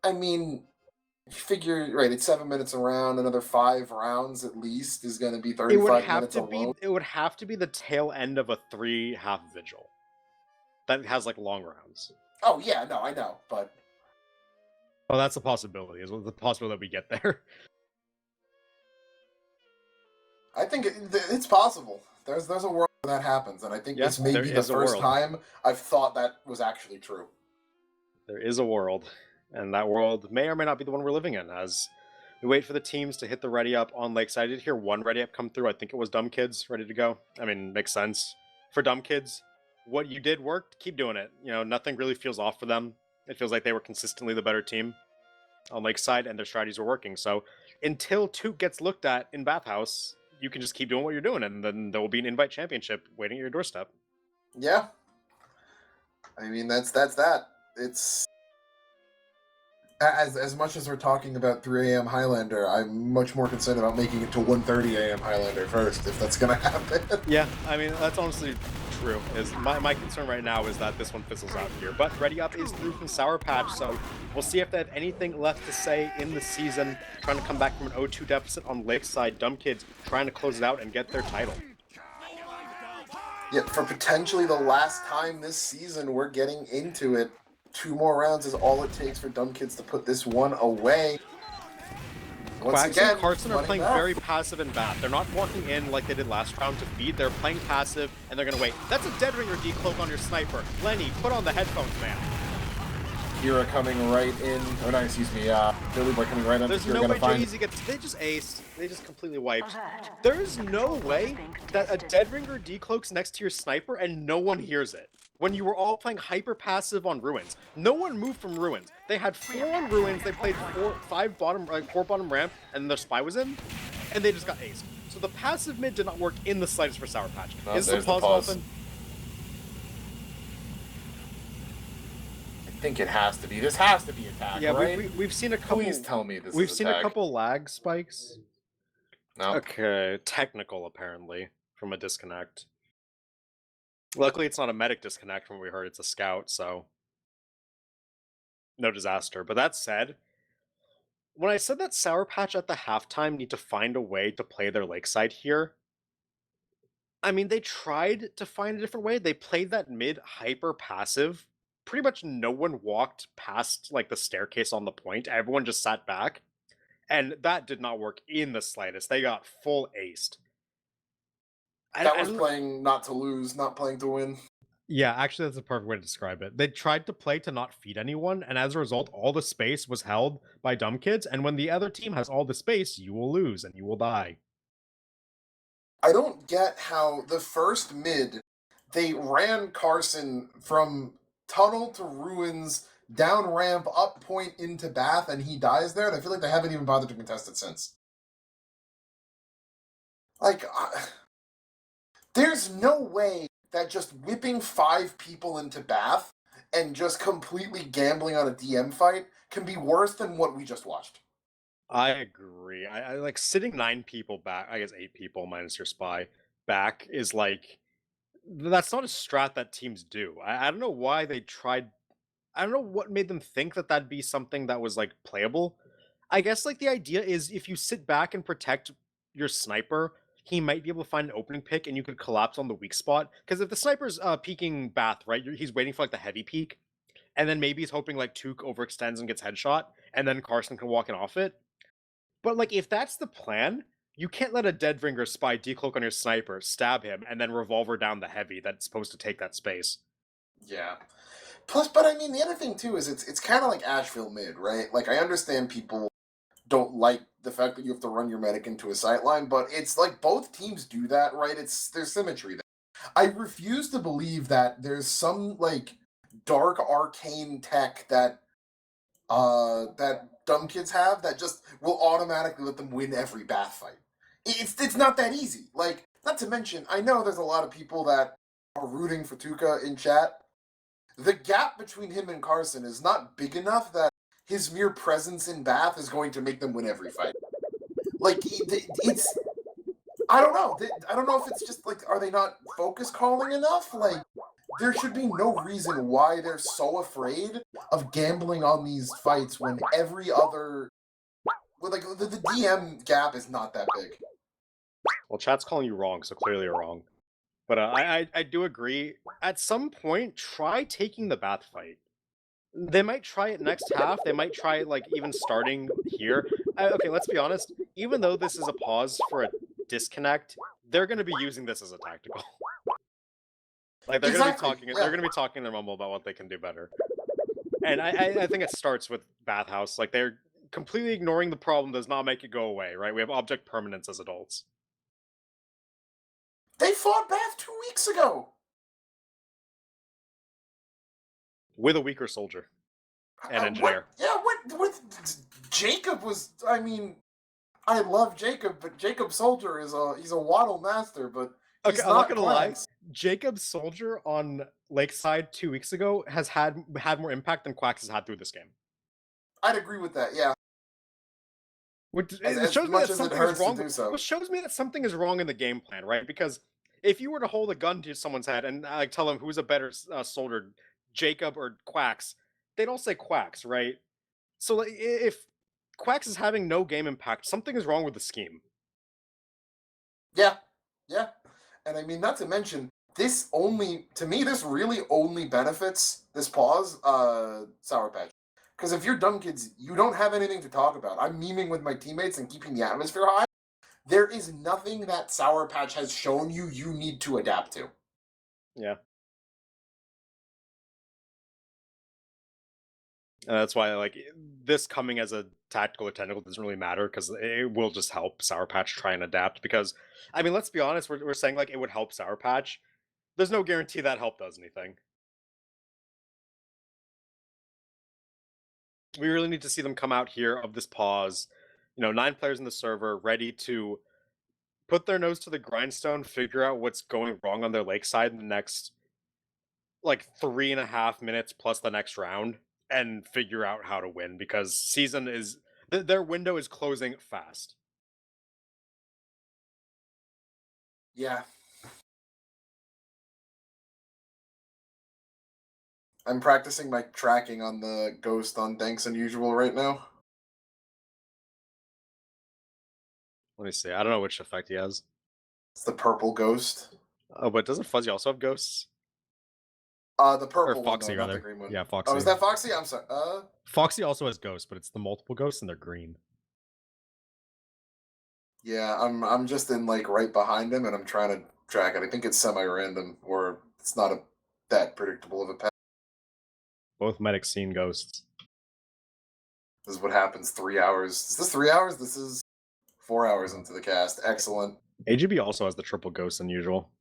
I mean, figure, right, it's 7 minutes around. Another 5 rounds at least is going to be 35 minutes alone. It would have to be the tail end of a 3 half Vigil that has, like, long rounds. Oh yeah, no, I know, but Well, that's a possibility. Is the possibility that we get there. I think it's possible. There's a world where that happens, and I think Yeah, this may there be the is a first world. time I've thought that was actually true. There is a world, and that world may or may not be the one we're living in. As we wait for the teams to hit the ready up on Lakeside, I did hear one ready up come through. I think it was Dumb Kids ready to go. I mean, makes sense for Dumb Kids. What you did worked. Keep doing it. You know, nothing really feels off for them. It feels like they were consistently the better team on Lakeside, and their strategies were working. So until Toot gets looked at in Bathhouse, you can just keep doing what you're doing, and then there will be an invite championship waiting at your doorstep. Yeah, I mean that's that. It's as much as we're talking about 3 a.m. Highlander, I'm much more concerned about making it to 1:30 a.m. Highlander first, if that's gonna happen. Yeah, I mean, that's honestly true. Is my concern right now is that this one fizzles out here. But Ready Up is through from Sour Patch, so we'll see if they have anything left to say in the season. Trying to come back from an 0-2 deficit on Lakeside. Dumb Kids trying to close it out and get their title. Yet for potentially the last time this season, we're getting into it. 2 more rounds is all it takes for Dumb Kids to put this one away. Once Quacks again, and Carson are running playing back. very passive and bad. They're not walking in like they did last round to feed. They're playing passive, and they're going to wait. That's a Dead Ringer decloak on your sniper. Lenny, put on the headphones, man. Kira coming right in. Oh no, excuse me. Billy Boy coming right in. There's Kira no gonna way find. Jay-Z gets... They just aced. They just completely wiped. Alert. There's no way Being that a contested. Dead Ringer decloaks next to your sniper and no one hears it. When you were all playing hyper passive on Ruins, no one moved from Ruins. They had 4 on Ruins. They played 4 bottom ramp, and their spy was in, and they just got aced. So the passive mid did not work in the slightest for Sour Patch. No, Is there's the the pause pause. open? I think it has to be. This has to be attack, Yeah, right? we've seen a couple. Please tell me this We've is seen attack. a couple lag spikes. No. Okay, technical apparently from a disconnect. Luckily, it's not a medic disconnect from what we heard. It's a scout, so no disaster. But that said, when I said that Sour Patch at the halftime need to find a way to play their Lakeside here, I mean, they tried to find a different way. They played that mid hyper passive. Pretty much no one walked past like the staircase on the point. Everyone just sat back. And that did not work in the slightest. They got full aced. That was playing not to lose, not playing to win. Yeah, actually, that's a perfect way to describe it. They tried to play to not feed anyone, and as a result, all the space was held by Dumb Kids. And when the other team has all the space, you will lose and you will die. I don't get how the first mid, they ran Carson from tunnel to ruins, down ramp, up point into Bath, and he dies there, and I feel like they haven't even bothered to contest it since. Like, there's no way that just whipping 5 people into Bath and just completely gambling on a DM fight can be worse than what we just watched. I agree. I like sitting 9 people back, I guess 8 people minus your spy back is like, that's not a strat that teams do. I don't know why they tried. I don't know what made them think that that'd be something that was like playable. I guess like the idea is if you sit back and protect your sniper, he might be able to find an opening pick and you could collapse on the weak spot. Because if the sniper's peeking Bath, right, he's waiting for like the heavy peek, and then maybe he's hoping like Took overextends and gets headshot, and then Carson can walk in off it. But like if that's the plan, you can't let a Dead Ringer spy decloak on your sniper, stab him, and then revolver down the heavy that's supposed to take that space. Yeah. Plus, but I mean, the other thing too is it's kind of like Asheville mid, right? Like I understand people don't like the fact that you have to run your medic into a sightline, but it's like both teams do that, right? There's symmetry there. I refuse to believe that there's some like dark arcane tech that Dumb Kids have that just will automatically let them win every Bath fight. It's not that easy. Like, not to mention, I know there's a lot of people that are rooting for Tuca in chat. The gap between him and Carson is not big enough that his mere presence in Bath is going to make them win every fight. Like, it's... I don't know. I don't know if it's just, like, are they not focus calling enough? Like, there should be no reason why they're so afraid of gambling on these fights when every other... Like, the DM gap is not that big. Well, chat's calling you wrong, so clearly you're wrong. But I do agree. At some point, try taking the Bath fight. They might try it next half. They might try it like even starting here. Okay, let's be honest. Even though this is a pause for a disconnect, they're going to be using this as a tactical. Like they're going to be talking. Yeah. They're going to be talking in their mumble about what they can do better. And I think it starts with Bathhouse. Like they're completely ignoring the problem does not make it go away. Right? We have object permanence as adults. They fought Bath 2 weeks ago. With a weaker soldier and engineer. With Jacob was. I mean, I love Jacob, but Jacob Soldier he's a waddle master, but he's Okay, I'm not gonna lie. Quacks. Jacob's soldier on Lakeside 2 weeks ago has had more impact than Quacks has had through this game. I'd agree with that. Yeah. Which As shows me much that as it something hurts is to wrong. do so. Which shows me that something is wrong in the game plan, right? Because if you were to hold a gun to someone's head and tell them who's a better soldier, Jacob or Quacks, they'd all say Quacks, right? So like, if Quacks is having no game impact, something is wrong with the scheme. Yeah. And I mean, not to mention, this really only benefits this pause, Sour Patch. Because if you're dumb kids, you don't have anything to talk about. I'm memeing with my teammates and keeping the atmosphere high. There is nothing that Sour Patch has shown you need to adapt to. Yeah. And that's why, like, this coming as a tactical or technical doesn't really matter because it will just help Sour Patch try and adapt. Because, I mean, let's be honest, we're saying like it would help Sour Patch. There's no guarantee that help does anything. We really need to see them come out here of this pause. 9 players in the server ready to put their nose to the grindstone, figure out what's going wrong on their Lakeside in the next like 3.5 minutes plus the next round, and figure out how to win because season is their window is closing fast. Yeah. I'm practicing my tracking on the ghost on Danks Unusual right now. Let me see. I don't know which effect he has. It's the purple ghost. Oh, but doesn't Fuzzy also have ghosts? The purple Or Foxy, one, though, not rather. the green one. Yeah, Foxy. Oh, is that Foxy? I'm sorry. Foxy also has ghosts, but it's the multiple ghosts and they're green. Yeah, I'm just in like right behind him, and I'm trying to track it. I think it's semi-random, or it's not that predictable of a path. Both medics seen ghosts. This is what happens 3 hours. Is this 3 hours? This is 4 hours into the cast. Excellent. AGB also has the triple ghost unusual.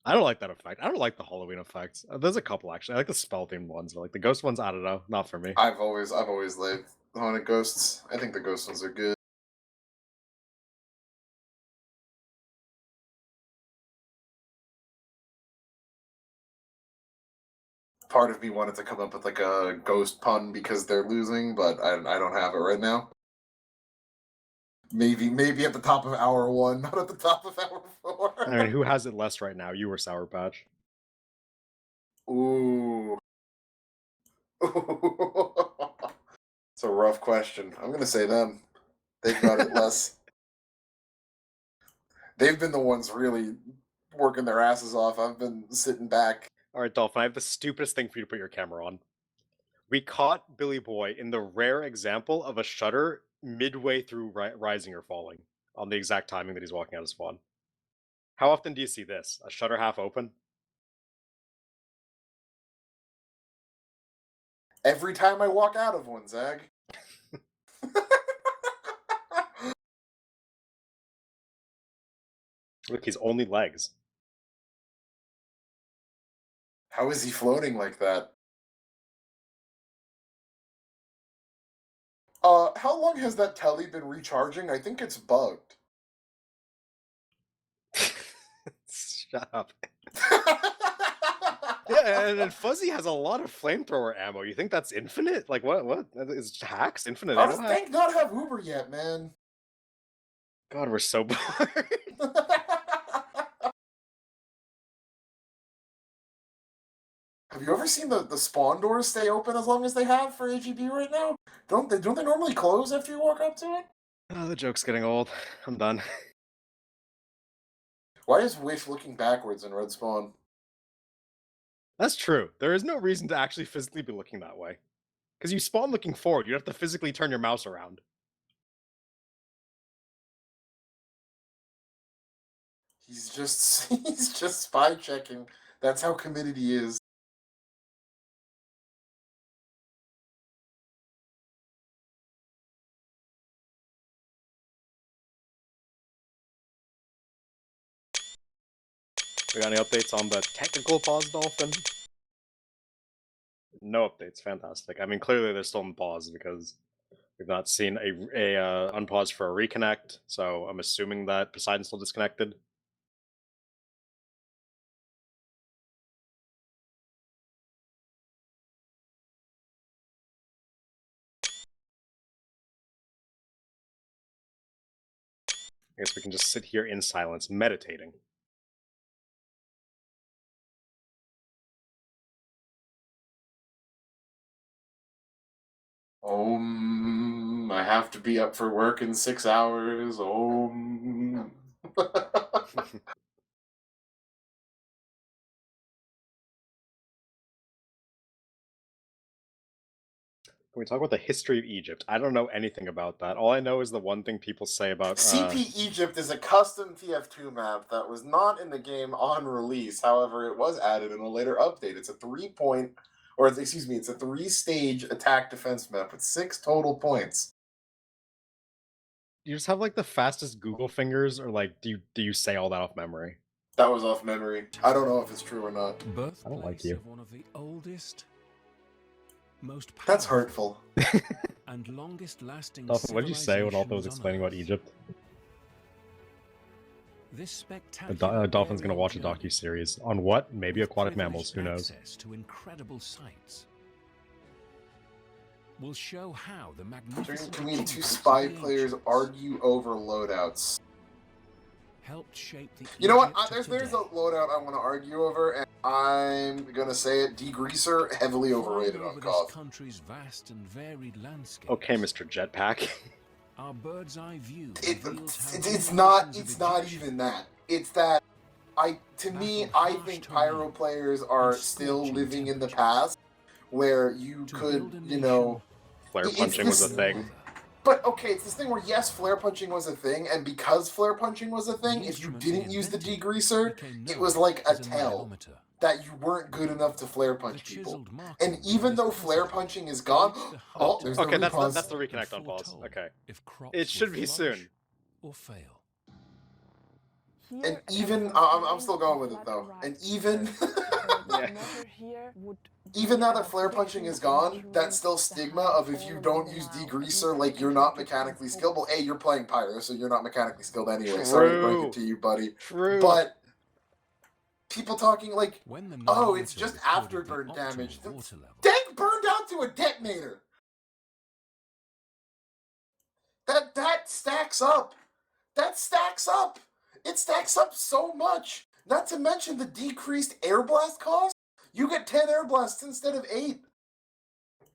I don't like that effect. I don't like the Halloween effects. There's a couple actually. I like the spell themed ones, but like the ghost ones, I don't know, not for me. I've always liked haunted ghosts. I think the ghost ones are good. Part of me wanted to come up with like a ghost pun because they're losing, but I don't have it right now. Maybe at the top of hour 1, not at the top of hour 4. I mean, who has it less right now? You or Sour Patch? Ooh. It's a rough question. I'm gonna say them. They've got it less. They've been the ones really working their asses off. I've been sitting back. All right, Dolphin, I have the stupidest thing for you to put your camera on. We caught Billy Boy in the rare example of a shutter midway through rising or falling on the exact timing that he's walking out of spawn. How often do you see this? A shutter half open? Every time I walk out of one, Zag. Look, he's only legs. How is he floating like that? How long has that telly been recharging? I think it's bugged. Shut up. Yeah, and Fuzzy has a lot of flamethrower ammo. You think that's infinite? Like, what? Is hacks infinite How ammo? does Tank not have Uber yet, man? God, we're so bored. Have you ever seen the spawn doors stay open as long as they have for AGB right now? Don't they normally close after you walk up to it? Oh, the joke's getting old. I'm done. Why is Wish looking backwards in red spawn? That's true. There is no reason to actually physically be looking that way. Because you spawn looking forward, you have to physically turn your mouse around. He's just he's just spy checking. That's how committed he is. We got any updates on the technical pause dolphin? No updates. Fantastic. I mean, clearly they're still in pause because we've not seen a unpause for a reconnect. So I'm assuming that Poseidon's still disconnected. I guess we can just sit here in silence, meditating. I have to be up for work in 6 hours. Can we talk about the history of Egypt? I don't know anything about that. All I know is the one thing people say about CP Egypt is a custom TF2 map that was not in the game on release. However, it was added in a later update. It's a it's a 3-stage attack defense map with 6 total points. You just have like the fastest Google fingers, or like do you say all that off memory? That was off memory. I don't know if it's true or not. I don't like you. Of one of the oldest, most That's powerful hurtful. and longest lasting. Dolphin, what did you say when Alpha was explaining about Egypt? This spectacular Dolphin's gonna watch a docu-series on what? Maybe aquatic mammals. Who knows? Access to incredible sights. Will show how the magnificent Can we 2 spy achievements of the players ancients argue over loadouts? helped shape the You know what? Egypt of There's a today. loadout I want to argue over, and I'm gonna say it. Degreaser, heavily overrated Flying on over COD. this country's vast and varied landscape. Okay, Mr. Jetpack. Our bird's eye view. It's reveals how not generations of it's not Egyptians even that. It's that I think pyro players are still living in the past where you to could, build a you know, Flare It's punching was a this- thing. but okay, it's this thing where yes, flare punching was a thing, and because flare punching was a thing, if you didn't use the degreaser, it was like a tell that you weren't good enough to flare punch people. And even though flare punching is gone, oh, there's Okay, the that's repause. the reconnect on pause. Okay. If It should be soon. Or fail. And even I'm still going with it though. And even even now that flare punching is gone, that's still stigma of if you don't use degreaser, like you're not mechanically skilled. Well, A, you're playing pyro, so you're not mechanically skilled anyway. Sorry to break it to you, buddy. True. But people talking like, When the oh, it's Navigator just recorded afterburn the damage. optimal water level, Tank burned out to a detonator. That stacks up. That stacks up. It stacks up so much. Not to mention the decreased air blast cost. You get 10 air blasts instead of 8.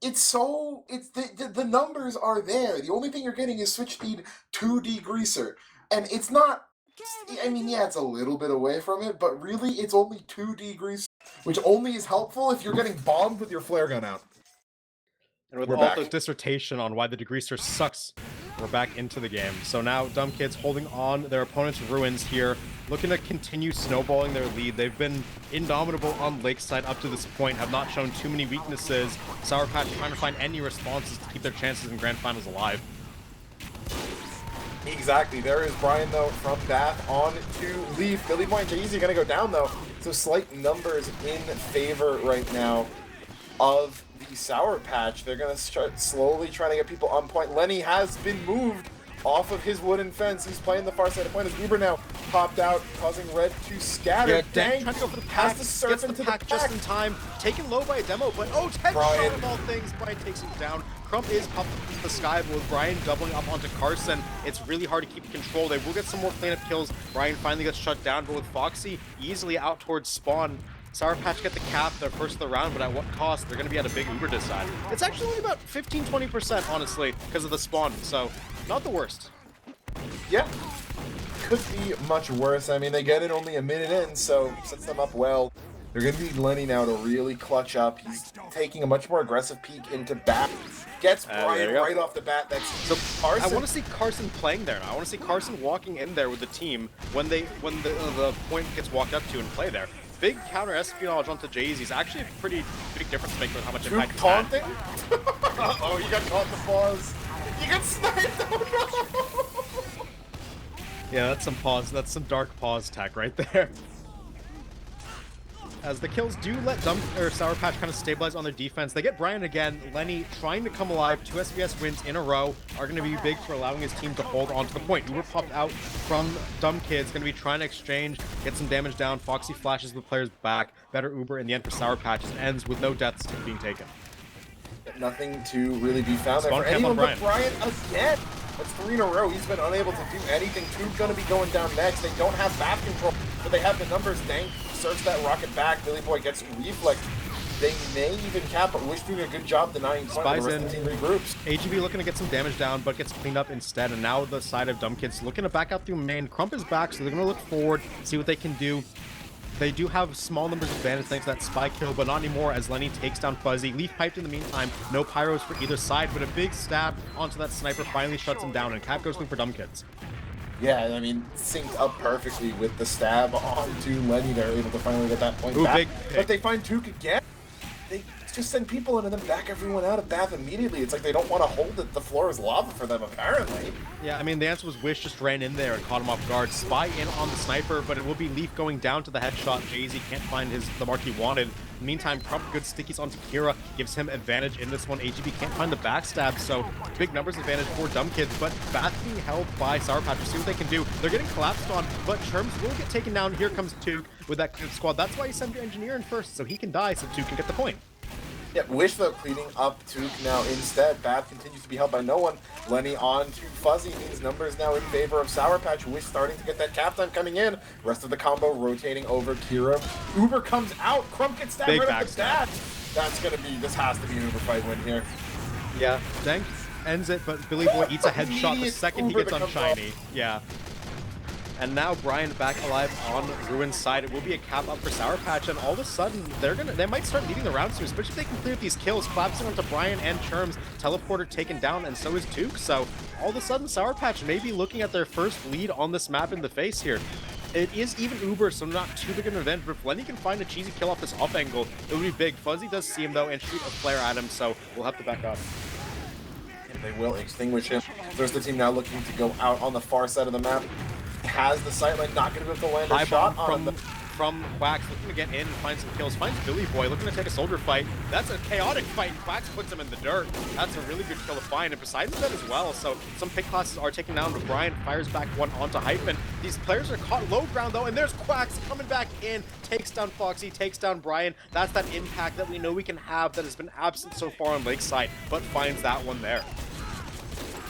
It's the numbers are there. The only thing you're getting is switch speed to degreaser. And it's not, I mean, yeah, it's a little bit away from it, but really it's only 2 degreaser, which only is helpful if you're getting bombed with your flare gun out. And with We're all back. the dissertation on why the degreaser sucks, we're back into the game. So now, Dumb Kids holding on their opponent's ruins here, looking to continue snowballing their lead. They've been indomitable on Lakeside up to this point, have not shown too many weaknesses. Sour Patch trying to find any responses to keep their chances in Grand Finals alive. Exactly. There is Brian, though, from Bath on to Leaf. Billy Boy and Jay-Z going to go down, though. So slight numbers in favor right now of the Sour Patch. They're going to start slowly trying to get people on point. Lenny has been moved off of his wooden fence. He's playing the far side of point as Uber now popped out, causing Red to scatter. Yeah, Dang, trying to go for the has pack, to surf gets into the pack just in time, taken low by a demo, but oh, tech Brian. shot of all things, Brian takes him down. Crump is popped up into the sky, but with Brian doubling up onto Carson, it's really hard to keep control. They will get some more cleanup kills. Brian finally gets shut down, but with Foxy easily out towards spawn, Sour Patch get the cap, they're first of the round, but at what cost? They're going to be at a big Uber decide. It's actually only about 15-20%, honestly, because of the spawn, so not the worst. Yeah. Could be much worse. I mean, they get it only a minute in, so sets them up well They're going to need Lenny now to really clutch up. He's taking a much more aggressive peek into bat. Gets Brian right off the bat. That's so Carson. I want to see Carson playing there now. I want to see Carson walking in there with the team when the point gets walked up to and play there. Big counter espionage onto Jay-Z is actually a pretty big difference maker with how much impact he's had. Taunting? Uh-oh, you got caught in the pause. You got sniped. Oh no! Yeah, that's some pause. That's some dark pause tech right there. As the kills do let Sour Patch kind of stabilize on their defense. They get Brian again. Lenny trying to come alive. 2 SBS wins in a row are going to be big for allowing his team to hold on to the point. Uber popped out from Dumb Kids. Going to be trying to exchange, get some damage down. Foxy flashes the players back. Better Uber in the end for Sour Patch. It ends with no deaths being taken. Nothing to really be found there Spawn for camp anyone on but Brian again. That's 3 in a row. He's been unable to do anything. 2's going to be going down next. They don't have back control, but they have the numbers. Dank search that rocket back. Billy Boy gets reflex. They may even cap, but Wish doing a good job denying point. The rest of the team regroups. AGB looking to get some damage down, but gets cleaned up instead. And now the side of Dumb Kids looking to back out through main. Crump is back, so they're going to look forward, see what they can do. They do have small numbers of advantage thanks to that spy kill, but not anymore as Lenny takes down Fuzzy. Leaf piped in the meantime. No pyros for either side, but a big stab onto that sniper finally shuts him down, and Cap goes through for Dumb Kids. Yeah, I mean, synced up perfectly with the stab onto Lenny. They're able to finally get that point back. Big but they find Tuke again. They just send people in and then back everyone out of Bath immediately. It's like they don't want to hold it. The floor is lava for them, apparently. Yeah, I mean, the answer was Wish just ran in there and caught him off guard. Spy in on the sniper, but it will be Leaf going down to the headshot. Jay-Z can't find the mark he wanted. Meantime, Crump good stickies onto Kira, gives him advantage in this one. AGB can't find the backstab, so big numbers advantage for Dumb Kids, but Bath being held by Sour Patch. We'll see what they can do. They're getting collapsed on, but Sherms will get taken down. Here comes Tuke with that squad. That's why you send your engineer in first, so he can die, so Tuke can get the point. Yeah, Wish though cleaning up Tuke now instead. Bath continues to be held by no one. Lenny on to Fuzzy. These numbers now in favor of Sour Patch. Wish starting to get that cap time coming in. Rest of the combo rotating over Kira. Uber comes out. Crump gets stabbed right at the bat. This has to be an Uber fight win here. Yeah, Dank ends it, but Billy Boy eats a headshot the second he gets on Shiny. Yeah. And now Brian back alive on Ruin's side. It will be a cap up for Sour Patch, and all of a sudden they might start leading the round soon, especially if they can clear up these kills. Collapsing onto Brian and Sherms, teleporter taken down, and so is Tuke. So all of a sudden Sour Patch may be looking at their first lead on this map in the face here. It is even Uber, so not too big of an event, but if Lenny can find a cheesy kill off this off angle, it would be big. Fuzzy does see him though and shoot a flare at him, so we'll have to back up. And they will extinguish him. There's the team now looking to go out on the far side of the map. Has the sightline, not going to be able to land a shot on the... From Quacks, looking to get in and find some kills. Finds Billy Boy, looking to take a soldier fight. That's a chaotic fight. Quacks puts him in the dirt. That's a really good kill to find. And Poseidon's dead as well, so some pick classes are taken down, but Brian fires back one onto Hyphen. These players are caught low ground, though, and there's Quacks coming back in. Takes down Foxy, takes down Brian. That's that impact that we know we can have that has been absent so far on Lakeside, but finds that one there.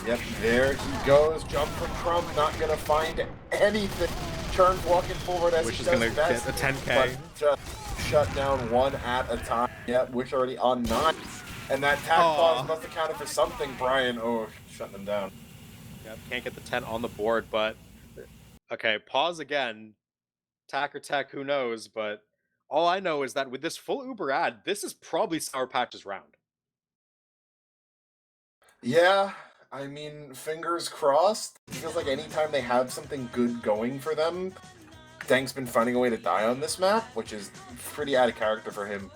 Yep, there he goes. Jump from Trump, not going to find anything. Turns walking forward as Wish he is does gonna best, get a 10K. but just shut down one at a time. Yep, Wish already on 9. And that tag pause must have counted for something. Brian, shutting them down. Yep, can't get the 10 on the board, but... Okay, pause again. Tack or tech, who knows, but... All I know is that with this full Uber ad, this is probably Sour Patch's round. Yeah, I mean, fingers crossed. It feels like anytime they have something good going for them, Dank's been finding a way to die on this map, which is pretty out of character for him.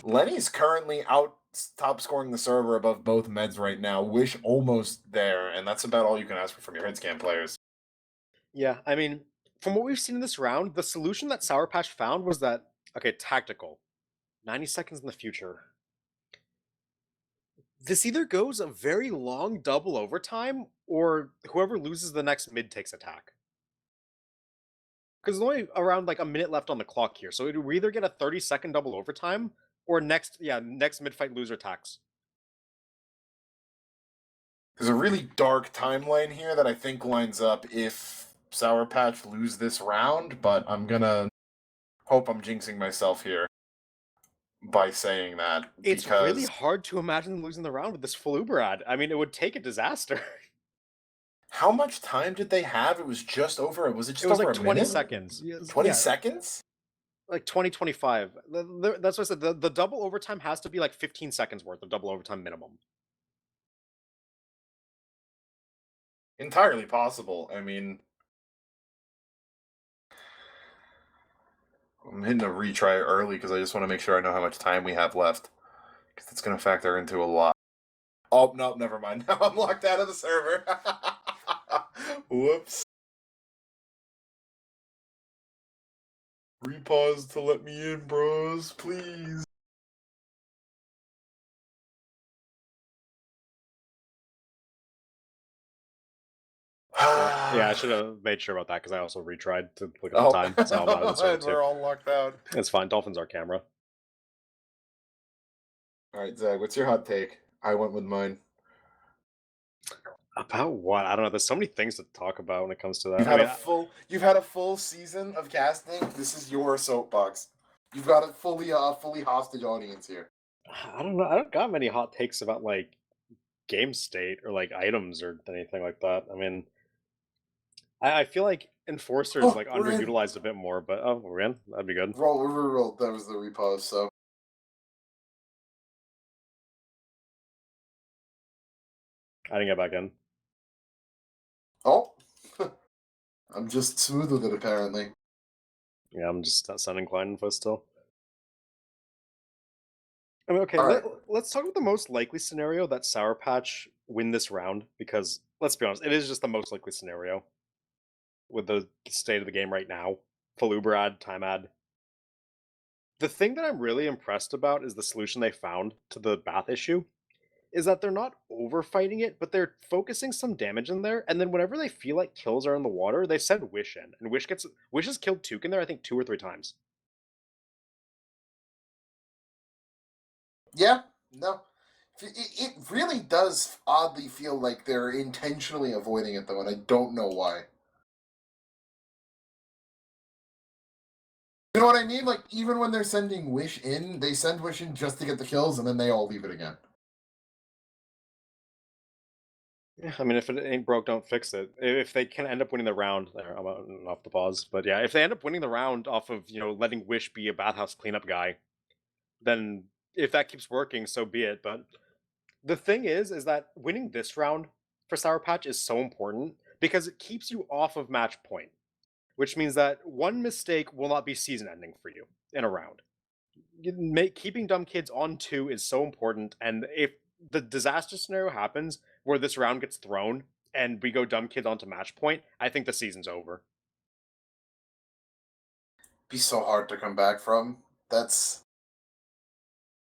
Lenny's currently out top scoring the server above both meds right now. Wish almost there, and that's about all you can ask for from your headscan players. Yeah, I mean, from what we've seen in this round, the solution that Sour Patch found was that, okay, tactical. 90 seconds in the future. This either goes a very long double overtime, or whoever loses the next mid takes attack. Because there's only around like a minute left on the clock here, so we either get a 30-second double overtime, or next mid-fight loser attacks. There's a really dark timeline here that I think lines up if Sour Patch lose this round, but I'm gonna hope I'm jinxing myself here by saying that. It's really hard to imagine them losing the round with this full Uber ad. I mean, it would take a disaster. How much time did they have? It was just over. Was it just It was over like a 20 minute? seconds. 20 seconds? like 2025. That's what I said. The double overtime has to be like 15 seconds worth of double overtime minimum. Entirely possible. I mean, I'm hitting a retry early because I just want to make sure I know how much time we have left. Because it's going to factor into a lot. Oh, no, never mind. Now I'm locked out of the server. Whoops. Repause to let me in, bros. Please. Yeah, I should have made sure about that because I also retried to look at the time. So I'm out of the server and we're too. all locked out. It's fine. Dolphins are camera. All right, Zach, what's your hot take? I went with mine. About what? I don't know. There's so many things to talk about when it comes to that. You've had a full season of casting. This is your soapbox. You've got a fully hostage audience here. I don't know. I don't got many hot takes about like game state or like items or anything like that. I mean, I feel like Enforcer is like we're in. underutilized a bit more, but we're in. That'd be good. Roll. That was the repause. So I didn't get back in. oh, I'm just smooth with it apparently. Yeah, I'm just sound inclined for still. I mean, okay, All right. let's talk about the most likely scenario that Sour Patch win this round, because let's be honest, it is just the most likely scenario with the state of the game right now. Full Uber ad, time ad. The thing that I'm really impressed about is the solution they found to the bath issue. Is that they're not overfighting it, but they're focusing some damage in there, and then whenever they feel like kills are in the water, they send Wish in, and Wish has killed Took in there, I think 2 or 3 times. Yeah, no. It really does oddly feel like they're intentionally avoiding it, though, and I don't know why. You know what I mean? Like, even when they're sending Wish in, they send Wish in just to get the kills, and then they all leave it again. Yeah, I mean, if it ain't broke, don't fix it. If they can end up winning the round, there, I'm off the pause. But yeah, if they end up winning the round off of letting Wish be a bathhouse cleanup guy, then if that keeps working, so be it. But the thing is that winning this round for Sour Patch is so important because it keeps you off of match point, which means that one mistake will not be season ending for you in a round. Keeping dumb kids on 2 is so important, and if the disaster scenario happens where this round gets thrown and we go dumb kids onto match point, I think the season's over. Be so hard to come back from. That's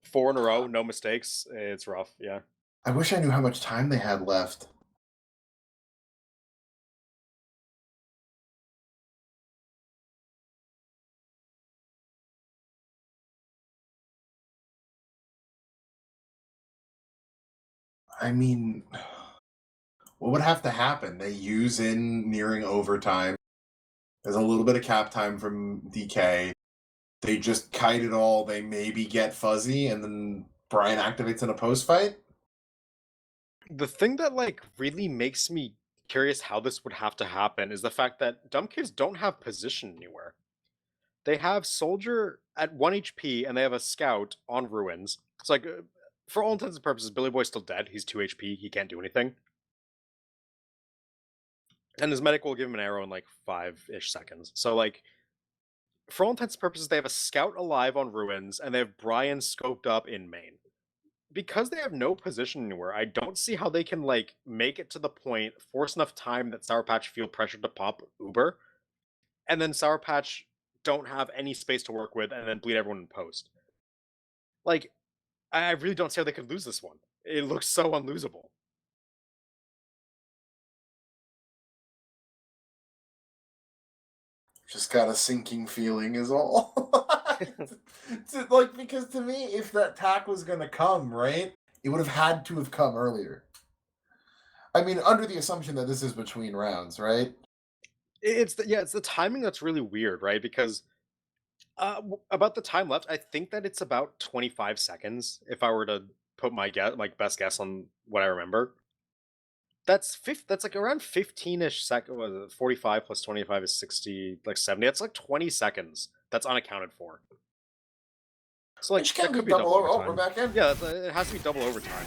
4 in a row, no mistakes. It's rough, yeah. I wish I knew how much time they had left. I mean, what would have to happen? They use in nearing overtime. There's a little bit of cap time from DK. They just kite it all. They maybe get fuzzy, and then Brian activates in a post fight. The thing that really makes me curious how this would have to happen is the fact that dumb kids don't have position anywhere. They have Soldier at 1 HP and they have a Scout on Ruins. It's like, for all intents and purposes, Billy Boy's still dead. He's 2 HP. He can't do anything. And his medic will give him an arrow in 5-ish seconds. So for all intents and purposes, they have a Scout alive on Ruins and they have Brian scoped up in main. Because they have no position anywhere, I don't see how they can make it to the point, force enough time that Sour Patch feel pressured to pop Uber, and then Sour Patch don't have any space to work with, and then bleed everyone in post. I really don't see how they could lose this one. It looks so unlosable. Just got a sinking feeling is all. Because to me, if that tack was gonna come, right, it would have had to have come earlier. I mean, under the assumption that this is between rounds, right? It's the timing that's really weird, right? Because about the time left, I think that it's about 25 seconds. If I were to put my best guess on what I remember, that's around 15-ish seconds. 45 plus 25 is 60, 70. That's 20 seconds that's unaccounted for. So like Which that can could be be double over. Oh, overtime. we're back in. Yeah, it has to be double overtime.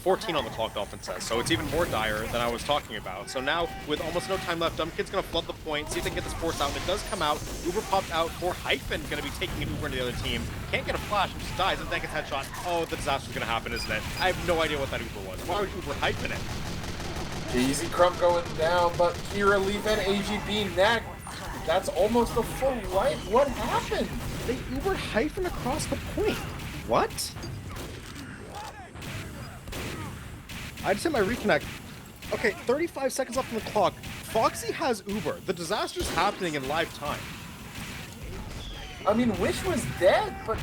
14 on the clock, Dolphin says, so it's even more dire than I was talking about. So now, with almost no time left, Dumb Kid's gonna flood the point, see if they can get this force out, and it does come out. Uber popped out for Hyphen, gonna be taking an Uber into the other team. Can't get a flash, and just dies, and then gets headshot. Oh, the disaster's gonna happen, isn't it? I have no idea what that Uber was. Why would Uber Hyphen it? Easy Crump going down, but Kira Leaf and AGB neck. That's almost a full life. What happened? They Ubered Hyphen across the point. What? I just hit my reconnect. Okay, 35 seconds left on the clock. Foxy has Uber. The disaster's happening in live time. I mean, Wish was dead, but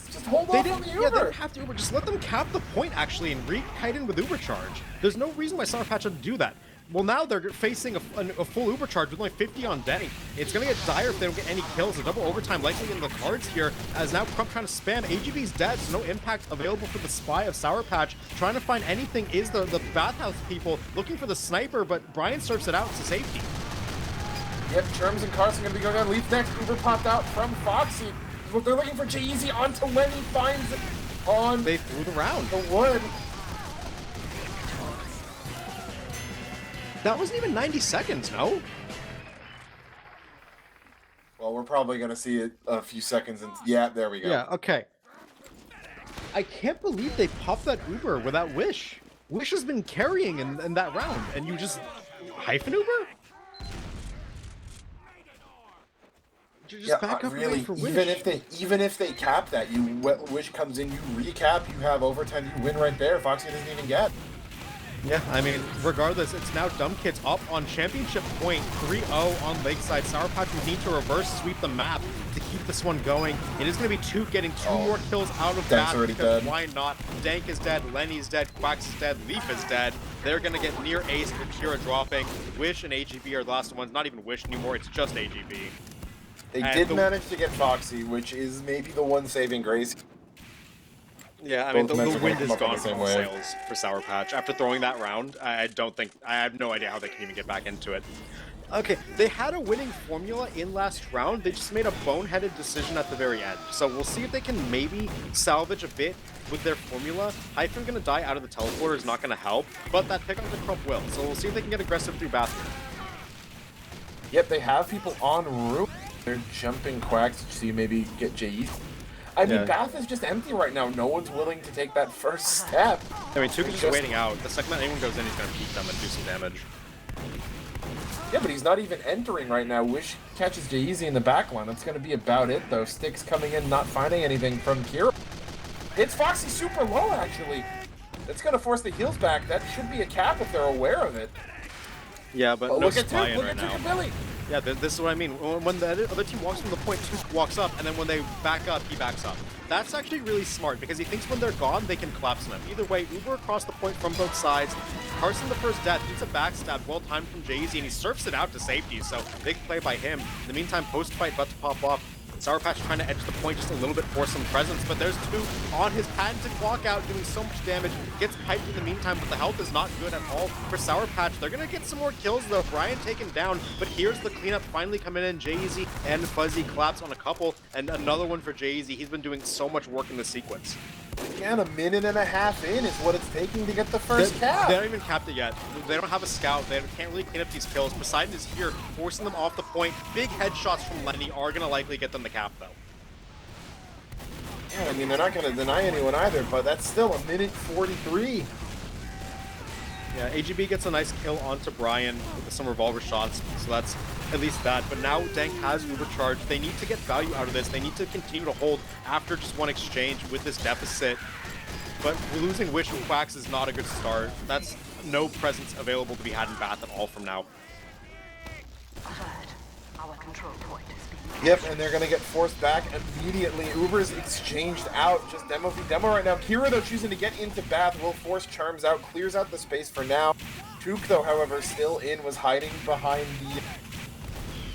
just hold They off on didn't, the yeah, they Uber. didn't have to Uber. Just let them cap the point, actually, and re-kite in with Uber charge. There's no reason why Sour Patch had to do that. Well, now they're facing a full Uber charge with only 50 on Denny. It's going to get dire if they don't get any kills. A double overtime likely in the cards here, as now Crump trying to spam. AGB's dead, so no impact available for the spy of Sour Patch. Trying to find anything is the bathhouse people looking for the sniper, but Brian surfs it out to safety. Yep, Terms and Carson going to be going on. Leaf next. Uber popped out from Foxy. But they're looking for Jay-Z onto Lenny. Finds it on They threw the round. the wood. That wasn't even 90 seconds, no? Well, we're probably going to see it a few seconds. Yeah, there we go. Yeah, okay. I can't believe they popped that Uber without Wish. Wish has been carrying in that round, and you just Hyphen Uber? You just back up really. for Wish. Even if they cap that, Wish comes in, you recap, you have overtime, you win right there. Foxy doesn't even get. Yeah, I mean, regardless, it's now Dumb Kids up on championship point, 3-0 on Lakeside. Sour Patch would need to reverse sweep the map to keep this one going. It is going to be two, getting two more kills out of Dank's that, already because dead. why not? Dank is dead, Lenny's dead, Quacks is dead, Leaf is dead. They're going to get near ace with Kira dropping. Wish and AGB are the last ones, not even Wish anymore, it's just AGB. They And did manage to get Foxy, which is maybe the one saving grace. Yeah, I mean, Both the men are wind gonna is come up on gone the same from wave. sails for Sour Patch. After throwing that round, I have no idea how they can even get back into it. Okay, they had a winning formula in last round. They just made a boneheaded decision at the very end. So we'll see if they can maybe salvage a bit with their formula. Hyphen gonna die out of the teleporter is not gonna help, but that pick up the Crump will. So we'll see if they can get aggressive through bathroom. Yep, they have people en route. They're jumping Quacks to see maybe get Jay. I mean, Yeah. Bath is just empty right now. No one's willing to take that first step. I mean, Tuka's just Just- waiting out. The second that anyone goes in, he's gonna peek them and do some damage. Yeah, but he's not even entering right now. Wish catches Jay-Z in the back line. That's going to be about it, though. Sticks coming in, not finding anything from Kira. Hits Foxy super low, actually. That's going to force the heals back. That should be a cap if they're aware of it. Yeah, but But no look at spy Duke, in look right at Duke now. and Billy. Yeah, this is what I mean. When the other team walks from the point, Tuke walks up, and then when they back up, he backs up. That's actually really smart, because he thinks when they're gone, they can collapse them. Either way, Uber across the point from both sides. Carson, the first death, eats a backstab, well timed from Jay-Z, and he surfs it out to safety, so big play by him. In the meantime, post-fight about to pop off. Sour Patch trying to edge the point just a little bit for some presence, but there's two on his patented walkout doing so much damage. Gets piped in the meantime, but the health is not good at all for Sour Patch. They're going to get some more kills though. Brian taken down, but here's the cleanup finally coming in. Jay-Z and Fuzzy collapse on a couple, and another one for Jay-Z. He's been doing so much work in this sequence. Again, a minute and a half in is what it's taking to get the first cap. They don't even capped it yet. They don't have a scout. They can't really clean up these kills. Poseidon is here, forcing them off the point. Big headshots from Lenny are going to likely get them the cap, though. Yeah, I mean, they're not going to deny anyone either, but that's still a minute 43. Yeah, AGB gets a nice kill onto Brian with some revolver shots, so that's at least that. But now Dank has Uber charge. They need to get value out of this. They need to continue to hold after just one exchange with this deficit. But losing Wish and Quacks is not a good start. That's no presence available to be had in Bath at all from now. Alert. Our control point is being Yep, and they're going to get forced back immediately. Uber's exchanged out. Just demo v demo right now. Kira, though, choosing to get into Bath, will force Charms out, clears out the space for now. Tuke, though, however, still in, was hiding behind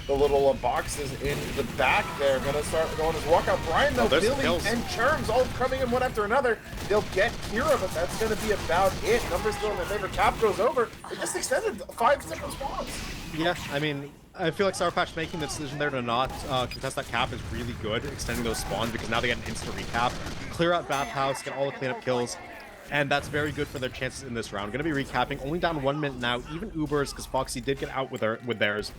the little boxes in the back there. Gonna start going his walkout. Brian, though, there's Billy, kills. and Charms all coming in one after another. They'll get Kira, but that's going to be about it. Numbers still in their favor. Cap goes over. They just extended 5 second spawns. Yeah, I mean, I feel like Sour Patch making the decision there to not contest that cap is really good, extending those spawns because now they get an instant recap, clear out Bathhouse, get all the cleanup kills, and that's very good for their chances in this round. Going to be recapping, only down 1 minute now, even Ubers, because Foxy did get out with theirs.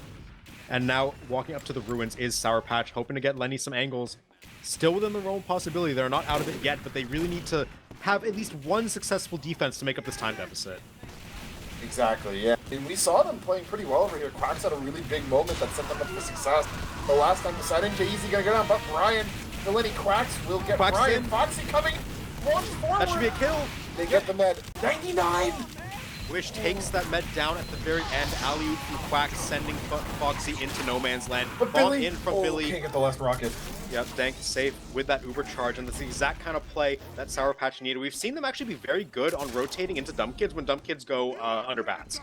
And now, walking up to the ruins is Sour Patch, hoping to get Lenny some angles. Still within the realm of possibility, they're not out of it yet, but they really need to have at least one successful defense to make up this time deficit. Exactly, yeah. I mean, we saw them playing pretty well over here. Quacks had a really big moment that set them up for success. The last time decided Jay-Easy gonna go down, but Brian, the Lenny Quacks will get Quacks Brian. in. Foxy coming, launch forward. That should be a kill. They get the med. 99! Wish takes that med down at the very end. Alley-oop from Quacks, sending Foxy into no man's land. But Bomb Billy, in from oh, Billy. can't get the last rocket. Yep, Dank safe with that Uber charge, and that's the exact kind of play that Sour Patch needed. We've seen them actually be very good on rotating into Dumb Kids when Dumb Kids go under bats.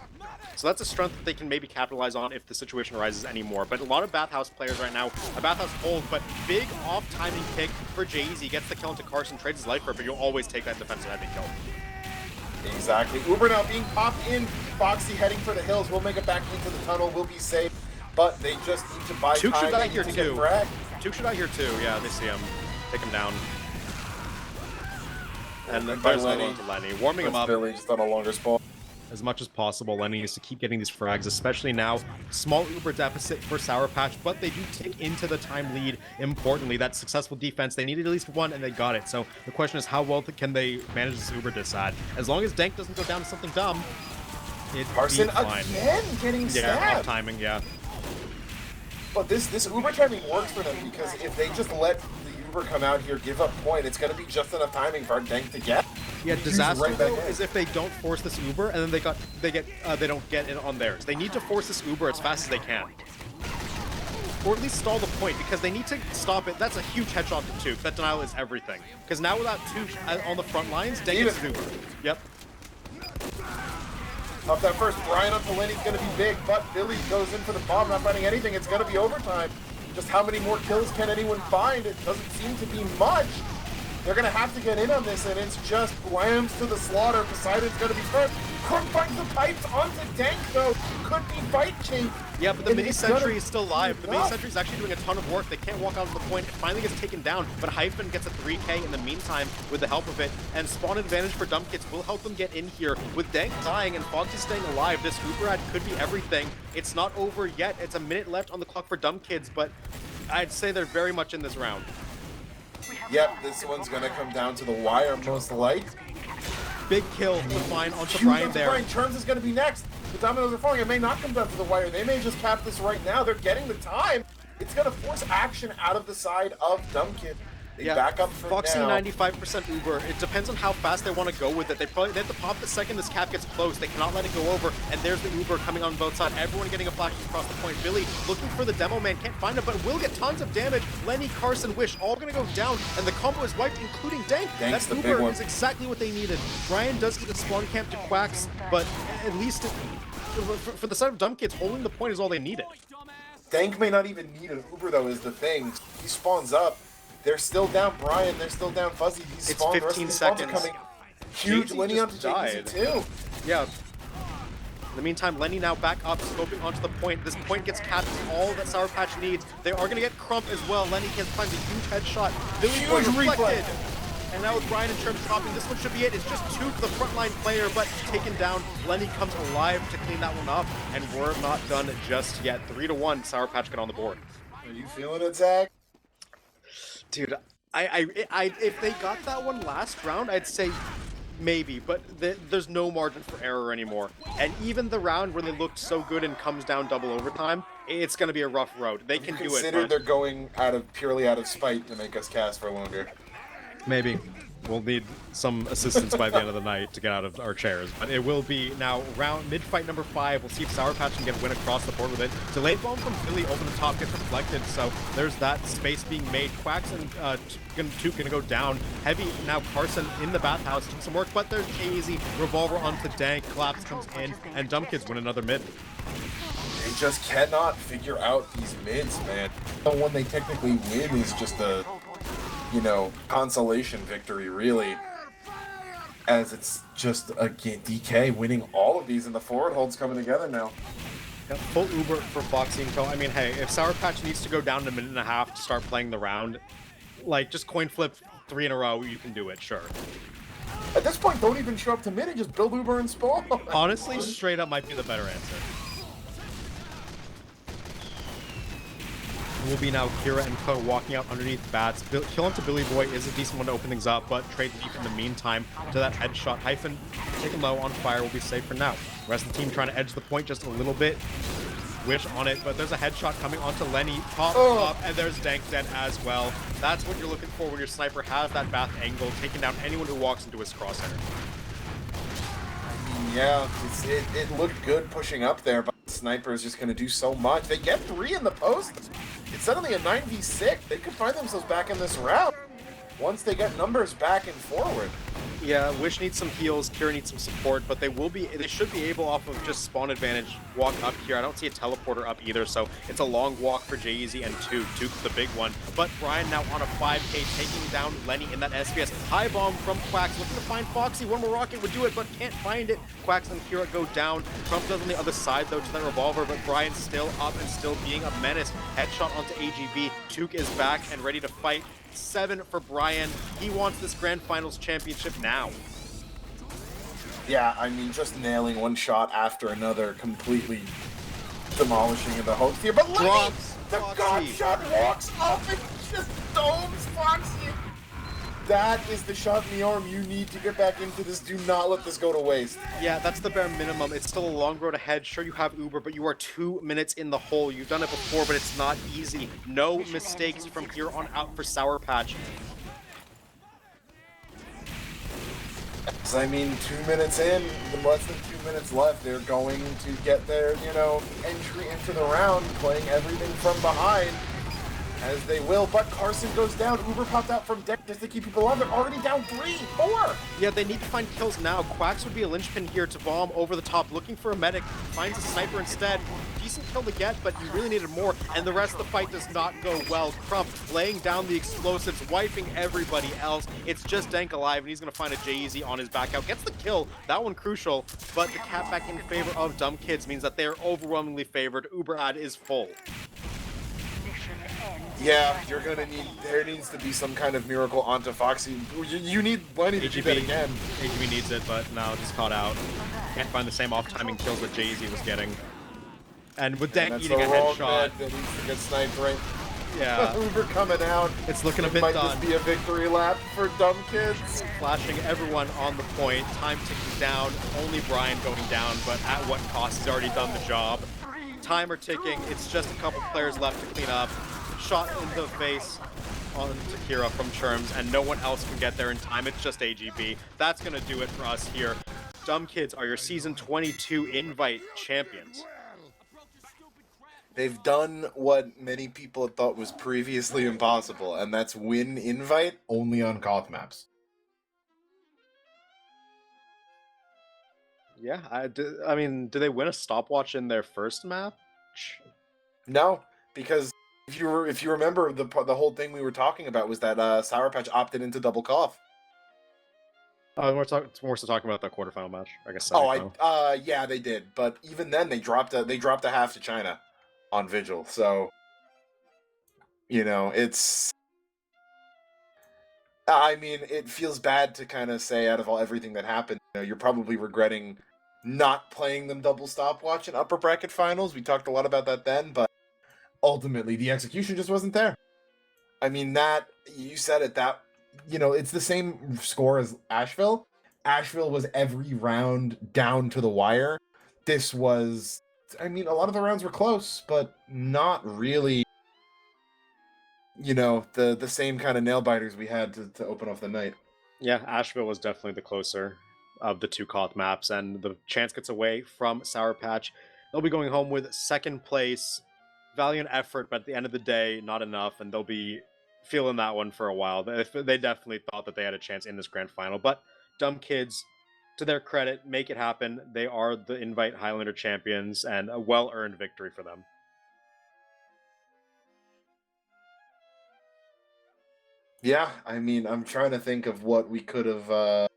So that's a strength that they can maybe capitalize on if the situation arises anymore. But a lot of Bathhouse players right now, a Bathhouse hold, but big off-timing pick for Jay-Z. Gets the kill into Carson, trades his life for it, but you'll always take that defensive heavy kill. Exactly. Uber now being popped in. Foxy heading for the hills. We'll make it back into the tunnel. We'll be safe. But they just need to buy Tuke time. should die They here need to get too. fragged. Tuke should die here too. Yeah, they see him. Take him down. And then By there's Lenny. another one to Lenny. Warming him That's up Billy just on a longer spawn. as much as possible. Lenny needs to keep getting these frags, especially now. Small Uber deficit for Sour Patch, but they do take into the time lead. Importantly, that successful defense, they needed at least one, and they got it. So the question is, how well can they manage this Uber decide? As long as Dank doesn't go down to something dumb, it's Carson fine. again getting Yeah, stabbed. off timing, yeah. But this Uber timing works for them because if they just let the Uber come out here, give up point, it's going to be just enough timing for Dank to get. Yeah, He's disaster right back though, in. is if they don't force this Uber and then they don't get it on theirs. They need to force this Uber as fast as they can. Or at least stall the point, because they need to stop it. That's a huge headshot to Tuke. That denial is everything. Because now without Tuke on the front lines, Dank gets an Uber. Yep. Off that first, Brian up to Lenny's going to be big, but Billy goes in for the bomb, not finding anything. It's going to be overtime. Just how many more kills can anyone find? It doesn't seem to be much. They're going to have to get in on this, and it's just lambs to the slaughter. Poseidon's going to be first. Crook finds the pipes onto Dank, though. Could be fight king. Yeah, but the And mini it's sentry gonna is still live. The mini enough. sentry is actually doing a ton of work. They can't walk out to the point. It finally gets taken down, but Hyphen gets a 3K in the meantime with the help of it. And spawn advantage for Dumb Kids will help them get in here. With Dank dying and Foxy staying alive, this Uber ad could be everything. It's not over yet. It's a minute left on the clock for Dumb Kids, but I'd say they're very much in this round. Yep, this one's going to come down to the wire most likely. Big kill to find onto Huge Brian onto there. Brian. Terms is going to be next. The dominoes are falling. It may not come down to the wire. They may just cap this right now. They're getting the time. It's going to force action out of the side of Dumb Kid. They back up for Foxy now. 95% Uber. It depends on how fast they want to go with it. They have to pop the second this cap gets close. They cannot let it go over. And there's the Uber coming on both sides. Everyone getting a flash across the point. Billy looking for the demo man. Can't find him, but will get tons of damage. Lenny, Carson, Wish all going to go down. And the combo is wiped, including Dank. Dank's That the big Uber one. is exactly what they needed. Brian does get the spawn camp to Quacks, but at least for the side of Dumb Kids, holding the point is all they needed. Dank may not even need an Uber, though, is the thing. He spawns up. They're still down Brian. They're still down Fuzzy. These It's spawn, the rest of 15 these spawns are seconds. coming. Huge Jay-Z Lenny just onto Jay-Z, died. too. Yeah. In the meantime, Lenny now back up, scoping onto the point. This point gets capped, all that Sour Patch needs. They are going to get Crump as well. Lenny can find a huge headshot. Billy Huge Boy reflected. replay. And now with Brian and Trim dropping, this one should be it. It's just Tuke, the frontline player, but taken down. Lenny comes alive to clean that one up, and we're not done just yet. 3-1, Sour Patch get on the board. Are you feeling it, Zach? Dude, if they got that one last round, I'd say maybe, but there's no margin for error anymore. And even the round where they looked so good and comes down double overtime, it's going to be a rough road. They can do it. Consider But they're going purely out of spite to make us cast for longer. maybe. We'll need some assistance by the end of the night to get out of our chairs. But it will be now mid-fight number 5. We'll see if Sour Patch can get a win across the board with it. Delayed bomb from Billy over the top gets reflected, so there's that space being made. Quacks and Tuke gonna go down. Heavy now Carson in the bathhouse doing some work, but there's Jay-Z. Revolver onto Dank. Collapse comes in, and Dumb Kids win another mid. They just cannot figure out these mids, man. The one they technically win is just a, consolation victory, really. As it's just, again, DK winning all of these, and the forward holds coming together now. Yeah, full Uber for Foxy and Co. I mean, hey, if Sour Patch needs to go down to a minute and a half to start playing the round, like, just coin flip 3 in a row, you can do it, sure. At this point, don't even show up to mid and just build Uber and spawn. Honestly, straight up might be the better answer. Will be now Kira and Co. walking out underneath bats. Kill onto Billy Boy is a decent one to open things up, but trade Leaf in the meantime to that headshot. Hyphen taken low on fire will be safe for now. The rest of the team trying to edge the point just a little bit. Wish on it, but there's a headshot coming onto Lenny. Pop up, and there's Dank dead as well. That's what you're looking for when your sniper has that bath angle, taking down anyone who walks into his crosshair. Yeah, it looked good pushing up there, but the sniper is just going to do so much. They get 3 in the post. It's suddenly a 9v6. They could find themselves back in this round once they get numbers back and forward. Yeah, Wish needs some heals, Kira needs some support, but they should be able off of just spawn advantage walk up here. I don't see a teleporter up either, so it's a long walk for Jay-Z and Took. Took's the big one. But Brian now on a 5k taking down Lenny in that SBS. High bomb from Quacks, looking to find Foxy. One more rocket would do it, but can't find it. Quacks and Kira go down. Trump does on the other side though to that revolver, but Brian's still up and still being a menace. Headshot onto AGB. Took is back and ready to fight. 7 for Brian. He wants this Grand Finals championship now. Yeah, I mean, just nailing one shot after another, completely demolishing the host here. But Lenny, the god shot walks up and just domes Foxy. That is the shot in the arm you need to get back into this. Do not let this go to waste. Yeah, that's the bare minimum. It's still a long road ahead. Sure, you have Uber, but you are 2 minutes in the hole. You've done it before, but it's not easy. No mistakes from here on out for Sour Patch. I mean, 2 minutes in, less than 2 minutes left, they're going to get their, entry into the round, playing everything from behind, as they will. But Carson goes down. Uber popped out from deck just to keep people on. They're already down 3, 4. Yeah, they need to find kills now. Quacks would be a linchpin here to bomb over the top, looking for a medic. Finds a sniper instead. Decent kill to get, but you really needed more, and the rest of the fight does not go well. Crump laying down the explosives, wiping everybody else. It's just Dank alive, and he's going to find a Jay-Z on his back out. Gets the kill. That one crucial, but the cap back in favor of Dumb Kids means that they are overwhelmingly favored. Uber ad is full. Yeah, there needs to be some kind of miracle onto Foxy. You need Lenny to do that again. AGB needs it, but now just caught out. Can't find the same off-timing kills that Jay-Z was getting. And with Dank eating a headshot. That needs to get sniped right. Yeah. Uber coming out. It's looking a bit might done. Just be a victory lap for Dumb Kids. Flashing everyone on the point. Time ticking down. Only Brian going down, but at what cost? He's already done the job. Timer ticking. It's just a couple players left to clean up. Shot in the face on Kira from Churms, and no one else can get there in time. It's just AGB. That's going to do it for us here. Dumb Kids are your Season 22 Invite champions. They've done what many people had thought was previously impossible, and that's win Invite only on Koth maps. Yeah, I mean, did they win a stopwatch in their first match? No, because if you remember, the whole thing we were talking about was that Sour Patch opted into double Koth. We're still talking about that quarterfinal match, I guess. Yeah, they did, but even then they dropped a half to China on Vigil, so it's. I mean, it feels bad to kind of say out of everything that happened, you're probably regretting not playing them double stopwatch in upper bracket finals. We talked a lot about that then, but ultimately the execution just wasn't there. I mean, that you said it, that it's the same score as Asheville. Asheville was every round down to the wire. This was, I mean, a lot of the rounds were close, but not really, the same kind of nail biters we had to open off the night. Yeah, Asheville was definitely the closer of the two Koth maps, and the chance gets away from Sour Patch. They'll be going home with second place. Valiant effort, but at the end of the day, not enough, and they'll be feeling that one for a while. They definitely thought that they had a chance in this grand final, but Dumb Kids, to their credit, make it happen. They are the Invite Highlander champions, and a well-earned victory for them. Yeah, I mean, I'm trying to think of what we could have,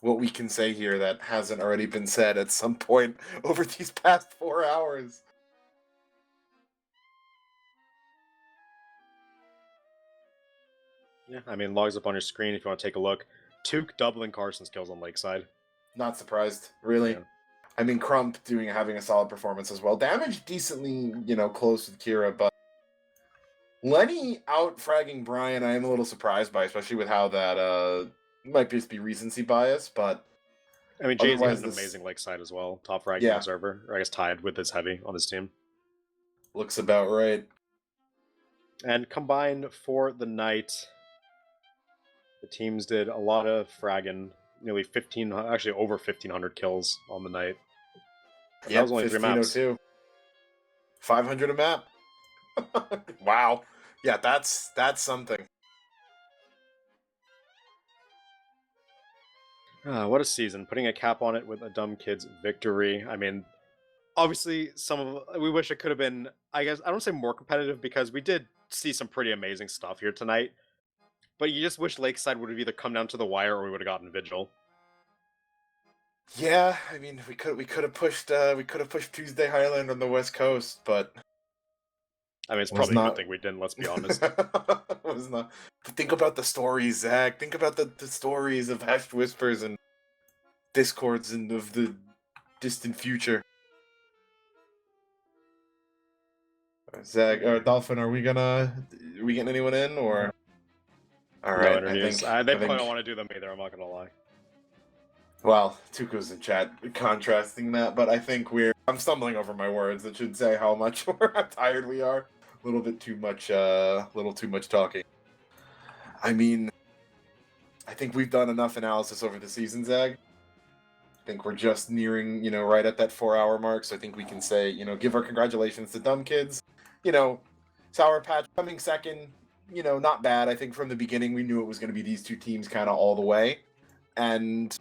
what we can say here that hasn't already been said at some point over these past 4 hours. Yeah, I mean, logs up on your screen if you want to take a look. Took doubling Carson's kills on Lakeside. Not surprised, really. Yeah. I mean, Crump having a solid performance as well. Damage decently, close with Kira, but Lenny out fragging Brian, I am a little surprised by, especially with how that might just be recency bias, but I mean, Jay's otherwise had an this amazing Lakeside as well. Top fragging Yeah. observer, or I guess tied with his heavy on his team. looks about right. And combined for the night, the teams did a lot of fragging, nearly 1500, actually over 1500 kills on the night. And that was only 3 maps. 1502. 500 a map. Wow. Yeah, that's something. What a season. Putting a cap on it with a Dumb Kids victory. I mean, obviously, we wish it could have been, I guess, I don't say more competitive because we did see some pretty amazing stuff here tonight. But you just wish Lakeside would have either come down to the wire or we would have gotten Vigil. Yeah, I mean, we could have pushed Tuesday Highlander on the West Coast, but I mean, it's Was probably a not- good thing we didn't, let's be honest. was not. But think about the stories, Zach. Think about the stories of Hashed Whispers and Discords and of the distant future. Zach or Dolphin, are we getting anyone in or? All right, No interviews. They I probably think- don't want to do them either, I'm not going to lie. Well, Tuco's in chat contrasting that, but I think I'm stumbling over my words. That should say how much how tired we are. A little too much talking. I mean, I think we've done enough analysis over the season, Zag. I think we're just nearing, right at that 4-hour mark, so I think we can say, give our congratulations to Dumb Kids. Sour Patch coming second, not bad. I think from the beginning we knew it was going to be these two teams kind of all the way. And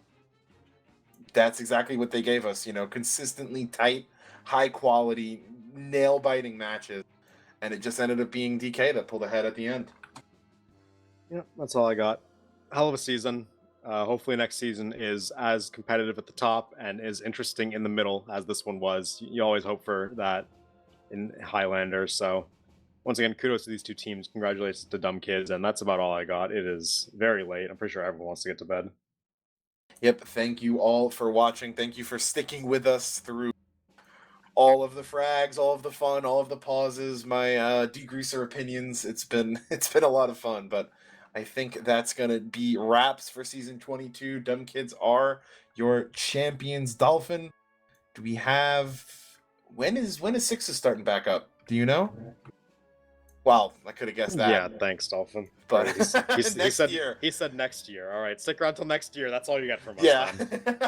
that's exactly what they gave us, consistently tight, high quality, nail biting matches. And it just ended up being DK that pulled ahead at the end. Yeah, that's all I got. Hell of a season. Hopefully next season is as competitive at the top and as interesting in the middle as this one was. You always hope for that in Highlander. So once again, kudos to these two teams. Congratulations to Dumb Kids. And that's about all I got. It is very late. I'm pretty sure everyone wants to get to bed. Yep, thank you all for watching. Thank you for sticking with us through all of the frags, all of the fun, all of the pauses, my degreaser opinions. It's been a lot of fun, but I think that's gonna be wraps for season 22. Dumb Kids are your champions. Dolphin, do we have when is Sixes starting back up? Do you know? Well, I could have guessed that. Yeah, thanks, Dolphin. But Next year. He said next year. All right, stick around till next year. That's all you get from us. Yeah, then.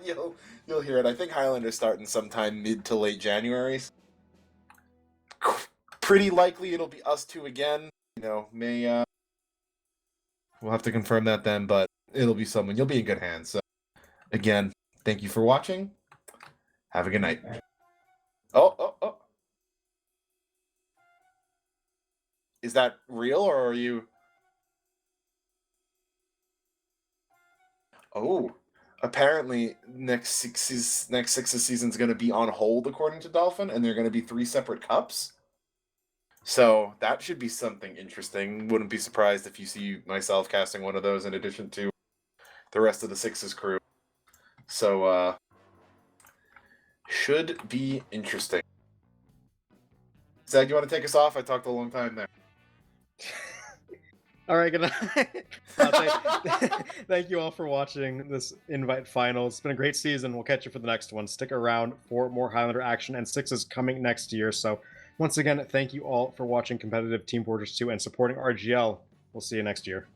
you'll hear it. I think Highlander's starting sometime mid to late January. Pretty likely it'll be us two again. We'll have to confirm that then, but it'll be someone. You'll be in good hands. So, again, thank you for watching. Have a good night. Oh. Is that real or are you? Oh, apparently next Sixes season is going to be on hold according to Dolphin, and they're going to be 3 separate cups. So that should be something interesting. Wouldn't be surprised if you see myself casting one of those in addition to the rest of the Sixes crew. So should be interesting. Zach, you want to take us off? I talked a long time there. All right, good night. Thank you all for watching this invite final. It's been a great season. We'll catch you for the next one. Stick around for more Highlander action and Sixes coming next year. So once again, thank you all for watching competitive Team Fortress 2 and supporting RGL. We'll see you next year.